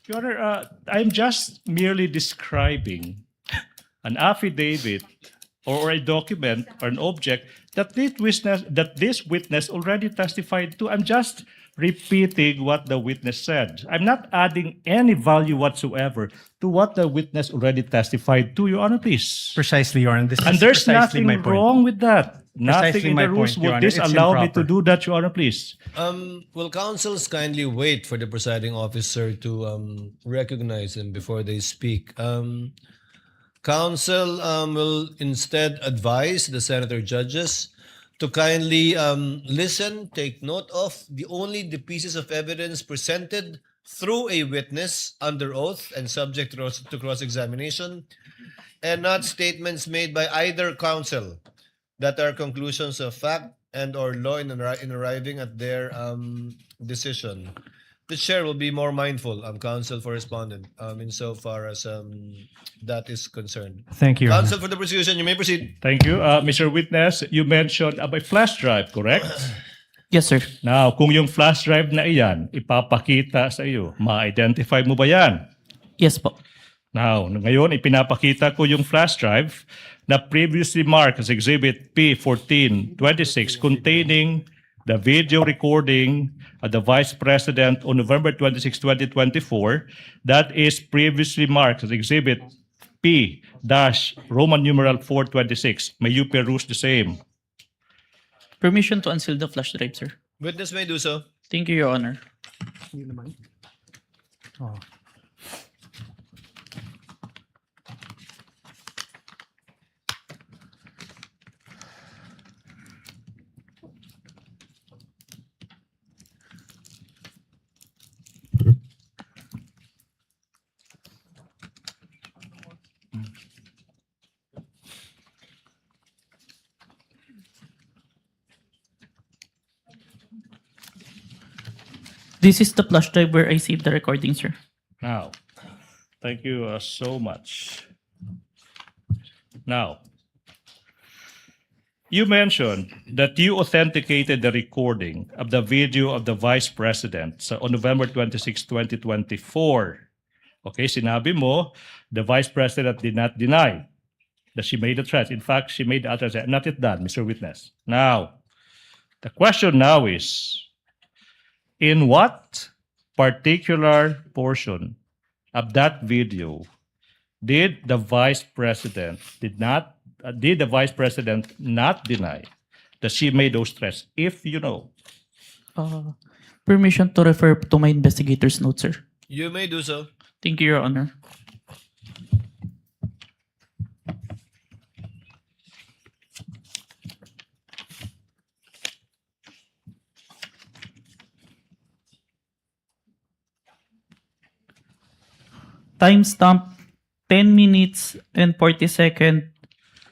S14: Your Honor, I'm just merely describing an affidavit or a document or an object that this witness already testified to. I'm just repeating what the witness said. I'm not adding any value whatsoever to what the witness already testified to, Your Honor, please.
S13: Precisely, Your Honor. This
S14: And
S13: is
S14: there's
S13: precisely
S14: nothing
S13: my point.
S14: wrong with that.
S13: Precisely
S14: Nothing in
S13: my
S14: the rules
S13: point, Your
S14: would
S13: Honor. It's
S14: disallow me to
S13: improper.
S14: do that, Your Honor, please.
S6: Will counsels kindly wait for the presiding officer to recognize them before they speak? Counsel will instead advise the senator judges to kindly listen, take note of the pieces of evidence presented through a witness under oath and subject to cross-examination, and not statements made by either counsel that are conclusions of fact and or law in arriving at their decision. The chair will be more mindful, counsel for respondent, insofar as that is concerned.
S13: Thank you, Your
S6: Counsel for the prosecution, you may proceed.
S14: Thank you. Mr. Witness, you mentioned about flash drive, correct?
S15: Yes, sir.
S14: Now, kung yung flash drive na iyan, ipapakita sa iyo, ma-identify mo ba yan?
S15: Yes po.
S14: Now, ngayon, ipinapakita ko yung flash drive na previously marked as Exhibit P1426 containing the video recording of the Vice President on November 26, 2024 that is previously marked as Exhibit P-Roman numeral 426. May you peruse the same.
S15: Permission to unseal the flash drive, sir.
S6: Witness may do so.
S15: Thank you, Your Honor.
S13: Oh.
S15: This is the flash drive where I saved the recording, sir.
S14: Now, thank you so much. Now, you mentioned that you authenticated the recording of the video of the Vice President on November 26, 2024. Okay, sinabi mo, the Vice President did not deny that she made the threats. In fact, she made the utterance. Not yet done, Mr. Witness. Now, the question now is, in what particular portion of that video did the Vice President not deny that she made those threats, if you know?
S15: Permission to refer to my investigator's notes, sir.
S6: You may do so.
S15: Thank you, Your Honor. Timestamp 10 minutes and 40 seconds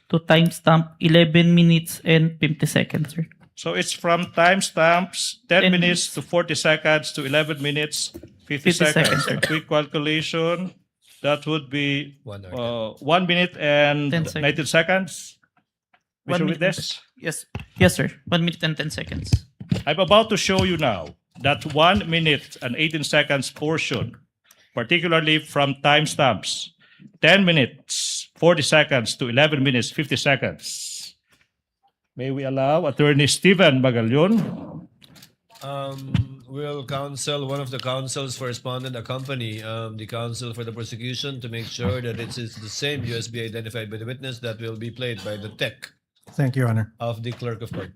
S15: to timestamp 11 minutes and 50 seconds, sir.
S14: So it's from timestamps 10 minutes to 40 seconds to 11 minutes 50 seconds. A quick calculation, that would be 1 minute and 19 seconds. Mr. Witness?
S15: Yes, sir. 1 minute and 10 seconds.
S14: I'm about to show you now that 1 minute and 18 seconds portion, particularly from timestamps 10 minutes, 40 seconds to 11 minutes, 50 seconds. May we allow Attorney Steven Magallon?
S6: Will one of the counsels for respondent accompany the counsel for the prosecution to make sure that it is the same USB identified by the witness that will be played by the tech
S13: Thank you, Your Honor.
S6: of the clerk of court?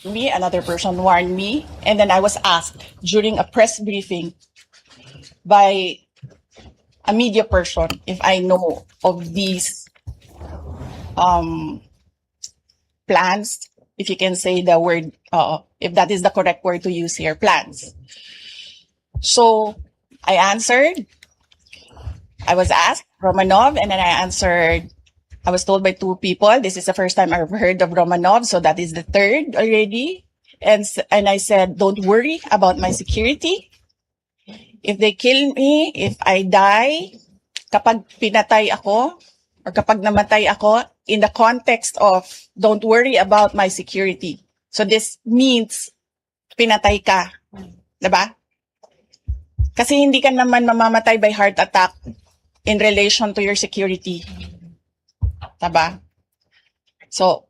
S20: me, another person warned me, and then I was asked during a press briefing by a media person if I know of these plans, if you can say the word, if that is the correct word to use here, plans. So I answered. I was asked Romanov, and then I answered. I was told by two people, this is the first time I've heard of Romanov, so that is the third already. And I said, don't worry about my security. If they kill me, if I die, kapag pinatay ako, or kapag namatay ako, in the context of, don't worry about my security. So this means, pinatay ka. Diba? Kasi hindi ka naman mamamatay by heart attack in relation to your security. Diba? So,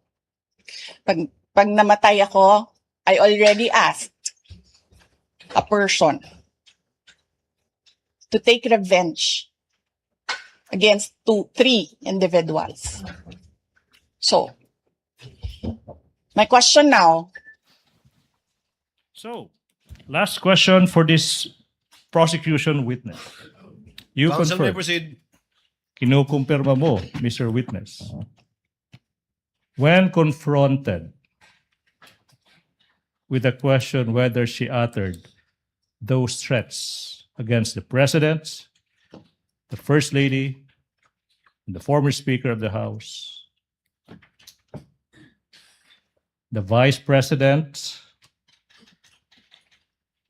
S20: pag namatay ako, I already asked a person to take revenge against three individuals. So, my question now.
S14: So, last question for this prosecution witness. You
S6: Counsel may
S14: confirm.
S6: proceed.
S14: Kinukumpirma mo, Mr. Witness. When confronted with the question whether she uttered those threats against the President, the First Lady, and the former Speaker of the House, the Vice President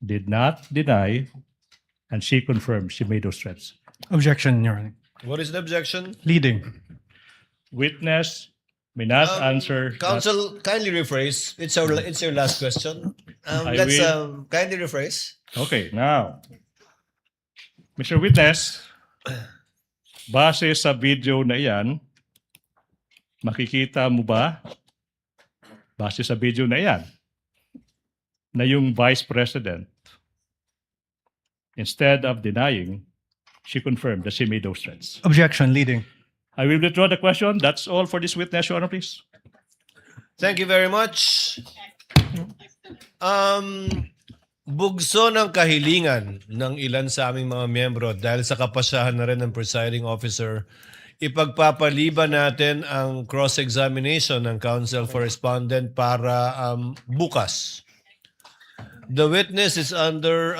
S14: did not deny, and she confirmed she made those threats.
S1: Objection, Your Honor.
S6: What is the objection?
S1: Leading.
S14: Witness may not answer.
S6: Counsel, kindly rephrase. It's your last question.
S14: I
S6: Let's
S14: will.
S6: kindly rephrase.
S14: Okay, now, Mr. Witness, base sa video na iyan, makikita mo ba, base sa video na iyan, na yung Vice President, instead of denying, she confirmed that she made those threats.
S1: Objection, leading.
S14: I will withdraw the question. That's all for this witness, Your Honor, please.
S6: Thank you very much. Bugso ng kahilingan ng ilan sa aming mga miyembro dahil sa kapasyahan na rin ng presiding officer, ipagpapaliban natin ang cross-examination ng counsel for respondent para bukas. The witness is under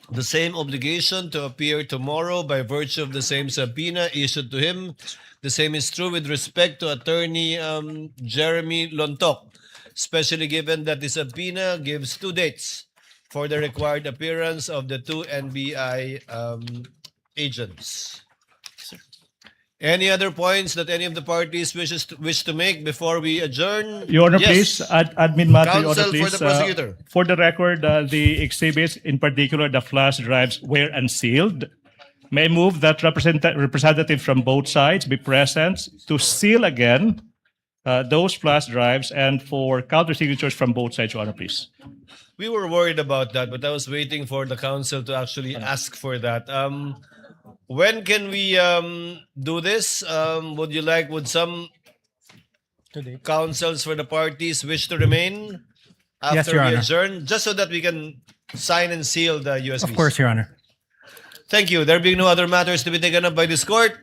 S6: the same obligation to appear tomorrow by virtue of the same subpoena issued to him. The same is true with respect to Attorney Jeremy Lontok, especially given that the subpoena gives 2 dates for the required appearance of the 2 NBI agents. Any other points that any of the parties wish to make before we adjourn?
S14: Your Honor,
S6: Yes.
S14: please. Admin matter, Your Honor,
S6: Counsel
S14: please.
S6: for the prosecutor.
S14: For the record, the exhibits, in particular the flash drives, were unsealed. May I move that representative from both sides be present to seal again those flash drives and for counter signatures from both sides, Your Honor, please.
S6: We were worried about that, but I was waiting for the counsel to actually ask for that. When can we do this? Would some counsels for the parties wish to remain
S1: Yes,
S6: after
S1: Your
S6: we
S1: Honor.
S6: adjourn? Just so that we can sign and seal the USBs.
S1: Of course, Your Honor.
S6: Thank you. There being no other matters to be taken up by this court,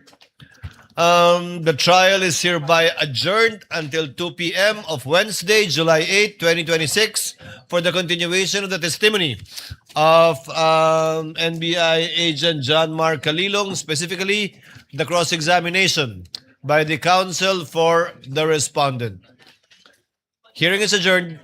S6: the trial is hereby adjourned until 2 p.m. of Wednesday, July 8, 2026, for the continuation of the testimony of NBI agent John Mark Kalilong, specifically the cross-examination by the counsel for the respondent. Hearing is adjourned.